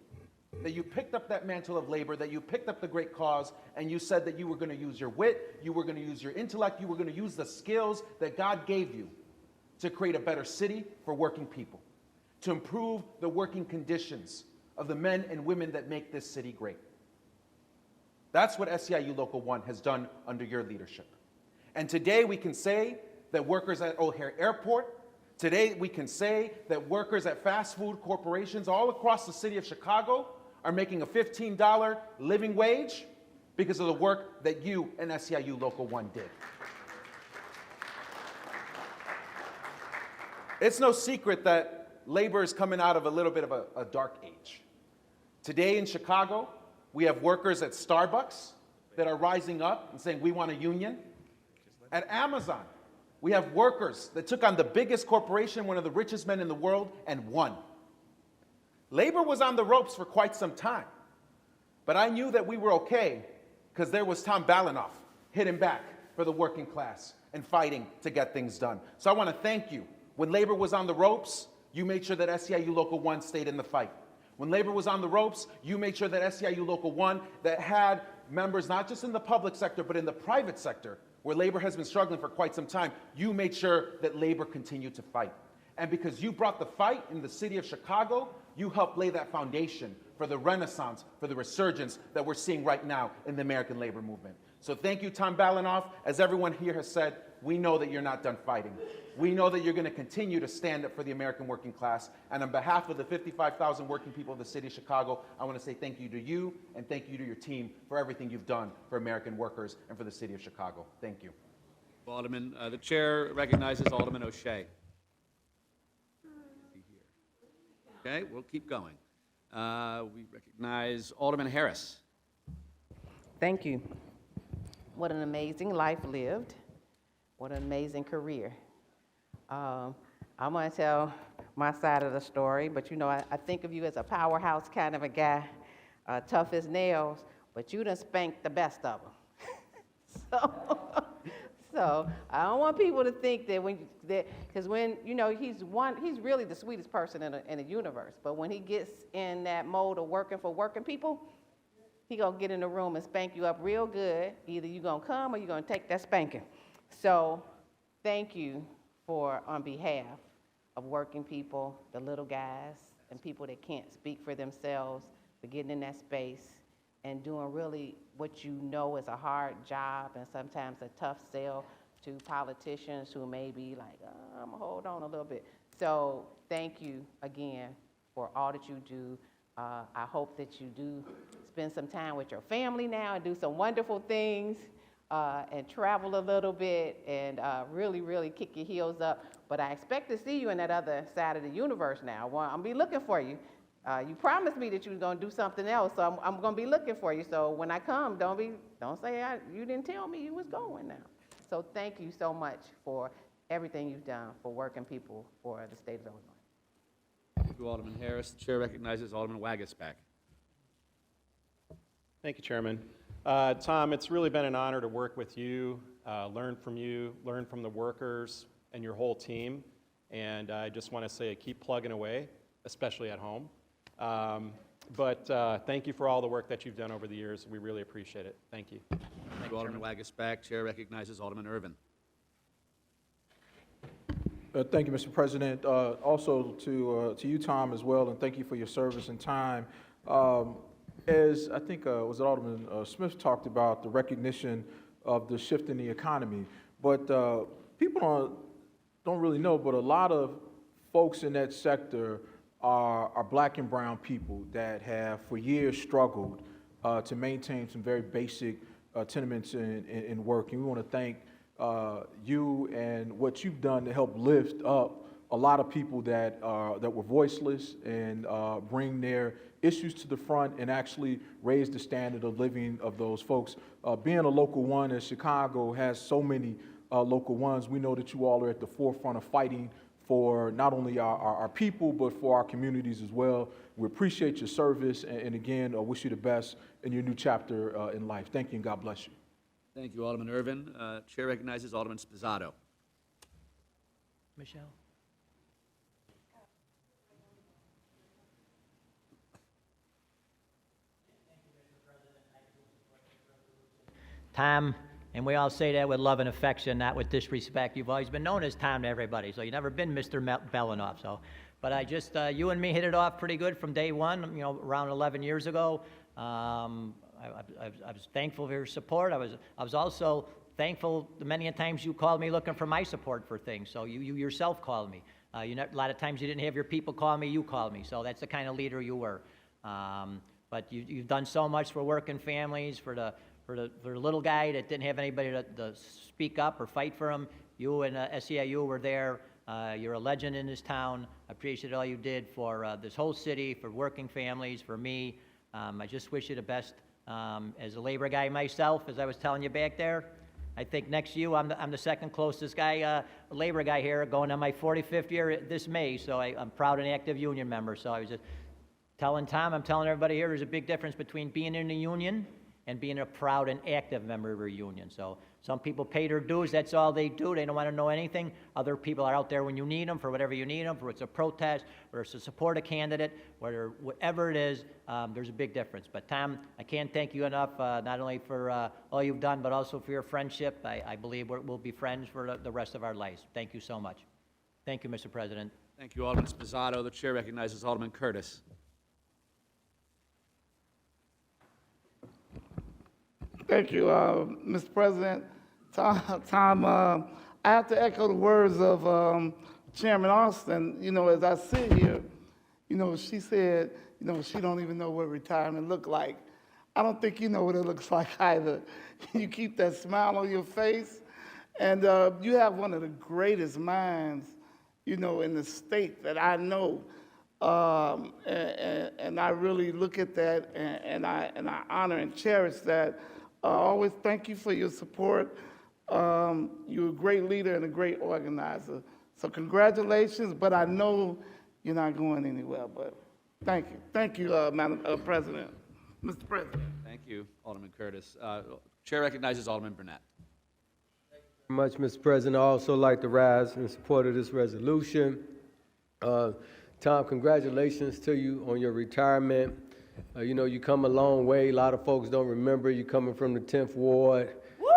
that you picked up that mantle of labor, that you picked up the great cause, and you said that you were going to use your wit, you were going to use your intellect, you were going to use the skills that God gave you to create a better city for working people, to improve the working conditions of the men and women that make this city great. That's what SEIU Local 1 has done under your leadership. And today we can say that workers at O'Hare Airport, today we can say that workers at fast food corporations all across the city of Chicago are making a $15 living wage because of the work that you and SEIU Local 1 did. It's no secret that labor is coming out of a little bit of a dark age. Today in Chicago, we have workers at Starbucks that are rising up and saying, we want a union. At Amazon, we have workers that took on the biggest corporation, one of the richest men in the world, and won. Labor was on the ropes for quite some time, but I knew that we were okay because there was Tom Balanoff hitting back for the working class and fighting to get things done. So I want to thank you. When labor was on the ropes, you made sure that SEIU Local 1 stayed in the fight. When labor was on the ropes, you made sure that SEIU Local 1, that had members not just in the public sector, but in the private sector, where labor has been struggling for quite some time, you made sure that labor continued to fight. And because you brought the fight in the city of Chicago, you helped lay that foundation for the renaissance, for the resurgence that we're seeing right now in the American labor movement. So thank you, Tom Balanoff. As everyone here has said, we know that you're not done fighting. We know that you're going to continue to stand up for the American working class. And on behalf of the 55,000 working people of the city of Chicago, I want to say thank you to you and thank you to your team for everything you've done for American workers and for the city of Chicago. Thank you. Alderman, the chair recognizes Alderman O'Shea. Okay, we'll keep going. We recognize Alderman Harris. Thank you. What an amazing life lived. What an amazing career. I'm going to tell my side of the story, but you know, I think of you as a powerhouse kind of a guy, tough as nails, but you done spanked the best of them. So I don't want people to think that because when you know he's really the sweetest person in the universe. But when he gets in that mode of working for working people, he gonna get in the room and spank you up real good. Either you gonna come or you gonna take that spanking. So thank you on behalf of working people, the little guys, and people that can't speak for themselves, for getting in that space and doing really what you know is a hard job and sometimes a tough sell to politicians who may be like, I'm gonna hold on a little bit. So thank you again for all that you do. I hope that you do spend some time with your family now and do some wonderful things and travel a little bit and really, really kick your heels up. But I expect to see you in that other side of the universe now. I'm gonna be looking for you. You promised me that you was gonna do something else, so I'm gonna be looking for you. So when I come, don't say you didn't tell me you was going now. So thank you so much for everything you've done for working people for the state of Illinois. Thank you, Alderman Harris. The chair recognizes Alderman Wagasback. Thank you, Chairman. Tom, it's really been an honor to work with you, learn from the workers and your whole team. And I just want to say keep plugging away, especially at home. but thank you for all the work that you've done over the years. We really appreciate it. Thank you. Thank you, Alderman Wagasback. Chair recognizes Alderman Irvin. Thank you, Mr. President. Also to you, Tom, as well, and thank you for your service and time. As I think was it Alderman Smith talked about the recognition of the shift in the economy, but people don't really know, but a lot of folks in that sector are black and brown people that have for years struggled to maintain some very basic tenements and work. And we want to thank you and what you've done to help lift up a lot of people that were voiceless and bring their issues to the front and actually raise the standard of living of those folks. Being a local one, as Chicago has so many local ones, we know that you all are at the forefront of fighting for not only our people, but for our communities as well. We appreciate your service, and again, wish you the best in your new chapter in life. Thank you, and God bless you. Thank you, Alderman Irvin. Chair recognizes Alderman Spizzato. Michelle? Tom, and we all say that with love and affection, not with disrespect. You've always been known as Tom to everybody, so you've never been Mr. Belanoff. So, but I just, you and me hit it off pretty good from day one, you know, around 11 years ago. I was thankful for your support. I was also thankful the many times you called me looking for my support for things. So you yourself called me. A lot of times you didn't have your people call me, you called me. So that's the kind of leader you were. But you've done so much for working families, for the little guy that didn't have anybody to speak up or fight for him. You and SEIU were there. You're a legend in this town. I appreciate all you did for this whole city, for working families, for me. I just wish you the best. As a labor guy myself, as I was telling you back there, I think next to you, I'm the second closest guy, labor guy here, going on my 45th year this May. So I'm proud and active union member. So I was just telling Tom, I'm telling everybody here, there's a big difference between being in the union and being a proud and active member of a union. So some people pay their dues, that's all they do. They don't want to know anything. Other people are out there when you need them, for whatever you need them, for it's a protest, or it's to support a candidate, whatever it is, there's a big difference. But Tom, I can't thank you enough, not only for all you've done, but also for your friendship. I believe we'll be friends for the rest of our lives. Thank you so much. Thank you, Mr. President. Thank you, Alderman Spizzato. The chair recognizes Alderman Curtis. Thank you, Mr. President. Tom, I have to echo the words of Chairman Austin. You know, as I sit here, you know, she said, you know, she don't even know what retirement look like. I don't think you know what it looks like either. You keep that smile on your face, and you have one of the greatest minds, you know, in the state that I know. And I really look at that, and I honor and cherish that. Always thank you for your support. You're a great leader and a great organizer. So congratulations, but I know you're not going anywhere, but thank you. Thank you, Madam President. Mr. President. Thank you, Alderman Curtis. Chair recognizes Alderman Burnett. Thank you very much, Mr. President. I also like to rise in support of this resolution. Tom, congratulations to you on your retirement. You know, you come a long way. A lot of folks don't remember you coming from the 10th Ward. Woo,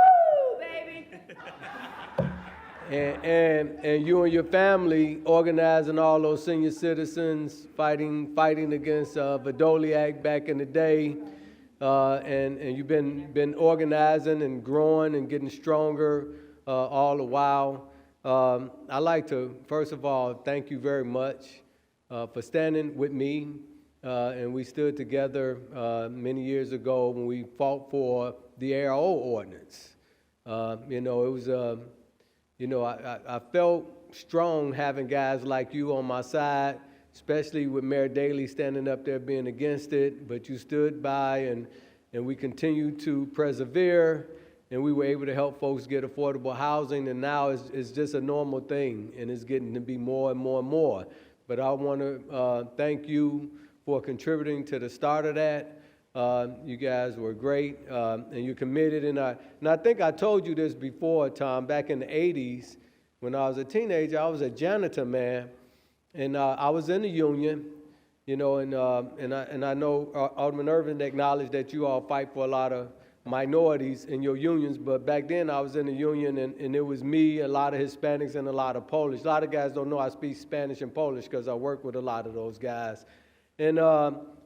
baby! And you and your family organizing all those senior citizens, fighting against Vidoliak back in the day. And you've been organizing and growing and getting stronger all the while. I'd like to, first of all, thank you very much for standing with me. And we stood together many years ago when we fought for the ARO ordinance. You know, it was, you know, I felt strong having guys like you on my side, especially with Mayor Daley standing up there being against it, but you stood by and we continued to persevere, and we were able to help folks get affordable housing, and now it's just a normal thing, and it's getting to be more and more and more. But I want to thank you for contributing to the start of that. You guys were great, and you're committed. And I think I told you this before, Tom, back in the 80s, when I was a teenager, I was a janitor, man. And I was in the union, you know, and I know Alderman Irvin acknowledged that you all fight for a lot of minorities in your unions, but back then I was in a union and it was me, a lot of Hispanics, and a lot of Polish. A lot of guys don't know I speak Spanish and Polish because I work with a lot of those guys. And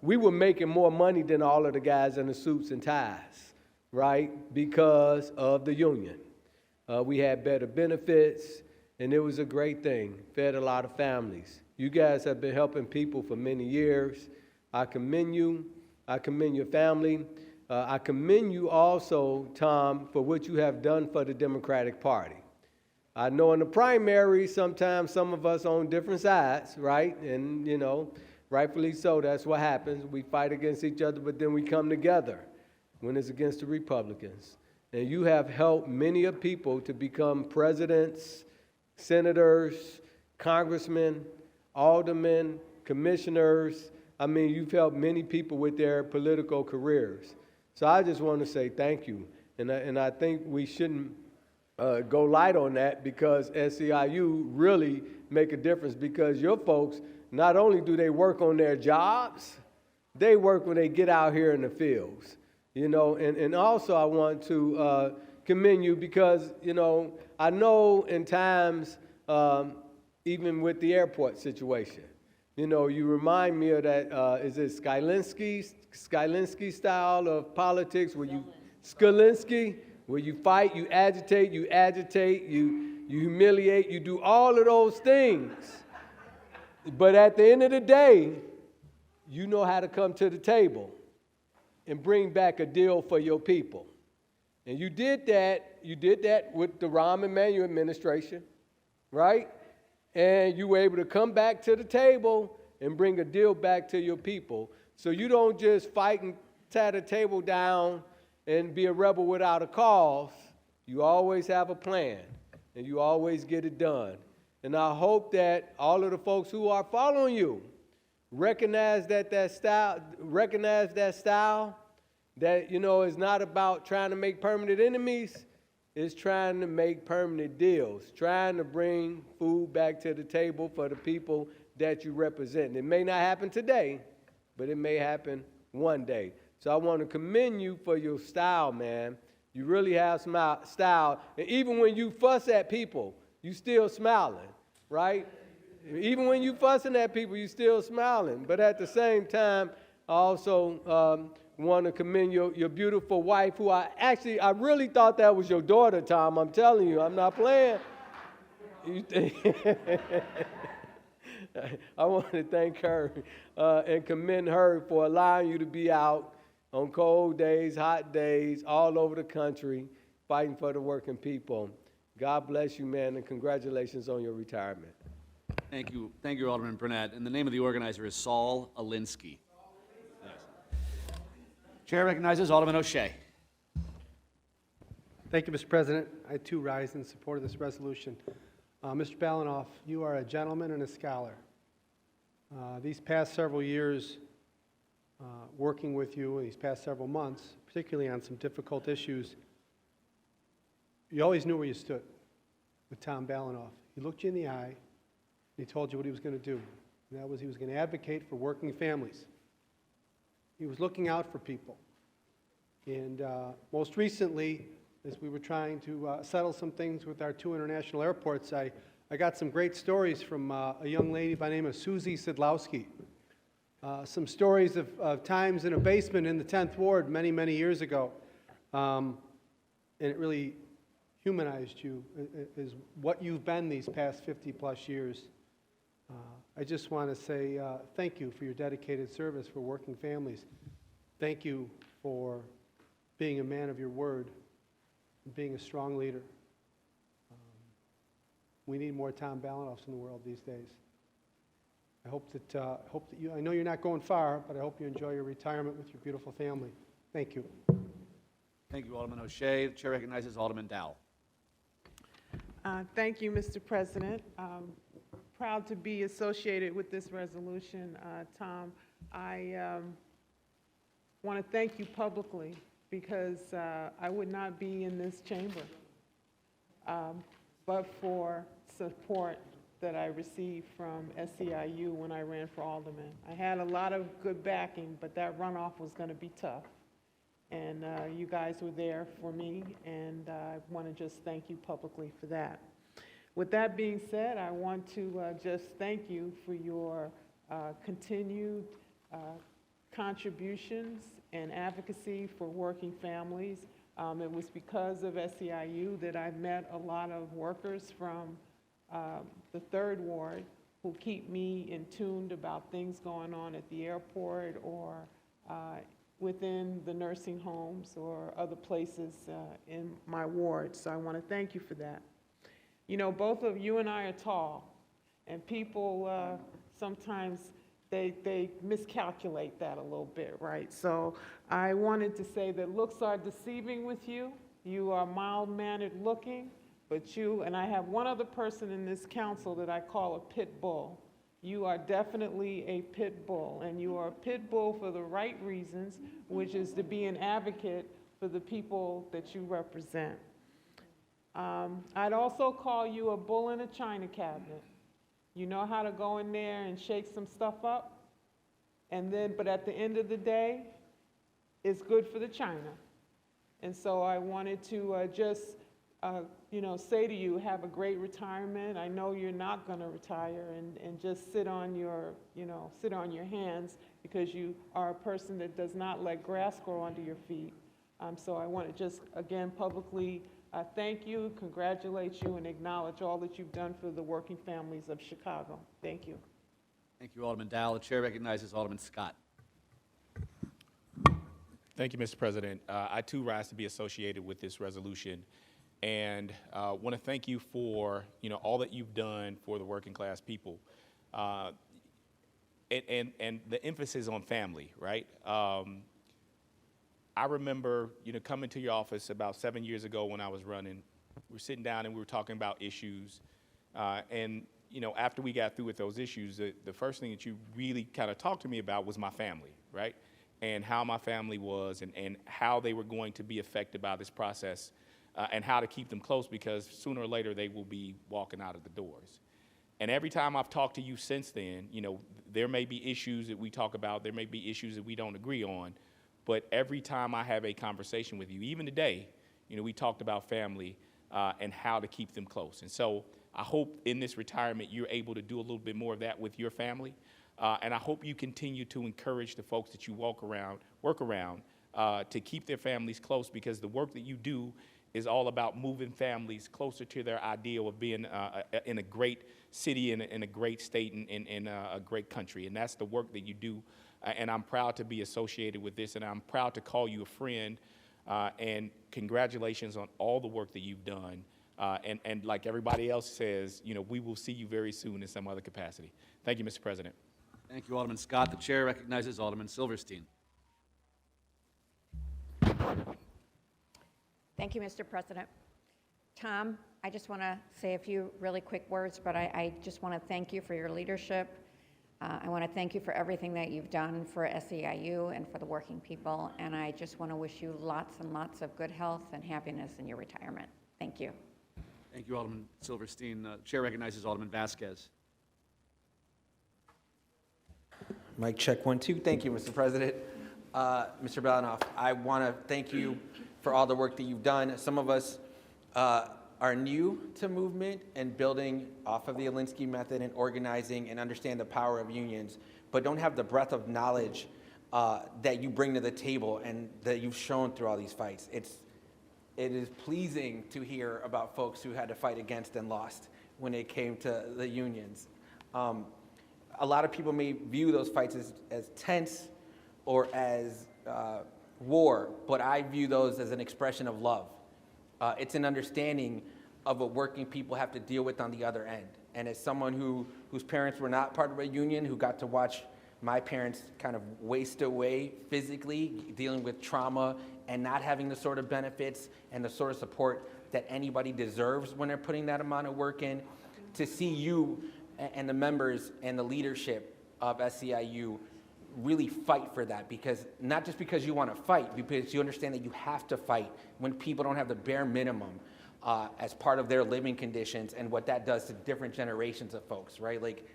we were making more money than all of the guys in the suits and ties, right, because of the union. We had better benefits, and it was a great thing, fed a lot of families. You guys have been helping people for many years. I commend you. I commend your family. I commend you also, Tom, for what you have done for the Democratic Party. I know in the primary, sometimes some of us on different sides, right? And, you know, rightfully so, that's what happens. We fight against each other, but then we come together when it's against the Republicans. And you have helped many of people to become presidents, senators, congressmen, aldermen, commissioners. I mean, you've helped many people with their political careers. So I just want to say thank you. And I think we shouldn't go light on that, because SEIU really make a difference, because your folks, not only do they work on their jobs, they work when they get out here in the fields. You know, and also I want to commend you because, you know, I know in times, even with the airport situation, you know, you remind me of that, is it Skylinski style of politics where you, Skalinski, where you fight, you agitate, you humiliate, you do all of those things. But at the end of the day, you know how to come to the table and bring back a deal for your people. And you did that with the Rahm Emanuel administration, right? And you were able to come back to the table and bring a deal back to your people. So you don't just fight and tear the table down and be a rebel without a cause. You always have a plan, and you always get it done. And I hope that all of the folks who are following you recognize that style, that, you know, is not about trying to make permanent enemies. It's trying to make permanent deals, trying to bring food back to the table for the people that you represent. And it may not happen today, but it may happen one day. So I want to commend you for your style, man. You really have style. And even when you fuss at people, you still smiling, right? Even when you fussing at people, you still smiling. But at the same time, I also want to commend your beautiful wife, who I really thought that was your daughter, Tom. I'm telling you, I'm not playing. I want to thank her and commend her for allowing you to be out on cold days, hot days, all over the country, fighting for the working people. God bless you, man, and congratulations on your retirement. Thank you, Alderman Burnett. And the name of the organizer is Saul Alinsky. Yes. Chair recognizes Alderman O'Shea. Thank you, Mr. President. I too rise in support of this resolution. Mr. Balanoff, you are a gentleman and a scholar. These past several years, working with you, these past several months, particularly on some difficult issues, you always knew where you stood with Tom Balanoff. He looked you in the eye, and he told you what he was going to do. And that was he was going to advocate for working families. He was looking out for people. And most recently, as we were trying to settle some things with our 2 international airports, I got some great stories from a young lady by the name of Susie Sidlowski. Some stories of times in a basement in the 10th Ward many, many years ago. And it really humanized you as what you've been these past 50-plus years. I just want to say thank you for your dedicated service for working families. Thank you for being a man of your word and being a strong leader. We need more Tom Balanoffs in the world these days. I hope that you, I know you're not going far, but I hope you enjoy your retirement with your beautiful family. Thank you. Thank you, Alderman O'Shea. The chair recognizes Alderman Dow. Thank you, Mr. President. Proud to be associated with this resolution, Tom. I want to thank you publicly because I would not be in this chamber but for support that I received from SEIU when I ran for alderman. I had a lot of good backing, but that runoff was going to be tough. And you guys were there for me, and I want to just thank you publicly for that. With that being said, I want to just thank you for your continued contributions and advocacy for working families. It was because of SEIU that I met a lot of workers from the 3rd Ward who keep me in tuned about things going on at the airport or within the nursing homes or other places in my ward. So I want to thank you for that. You know, both of you and I are tall, and people sometimes they miscalculate that a little bit, right? So I wanted to say that looks are deceiving with you. You are mild-mannered looking, but you, and I have one other person in this council that I call a pit bull. You are definitely a pit bull, and you are a pit bull for the right reasons, which is to be an advocate for the people that you represent. I'd also call you a bull in a china cabinet. You know how to go in there and shake some stuff up, and then, but at the end of the day, it's good for the china. And so I wanted to just, you know, say to you, have a great retirement. I know you're not going to retire and just sit on your, you know, sit on your hands, because you are a person that does not let grass grow under your feet. So I want to just, again, publicly thank you, congratulate you, and acknowledge all that you've done for the working families of Chicago. Thank you. Thank you, Alderman Dow. The chair recognizes Alderman Scott. Thank you, Mr. President. I too rise to be associated with this resolution, and want to thank you for all that you've done for the working class people, and the emphasis on family, right? I remember coming to your office about 7 years ago when I was running. We were sitting down and we were talking about issues, and after we got through with those issues, the first thing that you really kind of talked to me about was my family, right? And how my family was, and how they were going to be affected by this process, and how to keep them close, because sooner or later they will be walking out of the doors. And every time I've talked to you since then, there may be issues that we talk about, there may be issues that we don't agree on, but every time I have a conversation with you, even today, we talked about family and how to keep them close. And so I hope in this retirement you're able to do a little bit more of that with your family. And I hope you continue to encourage the folks that you work around to keep their families close, because the work that you do is all about moving families closer to their ideal of being in a great city, in a great state, in a great country. And that's the work that you do. And I'm proud to be associated with this, and I'm proud to call you a friend. And congratulations on all the work that you've done. And like everybody else says, we will see you very soon in some other capacity. Thank you, Mr. President. Thank you, Alderman Scott. The chair recognizes Alderman Silverstein. Thank you, Mr. President. Tom, I just want to say a few really quick words, but I just want to thank you for your leadership. I want to thank you for everything that you've done for SEIU and for the working people, and I just want to wish you lots and lots of good health and happiness in your retirement. Thank you. Thank you, Alderman Silverstein. Chair recognizes Alderman Vasquez. Mic check 1, 2. Thank you, Mr. President. Mr. Balanoff, I want to thank you for all the work that you've done. Some of us are new to movement and building off of the Alinsky method and organizing and understand the power of unions, but don't have the breadth of knowledge that you bring to the table and that you've shown through all these fights. It is pleasing to hear about folks who had to fight against and lost when it came to the unions. A lot of people may view those fights as tense or as war, but I view those as an expression of love. It's an understanding of what working people have to deal with on the other end. And as someone whose parents were not part of a union, who got to watch my parents kind of waste away physically, dealing with trauma and not having the sort of benefits and the sort of support that anybody deserves when they're putting that amount of work in, to see you and the members and the leadership of SEIU really fight for that, because not just because you want to fight, because you understand that you have to fight when people don't have the bare minimum. as part of their living conditions and what that does to different generations of folks, right? Like,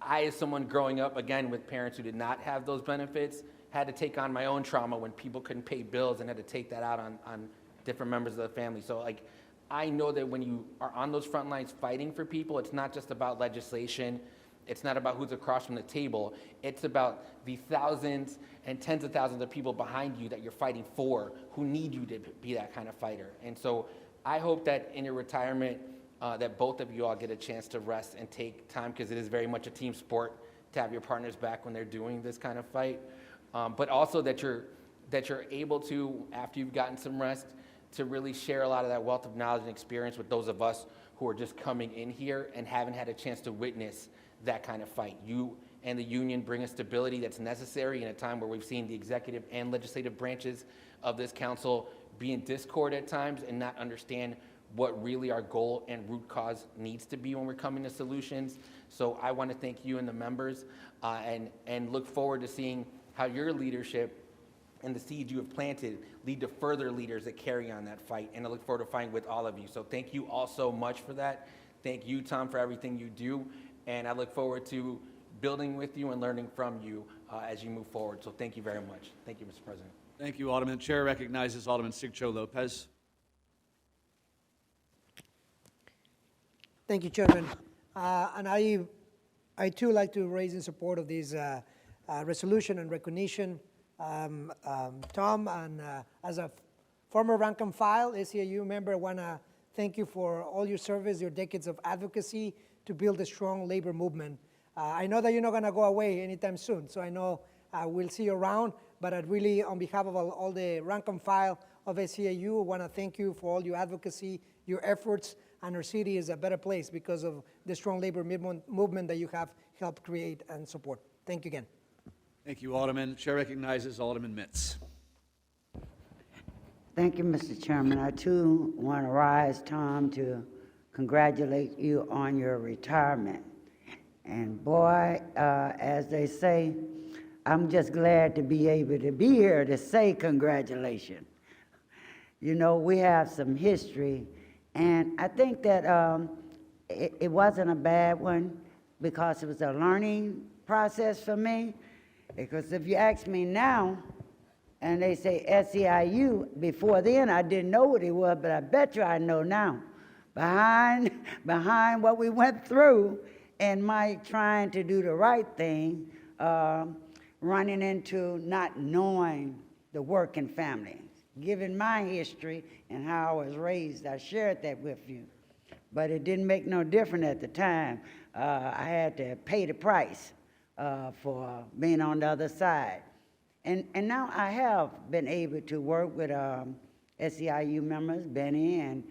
I, as someone growing up, again, with parents who did not have those benefits, had to take on my own trauma when people couldn't pay bills and had to take that out on different members of the family. So, like, I know that when you are on those front lines fighting for people, it's not just about legislation. It's not about who's across from the table. It's about the thousands and tens of thousands of people behind you that you're fighting for who need you to be that kind of fighter. And so I hope that in your retirement, that both of you all get a chance to rest and take time, because it is very much a team sport to have your partners back when they're doing this kind of fight. But also that you're able to, after you've gotten some rest, to really share a lot of that wealth of knowledge and experience with those of us who are just coming in here and haven't had a chance to witness that kind of fight. You and the union bring a stability that's necessary in a time where we've seen the executive and legislative branches of this council be in discord at times and not understand what really our goal and root cause needs to be when we're coming to solutions. So I want to thank you and the members and look forward to seeing how your leadership and the seeds you have planted lead to further leaders that carry on that fight. And I look forward to fighting with all of you. So thank you all so much for that. Thank you, Tom, for everything you do. And I look forward to building with you and learning from you as you move forward. So thank you very much. Thank you, Mr. President. Thank you, Alderman. The chair recognizes Alderman Sigcho Lopez. Thank you, Chairman. And I too like to raise in support of this resolution and recognition. Tom, and as a former rank and file SEIU member, I want to thank you for all your service, your decades of advocacy to build a strong labor movement. I know that you're not going to go away anytime soon, so I know we'll see you around, but I'd really, on behalf of all the rank and file of SEIU, want to thank you for all your advocacy, your efforts, and our city is a better place because of the strong labor movement that you have helped create and support. Thank you again. Thank you, Alderman. Chair recognizes Alderman Mitz. Thank you, Mr. Chairman. I too want to rise, Tom, to congratulate you on your retirement. And boy, as they say, I'm just glad to be able to be here to say congratulations. You know, we have some history, and I think that it wasn't a bad one because it was a learning process for me. Because if you ask me now, and they say SEIU, before then I didn't know what it was, but I bet you I know now. Behind what we went through and my trying to do the right thing, running into not knowing the working family. Given my history and how I was raised, I shared that with you. But it didn't make no difference at the time. I had to pay the price for being on the other side. And now I have been able to work with SEIU members, Benny, and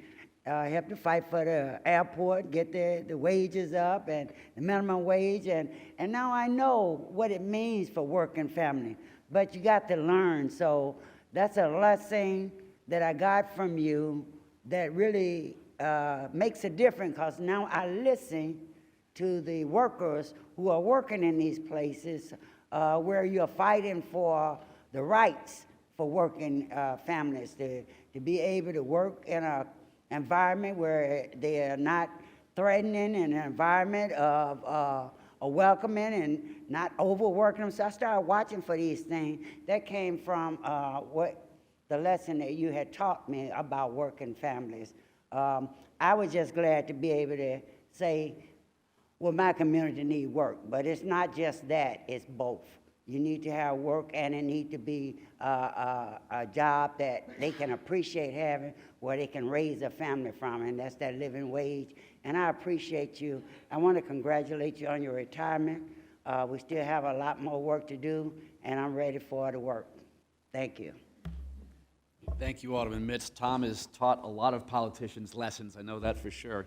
help to fight for the airport, get the wages up and the minimum wage. And now I know what it means for working family. But you got to learn. So that's a lesson that I got from you that really makes a difference, because now I listen to the workers who are working in these places where you're fighting for the rights for working families to be able to work in an environment where they are not threatening, an environment of welcoming and not overworking them. So I started watching for these things. That came from what the lesson that you had taught me about working families. I was just glad to be able to say, well, my community needs work, but it's not just that, it's both. You need to have work, and it need to be a job that they can appreciate having, where they can raise a family from, and that's that living wage. And I appreciate you. I want to congratulate you on your retirement. We still have a lot more work to do, and I'm ready for the work. Thank you. Thank you, Alderman Mitz. Tom has taught a lot of politicians lessons, I know that for sure.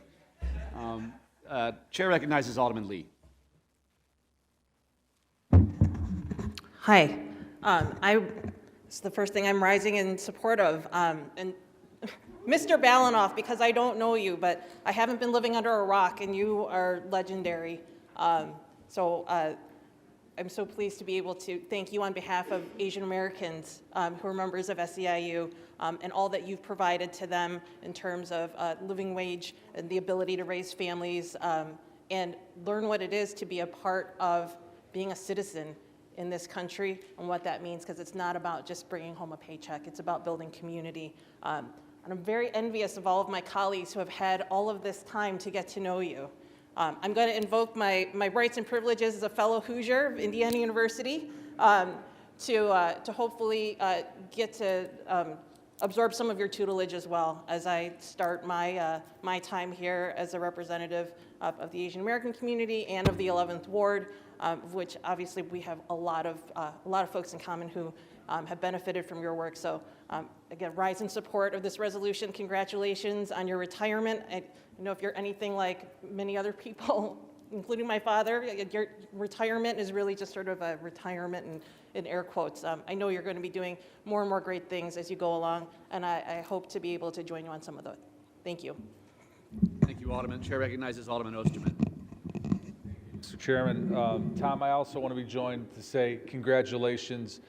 Chair recognizes Alderman Lee. Hi. It's the first thing I'm rising in support of. And Mr. Balanoff, because I don't know you, but I haven't been living under a rock, and you are legendary. So I I'm so pleased to be able to thank you on behalf of Asian Americans who are members of SEIU and all that you've provided to them in terms of living wage and the ability to raise families and learn what it is to be a part of being a citizen in this country and what that means, because it's not about just bringing home a paycheck, it's about building community. And I'm very envious of all of my colleagues who have had all of this time to get to know you. I'm going to invoke my rights and privileges as a fellow Hoosier of Indiana University to hopefully get to absorb some of your tutelage as well as I start my time here as a representative of the Asian American community and of the 11th Ward, of which obviously we have a lot of folks in common who have benefited from your work. So again, rise in support of this resolution. Congratulations on your retirement. I know if you're anything like many other people, including my father, your retirement is really just sort of a retirement in air quotes. I know you're going to be doing more and more great things as you go along, and I hope to be able to join you on some of those. Thank you. Thank you, Alderman. Chair recognizes Alderman Osterman. Mr. Chairman, Tom, I also want to be joined to say congratulations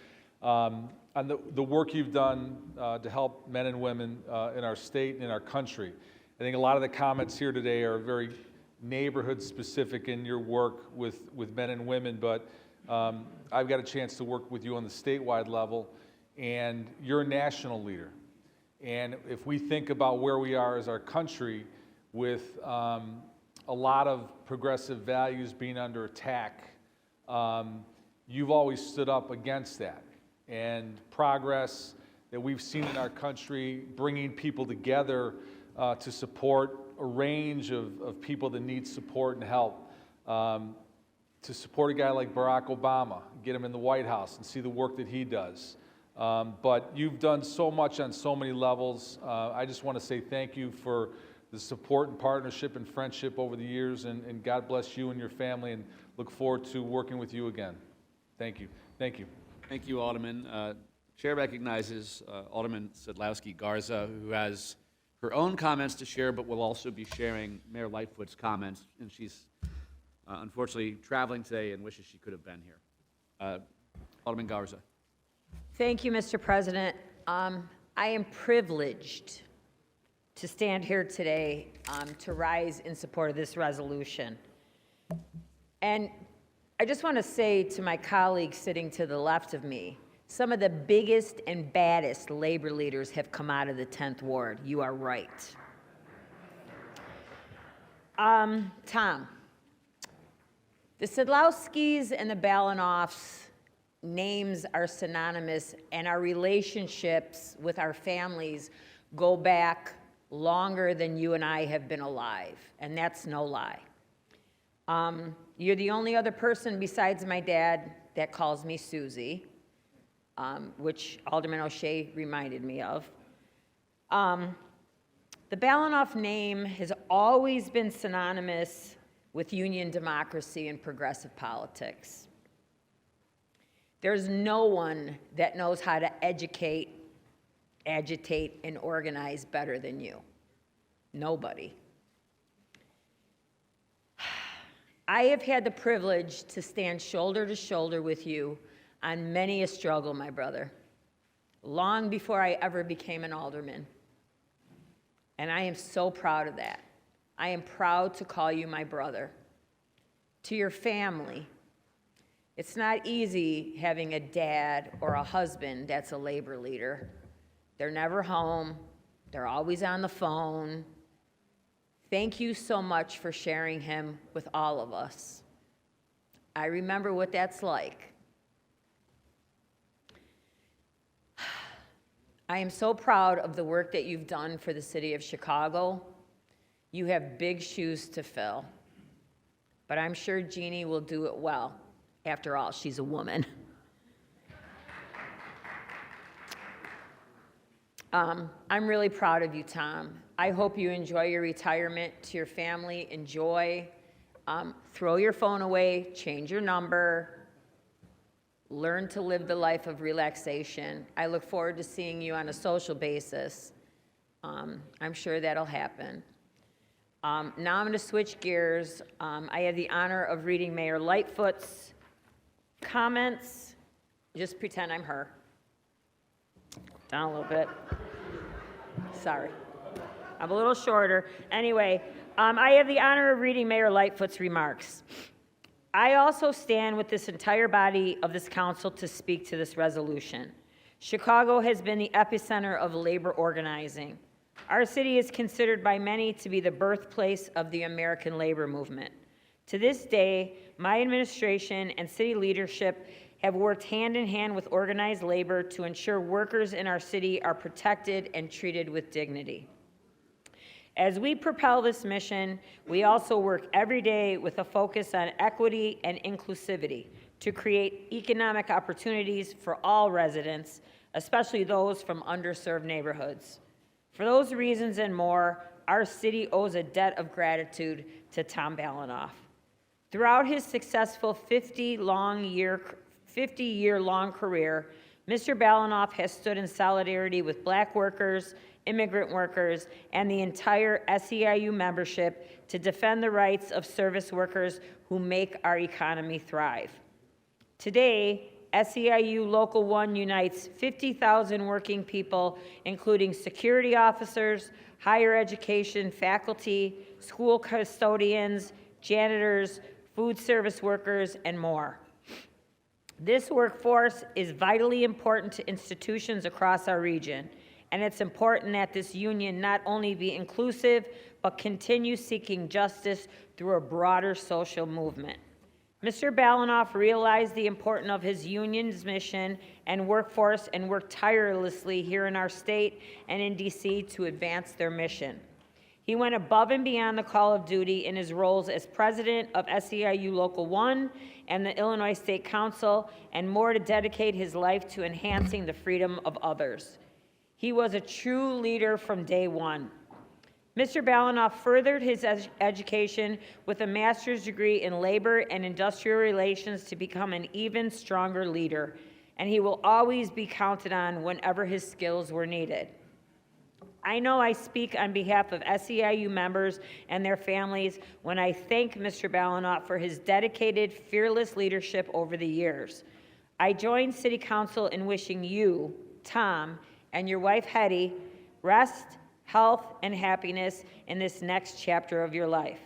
on the work you've done to help men and women in our state and in our country. I think a lot of the comments here today are very neighborhood specific in your work with men and women, but I've got a chance to work with you on the statewide level, and you're a national leader. And if we think about where we are as our country with a lot of progressive values being under attack, you've always stood up against that. And progress that we've seen in our country, bringing people together to support a range of people that need support and help, to support a guy like Barack Obama, get him in the White House and see the work that he does. But you've done so much on so many levels. I just want to say thank you for the support and partnership and friendship over the years, and God bless you and your family, and look forward to working with you again. Thank you. Thank you. Thank you, Alderman. Chair recognizes Alderman Sadlowski Garza, who has her own comments to share, but will also be sharing Mayor Lightfoot's comments, and she's unfortunately traveling today and wishes she could have been here. Alderman Garza. Thank you, Mr. President. I am privileged to stand here today to rise in support of this resolution. And I just want to say to my colleagues sitting to the left of me, some of the biggest and baddest labor leaders have come out of the 10th Ward. You are right. Tom, the Sadlowskis and the Balanoffs names are synonymous, and our relationships with our families go back longer than you and I have been alive, and that's no lie. You're the only other person besides my dad that calls me Susie, which Alderman O'Shea reminded me of. The Balanoff name has always been synonymous with union democracy and progressive politics. There's no one that knows how to educate, agitate, and organize better than you. Nobody. I have had the privilege to stand shoulder to shoulder with you on many a struggle, my brother, long before I ever became an alderman. And I am so proud of that. I am proud to call you my brother. To your family, it's not easy having a dad or a husband that's a labor leader. They're never home. They're always on the phone. Thank you so much for sharing him with all of us. I remember what that's like. I am so proud of the work that you've done for the city of Chicago. You have big shoes to fill, but I'm sure Jeannie will do it well. After all, she's a woman. I'm really proud of you, Tom. I hope you enjoy your retirement. To your family, enjoy. Throw your phone away, change your number, learn to live the life of relaxation. I look forward to seeing you on a social basis. I'm sure that'll happen. Now I'm going to switch gears. I have the honor of reading Mayor Lightfoot's Comments? Just pretend I'm her. Down a little bit. Sorry. I'm a little shorter. Anyway, I have the honor of reading Mayor Lightfoot's remarks. I also stand with this entire body of this council to speak to this resolution. Chicago has been the epicenter of labor organizing. Our city is considered by many to be the birthplace of the American labor movement. To this day, my administration and city leadership have worked hand in hand with organized labor to ensure workers in our city are protected and treated with dignity. As we propel this mission, we also work every day with a focus on equity and inclusivity to create economic opportunities for all residents, especially those from underserved neighborhoods. For those reasons and more, our city owes a debt of gratitude to Tom Balanoff. Throughout his successful 50-year-long career, Mr. Balanoff has stood in solidarity with Black workers, immigrant workers, and the entire SEIU membership to defend the rights of service workers who make our economy thrive. Today, SEIU Local 1 unites 50,000 working people, including security officers, higher education faculty, school custodians, janitors, food service workers, and more. This workforce is vitally important to institutions across our region, and it's important that this union not only be inclusive, but continue seeking justice through a broader social movement. Mr. Balanoff realized the importance of his union's mission and workforce and worked tirelessly here in our state and in DC to advance their mission. He went above and beyond the call of duty in his roles as president of SEIU Local 1 and the Illinois State Council, and more to dedicate his life to enhancing the freedom of others. He was a true leader from day one. Mr. Balanoff furthered his education with a master's degree in labor and industrial relations to become an even stronger leader, and he will always be counted on whenever his skills were needed. I know I speak on behalf of SEIU members and their families when I thank Mr. Balanoff for his dedicated, fearless leadership over the years. I join City Council in wishing you, Tom, and your wife, Hetty, rest, health, and happiness in this next chapter of your life.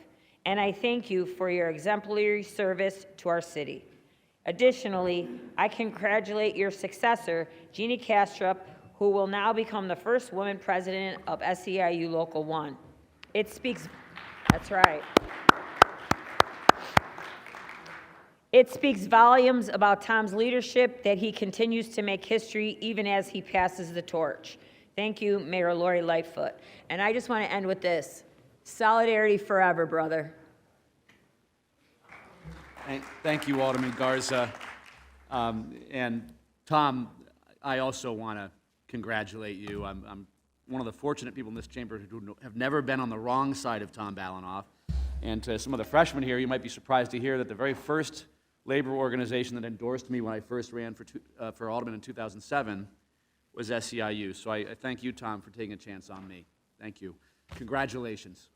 And I thank you for your exemplary service to our city. Additionally, I congratulate your successor, Jeannie Kastrup, who will now become the first woman president of SEIU Local 1. That's right. It speaks volumes about Tom's leadership that he continues to make history even as he passes the torch. Thank you, Mayor Lori Lightfoot. And I just want to end with this. Solidarity forever, brother. Thank you, Alderman Garza. And Tom, I also want to congratulate you. I'm one of the fortunate people in this chamber who have never been on the wrong side of Tom Balanoff. And to some of the freshmen here, you might be surprised to hear that the very first labor organization that endorsed me when I first ran for alderman in 2007 was SEIU. So I thank you, Tom, for taking a chance on me. Thank you. Congratulations.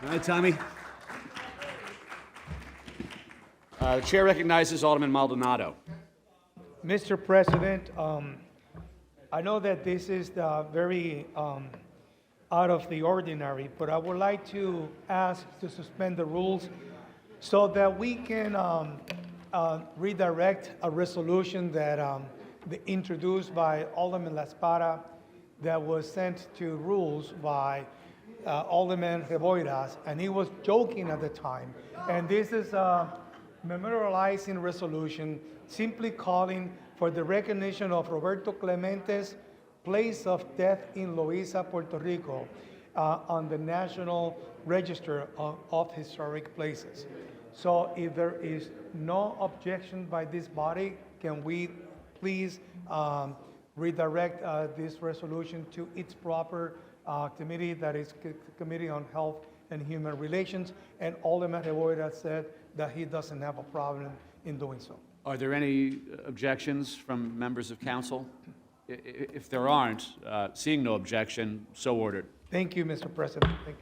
All right, Tommy. The chair recognizes Alderman Maldonado. Mr. President, I know that this is very out of the ordinary, but I would like to ask to suspend the rules so that we can redirect a resolution that introduced by Alderman La Espada that was sent to rules by Alderman Reboiras, and he was joking at the time. And this is a memorializing resolution simply calling for the recognition of Roberto Clemente's place of death in Loíza, Puerto Rico, on the National Register of Historic Places. So if there is no objection by this body, can we please redirect this resolution to its proper committee, that is Committee on Health and Human Relations, and Alderman Reboida said that he doesn't have a problem in doing so. Are there any objections from members of council? If there aren't, seeing no objection, so ordered. Thank you, Mr. President. Thank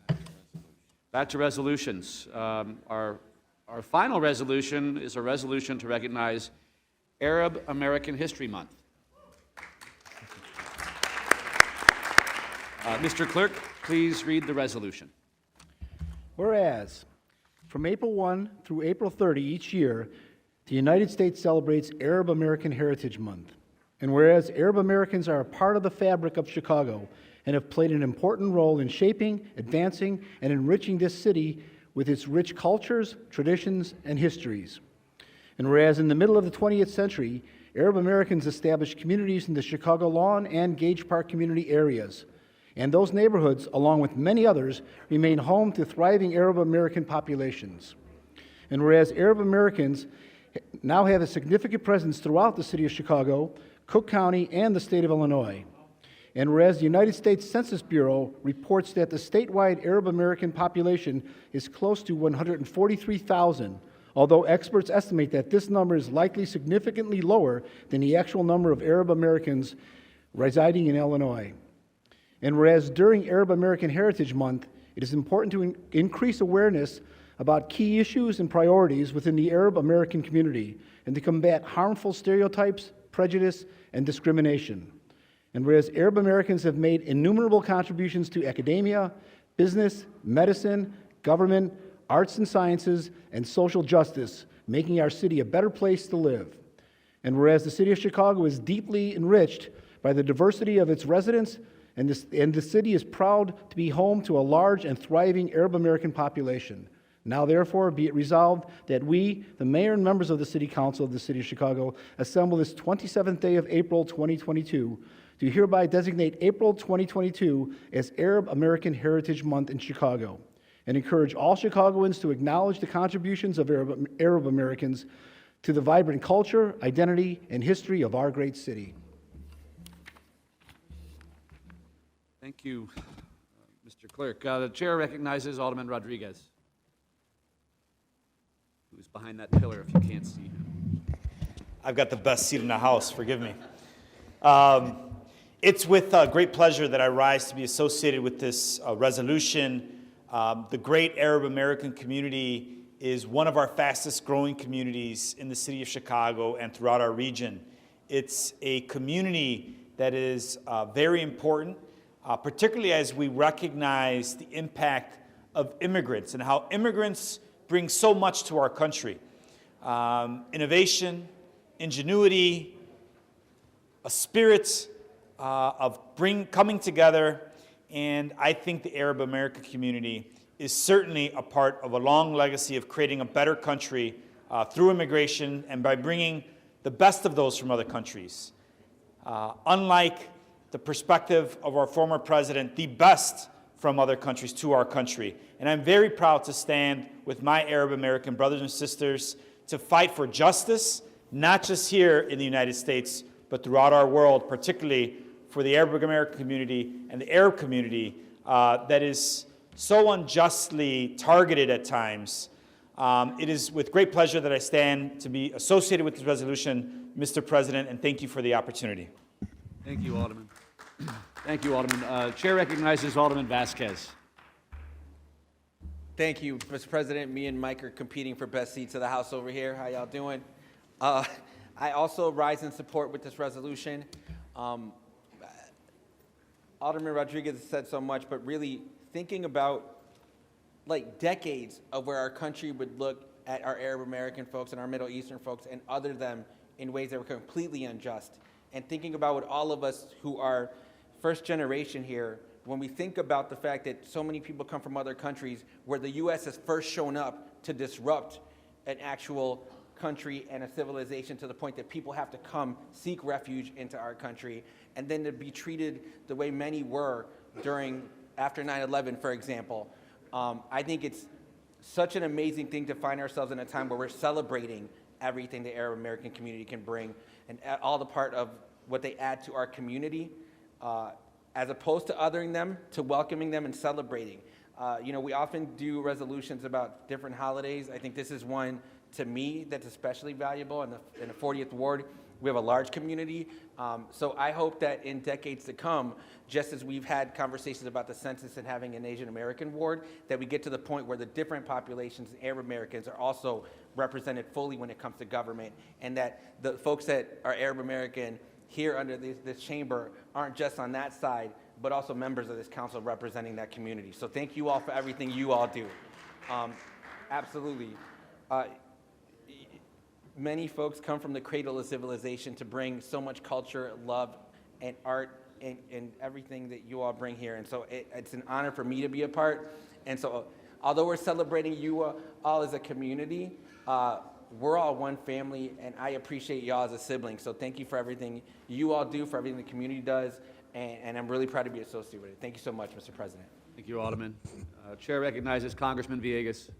you. Back to resolutions. Our final resolution is a resolution to recognize Arab American History Month. Mr. Clerk, please read the resolution. Whereas, from April 1 through April 30 each year, the United States celebrates Arab American Heritage Month. And whereas Arab Americans are a part of the fabric of Chicago and have played an important role in shaping, advancing, and enriching this city with its rich cultures, traditions, and histories. And whereas in the middle of the 20th century, Arab Americans established communities in the Chicago Lawn and Gage Park community areas. And those neighborhoods, along with many others, remain home to thriving Arab American populations. And whereas Arab Americans now have a significant presence throughout the city of Chicago, Cook County, and the state of Illinois. And whereas the United States Census Bureau reports that the statewide Arab American population is close to 143,000, although experts estimate that this number is likely significantly lower than the actual number of Arab Americans residing in Illinois. And whereas during Arab American Heritage Month, it is important to increase awareness about key issues and priorities within the Arab American community and to combat harmful stereotypes, prejudice, and discrimination. And whereas Arab Americans have made innumerable contributions to academia, business, medicine, government, arts and sciences, and social justice, making our city a better place to live. And whereas the city of Chicago is deeply enriched by the diversity of its residents, and the city is proud to be home to a large and thriving Arab American population. Now, therefore, be it resolved that we, the mayor and members of the City Council of the City of Chicago, assemble this 27th day of April 2022 to hereby designate April 2022 as Arab American Heritage Month in Chicago, and encourage all Chicagoans to acknowledge the contributions of Arab Americans to the vibrant culture, identity, and history of our great city. Thank you, Mr. Clerk. The chair recognizes Alderman Rodriguez, who's behind that pillar if you can't see him. I've got the best seat in the house, forgive me. It's with great pleasure that I rise to be associated with this resolution. The great Arab American community is one of our fastest growing communities in the city of Chicago and throughout our region. It's a community that is very important, particularly as we recognize the impact of immigrants and how immigrants bring so much to our country. Innovation, ingenuity, a spirit of coming together, and I think the Arab American community is certainly a part of a long legacy of creating a better country through immigration and by bringing the best of those from other countries. Unlike the perspective of our former president, the best from other countries to our country. And I'm very proud to stand with my Arab American brothers and sisters to fight for justice, not just here in the United States, but throughout our world, particularly for the Arab American community and the Arab community that is so unjustly targeted at times. It is with great pleasure that I stand to be associated with this resolution, Mr. President, and thank you for the opportunity. Thank you, Alderman. Thank you, Alderman. Chair recognizes Alderman Vasquez. Thank you, Mr. President. Me and Mike are competing for best seats of the House over here. How y'all doing? I also rise in support with this resolution. Alderman Rodriguez said so much, but really thinking about like decades of where our country would look at our Arab American folks and our Middle Eastern folks and other them in ways that were completely unjust. And thinking about what all of us who are first generation here, when we think about the fact that so many people come from other countries where the U.S. has first shown up to disrupt an actual country and a civilization to the point that people have to come seek refuge into our country, and then to be treated the way many were after 9/11, for example. I think it's such an amazing thing to find ourselves in a time where we're celebrating everything the Arab American community can bring and all the part of what they add to our community, as opposed to othering them, to welcoming them and celebrating. We often do resolutions about different holidays. I think this is one, to me, that's especially valuable. In the 40th Ward, we have a large community. So I hope that in decades to come, just as we've had conversations about the census and having an Asian American ward, that we get to the point where the different populations, Arab Americans, are also represented fully when it comes to government, and that the folks that are Arab American here under this chamber aren't just on that side, but also members of this council representing that community. So thank you all for everything you all do. Absolutely. Many folks come from the cradle of civilization to bring so much culture, love, and art, and everything that you all bring here. And so it's an honor for me to be a part. And so although we're celebrating you all as a community, we're all one family, and I appreciate y'all as a sibling. So thank you for everything you all do, for everything the community does, and I'm really proud to be associated with it. Thank you so much, Mr. President. Thank you, Alderman. Chair recognizes Congressman Villegas.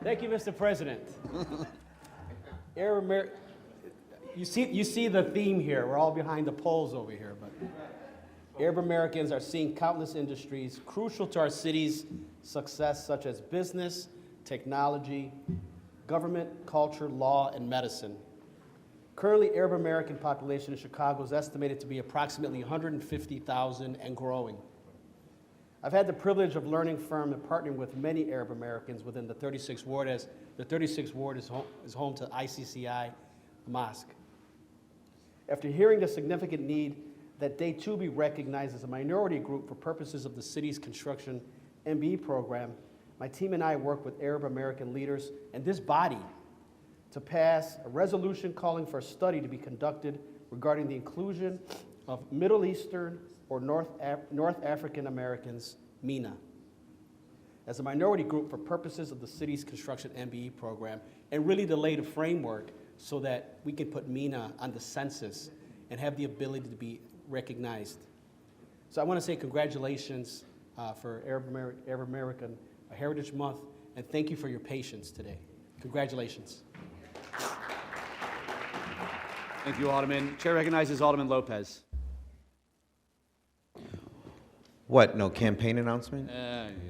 Thank you, Mr. President. You see the theme here. We're all behind the polls over here, but Arab Americans are seeing countless industries crucial to our city's success, such as business, technology, government, culture, law, and medicine. Currently, Arab American population in Chicago is estimated to be approximately 150,000 and growing. I've had the privilege of learning from and partnering with many Arab Americans within the 36th Ward, as the 36th Ward is home to ICCI Mosque. After hearing the significant need that they too be recognized as a minority group for purposes of the city's construction MBE program, my team and I worked with Arab American leaders and this body to pass a resolution calling for a study to be conducted regarding the inclusion of Middle Eastern or North African Americans, MENA, as a minority group for purposes of the city's construction MBE program, and really to lay the framework so that we can put MENA on the census and have the ability to be recognized. So I want to say congratulations for Arab American Heritage Month, and thank you for your patience today. Congratulations. Thank you, Alderman. Chair recognizes Alderman Lopez. What, no campaign announcement?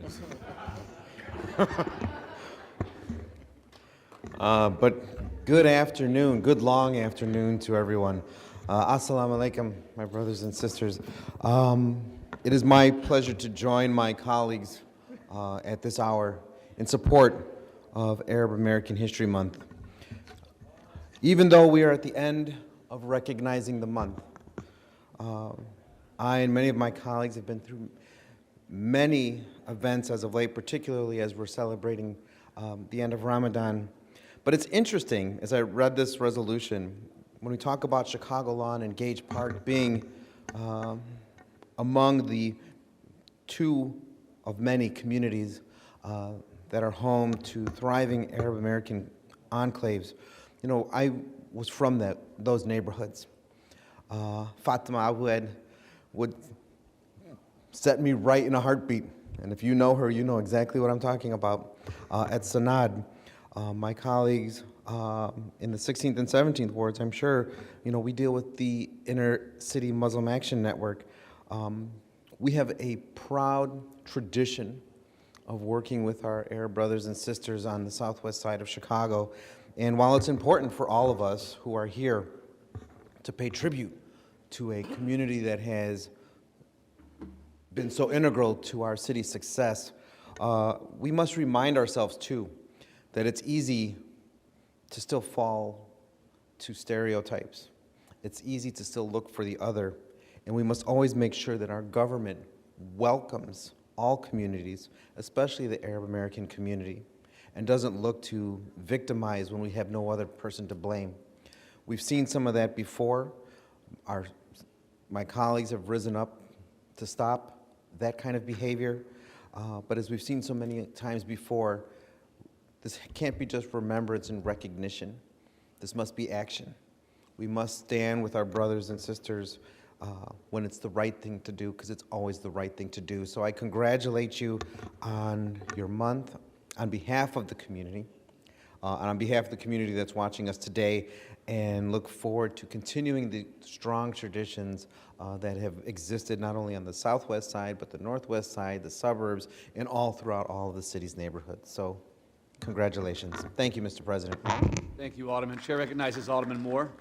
Yes. But good afternoon, good long afternoon to everyone. Assalamu alaikum, my brothers and sisters. It is my pleasure to join my colleagues at this hour in support of Arab American History Month. Even though we are at the end of recognizing the month, I and many of my colleagues have been through many events as of late, particularly as we're celebrating the end of Ramadan. But it's interesting, as I read this resolution, when we talk about Chicago Lawn and Gage Park being among the two of many communities that are home to thriving Arab American enclaves. You know, I was from those neighborhoods. Fatima Awed would set me right in a heartbeat. And if you know her, you know exactly what I'm talking about. At Sanad, my colleagues in the 16th and 17th wards, I'm sure, you know, we deal with the Inner City Muslim Action Network. We have a proud tradition of working with our Arab brothers and sisters on the southwest side of Chicago. And while it's important for all of us who are here to pay tribute to a community that has been so integral to our city's success, we must remind ourselves too that it's easy to still fall to stereotypes. It's easy to still look for the other, and we must always make sure that our government welcomes all communities, especially the Arab American community, and doesn't look to victimize when we have no other person to blame. We've seen some of that before. My colleagues have risen up to stop that kind of behavior, but as we've seen so many times before, this can't be just remembrance and recognition. This must be action. We must stand with our brothers and sisters when it's the right thing to do, because it's always the right thing to do. So I congratulate you on your month. on behalf of the community, and on behalf of the community that's watching us today, and look forward to continuing the strong traditions that have existed not only on the southwest side, but the northwest side, the suburbs, and all throughout all of the city's neighborhoods. So, congratulations. Thank you, Mr. President. Thank you, Alderman. Chair recognizes Alderman Moore.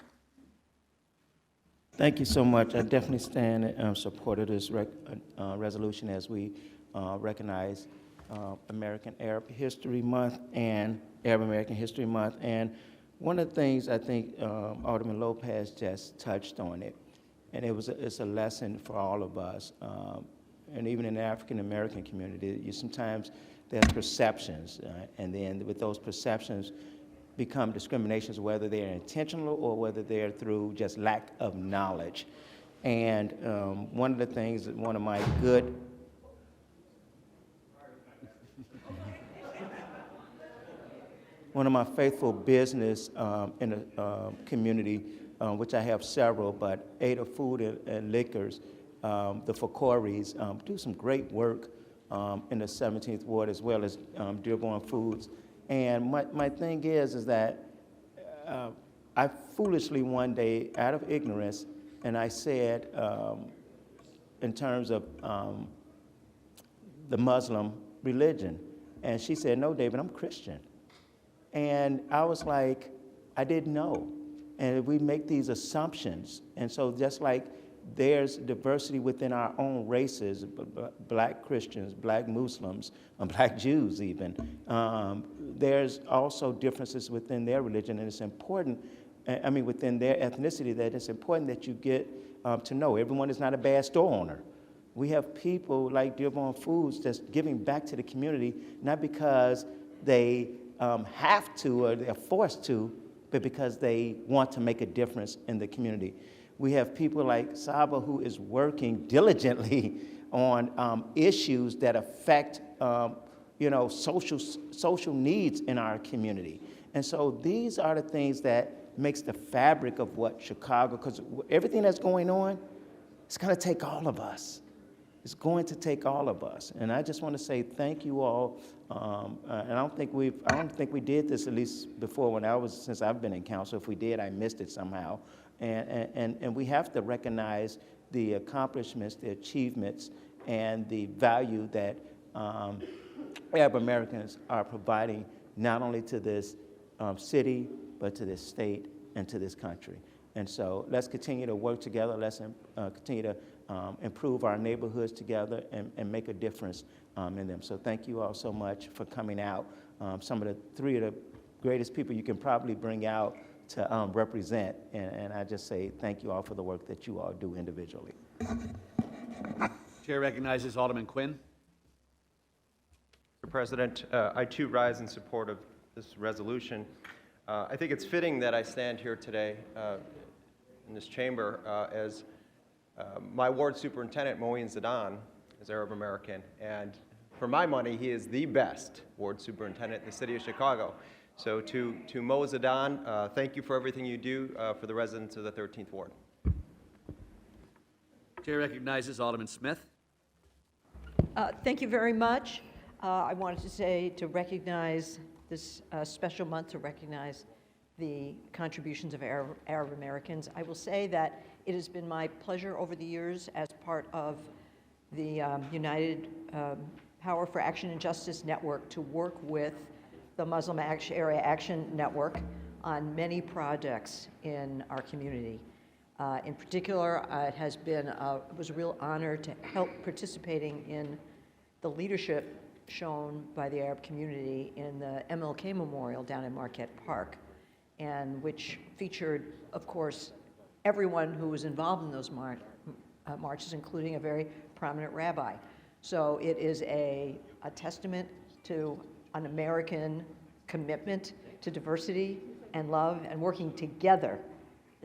Thank you so much. I definitely stand in support of this resolution as we recognize American Arab History Month and Arab American History Month. And one of the things I think Alderman Lopez just touched on it, and it's a lesson for all of us, and even in the African American community, sometimes there's perceptions, and then with those perceptions become discriminations, whether they're intentional or whether they're through just lack of knowledge. And one of the things that one of my faithful business in the community, which I have several, but Ada Food and Liquors, the Fakoris, do some great work in the 17th Ward, as well as Dearborn Foods. And my thing is that I foolishly one day, out of ignorance, and I said, in terms of the Muslim religion, and she said, "No, David, I'm Christian." And I was like, I didn't know. And we make these assumptions. And so just like there's diversity within our own races, black Christians, black Muslims, black Jews even, there's also differences within their religion, and it's important, within their ethnicity, that it's important that you get to know. Everyone is not a bad store owner. We have people like Dearborn Foods that's giving back to the community, not because they have to or they're forced to, but because they want to make a difference in the community. We have people like Saba who is working diligently on issues that affect social needs in our community. And so these are the things that makes the fabric of what Chicago, because everything that's going on, it's going to take all of us. It's going to take all of us. And I just want to say thank you all. And I don't think we did this, at least before since I've been in council. If we did, I missed it somehow. And we have to recognize the accomplishments, the achievements, and the value that Arab Americans are providing not only to this city, but to this state and to this country. And so let's continue to work together. Let's continue to improve our neighborhoods together and make a difference in them. So thank you all so much for coming out. Some of the three of the greatest people you can probably bring out to represent. And I just say thank you all for the work that you all do individually. Chair recognizes Alderman Quinn. Mr. President, I too rise in support of this resolution. I think it's fitting that I stand here today in this chamber as my ward superintendent, Moeen Zidane, is Arab American, and for my money, he is the best ward superintendent in the city of Chicago. So to Mo Zidane, thank you for everything you do for the residents of the 13th Ward. Chair recognizes Alderman Smith. Thank you very much. I wanted to say to recognize this special month, to recognize the contributions of Arab Americans. I will say that it has been my pleasure over the years as part of the United Power for Action and Justice Network to work with the Muslim Area Action Network on many projects in our community. In particular, it was a real honor to help participating in the leadership shown by the Arab community in the MLK Memorial down in Marquette Park, and which featured, of course, everyone who was involved in those marches, including a very prominent rabbi. So it is a testament to an American commitment to diversity and love and working together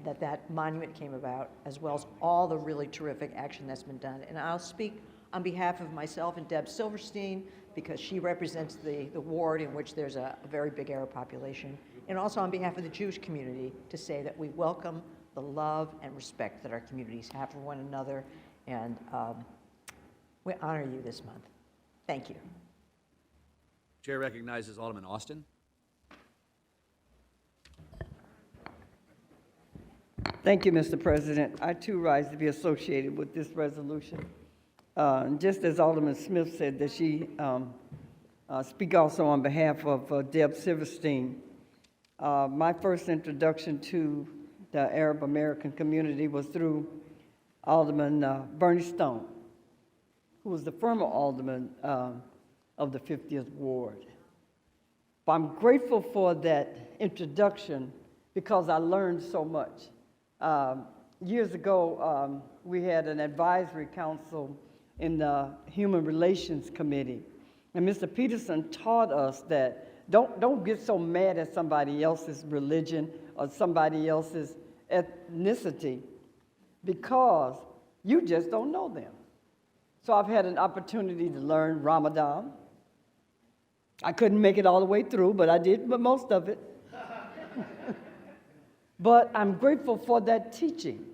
that monument came about, as well as all the really terrific action that's been done. And I'll speak on behalf of myself and Deb Silverstein, because she represents the ward in which there's a very big Arab population, and also on behalf of the Jewish community, to say that we welcome the love and respect that our communities have for one another, and we honor you this month. Thank you. Chair recognizes Alderman Austin. Thank you, Mr. President. I too rise to be associated with this resolution. Just as Alderman Smith said that she speak also on behalf of Deb Silverstein. My first introduction to the Arab American community was through Alderman Bernie Stone, who was the former alderman of the 50th Ward. But I'm grateful for that introduction because I learned so much. Years ago, we had an advisory council in the Human Relations Committee, and Mr. Peterson taught us that don't get so mad at somebody else's religion or somebody else's ethnicity because you just don't know them. So I've had an opportunity to learn Ramadan. I couldn't make it all the way through, but I did most of it. But I'm grateful for that teaching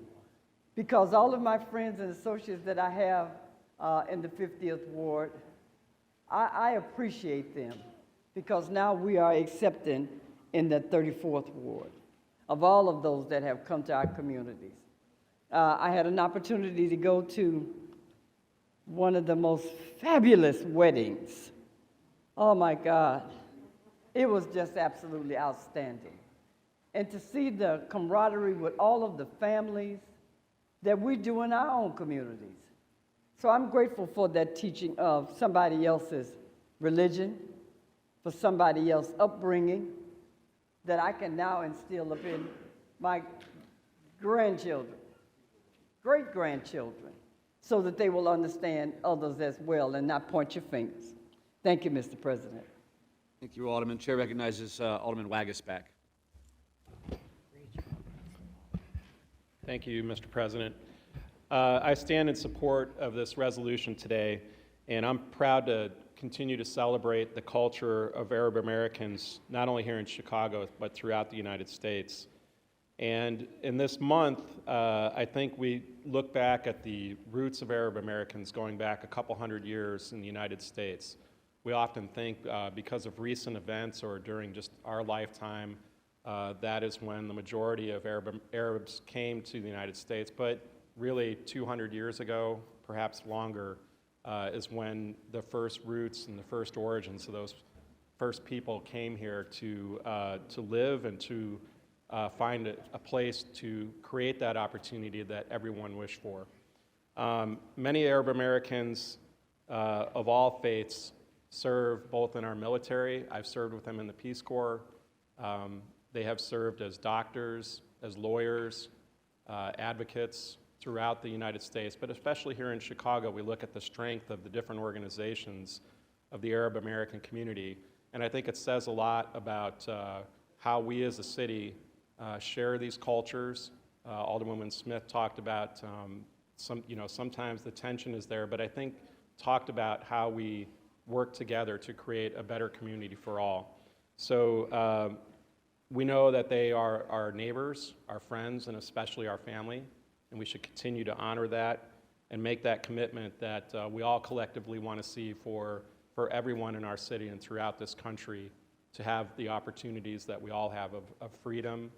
because all of my friends and associates that I have in the 50th Ward, I appreciate them because now we are accepting in the 34th Ward of all of those that have come to our communities. I had an opportunity to go to one of the most fabulous weddings. Oh my God, it was just absolutely outstanding. And to see the camaraderie with all of the families that we do in our own communities. So I'm grateful for that teaching of somebody else's religion, for somebody else's upbringing, that I can now instill up in my grandchildren, great-grandchildren, so that they will understand others as well and not point your fingers. Thank you, Mr. President. Thank you, Alderman. Chair recognizes Alderman Wagasback. Thank you, Mr. President. I stand in support of this resolution today, and I'm proud to continue to celebrate the culture of Arab Americans, not only here in Chicago, but throughout the United States. And in this month, I think we look back at the roots of Arab Americans going back a couple hundred years in the United States. We often think because of recent events or during just our lifetime, that is when the majority of Arabs came to the United States. But really 200 years ago, perhaps longer, is when the first roots and the first origins of those first people came here to live and to find a place to create that opportunity that everyone wished for. Many Arab Americans of all faiths serve both in our military. I've served with them in the Peace Corps. They have served as doctors, as lawyers, advocates throughout the United States, but especially here in Chicago, we look at the strength of the different organizations of the Arab American community, and I think it says a lot about how we as a city share these cultures. Alderwoman Smith talked about sometimes the tension is there, but I think talked about how we work together to create a better community for all. So we know that they are our neighbors, our friends, and especially our family, and we should continue to honor that and make that commitment that we all collectively want to see for everyone in our city and throughout this country to have the opportunities that we all have of freedom,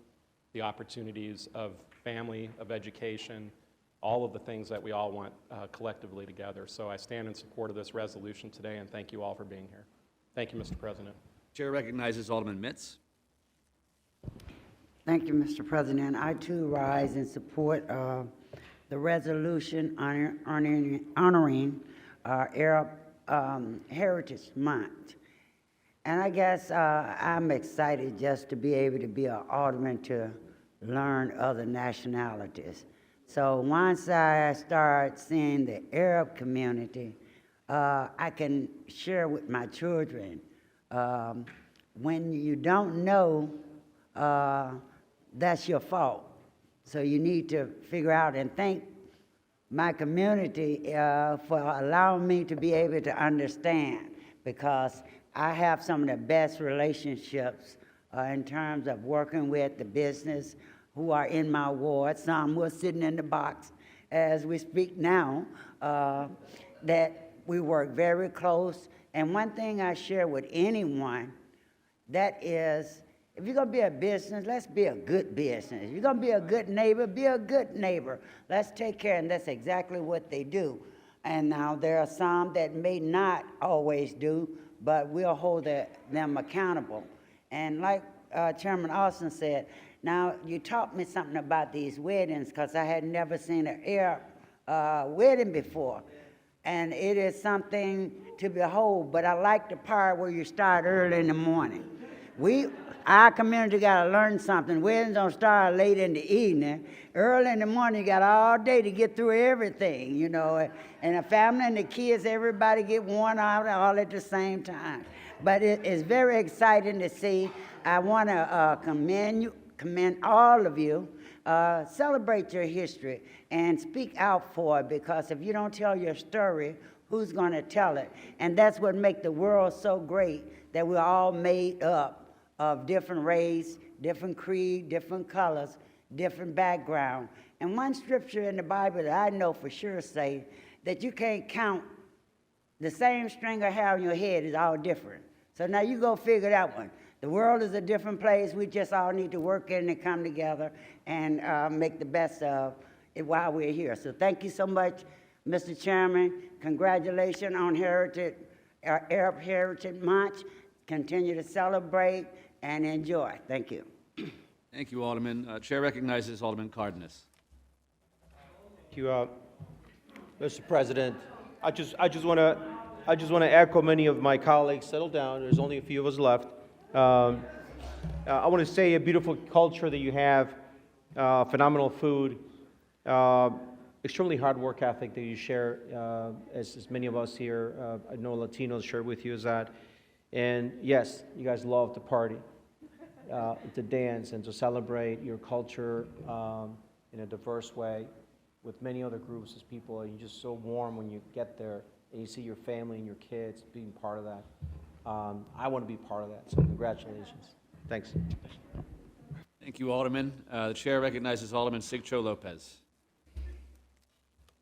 the opportunities of family, of education, all of the things that we all want collectively together. So I stand in support of this resolution today, and thank you all for being here. Thank you, Mr. President. Chair recognizes Alderman Mitz. Thank you, Mr. President. I too rise in support of the resolution honoring Arab Heritage Month. And I guess I'm excited just to be able to be an alderman to learn other nationalities. So once I start seeing the Arab community, I can share with my children. When you don't know, that's your fault. So you need to figure out, and thank my community for allowing me to be able to understand, because I have some of the best relationships in terms of working with the business who are in my ward. Some who are sitting in the box as we speak now, that we work very close And one thing I share with anyone, that is, if you're gonna be a business, let's be a good business. If you're gonna be a good neighbor, be a good neighbor. Let's take care, and that's exactly what they do. And now there are some that may not always do, but we'll hold them accountable. And like Chairman Austin said, now you taught me something about these weddings, because I had never seen an Arab wedding before. And it is something to behold, but I like the part where you start early in the morning. Our community got to learn something. Weddings don't start late in the evening. Early in the morning, you got all day to get through everything, you know. And the family and the kids, everybody get worn out all at the same time. But it is very exciting to see. I want to commend all of you. Celebrate your history and speak out for it, because if you don't tell your story, who's going to tell it? And that's what makes the world so great, that we're all made up of different race, different creed, different colors, different background. And one scripture in the Bible that I know for sure say that you can't count the same string of hair on your head is all different. So now you go figure that one. The world is a different place. We just all need to work in and come together and make the best of it while we're here. So thank you so much, Mr. Chairman. Congratulations on Arab Heritage Month. Continue to celebrate and enjoy. Thank you. Thank you, Alderman. Chair recognizes Alderman Cardenas. Thank you, Mr. President. I just want to echo many of my colleagues. Settle down. There's only a few of us left. I want to say a beautiful culture that you have, phenomenal food, extremely hard work ethic that you share, as many of us here, I know Latinos share with you, is that. And yes, you guys love to party, to dance, and to celebrate your culture in a diverse way with many other groups as people. And you're just so warm when you get there and you see your family and your kids being part of that. I want to be part of that, so congratulations. Thanks. Thank you, Alderman. The chair recognizes Alderman Sigcho Lopez.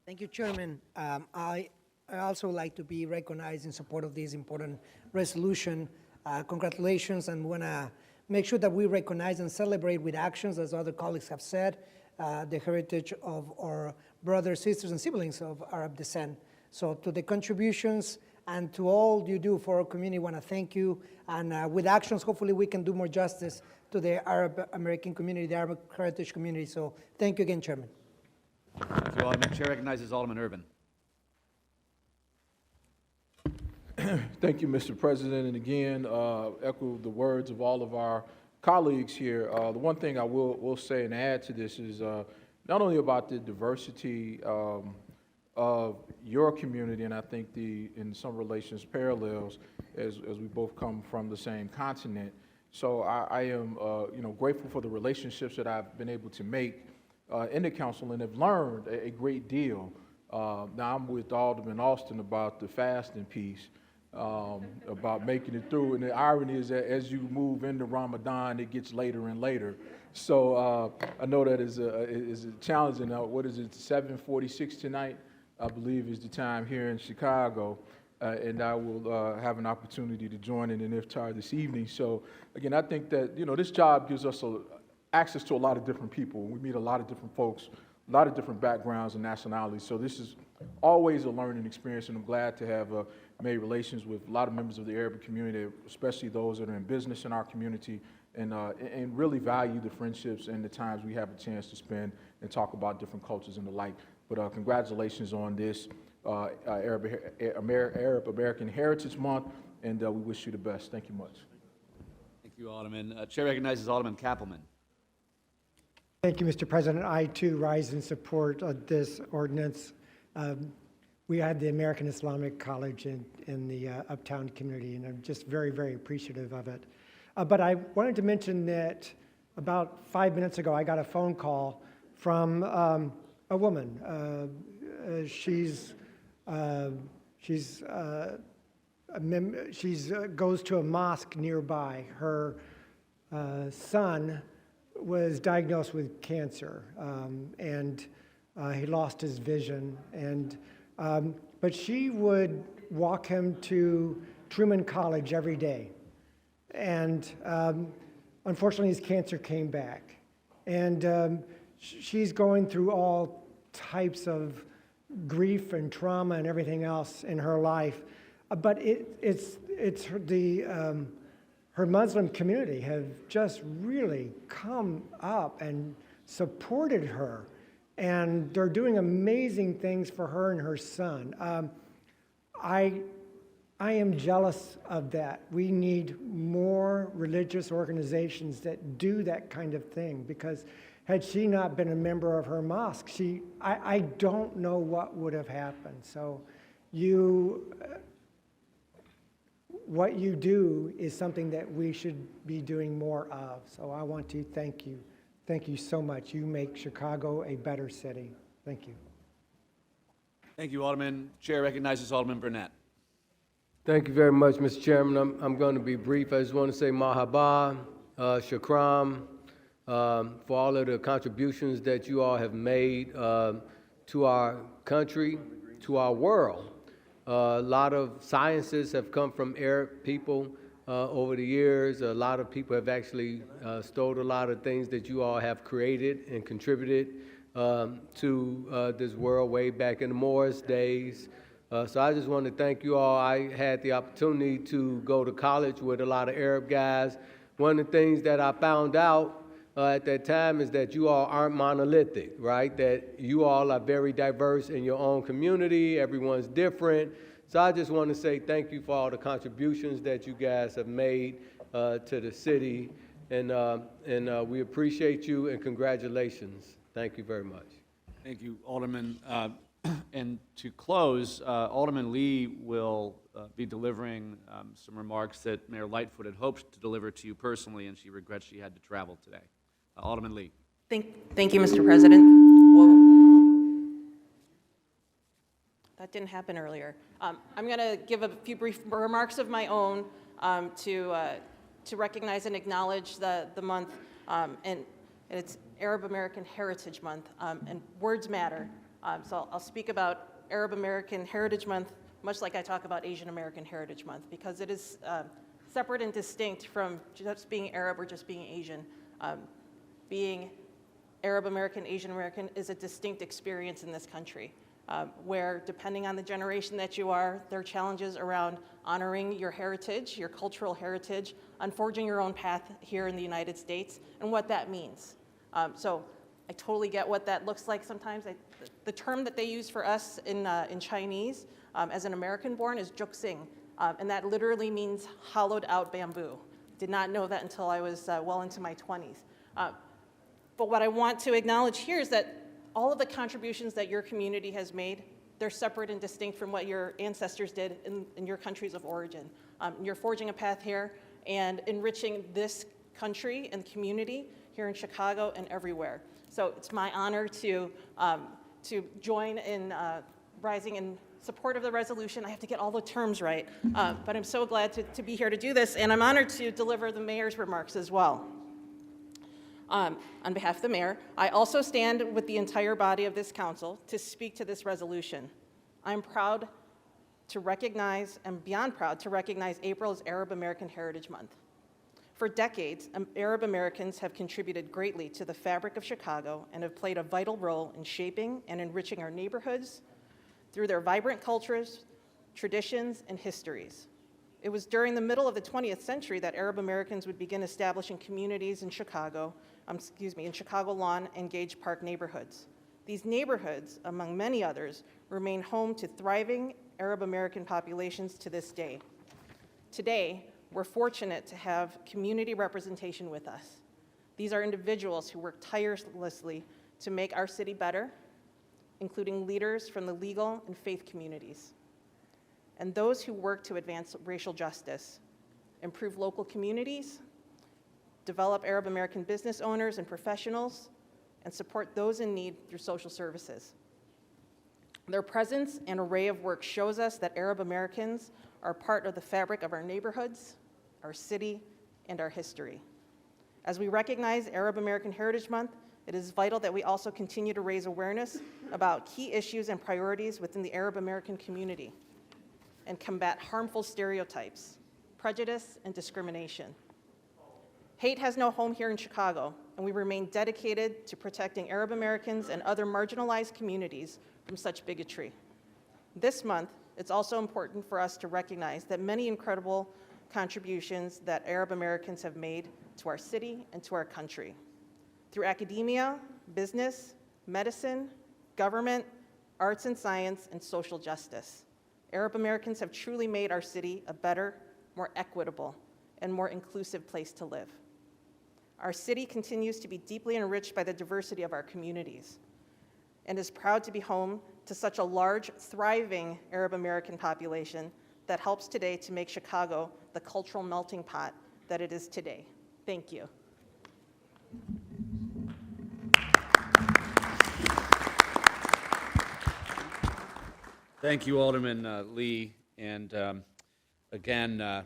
Thank you, Chairman. I also like to be recognized in support of this important resolution. Congratulations, and want to make sure that we recognize and celebrate with actions, as other colleagues have said, the heritage of our brothers, sisters, and siblings of Arab descent. So to the contributions and to all you do for our community, I want to thank you. And with actions, hopefully we can do more justice to the Arab American community, the Arab heritage community. So thank you again, Chairman. Thank you, Alderman. Chair recognizes Alderman Urban. Thank you, Mr. President. And again, echo the words of all of our colleagues here. The one thing I will say and add to this is not only about the diversity of your community, and I think in some relations parallels, as we both come from the same continent. So I am grateful for the relationships that I've been able to make in the council, and have learned a great deal. Now I'm with Alderman Austin about the fasting piece, about making it through. And the irony is that as you move into Ramadan, it gets later and later. So I know that is a challenge. And what is it, 7:46 tonight, I believe, is the time here in Chicago. And I will have an opportunity to join in an iftar this evening. So again, I think that this job gives us access to a lot of different people. We meet a lot of different folks, a lot of different backgrounds and nationalities. So this is always a learning experience, and I'm glad to have made relations with a lot of members of the Arabic community, especially those that are in business in our community, and really value the friendships and the times we have a chance to spend and talk about different cultures and the like. But congratulations on this Arab American Heritage Month, and we wish you the best. Thank you much. Thank you, Alderman. Chair recognizes Alderman Kappelman. Thank you, Mr. President. I, too, rise in support of this ordinance. We had the American Islamic College in the Uptown community, and I'm just very, very appreciative of it. But I wanted to mention that about 5 minutes ago, I got a phone call from a woman. She's goes to a mosque nearby. Her son was diagnosed with cancer, and he lost his vision. And but she would walk him to Truman College every day. And unfortunately, his cancer came back. And she's going through all types of grief and trauma and everything else in her life. But her Muslim community have just really come up and supported her. And they're doing amazing things for her and her son. I am jealous of that. We need more religious organizations that do that kind of thing, because had she not been a member of her mosque, I don't know what would have happened. So what you do is something that we should be doing more of. So I want to thank you. Thank you so much. You make Chicago a better city. Thank you. Thank you, Alderman. Chair recognizes Alderman Burnett. Thank you very much, Mr. Chairman. I'm going to be brief. I just want to say mahaba, shukram, for all of the contributions that you all have made to our country, to our world. A lot of sciences have come from Arab people over the years. A lot of people have actually stole a lot of things that you all have created and contributed to this world way back in the Moorish days. So I just want to thank you all. I had the opportunity to go to college with a lot of Arab guys. One of the things that I found out at that time is that you all aren't monolithic, right? That you all are very diverse in your own community. Everyone's different. So I just want to say thank you for all the contributions that you guys have made to the city. And we appreciate you, and congratulations. Thank you very much. Thank you, Alderman. And to close, Alderman Lee will be delivering some remarks that Mayor Lightfoot had hoped to deliver to you personally, and she regrets she had to travel today. Alderman Lee. Thank you, Mr. President. Whoa. That didn't happen earlier. I'm going to give a few brief remarks of my own to recognize and acknowledge the month, and it's Arab American Heritage Month, and words matter. So I'll speak about Arab American Heritage Month much like I talk about Asian American Heritage Month, because it is separate and distinct from just being Arab or just being Asian. Being Arab American, Asian American is a distinct experience in this country, where depending on the generation that you are, there are challenges around honoring your heritage, your cultural heritage, on forging your own path here in the United States, and what that means. So I totally get what that looks like sometimes. The term that they use for us in Chinese as an American-born is juxing, and that literally means hollowed out bamboo. Did not know that until I was well into my 20s. But what I want to acknowledge here is that all of the contributions that your community has made, they're separate and distinct from what your ancestors did in your countries of origin. You're forging a path here and enriching this country and community here in Chicago and everywhere. So it's my honor to join in rising in support of the resolution. I have to get all the terms right, but I'm so glad to be here to do this, and I'm honored to deliver the mayor's remarks as well. On behalf of the mayor, I also stand with the entire body of this council to speak to this resolution. I'm proud to recognize, and beyond proud, to recognize April as Arab American Heritage Month. For decades, Arab Americans have contributed greatly to the fabric of Chicago and have played a vital role in shaping and enriching our neighborhoods through their vibrant cultures, traditions, and histories. It was during the middle of the 20th century that Arab Americans would begin establishing communities in Chicago, in Chicago Lawn and Gage Park neighborhoods. These neighborhoods, among many others, remain home to thriving Arab American populations to this day. Today, we're fortunate to have community representation with us. These are individuals who work tirelessly to make our city better, including leaders from the legal and faith communities, and those who work to advance racial justice, improve local communities, develop Arab American business owners and professionals, and support those in need through social services. Their presence and array of work shows us that Arab Americans are part of the fabric of our neighborhoods, our city, and our history. As we recognize Arab American Heritage Month, it is vital that we also continue to raise awareness about key issues and priorities within the Arab American community, and combat harmful stereotypes, prejudice, and discrimination. Hate has no home here in Chicago, and we remain dedicated to protecting Arab Americans and other marginalized communities from such bigotry. This month, it's also important for us to recognize that many incredible contributions that Arab Americans have made to our city and to our country. Through academia, business, medicine, government, arts and science, and social justice, Arab Americans have truly made our city a better, more equitable, and more inclusive place to live. Our city continues to be deeply enriched by the diversity of our communities and is proud to be home to such a large, thriving Arab American population that helps today to make Chicago the cultural melting pot that it is today. Thank you. Thank you, Alderman Lee, and again,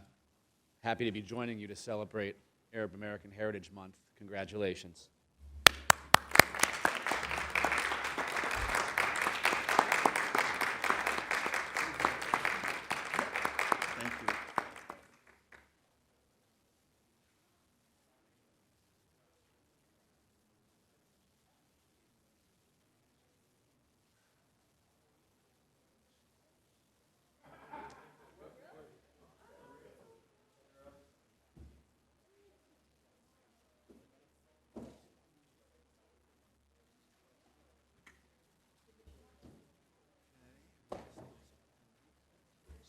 happy to be joining you to celebrate Arab American Heritage Month. Congratulations. Thank you.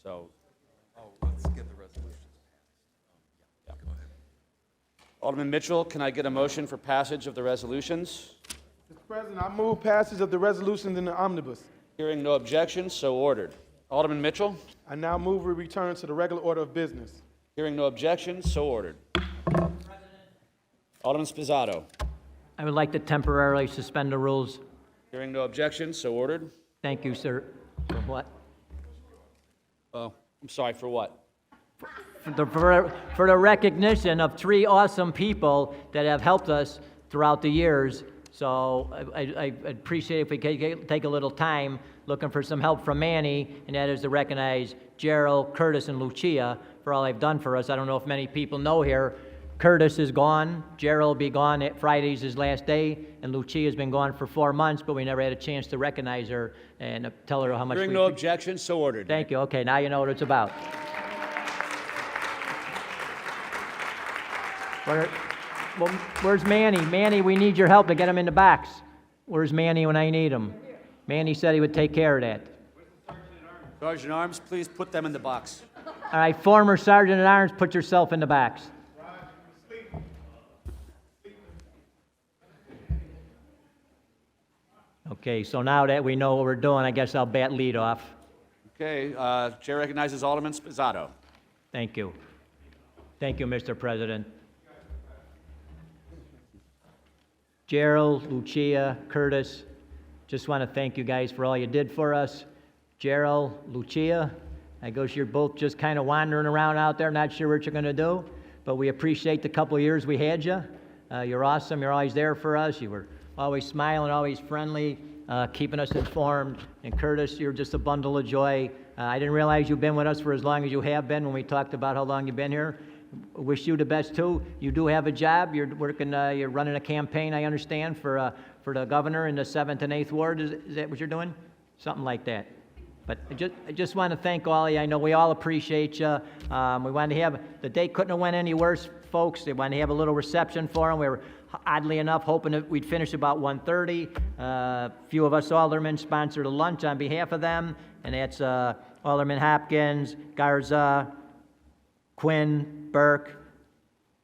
So, let's get the resolutions passed. Go ahead. Alderman Mitchell, can I get a motion for passage of the resolutions? Mr. President, I move passage of the resolutions in the omnibus. Hearing no objections, so ordered. Alderman Mitchell? I now move we return to the regular order of business. Hearing no objections, so ordered. Alderman Spizzato? I would like to temporarily suspend the rules. Hearing no objections, so ordered. Thank you, sir. For what? Oh, I'm sorry, for what? For the recognition of three awesome people that have helped us throughout the years. So I'd appreciate if we could take a little time looking for some help from Manny, and that is to recognize Gerald, Curtis, and Lucia for all they've done for us. I don't know if many people know here, Curtis is gone, Gerald will be gone, at Friday's his last day, and Lucia's been gone for 4 months, but we never had a chance to recognize her and tell her how much Hearing no objections, so ordered. Thank you. Okay, now you know what it's about. Well, where's Manny? Manny, we need your help to get him in the box. Where's Manny when I need him? Manny said he would take care of that. Sergeant at Arms, please put them in the box. All right, former Sergeant at Arms, put yourself in the box. Okay, so now that we know what we're doing, I guess I'll bat lead off. Okay, Chair recognizes Alderman Spizzato. Thank you. Thank you, Mr. President. Gerald, Lucia, Curtis, just want to thank you guys for all you did for us. Gerald, Lucia, I guess you're both just kind of wandering around out there, not sure what you're going to do, but we appreciate the couple of years we had you. You're awesome. You're always there for us. You were always smiling, always friendly, keeping us informed. And Curtis, you're just a bundle of joy. I didn't realize you've been with us for as long as you have been when we talked about how long you've been here. Wish you the best too. You do have a job. You're working. You're running a campaign, I understand, for the governor in the 7th and 8th ward. Is that what you're doing? Something like that. But I just want to thank all of you. I know we all appreciate you. We wanted to have the day couldn't have went any worse, folks. They wanted to have a little reception for them. We were oddly enough hoping that we'd finish about 1:30. A few of us aldermen sponsored a lunch on behalf of them, and that's Alderman Hopkins, Garza, Quinn, Burke,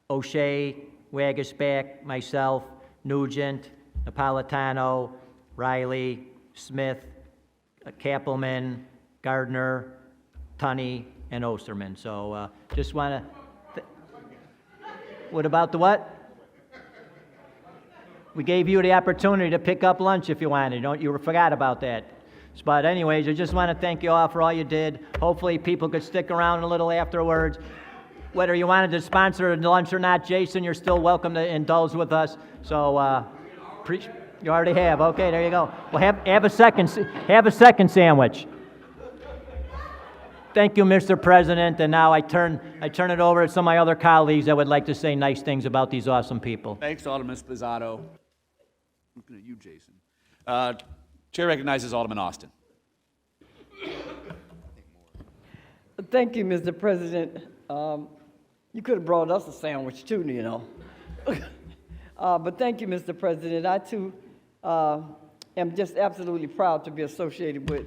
O'Shea, Wagisback, myself, Nugent, Napolitano, Riley, Smith, Kappelman, Gardner, Tunney, and Osterman. So just want to... What about the what? We gave you the opportunity to pick up lunch if you wanted. You forgot about that. But anyways, I just want to thank you all for all you did. Hopefully people could stick around a little afterwards. Whether you wanted to sponsor lunch or not, Jason, you're still welcome to indulge with us. So you already have. Okay, there you go. Well, have a second sandwich. Thank you, Mr. President, and now I turn it over to some of my other colleagues that would like to say nice things about these awesome people. Thanks, Alderman Sposato. Looking at you, Jason. Chair recognizes Alderman Austin. Thank you, Mr. President. You could have brought us a sandwich too, you know. But thank you, Mr. President. I too am just absolutely proud to be associated with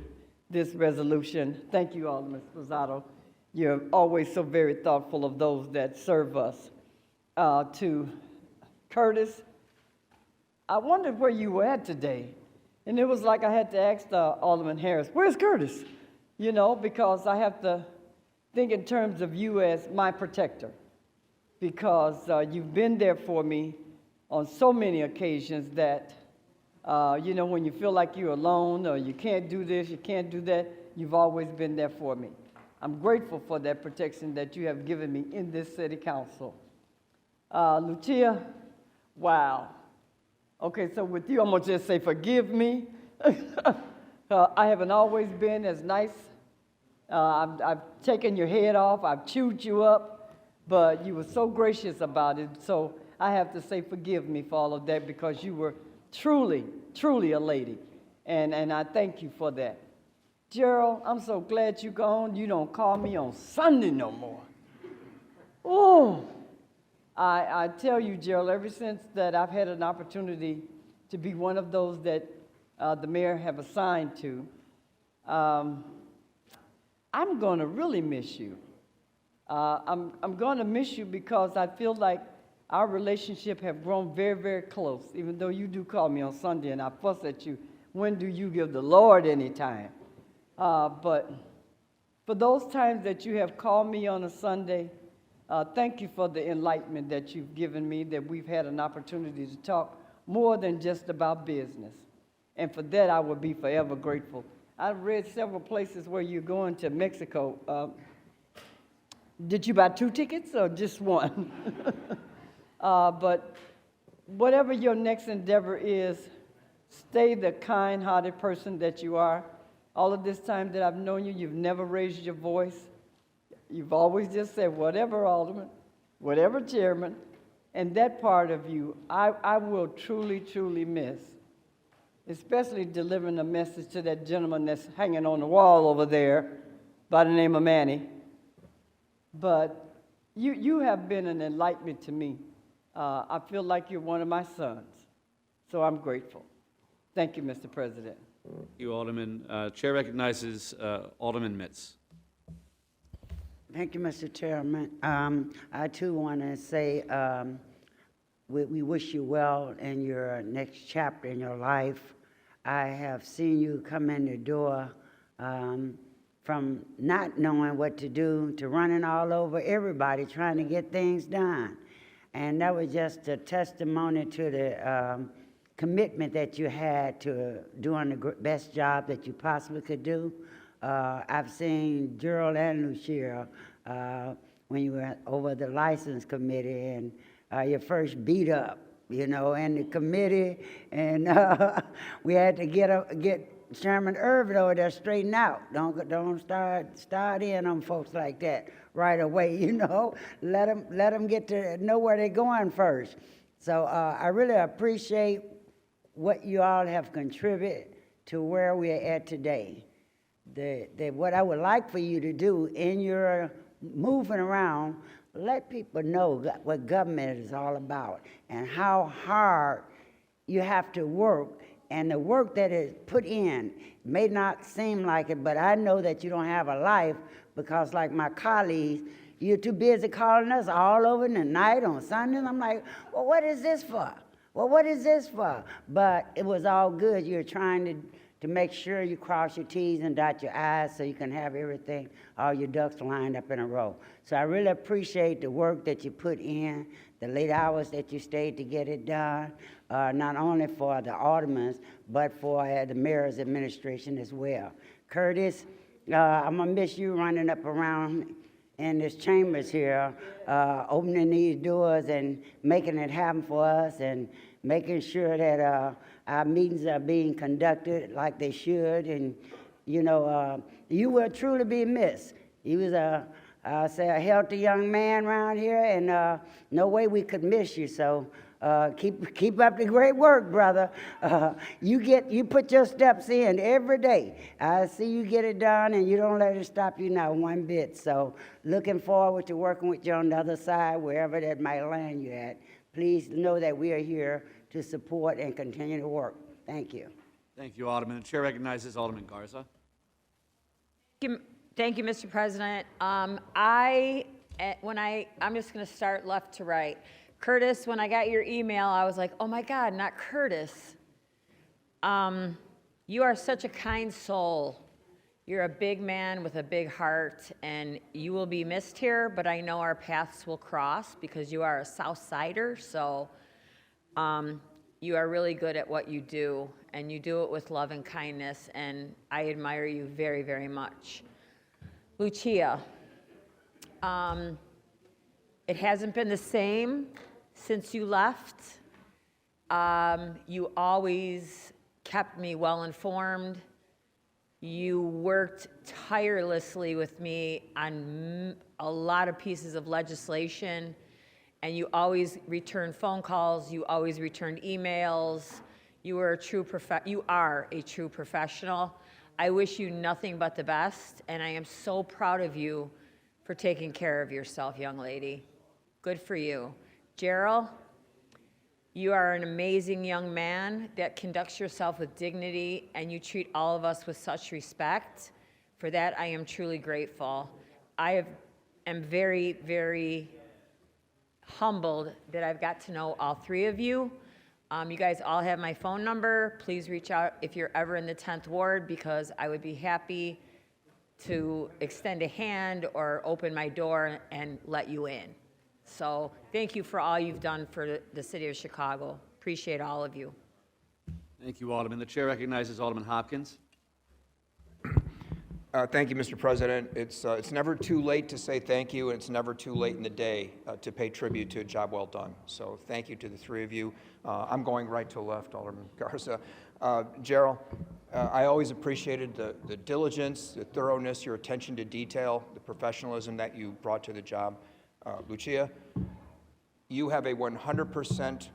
this resolution. Thank you, Alderman Sposato. You're always so very thoughtful of those that serve us. To Curtis, I wondered where you were at today. And it was like I had to ask Alderman Harris, where's Curtis? You know, because I have to think in terms of you as my protector. Because you've been there for me on so many occasions that, you know, when you feel like you're alone or you can't do this, you can't do that, you've always been there for me. I'm grateful for that protection that you have given me in this city council. Lucia, wow. Okay, so with you, I'm gonna just say forgive me. I haven't always been as nice. I've taken your head off, I've chewed you up, but you were so gracious about it. So I have to say forgive me for all of that because you were truly, truly a lady. And I thank you for that. Gerald, I'm so glad you're gone. You don't call me on Sunday no more. Oh, I tell you, Gerald, ever since that I've had an opportunity to be one of those that the mayor have assigned to, I'm going to really miss you. I'm going to miss you because I feel like our relationship have grown very, very close, even though you do call me on Sunday and I fuss at you. When do you give the Lord any time? But for those times that you have called me on a Sunday, thank you for the enlightenment that you've given me, that we've had an opportunity to talk more than just about business. And for that, I will be forever grateful. I've read several places where you're going to Mexico. Did you buy 2 tickets or just one? But whatever your next endeavor is, stay the kind-hearted person that you are. All of this time that I've known you, you've never raised your voice. You've always just said, whatever, Alderman, whatever, Chairman, and that part of you, I will truly, truly miss, especially delivering a message to that gentleman that's hanging on the wall over there by the name of Manny. But you have been an enlightenment to me. I feel like you're one of my sons, so I'm grateful. Thank you, Mr. President. Thank you, Alderman. Chair recognizes Alderman Mitz. Thank you, Mr. Chairman. I too want to say we wish you well in your next chapter in your life. I have seen you come in the door from not knowing what to do to running all over everybody trying to get things done. And that was just a testimony to the commitment that you had to doing the best job that you possibly could do. I've seen Gerald and Lucia when you were over the license committee and your first beat up, you know, in the committee, and we had to get Chairman Irvin over there straightened out. Don't start in on folks like that right away, you know. Let them get to know where they're going first. So I really appreciate what you all have contributed to where we're at today. What I would like for you to do in your moving around, let people know what government is all about and how hard you have to work, and the work that is put in may not seem like it, but I know that you don't have a life because, like my colleagues, you're too busy calling us all over the night on Sundays. I'm like, well, what is this for? Well, what is this for? But it was all good. You're trying to make sure you cross your T's and dot your I's so you can have everything, all your ducks lined up in a row. So I really appreciate the work that you put in, the late hours that you stayed to get it done, not only for the aldermen, but for the mayor's administration as well. Curtis, I'm gonna miss you running up around in this chambers here, opening these doors and making it happen for us and making sure that our meetings are being conducted like they should. And, you know, you will truly be missed. He was I'll say a healthy young man around here, and no way we could miss you. So keep up the great work, brother. You put your steps in every day. I see you get it done, and you don't let it stop you not one bit. So looking forward to working with you on the other side, wherever that might land you at. Please know that we are here to support and continue to work. Thank you. Thank you, Alderman. The chair recognizes Alderman Garza. Thank you, Mr. President. I'm just going to start left to right. Curtis, when I got your email, I was like, oh my God, not Curtis. You are such a kind soul. You're a big man with a big heart, and you will be missed here, but I know our paths will cross because you are a South Sider, so you are really good at what you do, and you do it with love and kindness, and I admire you very, very much. Lucia, it hasn't been the same since you left. You always kept me well informed. You worked tirelessly with me on a lot of pieces of legislation, and you always returned phone calls, you always returned emails. You are a true professional. I wish you nothing but the best, and I am so proud of you for taking care of yourself, young lady. Good for you. Gerald, you are an amazing young man that conducts yourself with dignity, and you treat all of us with such respect. For that, I am truly grateful. I am very, very humbled that I've got to know all three of you. You guys all have my phone number. Please reach out if you're ever in the 10th Ward, because I would be happy to extend a hand or open my door and let you in. So thank you for all you've done for the city of Chicago. Appreciate all of you. Thank you, Alderman. The chair recognizes Alderman Hopkins. Thank you, Mr. President. It's never too late to say thank you, and it's never too late in the day to pay tribute to a job well done. So thank you to the three of you. I'm going right to left, Alderman Garza. Gerald, I always appreciated the diligence, the thoroughness, your attention to detail, the professionalism that you brought to the job. Lucia, you have a 100%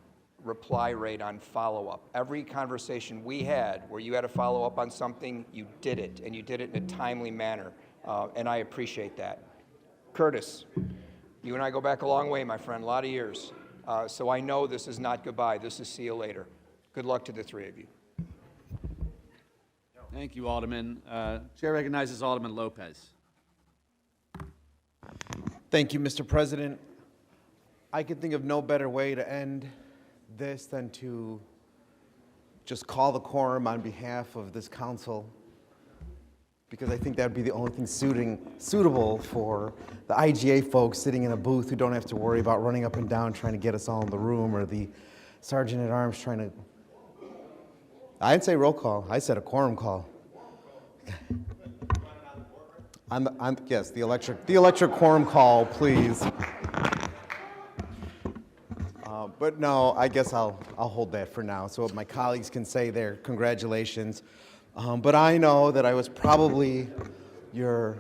reply rate on follow-up. Every conversation we had where you had to follow up on something, you did it, and you did it in a timely manner, and I appreciate that. Curtis, you and I go back a long way, my friend, a lot of years, so I know this is not goodbye, this is see you later. Good luck to the three of you. Thank you, Alderman. Chair recognizes Alderman Lopez. Thank you, Mr. President. I could think of no better way to end this than to just call the quorum on behalf of this council, because I think that would be the only thing suitable for the IGA folks sitting in a booth who don't have to worry about running up and down trying to get us all in the room, or the sergeant at arms trying to... I didn't say roll call, I said a quorum call. Yes, the electric quorum call, please. But no, I guess I'll hold that for now, so my colleagues can say their congratulations. But I know that I was probably your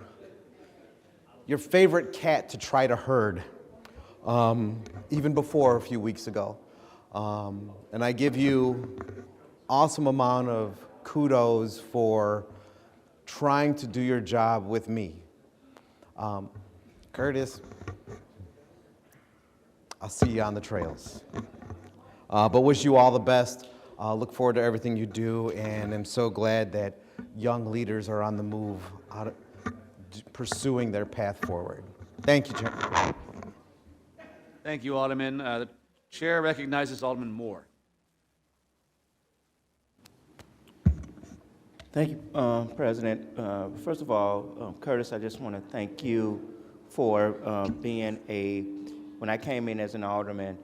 favorite cat to try to herd, even before a few weeks ago. And I give you awesome amount of kudos for trying to do your job with me. Curtis, I'll see you on the trails. But wish you all the best. Look forward to everything you do, and I'm so glad that young leaders are on the move, pursuing their path forward. Thank you, Chair. Thank you, Alderman. The chair recognizes Alderman Moore. Thank you, President. First of all, Curtis, I just want to thank you for when I came in as an alderman,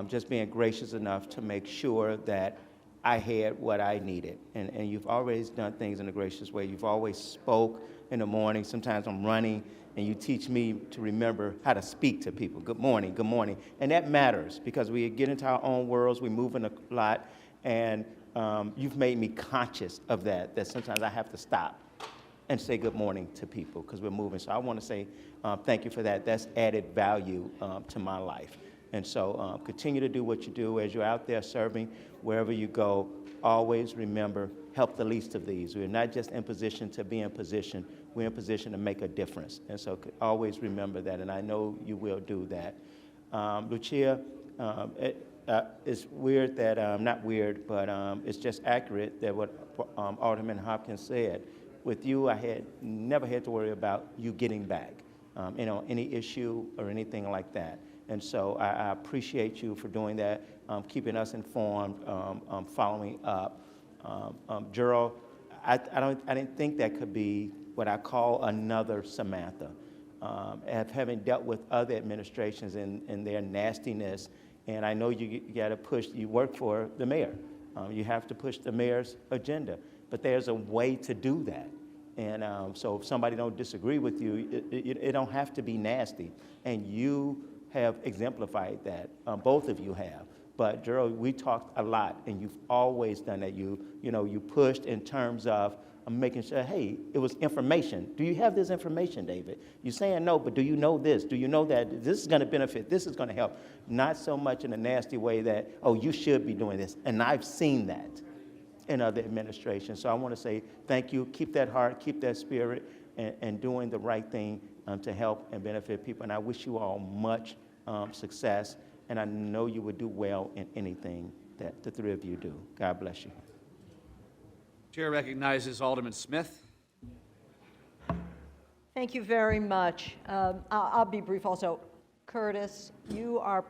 just being gracious enough to make sure that I had what I needed. And you've always done things in a gracious way. You've always spoke in the morning. Sometimes I'm running, and you teach me to remember how to speak to people. Good morning, good morning. And that matters, because we get into our own worlds, we move in a lot, and you've made me conscious of that sometimes I have to stop and say good morning to people because we're moving. So I want to say thank you for that. That's added value to my life. And so continue to do what you do as you're out there serving wherever you go. Always remember, help the least of these. We're not just in position to be in position. We're in position to make a difference. And so always remember that, and I know you will do that. Lucia, it's weird that, not weird, but it's just accurate that what Alderman Hopkins said. With you, I never had to worry about you getting back, any issue or anything like that. And so I appreciate you for doing that, keeping us informed, following up. Gerald, I didn't think that could be what I call another Samantha. Having dealt with other administrations and their nastiness, and I know you got to push. You work for the mayor. You have to push the mayor's agenda, but there's a way to do that. And so if somebody don't disagree with you, it don't have to be nasty. And you have exemplified that. Both of you have. But Gerald, we talked a lot, and you've always done that. You pushed in terms of making sure, hey, it was information. Do you have this information, David? You're saying no, but do you know this? Do you know that this is going to benefit? This is going to help. Not so much in a nasty way that, oh, you should be doing this. And I've seen that in other administrations. So I want to say thank you. Keep that heart, keep that spirit, and doing the right thing to help and benefit people. And I wish you all much success. And I know you would do well in anything that the three of you do. God bless you. Chair recognizes Alderman Smith. Thank you very much. I'll be brief also. Curtis, you are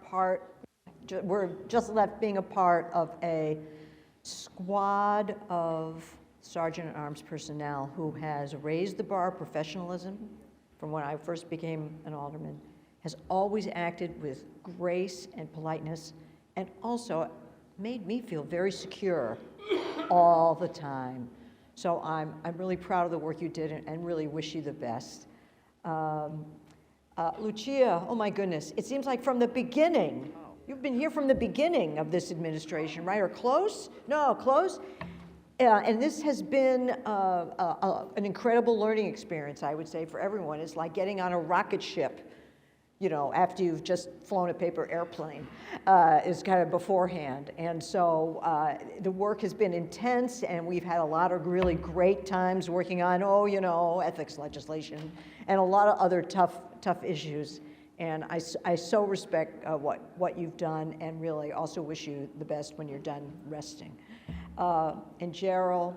we're just left being a part of a squad of sergeant-at-arms personnel who has raised the bar of professionalism from when I first became an alderman, has always acted with grace and politeness, and also made me feel very secure all the time. So I'm really proud of the work you did and really wish you the best. Lucia, oh my goodness, it seems like from the beginning, you've been here from the beginning of this administration, right? Or close? No, close. And this has been an incredible learning experience, I would say, for everyone. It's like getting on a rocket ship, after you've just flown a paper airplane, is kind of beforehand. And so the work has been intense, and we've had a lot of really great times working on, ethics legislation and a lot of other tough issues. And I so respect what you've done, and really also wish you the best when you're done resting. And Gerald,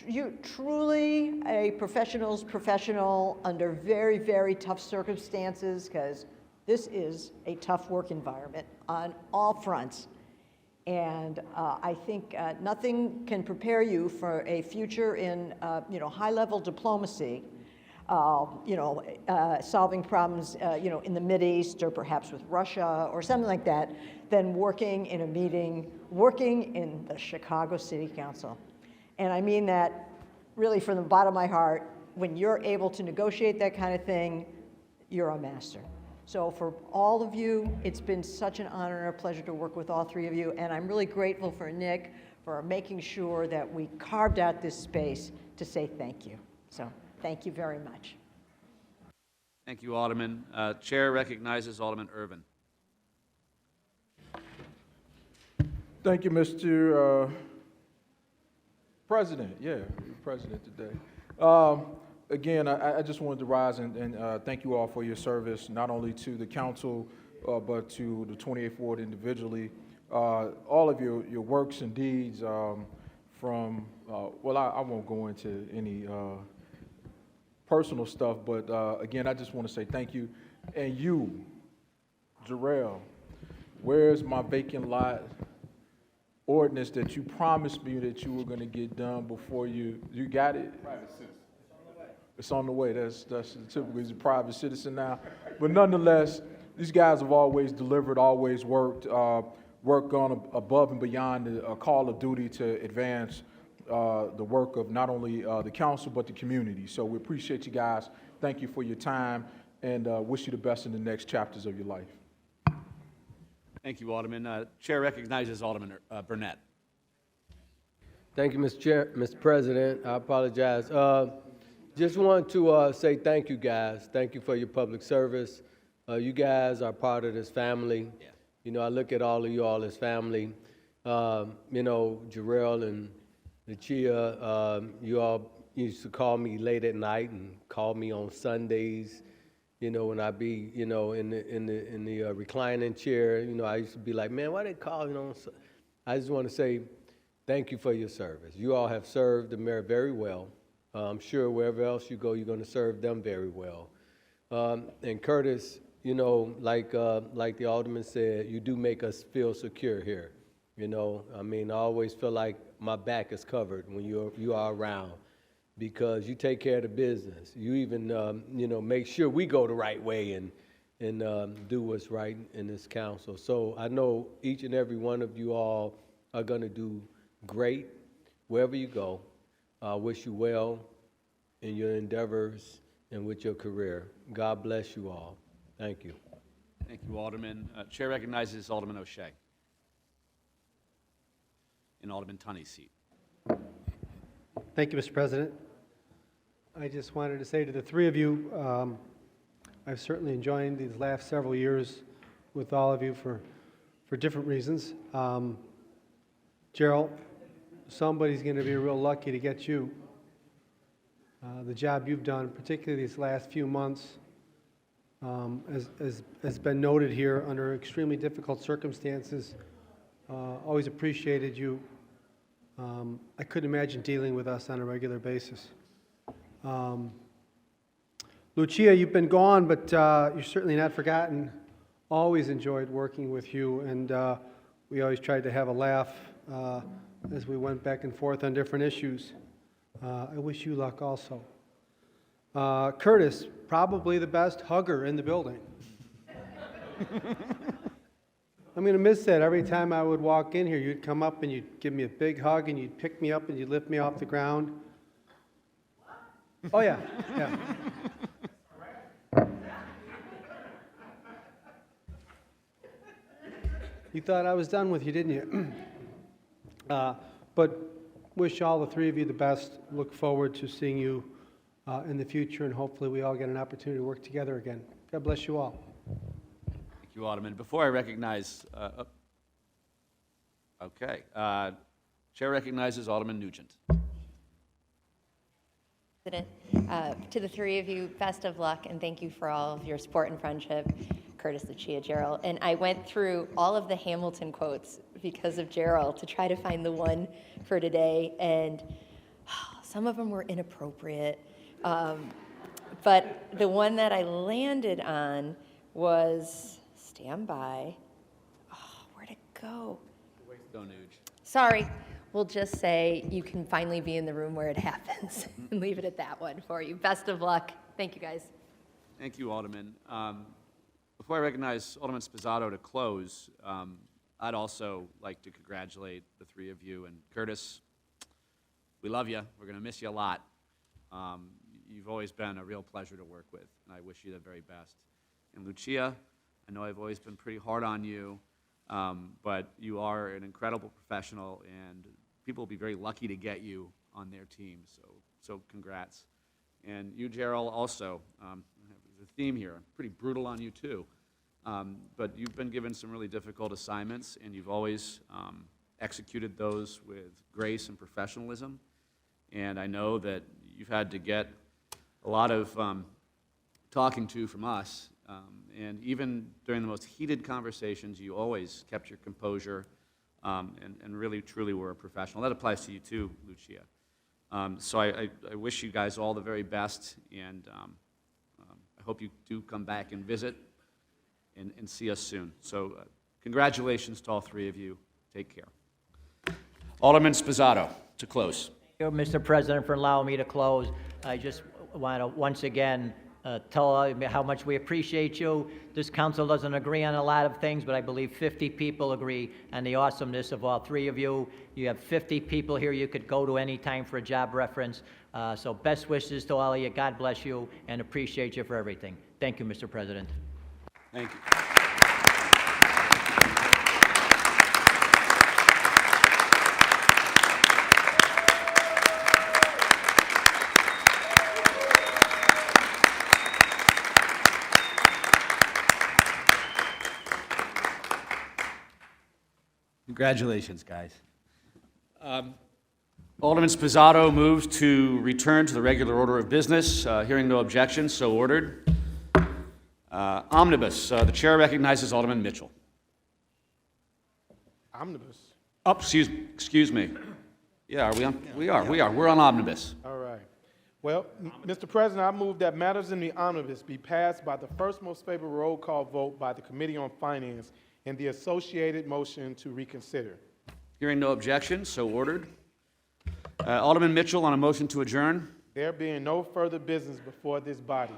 you're truly a professional's professional under very, very tough circumstances, because this is a tough work environment on all fronts. And I think nothing can prepare you for a future in, high-level diplomacy, solving problems, in the Mideast or perhaps with Russia or something like that, than working in a meeting, working in the Chicago City Council. And I mean that really from the bottom of my heart. When you're able to negotiate that kind of thing, you're a master. So for all of you, it's been such an honor and a pleasure to work with all three of you. And I'm really grateful for Nick for making sure that we carved out this space to say thank you. So thank you very much. Thank you, Alderman. Chair recognizes Alderman Irvin. Thank you, Mr. President. Yeah, you're president today. Again, I just wanted to rise and thank you all for your service, not only to the council, but to the 28th Ward individually. All of your works and deeds from, I won't go into any personal stuff, but again, I just want to say thank you. And you, Jarrell, where's my vacant lot ordinance that you promised me that you were going to get done before you got it? Private citizen. It's on the way. That's typical. He's a private citizen now. But nonetheless, these guys have always delivered, always worked on above and beyond the call of duty to advance the work of not only the council, but the community. So we appreciate you guys. Thank you for your time, and wish you the best in the next chapters of your life. Thank you, Alderman. Chair recognizes Alderman Burnett. Thank you, Mr. President. I apologize. Just want to say thank you, guys. Thank you for your public service. You guys are part of this family. You know, I look at all of you all as family. You know, Jarrell and Lucia, you all used to call me late at night and call me on Sundays. You know, when I be, you know, in the reclining chair, you know, I used to be like, man, why they call, you know? I just want to say thank you for your service. You all have served the mayor very well. I'm sure wherever else you go, you're going to serve them very well. And Curtis, you know, like the alderman said, you do make us feel secure here. You know, I mean, I always feel like my back is covered when you are around, because you take care of the business. You even, you know, make sure we go the right way and do what's right in this council. So I know each and every one of you all are going to do great wherever you go. I wish you well in your endeavors and with your career. God bless you all. Thank you. Thank you, Alderman. Chair recognizes Alderman O'Shea in Alderman Tunney's seat. Thank you, Mr. President. I just wanted to say to the three of you, I've certainly enjoyed these last several years with all of you for different reasons. Gerald, somebody's going to be real lucky to get you. The job you've done, particularly these last few months, has been noted here under extremely difficult circumstances. Always appreciated you. I couldn't imagine dealing with us on a regular basis. Lucia, you've been gone, but you're certainly not forgotten. Always enjoyed working with you, and we always tried to have a laugh as we went back and forth on different issues. I wish you luck also. Curtis, probably the best hugger in the building. I'm going to miss that. Every time I would walk in here, you'd come up and you'd give me a big hug and you'd pick me up and you'd lift me off the ground. Oh, yeah, yeah. You thought I was done with you, didn't you? But wish all the three of you the best. Look forward to seeing you in the future, and hopefully we all get an opportunity to work together again. God bless you all. Thank you, Alderman. Before I recognize, Chair recognizes Alderman Nugent. To the three of you, best of luck, and thank you for all of your support and friendship. Curtis, Lucia, Gerald. And I went through all of the Hamilton quotes because of Gerald to try to find the one for today, and some of them were inappropriate. But the one that I landed on was, stand by. Oh, where'd it go? Go, Nuge. Sorry. We'll just say you can finally be in the room where it happens and leave it at that one for you. Best of luck. Thank you, guys. Thank you, Alderman. Before I recognize Alderman Sposato to close, I'd also like to congratulate the three of you. And Curtis, we love you. We're going to miss you a lot. You've always been a real pleasure to work with, and I wish you the very best. And Lucia, I know I've always been pretty hard on you, but you are an incredible professional, and people will be very lucky to get you on their team, so congrats. And you, Gerald, also, there's a theme here, pretty brutal on you too, but you've been given some really difficult assignments, and you've always executed those with grace and professionalism, and I know that you've had to get a lot of talking to from us, and even during the most heated conversations, you always kept your composure and really, truly were a professional. That applies to you too, Lucia. So I wish you guys all the very best, and I hope you do come back and visit and see us soon. So congratulations to all three of you. Take care. Alderman Sposato to close. Thank you, Mr. President, for allowing me to close. I just want to once again tell you how much we appreciate you. This council doesn't agree on a lot of things, but I believe 50 people agree on the awesomeness of all three of you. You have 50 people here you could go to any time for a job reference. So best wishes to all of you. God bless you, and appreciate you for everything. Thank you, Mr. President. Thank you. Congratulations, guys. Alderman Sposato moves to return to the regular order of business. Hearing no objection, so ordered. Omnibus. The chair recognizes Alderman Mitchell. Omnibus. Oh, excuse me. Yeah, are we on? We are. We're on omnibus. All right. Well, Mr. President, I move that matters in the omnibus be passed by the first most favored roll call vote by the Committee on Finance and the associated motion to reconsider. Hearing no objection, so ordered. Alderman Mitchell on a motion to adjourn. There being no further business before this body,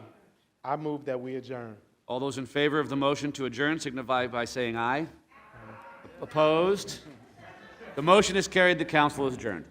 I move that we adjourn. All those in favor of the motion to adjourn signify by saying aye. Opposed? The motion is carried. The council is adjourned.